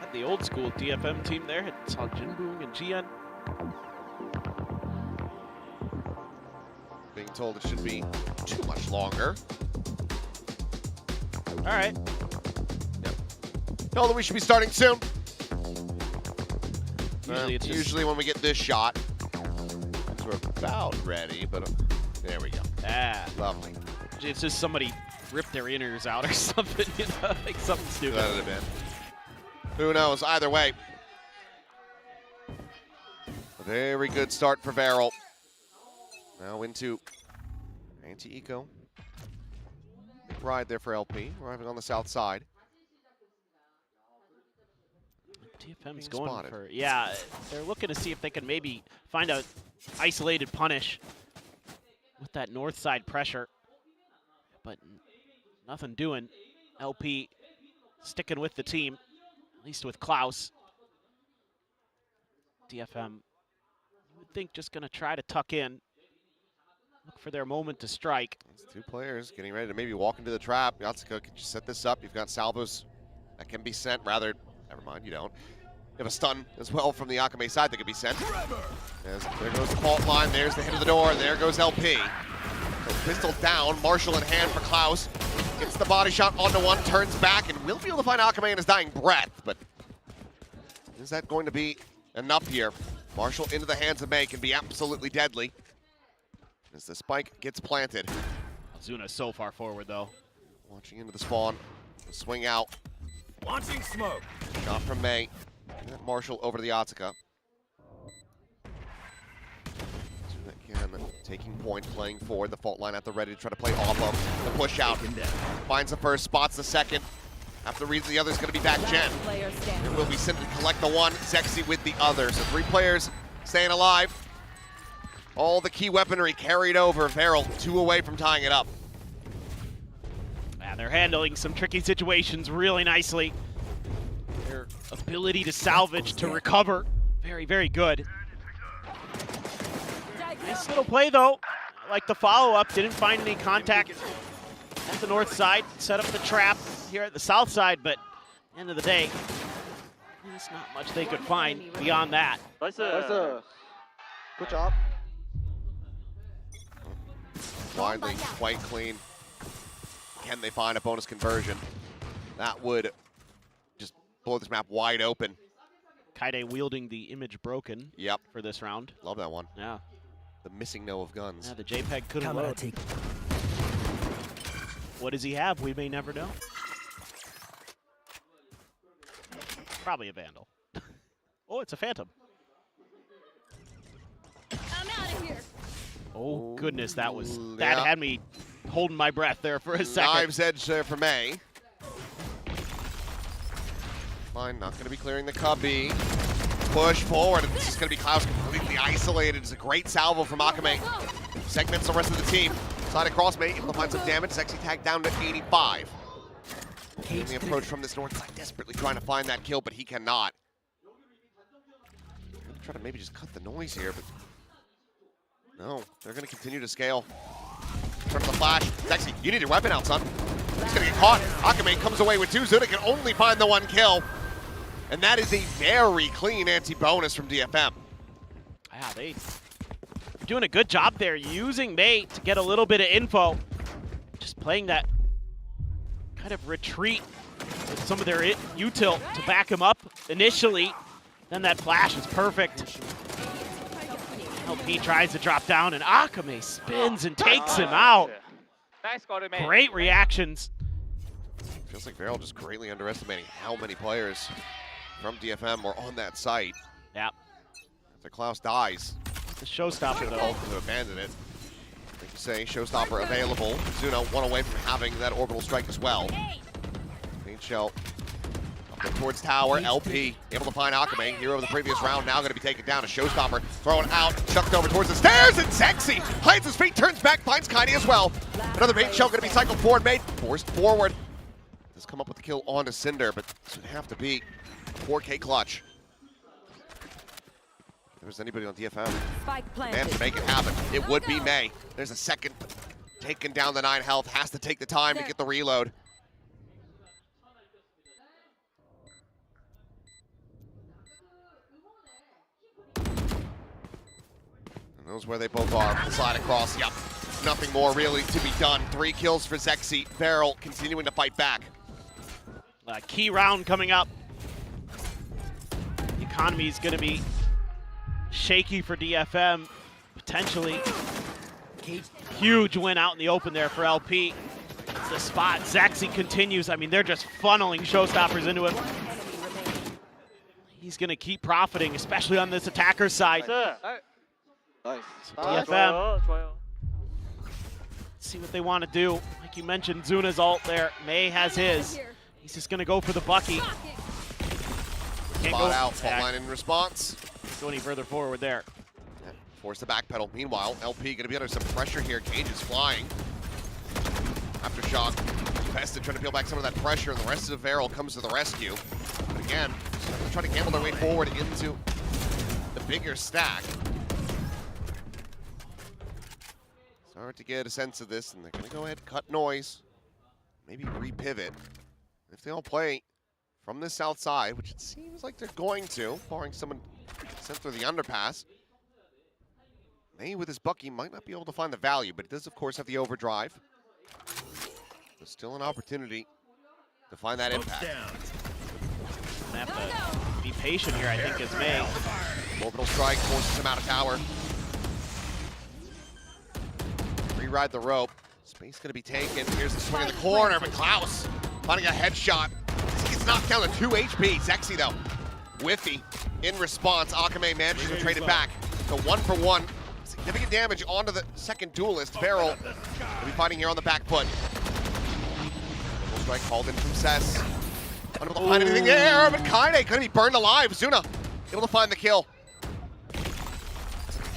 Had the old school DFM team there. Had saw Jinboong and Jian. Being told it should be too much longer. All right. Yep. Told that we should be starting soon. Usually, when we get this shot, we're about ready, but there we go. Ah, lovely. It's just somebody ripped their inners out or something, you know, like something stupid. That would have been. Who knows? Either way. A very good start for Varrel. Now into anti-eco. Big ride there for LP, arriving on the south side. DFM's going spotted. For, yeah, they're looking to see if they can maybe find a isolated punish with that north side pressure, but nothing doing. LP sticking with the team, at least with Klaus. DFM, you would think, just gonna try to tuck in, look for their moment to strike. It's two players getting ready to maybe walk into the trap. Yatsuko, can you set this up? You've got salvos that can be sent, rather, never mind, you don't. You have a stun as well from the Akame side that can be sent. There goes the fault line, there's the hit of the door, there goes LP. So pistol down, Marshall in hand for Klaus. Gets the body shot onto one, turns back, and will be able to find Akame in his dying breath, but is that going to be enough here? Marshall into the hands of May can be absolutely deadly as the spike gets planted. Zuna so far forward, though. Launching into the spawn, swing out. Launching smoke. Shot from May. Marshall over to the Atsuka. Again, taking point, playing forward. The fault line at the ready to try to play off of the push out. Finds the first, spots the second. After the reason the other's going to be back Gen. It will be sent to collect the one, Zexy with the other. So 3 players staying alive. All the key weaponry carried over. Varrel 2 away from tying it up. Yeah, they're handling some tricky situations really nicely. Their ability to salvage, to recover, very, very good. Nice little play, though. I like the follow-up. Didn't find any contact at the north side. Set up the trap here at the south side, but at the end of the day, there's not much they could find beyond that. Nice. Good job. Widely, quite clean. can they find a bonus conversion? That would just blow this map wide open. Kaide wielding the image broken. Yep. For this round. Love that one. Yeah. The missing no of guns. Yeah, the JPEG couldn't Camera load. take. What does he have? We may never know. Probably a Vandal. Oh, it's a Phantom. I'm out of here. Oh goodness, that yeah. had me holding my breath there for a second. Knives edge there for May. Fine, not going to be clearing the cubby. Push forward, and this is going to be Klaus completely isolated. It's a great salvo from Akame. Segments the rest of the team. Slide across, May, able to find some damage. Sexy tagged down to 85. Taking the approach from this north side, desperately trying to find that kill, but he cannot. I'm gonna try to maybe just cut the noise here, but no, they're gonna continue to scale. Turn to the flash. Sexy, you need your weapon out, son. He's gonna get caught. Akame comes away with 2. Zuna can only find the 1 kill. And that is a very clean anti-bonus from DFM. Yeah, they're doing a good job there, using May to get a little bit of info. Just playing that kind of retreat with some of their util to back him up initially. Then that flash is perfect. LP tries to drop down, and Akame spins and takes him out. Nice call, mate. Great reactions. Feels like Varrel just greatly underestimating how many players from DFM were on that site. Yeah. After Klaus dies. The showstopper, though. To abandon it. Like you say, showstopper available. Zuno 1 away from having that orbital strike as well. Clean shell. Up towards tower. LP able to find Akame. Hero of the previous round now going to be taken down. A showstopper thrown out, chucked over towards the stairs, and Sexy hides his feet, turns back, finds Kaide as well. Another bait shell going to be cycled forward, made forced forward. Does come up with the kill onto Cinder, but this would have to be 4K clutch. If there was anybody on DFM, man, to make it happen, it would be May. There's a second, taking down the 9 health, has to take the time to get the reload. And those where they both are. Slide across. Yep. Nothing more really to be done. 3 kills for Zexy. Varrel continuing to fight back. Key round coming up. The economy is going to be shaky for DFM, potentially. Huge win out in the open there for LP. It's the spot. Zexy continues. I mean, they're just funneling showstoppers into him. He's going to keep profiting, especially on this attacker side. Nice. DFM. See what they want to do. Like you mentioned, Zuna's ult there. May has his. He's just going to go for the Bucky. Can't Spot go out, fault line in response. Can't go any further forward there. Force the backpedal. Meanwhile, LP going to be under some pressure here. Cage is flying. Aftershock. Pested trying to peel back some of that pressure, and the rest of Varrel comes to the rescue. But again, they're trying to gamble their way forward into the bigger stack. Start to get a sense of this, and they're going to go ahead and cut noise. Maybe re-pivot. If they all play from the south side, which it seems like they're going to, barring someone sent through the underpass, May with his Bucky might not be able to find the value, but it does, of course, have the overdrive. There's still an opportunity to find that impact. Have to be patient here, I think, as May. Orbital strike forces him out of tower. Reride the rope. Space going to be taken. Here's the swing in the corner, but Klaus finding a headshot. He gets knocked down to 2 HP. Zexy, though, whiffy. In response, Akame manages to trade it back. So 1-for-1. Significant damage onto the second duelist. Varrel will be fighting here on the back foot. Orbital strike called in from Cess. Unable to find anything there, but Kaide going to be burned alive. Zuna able to find the kill.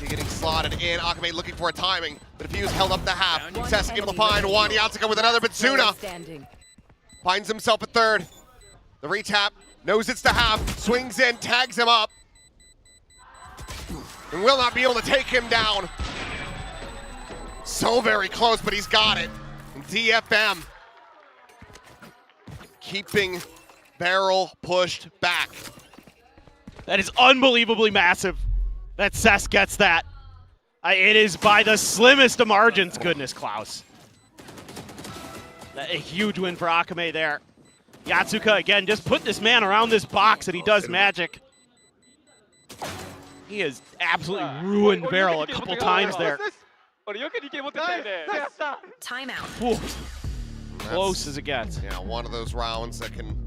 Getting slotted in. Akame looking for a timing, but if he was held up to half. Cess able to find one. Yatsuka with another, but Zuna finds himself a third. The retap knows it's to half. Swings in, tags him up, and will not be able to take him down. So very close, but he's got it. And DFM keeping Varrel pushed back. That is unbelievably massive that Cess gets that. It is by the slimmest of margins. Goodness, Klaus. A huge win for Akame there. Yatsuka, again, just put this man around this box and he does magic. He has absolutely ruined Varrel a couple times there. Timeout. Close as it gets. Yeah, one of those rounds that can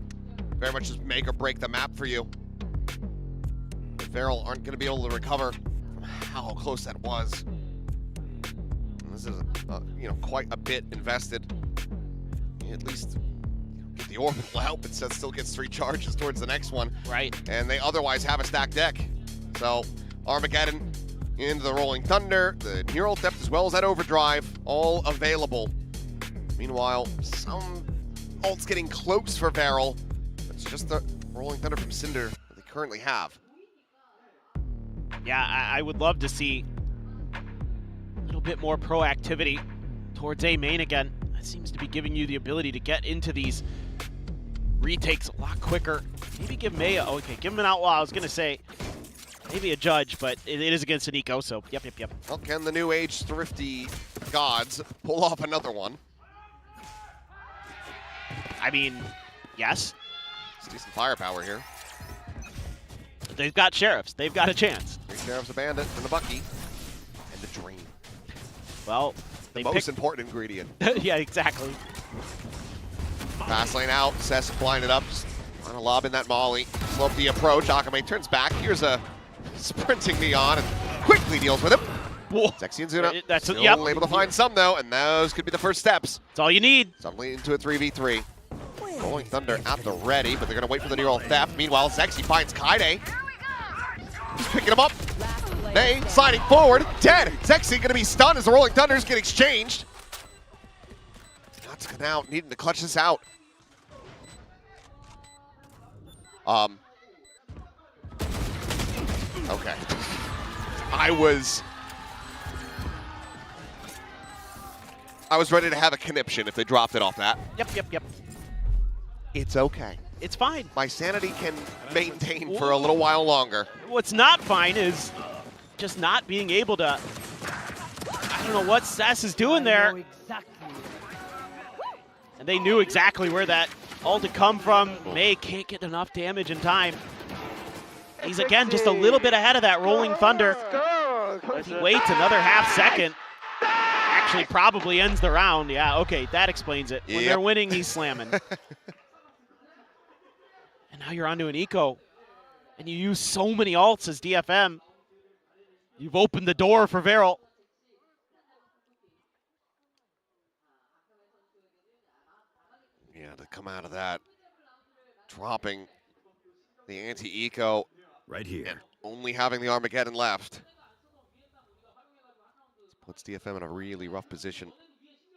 very much just make or break the map for you. If Varrel aren't going to be able to recover from how close that was. And this is, quite a bit invested. At least get the orbital out, but still gets 3 charges towards the next one. Right. And they otherwise have a stacked deck. So Armageddon into the Rolling Thunder, the Neural Theft as well as that Overdrive, all available. Meanwhile, some ults getting close for Varrel. It's just the Rolling Thunder from Cinder that they currently have. Yeah, I would love to see a little bit more proactivity towards A main again. That seems to be giving you the ability to get into these retakes a lot quicker. Maybe give Maya, give him an Outlaw. I was going to say maybe a Judge, but it is against an Eco, so yep. Well, can the New Age thrifty gods pull off another one? I mean, yes. Let's do some firepower here. They've got Sheriffs. They've got a chance. 3 Sheriffs, a Bandit, and a Bucky, and the Dream. Well, the most important ingredient. Yeah, exactly. Fast lane out. Cess blinded up. Just trying to lob in that Molly. Slow up the approach. Akame turns back. Here's a sprinting Neon and quickly deals with him. Zexy and Zuna still able to find some, though, and those could be the first steps. That's all you need. Suddenly into a 3v3. Rolling Thunder at the ready, but they're going to wait for the Neural Theft. Meanwhile, Zexy finds Kaide. He's picking him up. They sliding forward. Dead. Zexy going to be stunned as the Rolling Thunders get exchanged. Natsuka now needing to clutch this out. Okay. I was ready to have a conniption if they dropped it off that. Yep. It's okay. It's fine. My sanity can maintain for a little while longer. What's not fine is just not being able to... I don't know what Cess is doing there. And they knew exactly where that ult had come from. May can't get enough damage in time. He's, again, just a little bit ahead of that Rolling Thunder. If he waits another half second, actually probably ends the round. Yeah, okay, that explains it. When they're winning, he's slamming. And now you're onto an Eco. And you use so many ults as DFM. You've opened the door for Varrel. Yeah, to come out of that, dropping the anti-Eco. Right here. And only having the Armageddon left. This puts DFM in a really rough position,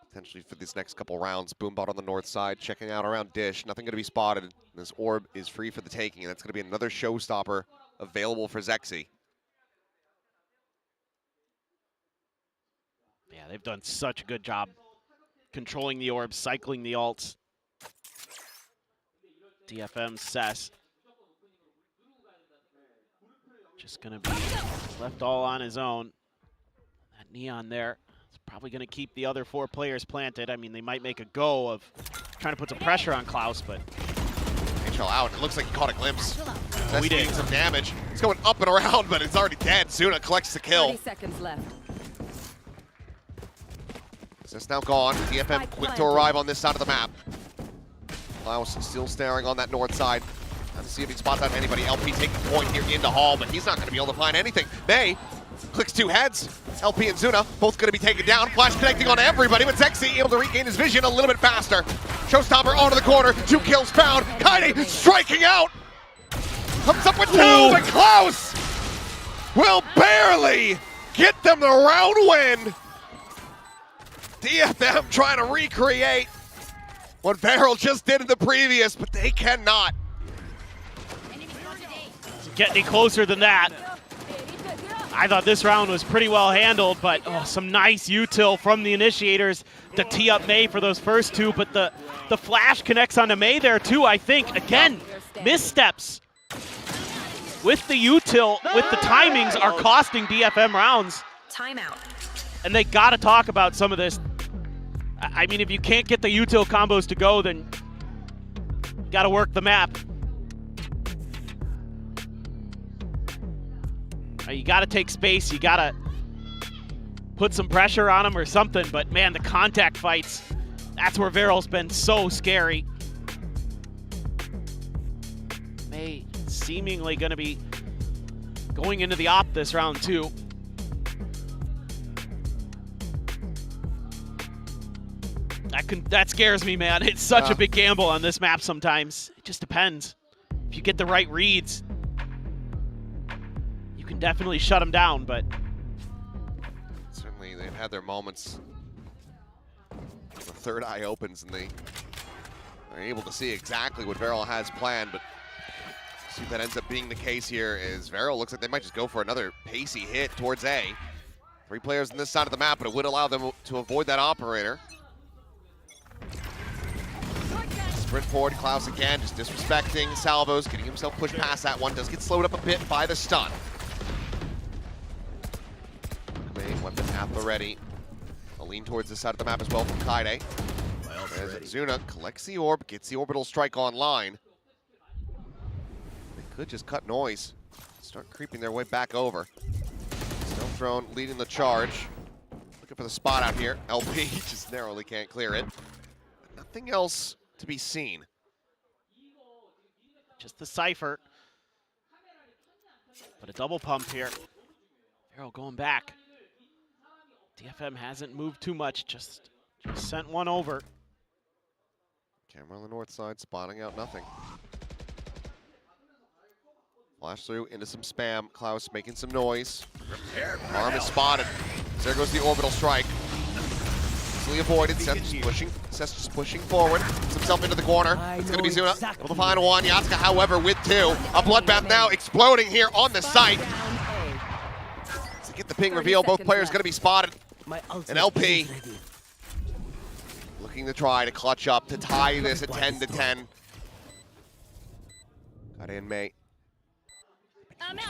potentially for this next couple rounds. Boombot on the north side, checking out around Dish. Nothing going to be spotted. This orb is free for the taking, and that's going to be another showstopper available for Zexy. Yeah, they've done such a good job controlling the orb, cycling the ults. DFM Cess just going to be left all on his own. That Neon there is probably going to keep the other 4 players planted. I mean, they might make a go of trying to put some pressure on Klaus, but... HL out. It looks like he caught a glimpse. That's We did. doing some damage. It's going up and around, but it's already dead. Zuna collects the kill. 30 seconds left. Cess now gone. DFM quick to arrive on this side of the map. Klaus still staring on that north side. Trying to see if he spots out anybody. LP taking point here into Hall, but he's not going to be able to find anything. May clicks 2 heads. LP and Zuna both going to be taken down. Flash connecting on everybody, but Zexy able to regain his vision a little bit faster. Showstopper onto the corner. 2 kills found. Kaide striking out. Comes up with 2, but Klaus will barely get them the round win. DFM trying to recreate what Varrel just did in the previous, but they cannot. Get any closer than that. I thought this round was pretty well handled, but some nice util from the initiators to tee up May for those first 2, but the flash connects onto May there too, I think. Again, missteps with the util, with the timings are costing DFM rounds. Timeout. And they got to talk about some of this I mean, if you can't get the util combos to go, then you gotta work the map. You gotta take space, you gotta put some pressure on him or something, but man, the contact fights, that's where Varrel's been so scary. May seemingly gonna be going into the op this round too. That scares me, man. It's such a big gamble on this map sometimes. It just depends. If you get the right reads, you can definitely shut them down, but certainly they've had their moments. The third eye opens and they are able to see exactly what Varrel has planned, but see if that ends up being the case here is Varrel looks like they might just go for another pacey hit towards A. 3 players on this side of the map, but it would allow them to avoid that operator. Sprint forward, Klaus again, just disrespecting Salvos, getting himself pushed past that one. Does get slowed up a bit by the stun. Weapon half already. A lean towards this side of the map as well from Kaide. As Zuna collects the orb, gets the orbital strike online. They could just cut noise, start creeping their way back over. Stealth Throne leading the charge. Looking for the spot out here. LP just narrowly can't clear it. Nothing else to be seen. just the Cypher. But a double pump here. Varrel going back. DFM hasn't moved too much, just sent one over. Camera on the north side, spawning out nothing. Flash through into some spam. Klaus making some noise. Arm is spotted. There goes the orbital strike. Easily avoided. Seth just pushing forward. Puts himself into the corner. It's going to be Zuna. Able to find one. Yatsuka, however, with two. A bloodbath now exploding here on the site. To get the ping reveal, both players going to be spotted. And LP looking to try to clutch up to tie this at 10-10. Got in, mate.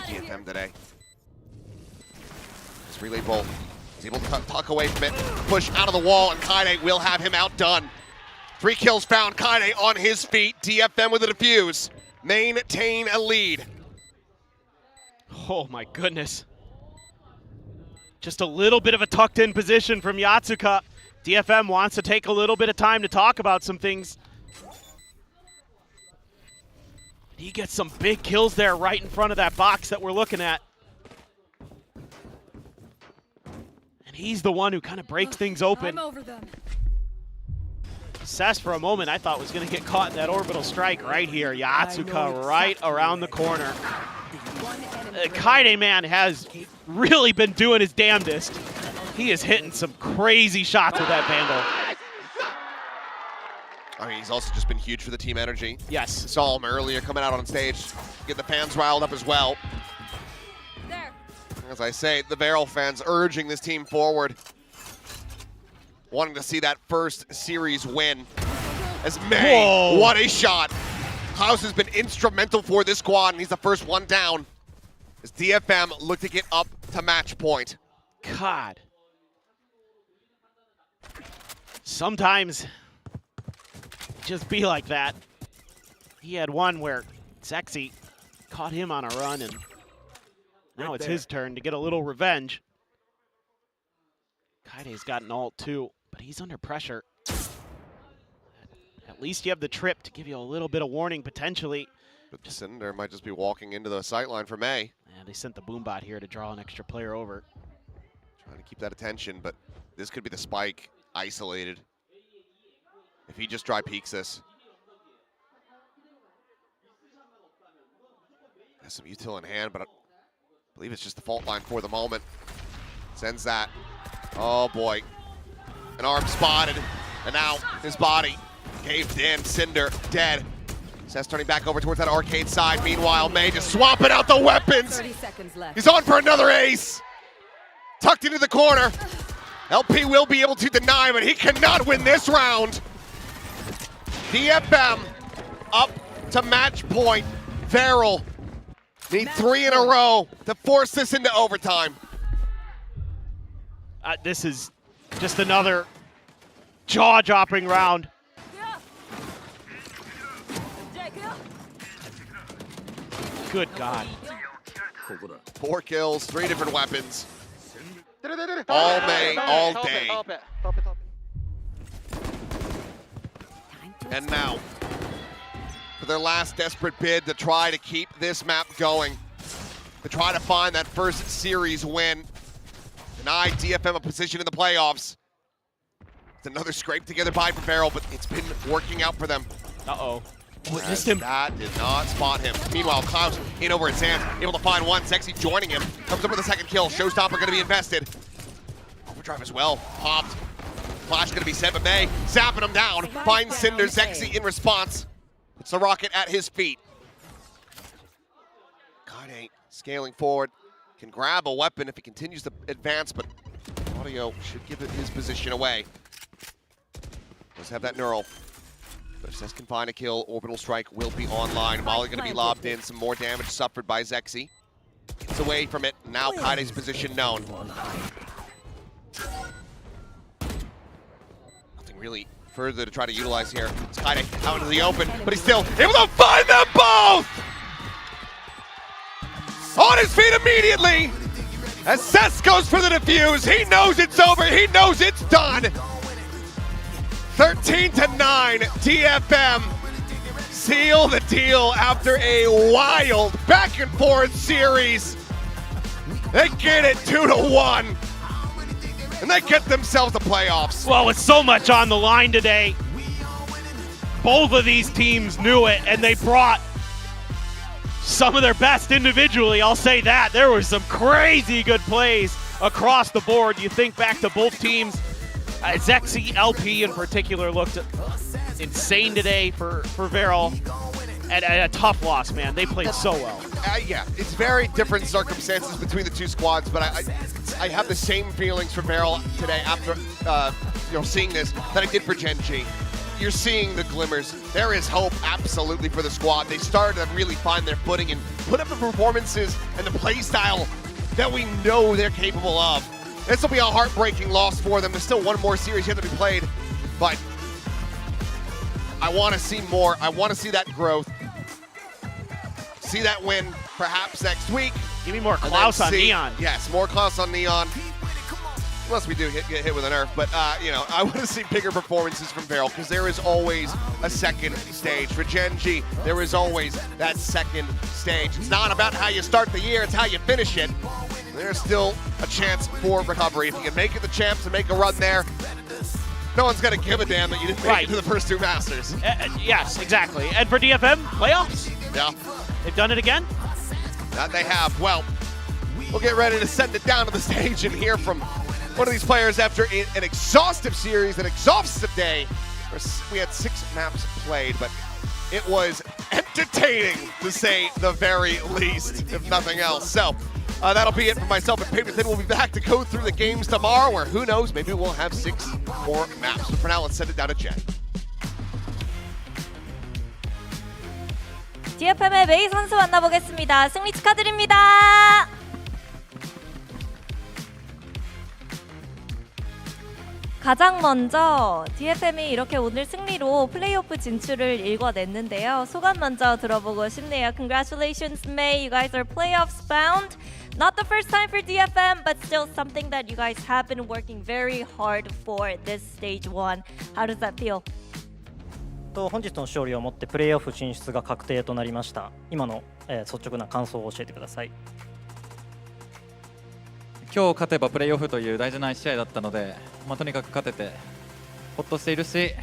DFM today. This relay bolt is able to tuck away from it, push out of the wall, and Kaide will have him outdone. 3 kills found, Kaide on his feet. DFM with a defuse. Maintain a lead. Oh my goodness. Just a little bit of a tucked in position from Yatsuka. DFM wants to take a little bit of time to talk about some things. He gets some big kills there right in front of that box that we're looking at. And he's the one who kind of breaks things open. I'm over them. Cess for a moment I thought was going to get caught in that orbital strike right here. Yatsuka right around the corner. Kaide, man, has really been doing his damnedest. He is hitting some crazy shots with that Vandal. I mean, he's also just been huge for the team energy. Yes. Saw him earlier coming out on stage, get the fans riled up as well. There. As I say, the Varrel fans urging this team forward. Wanting to see that first series win. As May, Whoa. What a shot. Klaus has been instrumental for this squad, and he's the first one down. As DFM look to get up to match point. God. Sometimes just be like that. He had one where Sexy caught him on a run, and now it's his turn to get a little revenge. Kaide's got an ult too, but he's under pressure. At least you have the trip to give you a little bit of warning potentially. But Cinder might just be walking into the sightline for May. And they sent the Boombot here to draw an extra player over. Trying to keep that attention, but this could be the spike isolated. If he just dry peeks this. Has some util in hand, but I believe it's just the fault line for the moment. Sends that. Oh boy. An arm spotted, and now his body caved in. Cinder dead. Seth's turning back over towards that arcade side. Meanwhile, May just swapping out the weapons. 30 seconds left. He's on for another ace. Tucked into the corner. LP will be able to deny, but he cannot win this round. DFM up to match point. Varrel need 3 in a row to force this into overtime. This is just another jaw-dropping round. Good God. 4 kills, 3 different weapons. All May, all day. And now, for their last desperate bid to try to keep this map going, to try to find that first series win, deny DFM a position in the playoffs. It's another scrape together by Varrel, but it's been working out for them. Uh-oh. Missed him. That did not spot him. Meanwhile, Klaus in over at Sands, able to find one. Sexy joining him. Comes up with a second kill. Showstopper going to be invested. Overdrive as well. Popped. Flash going to be sent, but May zapping him down. Finds Cinder. Sexy in response. Puts the rocket at his feet. Kade scaling forward. Can grab a weapon if he continues to advance, but Audio should give it his position away. Does have that neural. But if Cess can find a kill, Orbital Strike will be online. Molly going to be lobbed in. Some more damage suffered by Zexy. Gets away from it. Now Kade's position known. Nothing really further to try to utilize here. It's Kade out into the open, but he's still able to find them both! On his feet immediately! As Cess goes for the defuse, he knows it's over, he knows it's done! 13-9, DFM seal the deal after a wild back and forth series. They get it 2-1, and they get themselves the playoffs. Well, with so much on the line today, both of these teams knew it, and they brought some of their best individually, I'll say that. There was some crazy good plays across the board. You think back to both teams. Zexy, LP in particular, looked insane today for Varrel. And a tough loss, man. They played so well. Yeah, it's very different circumstances between the two squads, but I have the same feelings for Varrel today after seeing this that I did for Gen.G. You're seeing the glimmers. There is hope absolutely for the squad. They started to really find their footing and put up the performances and the play style that we know they're capable of. This will be a heartbreaking loss for them. There's still one more series yet to be played, but I want to see more. I want to see that growth. See that win perhaps next week. Give me more Klaus on Neon. Yes, more Klaus on Neon. Unless we do get hit with a nerf, but I want to see bigger performances from Varrel because there is always a second stage. For Gen.G, there is always that second stage. It's not about how you start the year, it's how you finish it. There's still a chance for recovery. If you can make it the champs and make a run there, no one's going to give a damn that you didn't make it to the first two Masters. Yes, exactly. And for DFM, playoffs. Yeah. They've done it again? That they have. Well, we'll get ready to send it down to the stage and hear from one of these players after an exhaustive series, an exhaustive day. We had 6 maps played, but it was entertaining to say the very least, if nothing else. So that'll be it for myself and Pavement. Then we'll be back to go through the games tomorrow, where who knows, maybe we'll have 6 more maps. But for now, let's send it down to Jen. DFM의 메이 선수 만나보겠습니다. 승리 축하드립니다. 가장 먼저 DFM이 이렇게 오늘 승리로 플레이오프 진출을 일궈냈는데요. 소감 먼저 들어보고 싶네요. Congratulations, May. You guys are playoffs bound. Not the first time for DFM, but still something that you guys have been working very hard for this stage 1. How does that feel? 本日の勝利をもってプレーオフ進出が確定となりました。今の、率直な感想を教えてください。今日勝てばプレーオフという大事な1試合だったので、とにかく勝ててほっとしているし、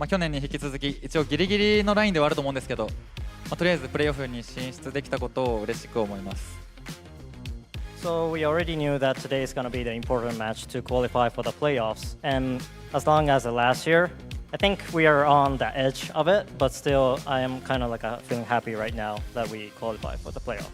去年に引き続き一応ギリギリのラインではあると思うんですけど、とりあえずプレーオフに進出できたことを嬉しく思います。So we already knew that today is going to be the important match to qualify for the playoffs, and as long as last year, I think we are on the edge of it, but still I am kind of feeling happy right now that we qualify for the playoff.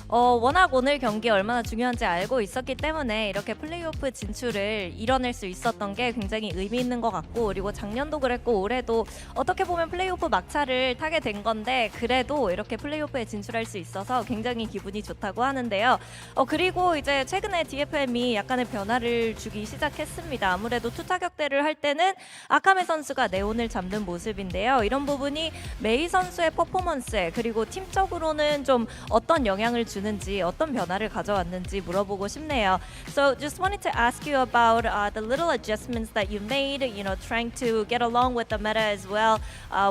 워낙 오늘 경기 얼마나 중요한지 알고 있었기 때문에 이렇게 플레이오프 진출을 이뤄낼 수 있었던 게 굉장히 의미 있는 것 같고, 그리고 작년도 그랬고 올해도 어떻게 보면 플레이오프 막차를 타게 된 건데 그래도 이렇게 플레이오프에 진출할 수 있어서 굉장히 기분이 좋다고 하는데요. 그리고 이제 최근에 DFM이 약간의 변화를 주기 시작했습니다. 아무래도 투타격대를 할 때는 아카메 선수가 네온을 잡는 모습인데요. 이런 부분이 메이 선수의 퍼포먼스에 그리고 팀적으로는 좀 어떤 영향을 주는지, 어떤 변화를 가져왔는지 물어보고 싶네요. So just wanted to ask you about the little adjustments that you made, you know, trying to get along with the meta as well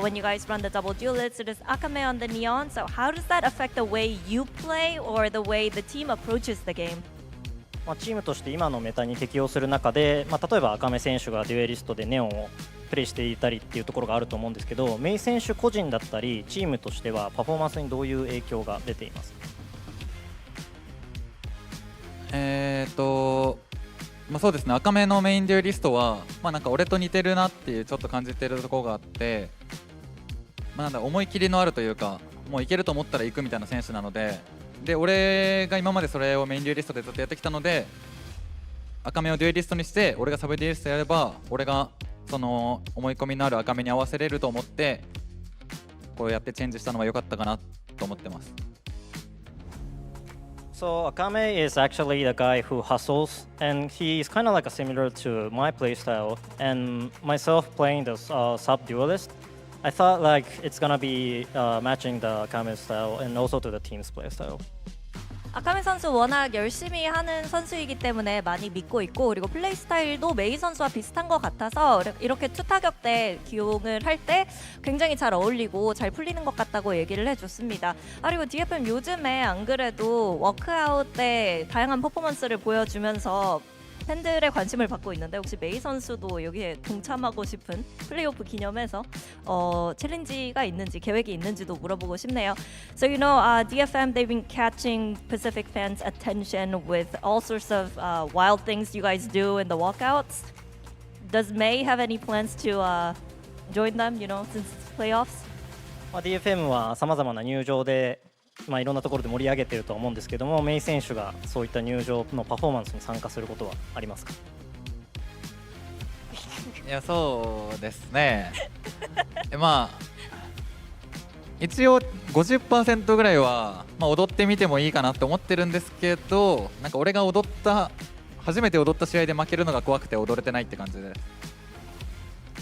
when you guys run the double duelists. It is Akame on the Neon. So how does that affect the way you play or the way the team approaches the game? チームとして今のメタに適応する中で、例えば赤目選手がデュエリストでネオンをプレイしていたりっていうところがあると思うんですけど、メイ選手個人だったりチームとしてはパフォーマンスにどういう影響が出ていますか？そうですね、赤目のメインデュエリストは、なんか俺と似てるなっていうちょっと感じてるところがあって、なんだ思い切りのあるというか、もういけると思ったら行くみたいな選手なので、俺が今までそれをメインデュエリストでずっとやってきたので、赤目をデュエリストにして俺がサブデュエリストやれば俺がその思い込みのある赤目に合わせれると思ってこうやってチェンジしたのは良かったかなと思ってます。So Akame is actually the guy who hustles, and he is kind of like a similar to my playstyle. And myself playing the sub-duelist, I thought like it's gonna be matching the Akame style and also to the team's playstyle. 아카메 선수 워낙 열심히 하는 선수이기 때문에 많이 믿고 있고, 그리고 플레이 스타일도 메이 선수와 비슷한 것 같아서 이렇게 투타격 때 기용을 할 때 굉장히 잘 어울리고 잘 풀리는 것 같다고 얘기를 해줬습니다. 그리고 DFM 요즘에 안 그래도 워크아웃 때 다양한 퍼포먼스를 보여주면서 팬들의 관심을 받고 있는데, 혹시 메이 선수도 여기에 동참하고 싶은 플레이오프 기념해서 챌린지가 있는지 계획이 있는지도 물어보고 싶네요. So you know, DFM, they've been catching Pacific fans' attention with all sorts of wild things you guys do in the walkouts. Does May have any plans to join them, you know, since it's playoffs? DFM はさまざまな入場でいろんなところで盛り上げているとは思うんですけども、メイ選手がそういった入場のパフォーマンスに参加することはありますか？いや、そうですね一応 50% ぐらいは、踊ってみてもいいかなって思ってるんですけど、なんか俺が初めて踊った試合で負けるのが怖くて踊れてないって感じです。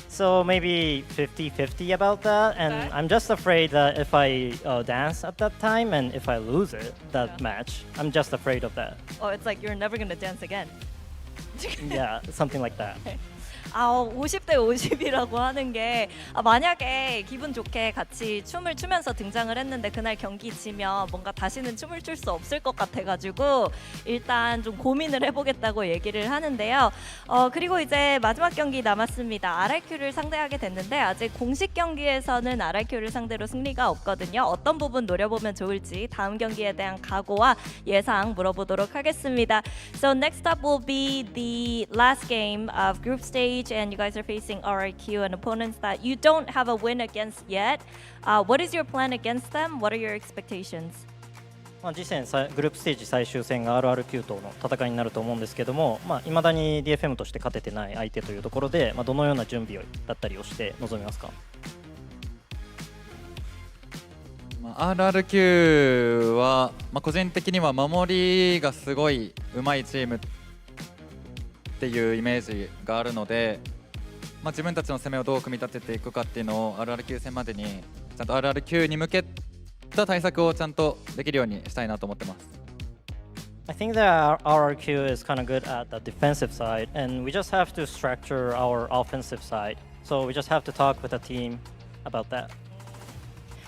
So maybe 50-50 about that, and I'm just afraid that if I dance at that time and if I lose that match, I'm just afraid of that. Oh, it's like you're never gonna dance again. Yeah, something like that. 50대 50이라고 하는 게 만약에 기분 좋게 같이 춤을 추면서 등장을 했는데 그날 경기 지면 뭔가 다시는 춤을 출 수 없을 것 같아가지고 일단 좀 고민을 해보겠다고 얘기를 하는데요. 그리고 이제 마지막 경기 남았습니다. RRQ를 상대하게 됐는데 아직 공식 경기에서는 RRQ를 상대로 승리가 없거든요. 어떤 부분 노려보면 좋을지 다음 경기에 대한 각오와 예상 물어보도록 하겠습니다. So next up will be the last game of group stage, and you guys are facing RRQ and opponents that you don't have a win against yet. What is your plan against them? What are your expectations? 次戦グループステージ最終戦が RRQ との戦いになると思うんですけども、未だに DFM として勝ててない相手というところで、どのような準備だったりをして臨みますか？RRQ は、個人的には守りがすごい上手いチームっていうイメージがあるので、自分たちの攻めをどう組み立てていくかっていうのを RRQ 戦までにちゃんと RRQ に向けた対策をちゃんとできるようにしたいなと思ってます。I think that RRQ is kind of good at the defensive side, and we just have to structure our offensive side. So we just have to talk with the team about that.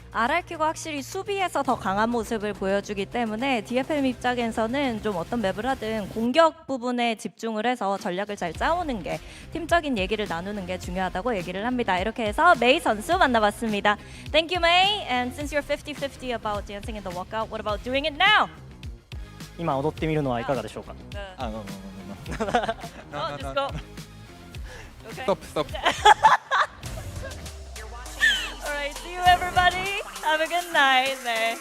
RRQ가 확실히 수비에서 더 강한 모습을 보여주기 때문에 DFM 입장에서는 좀 어떤 맵을 하든 공격 부분에 집중을 해서 전략을 잘 짜오는 게, 팀적인 얘기를 나누는 게 중요하다고 얘기를 합니다. 이렇게 해서 메이 선수 만나봤습니다. Thank you, May. And since you're 50-50 about dancing in the walkout, what about doing it now? 今踊ってみるのはいかがでしょうか？ Just go. Okay. Stop. Alright, see you everybody. Have a good night. 네.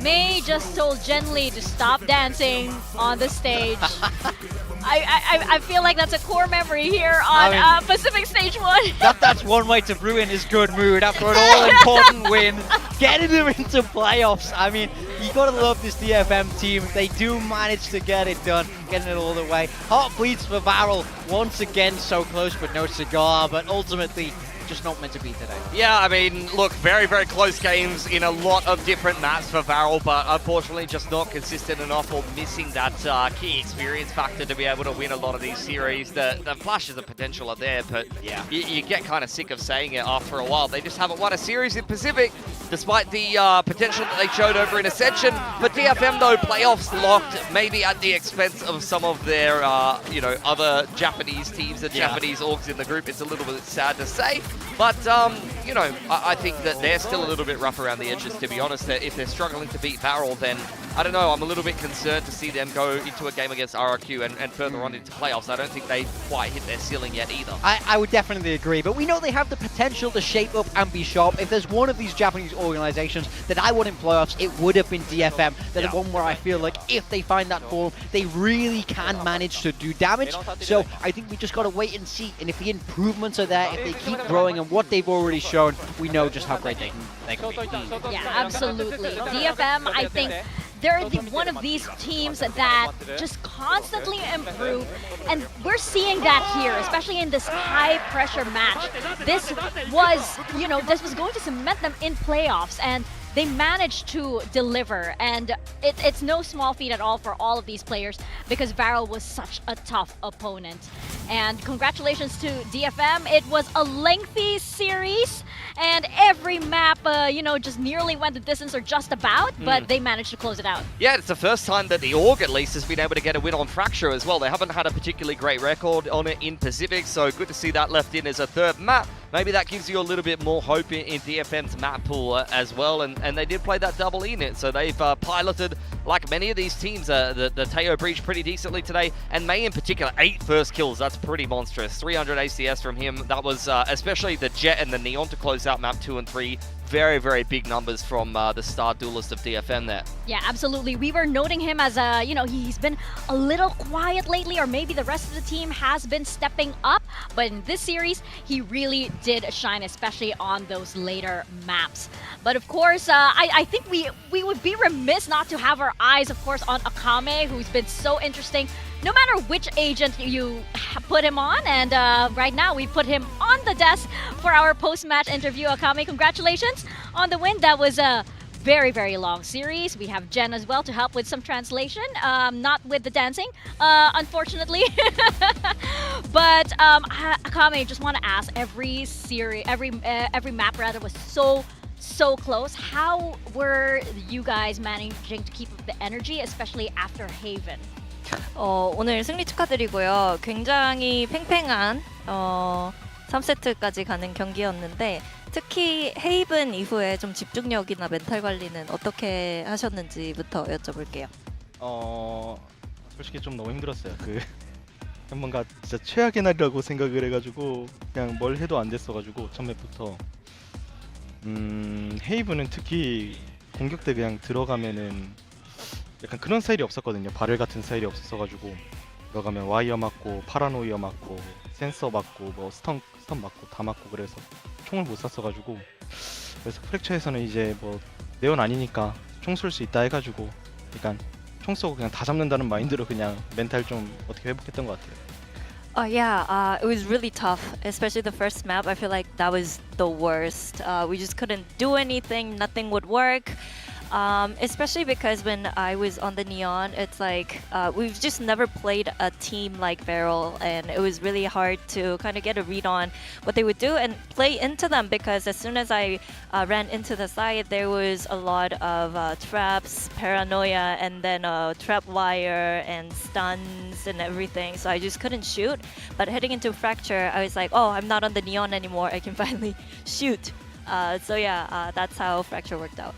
Mei just told Gen.G to stop dancing on the stage. I feel like that's a core memory here on Pacific Stage 1. That's one way to ruin his good mood after an all-important win, getting them into playoffs. I mean, you gotta love this DFM team. They do manage to get it done, getting it all the way. Heart bleeds for Varrel, once again so close but no cigar, but ultimately just not meant to be today. Yeah, I mean, look, very, very close games in a lot of different maps for Varrel, but unfortunately just not consistent enough or missing that key experience factor to be able to win a lot of these series. The flashes of potential are there, but yeah, you get kind of sick of saying it after a while. They just haven't won a series in Pacific, despite the potential that they showed over in Ascension. But DFM, though, playoffs locked, maybe at the expense of some of their, other Japanese teams and Japanese orgs in the group. It's a little bit sad to say. But, I think that they're still a little bit rough around the edges, to be honest. If they're struggling to beat Varrel, then, I don't know, I'm a little bit concerned to see them go into a game against RRQ and further on into playoffs. I don't think they quite hit their ceiling yet either. I would definitely agree, but we know they have the potential to shape up and be sharp. If there's one of these Japanese organizations that I want in playoffs, it would have been DFM. They're the one where I feel like if they find that form, they really can manage to do damage. So I think we just got to wait and see. And if the improvements are there, if they keep growing and what they've already shown, we know just how great they can be. Yeah, absolutely. DFM, I think they're one of these teams that just constantly improve, and we're seeing that here, especially in this high-pressure match. This was going to cement them in playoffs, and they managed to deliver, and it's no small feat at all for all of these players because Varrel was such a tough opponent. And congratulations to DFM. It was a lengthy series, and every map, just nearly went the distance or just about, but they managed to close it out. Yeah, it's the first time that the org, at least, has been able to get a win on Fracture as well. They haven't had a particularly great record on it in Pacific, so good to see that left in as a third map. Maybe that gives you a little bit more hope in DFM's map pool as well, and they did play that double E in it, so they've piloted, like many of these teams, the Teo Breach pretty decently today, and Mei in particular, 8 first kills. That's pretty monstrous. 300 ACS from him. That was especially the Jet and the Neon to close out map 2 and 3. Very, very big numbers from the star duelist of DFM there. Yeah, absolutely. We were noting him as he's been a little quiet lately, or maybe the rest of the team has been stepping up. But in this series, he really did shine, especially on those later maps. But of course, I think we would be remiss not to have our eyes, of course, on Akame, who's been so interesting. No matter which agent you put him on, and right now we put him on the desk for our post-match interview. Akame, congratulations on the win. That was a very, very long series. We have Jen as well to help with some translation, not with the dancing, unfortunately. But Akame, just want to ask, every map rather was so close. How were you guys managing to keep up the energy, especially after Haven? 오늘 승리 축하드리고요. 굉장히 팽팽한 3세트까지 가는 경기였는데 특히 헤이븐 이후에 좀 집중력이나 멘탈 관리는 어떻게 하셨는지부터 여쭤볼게요. 솔직히 좀 너무 힘들었어요. 뭔가 진짜 최악의 날이라고 생각을 해가지고 그냥 뭘 해도 안 됐어가지고 첫 맵부터 헤이븐은 특히 공격 때 그냥 들어가면은 약간 그런 스타일이 없었거든요. 바렐 같은 스타일이 없었어가지고 들어가면 와이어 맞고 파라노이어 맞고 센서 맞고 뭐 스턴 맞고 다 맞고 그래서 총을 못 쐈어가지고 그래서 프랙처에서는 이제 뭐 네온 아니니까 총 쏠 수 있다 해가지고 약간 총 쏘고 그냥 다 잡는다는 마인드로 그냥 멘탈 좀 어떻게 회복했던 것 같아요. Yeah, it was really tough, especially the first map. I feel like that was the worst. We just couldn't do anything, nothing would work. Especially because when I was on the Neon, it's like we've just never played a team like Varrel, and it was really hard to kind of get a read on what they would do and play into them, because as soon as I ran into the side, there was a lot of traps, paranoia, and then trap wire and stuns and everything, so I just couldn't shoot. But heading into Fracture, I was like, oh, I'm not on the Neon anymore, I can finally shoot. So yeah, that's how Fracture worked out.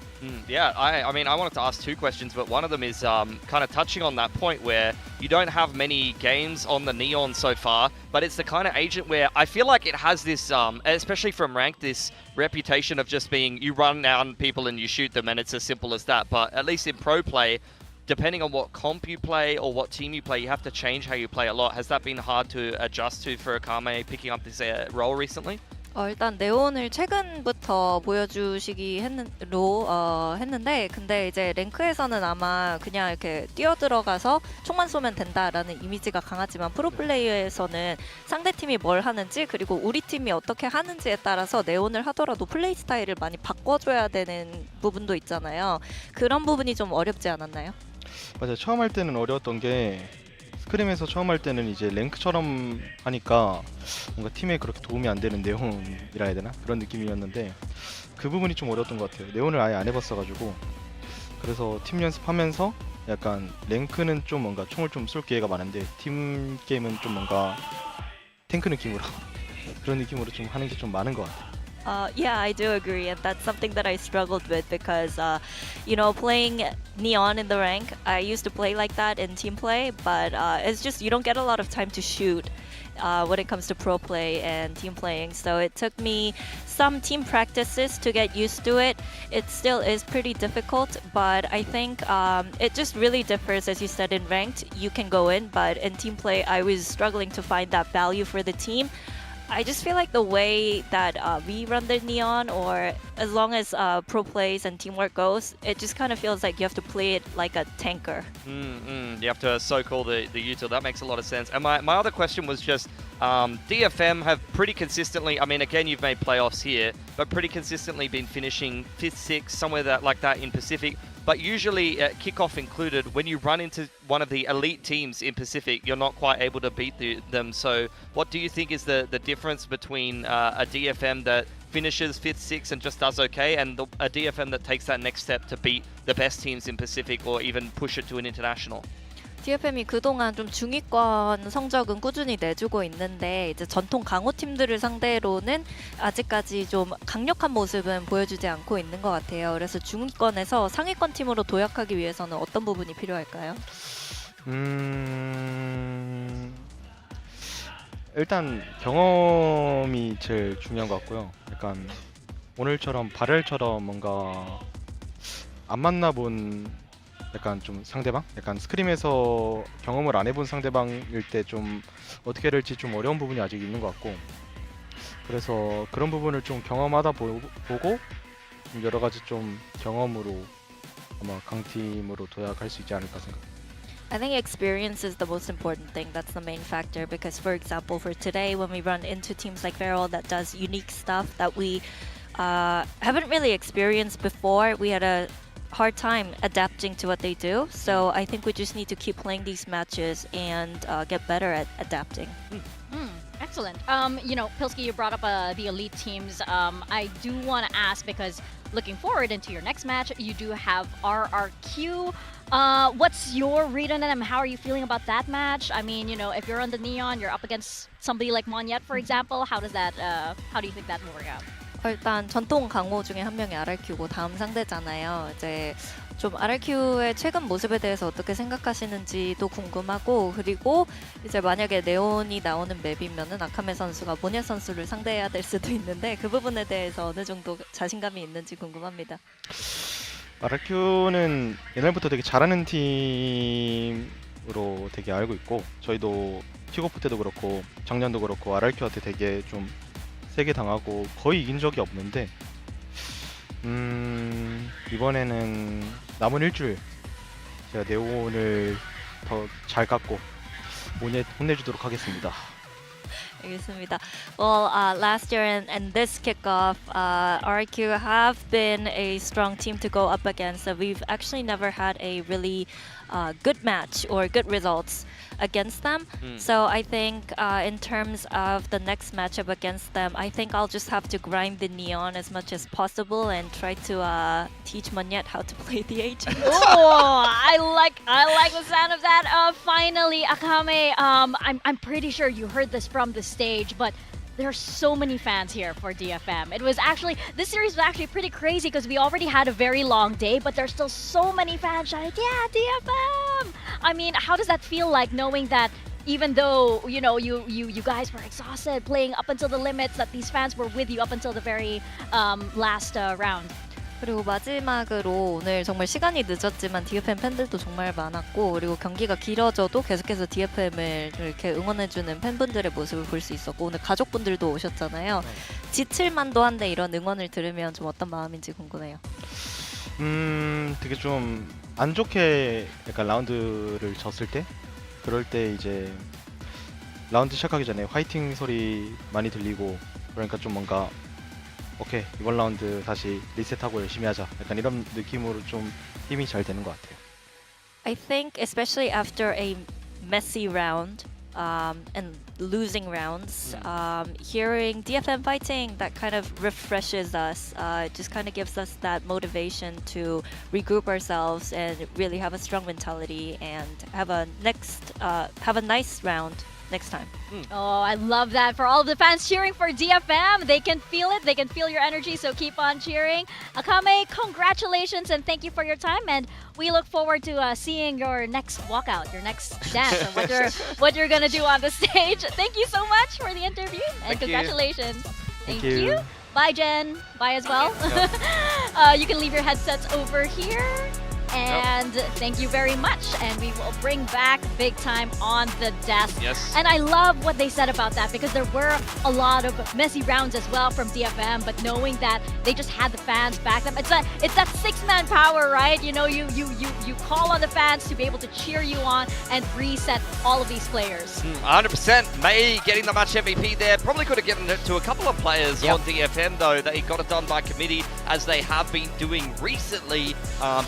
Yeah, I mean, I wanted to ask two questions, but one of them is kind of touching on that point where you don't have many games on the Neon so far, but it's the kind of agent where I feel like it has this, especially from ranked, this reputation of just being, you run down people and you shoot them and it's as simple as that. But at least in pro play, depending on what comp you play or what team you play, you have to change how you play a lot. Has that been hard to adjust to for Akame picking up this role recently? 일단 네온을 최근부터 보여주시기 했는데 근데 이제 랭크에서는 아마 그냥 이렇게 뛰어들어가서 총만 쏘면 된다라는 이미지가 강하지만 프로플레이어에서는 상대팀이 뭘 하는지 그리고 우리 팀이 어떻게 하는지에 따라서 네온을 하더라도 플레이 스타일을 많이 바꿔줘야 되는 부분도 있잖아요. 그런 부분이 좀 어렵지 않았나요? 맞아요. 처음 할 때는 어려웠던 게 스크림에서 처음 할 때는 이제 랭크처럼 하니까 뭔가 팀에 그렇게 도움이 안 되는 내용이라 해야 되나? 그런 느낌이었는데 그 부분이 좀 어려웠던 것 같아요. 네온을 아예 안 해봤어가지고 그래서 팀 연습하면서 약간 랭크는 좀 뭔가 총을 좀 쏠 기회가 많은데 팀 게임은 좀 뭔가 탱크 느낌으로 그런 느낌으로 좀 하는 게 좀 많은 것 같아요. Yeah, I do agree, and that's something that I struggled with because, playing Neon in the rank, I used to play like that in team play, but it's just you don't get a lot of time to shoot when it comes to pro play and team playing. So it took me some team practices to get used to it. It still is pretty difficult, but I think it just really differs, as you said, in ranked. You can go in, but in team play, I was struggling to find that value for the team. I just feel like the way that we run the Neon, or as long as pro plays and teamwork goes, it just kind of feels like you have to play it like a tanker. You have to soak all the util. That makes a lot of sense. And my other question was just, DFM have pretty consistently, I mean, again, you've made playoffs here, but pretty consistently been finishing 5th, 6th, somewhere like that in Pacific. But usually, kickoff included, when you run into one of the elite teams in Pacific, you're not quite able to beat them. So what do you think is the difference between a DFM that finishes 5th, 6th and just does okay, and a DFM that takes that next step to beat the best teams in Pacific or even push it to an international? DFM이 그동안 좀 중위권 성적은 꾸준히 내주고 있는데 이제 전통 강호 팀들을 상대로는 아직까지 좀 강력한 모습은 보여주지 않고 있는 것 같아요. 그래서 중위권에서 상위권 팀으로 도약하기 위해서는 어떤 부분이 필요할까요? 일단 경험이 제일 중요한 것 같고요. 약간 오늘처럼 바렐처럼 뭔가 안 만나본 약간 좀 상대방? 약간 스크림에서 경험을 안 해본 상대방일 때 좀 어떻게 해야 될지 좀 어려운 부분이 아직 있는 것 같고 그래서 그런 부분을 좀 경험하다 보고 좀 여러 가지 좀 경험으로 아마 강팀으로 도약할 수 있지 않을까 생각합니다. I think experience is the most important thing. That's the main factor because, for example, for today, when we run into teams like Varrel that does unique stuff that we haven't really experienced before, we had a hard time adapting to what they do. So I think we just need to keep playing these matches and get better at adapting. Excellent. Pilsky, you brought up the elite teams. I do want to ask because looking forward into your next match, you do have RRQ. What's your read on them? How are you feeling about that match? I mean, if you're on the Neon, you're up against somebody like Monyet, for example. How do you think that will work out? 일단 전통 강호 중에 한 명이 RRQ고 다음 상대잖아요. 이제 좀 RRQ의 최근 모습에 대해서 어떻게 생각하시는지도 궁금하고 그리고 이제 만약에 네온이 나오는 맵이면은 아카메 선수가 모냐 선수를 상대해야 될 수도 있는데 그 부분에 대해서 어느 정도 자신감이 있는지 궁금합니다. RRQ는 옛날부터 되게 잘하는 팀으로 되게 알고 있고 저희도 킥오프 때도 그렇고 작년도 그렇고 RRQ한테 되게 좀 세게 당하고 거의 이긴 적이 없는데 이번에는 남은 일주일 제가 네온을 더 잘 깎고 혼내주도록 하겠습니다. 알겠습니다. Well, last year and this kickoff, RRQ have been a strong team to go up against. We've actually never had a really good match or good results against them. So I think in terms of the next matchup against them, I think I'll just have to grind the Neon as much as possible and try to teach Monyet how to play the agent. Oh, I like the sound of that. Finally, Akame, I'm pretty sure you heard this from the stage, but there are so many fans here for DFM. This series was actually pretty crazy because we already had a very long day, but there's still so many fans shouting, yeah, DFM! I mean, how does that feel like knowing that even though, you guys were exhausted playing up until the limits, that these fans were with you up until the very last round? 그리고 마지막으로 오늘 정말 시간이 늦었지만 DFM 팬들도 정말 많았고 그리고 경기가 길어져도 계속해서 DFM을 이렇게 응원해주는 팬분들의 모습을 볼 수 있었고 오늘 가족분들도 오셨잖아요. 지칠만도 한데 이런 응원을 들으면 좀 어떤 마음인지 궁금해요. 되게 좀 안 좋게 약간 라운드를 졌을 때 그럴 때 이제 라운드 시작하기 전에 화이팅 소리 많이 들리고 그러니까 좀 뭔가 오케이 이번 라운드 다시 리셋하고 열심히 하자 약간 이런 느낌으로 좀 힘이 잘 되는 것 같아요. I think especially after a messy round and losing rounds, hearing DFM fighting, that kind of refreshes us. It just kind of gives us that motivation to regroup ourselves and really have a strong mentality and have a nice round next time. Oh, I love that. For all of the fans cheering for DFM, they can feel it. They can feel your energy, so keep on cheering. Akame, congratulations and thank you for your time. And we look forward to seeing your next walkout, your next dance, or what you're going to do on the stage. Thank you so much for the interview and congratulations. Thank you. Bye, Jen. Bye as well. You can leave your headsets over here. And thank you very much. And we will bring back Big Time on the desk. Yes. And I love what they said about that because there were a lot of messy rounds as well from DFM, but knowing that they just had the fans back them. It's that six-man power, right? You call on the fans to be able to cheer you on and reset all of these players. 100%. May getting the match MVP there. Probably could have given it to a couple of players on DFM though. They got it done by committee as they have been doing recently.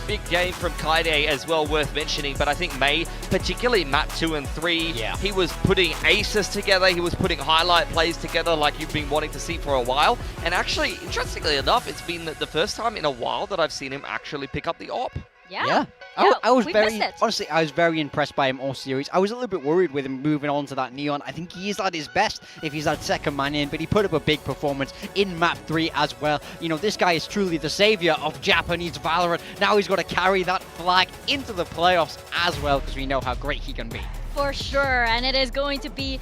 Big game from Kaide as well, worth mentioning, but I think May, particularly map 2 and 3, he was putting aces together, he was putting highlight plays together like you've been wanting to see for a while, and actually, interestingly enough, it's been the first time in a while that I've seen him actually pick up the op. Yeah. I was very impressed by him all series. I was a little bit worried with him moving on to that Neon. I think he is at his best if he's that second man in, but he put up a big performance in map 3 as well. This guy is truly the savior of Japanese Valorant. Now he's got to carry that flag into the playoffs as well because we know how great he can be. For sure, and it is going to be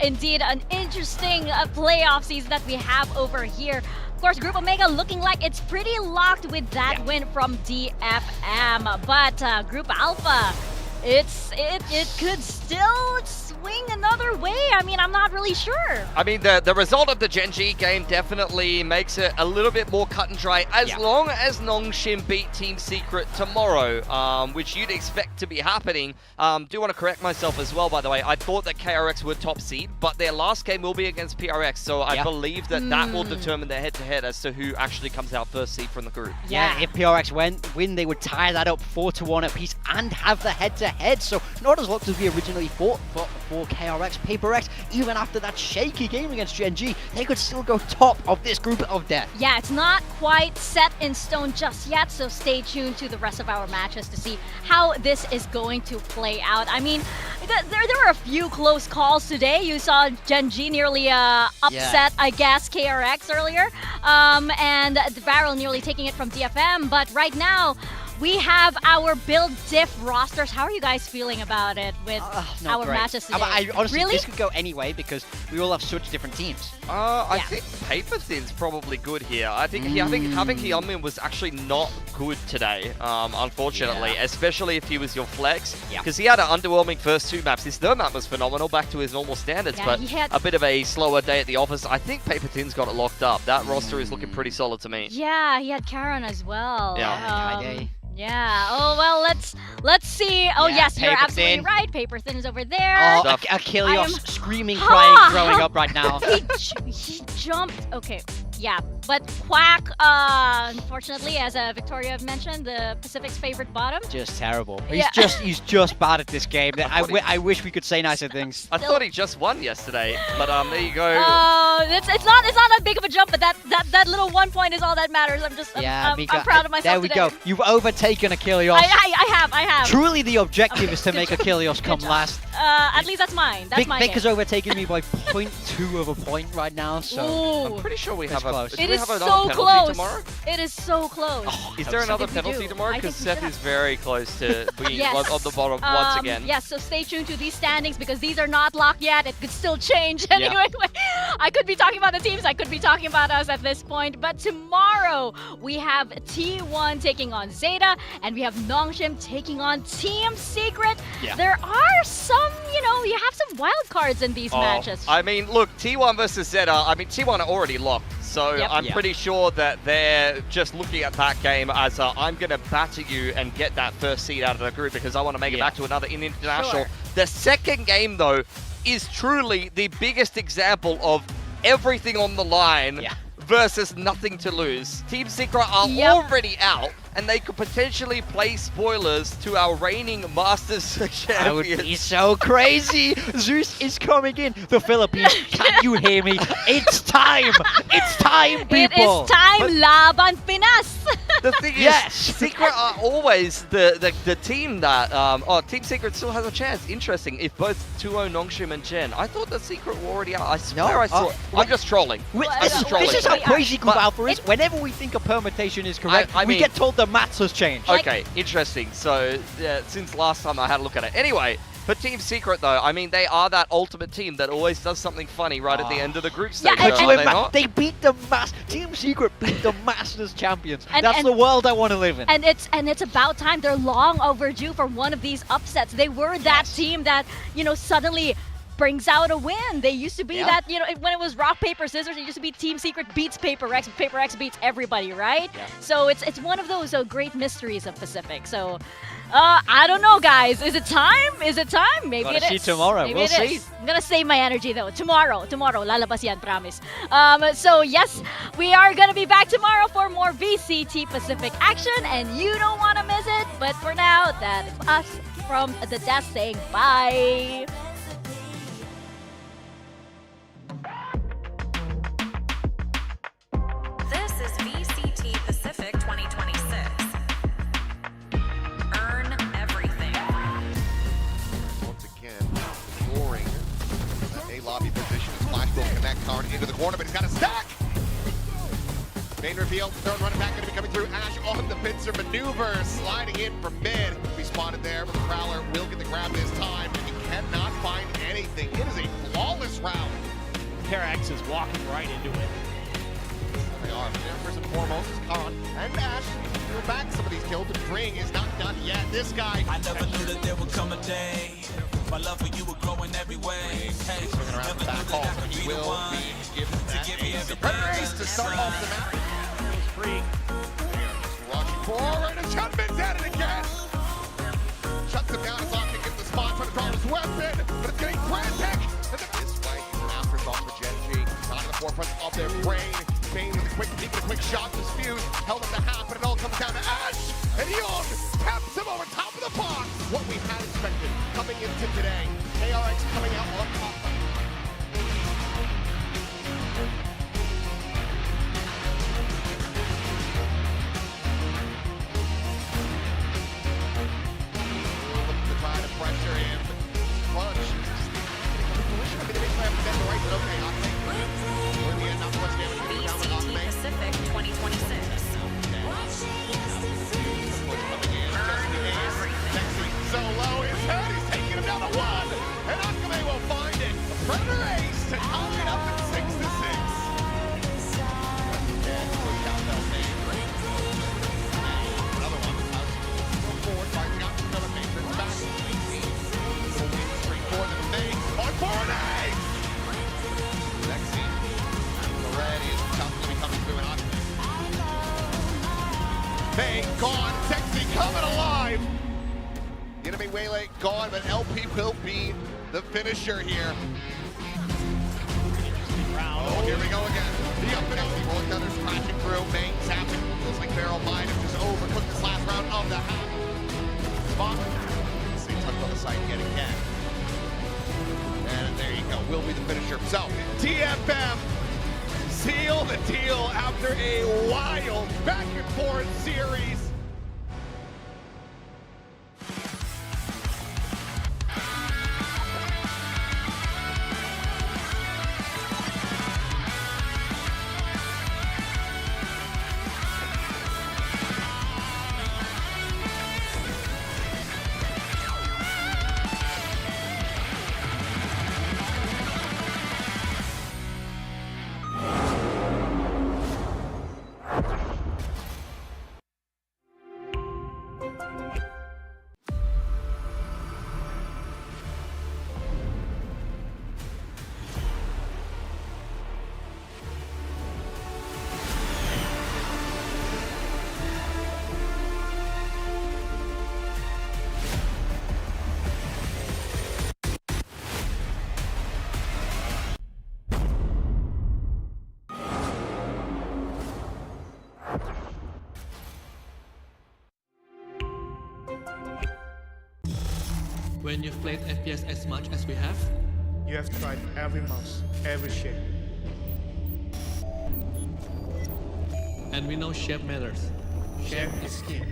indeed an interesting playoff season that we have over here. Of course, Group Omega looking like it's pretty locked with that win from DFM, but Group Alpha, it could still swing another way. I mean, I'm not really sure. I mean, the result of the Gen.G game definitely makes it a little bit more cut and dry, as long as Nongshim beat Team Secret tomorrow, which you'd expect to be happening. Do want to correct myself as well, by the way. I thought that KRX were top seed, but their last game will be against PRX, so I believe that will determine their head-to-head as to who actually comes out first seed from the group. Yeah, if PRX win, they would tie that up 4-1 apiece and have the head-to-head, so not as locked as we originally thought for KRX. PaperX, even after that shaky game against Gen.G, they could still go top of this group of death. Yeah, it's not quite set in stone just yet, so stay tuned to the rest of our matches to see how this is going to play out. I mean, there were a few close calls today. You saw Gen.G nearly upset, I guess, KRX earlier, and Varrel nearly taking it from DFM, but right now, we have our build diff rosters. How are you guys feeling about it with our matches today? Honestly, this could go any way because we all have such different teams. I think Paper Thin's probably good here. I think having Hyunmin was actually not good today, unfortunately, especially if he was your flex, because he had an underwhelming first 2 maps. His third map was phenomenal, back to his normal standards, but a bit of a slower day at the office. I think Paper Thin's got it locked up. That roster is looking pretty solid to me. Yeah, he had Karen as well. Yeah. Yeah. Oh well, let's see. Oh yes, you're absolutely right. Paper Thin is over there. Oh, Achilles screaming, crying, growing up right now. He jumped. Okay. Yeah. But Quack, unfortunately, as Victoria mentioned, the Pacific's favorite bottom. Just terrible. Yeah. He's just bad at this game. I wish we could say nicer things. I thought he just won yesterday, but there you go. It's not that big of a jump, but that little 1 point is all that matters. I'm proud of myself. There we today. go. You've overtaken Achilles. I have. Truly, the objective is to make Achilles come last. At least that's mine. That's my Vic game. has overtaken me by 0.2 of a point right now, so Ooh. I'm pretty sure we have close. a. It is another so penalty close. tomorrow? It is so close. Is there another If we penalty do, tomorrow? I Because think we Seth should is very close to being Yes. on the bottom once again. Yes, so stay tuned to these standings because these are not locked yet. It could still change anyway. I could be talking about the teams. I could be talking about us at this point. But tomorrow we have T1 taking on Zeta, and we have Nongshim taking on Team Secret. Yeah. There are some, you have some wild cards in these matches. I mean, look, T1 versus Zeta. I mean, T1 are already locked, so Yep. I'm Yeah. pretty sure that they're just looking at that game as I'm going to batter you and get that first seed out of the group because I want to make it back to another international. Sure. The second game, though, is truly the biggest example of everything on the line versus nothing to lose. Team Secret are already out, and they could potentially play spoilers to our reigning Masters champions. That would be so crazy. Zeus is coming in. The Philippines, can you hear me? It's time. It's time, people. It is time, Laban Pinas. The thing is, Secret are always the team that Team Secret still has a chance. Interesting. If both 2-0 Nongshim and Gen, I thought the Secret were already out. I swear I saw. I'm just trolling. This is how crazy Group Alpha is. Whenever we think a permutation is correct, I we mean- get told the maths has changed. Okay, interesting. So since last time I had a look at it. Anyway, for Team Secret though, I mean they are that ultimate team that always does something funny right at the end of the group stage. Could you are they imagine? not? They beat the Team Secret beat the Masters champions. And- That's and- the world I want to live in. And it's about time. They're long overdue for one of these upsets. They were that team that, suddenly brings out a win. They used to be that, when it was rock, paper, scissors, it used to be Team Secret beats Paper X beats everybody, right? Yeah. So it's one of those great mysteries of Pacific. So I don't know, guys. Is it time? Is it time? Maybe Gotta it see is. tomorrow. Maybe We'll it see. is. I'm gonna save my energy though. Tomorrow, lalabas yan, promise. So yes, we are gonna be back tomorrow for more VCT Pacific action, and you don't want to miss it. But for now, that is us from the desk saying bye. This is VCT Pacific 2026. Earn everything. Once again, scoring. A lobby position. Flash will connect Karn into the corner, but he's got a stack. Main reveal, third running back going to be coming through. Ash on the pincer maneuver, sliding in from mid. Be spotted there, but the Prowler will get the grab this time. And he cannot find anything. It is a flawless round. KRX is walking right into it. They are. There first and foremost is Karn and Ash. We're back some of these kills. The Bring is not done yet. This guy. I never knew that there would come a day. My love for you would grow in every way. Hey, swinging around the back hall. He will be given that ace. The Predator ace to start off the map. Free. Rushing forward, and Chutman's at it again. Shuts him down. It's locking into the spot, trying to draw his weapon, but it's getting frantic. And this way, an afterthought for Gen.G. Not in the forefront of their brain. Bane with a quick peek and a quick shot to Fuse. Held him to half, but it all comes down to Ash. And Young taps him over top of the box. What we had expected coming into today. KRX coming out on top. Looking to try to pressure him. Crunch. Okay, VCT Pacific 2026. Solo is head, he's taking him down to one, and Akame will find it. Predator ace to tie it up at 6-6. And quick countdown name. Another one. Forward, finding out another matrix back. Little win streak for the May. On 4-8. Lexi. Already is tough to be coming through an Akame. May gone. Sexy coming alive. The enemy waylay gone, but LP will be the finisher here. Oh, here we go again. The up and out, roll cutters, of the half. Bottom. They tucked on the side yet again. And there you go. Will be the finisher. So, DFM seal the deal after a wild back and forth series. When you've played FPS as much as we have, you have tried every mouse, every shape. And we know shape matters. Shape is key.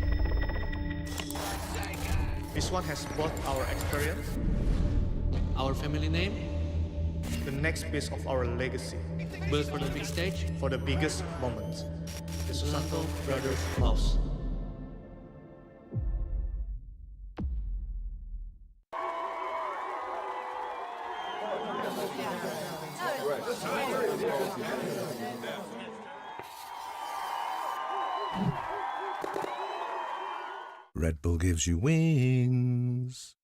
This one has both our experience, our family name, the next piece of our legacy. Built for the big stage, for the biggest moments. The Susanto Brothers Mouse. Red Bull gives you wings.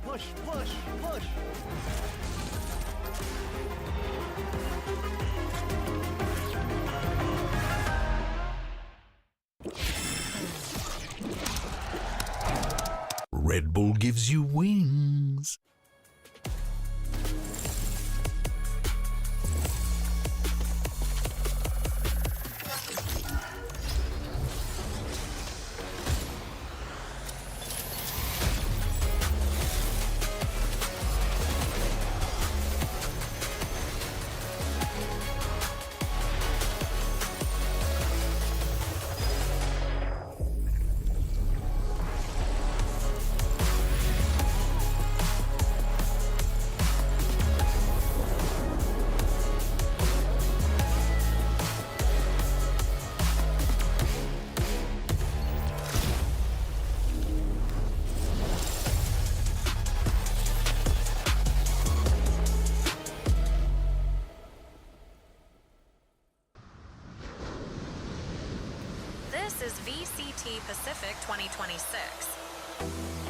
Push, push, push. Red Bull gives you wings. This is VCT Pacific 2026.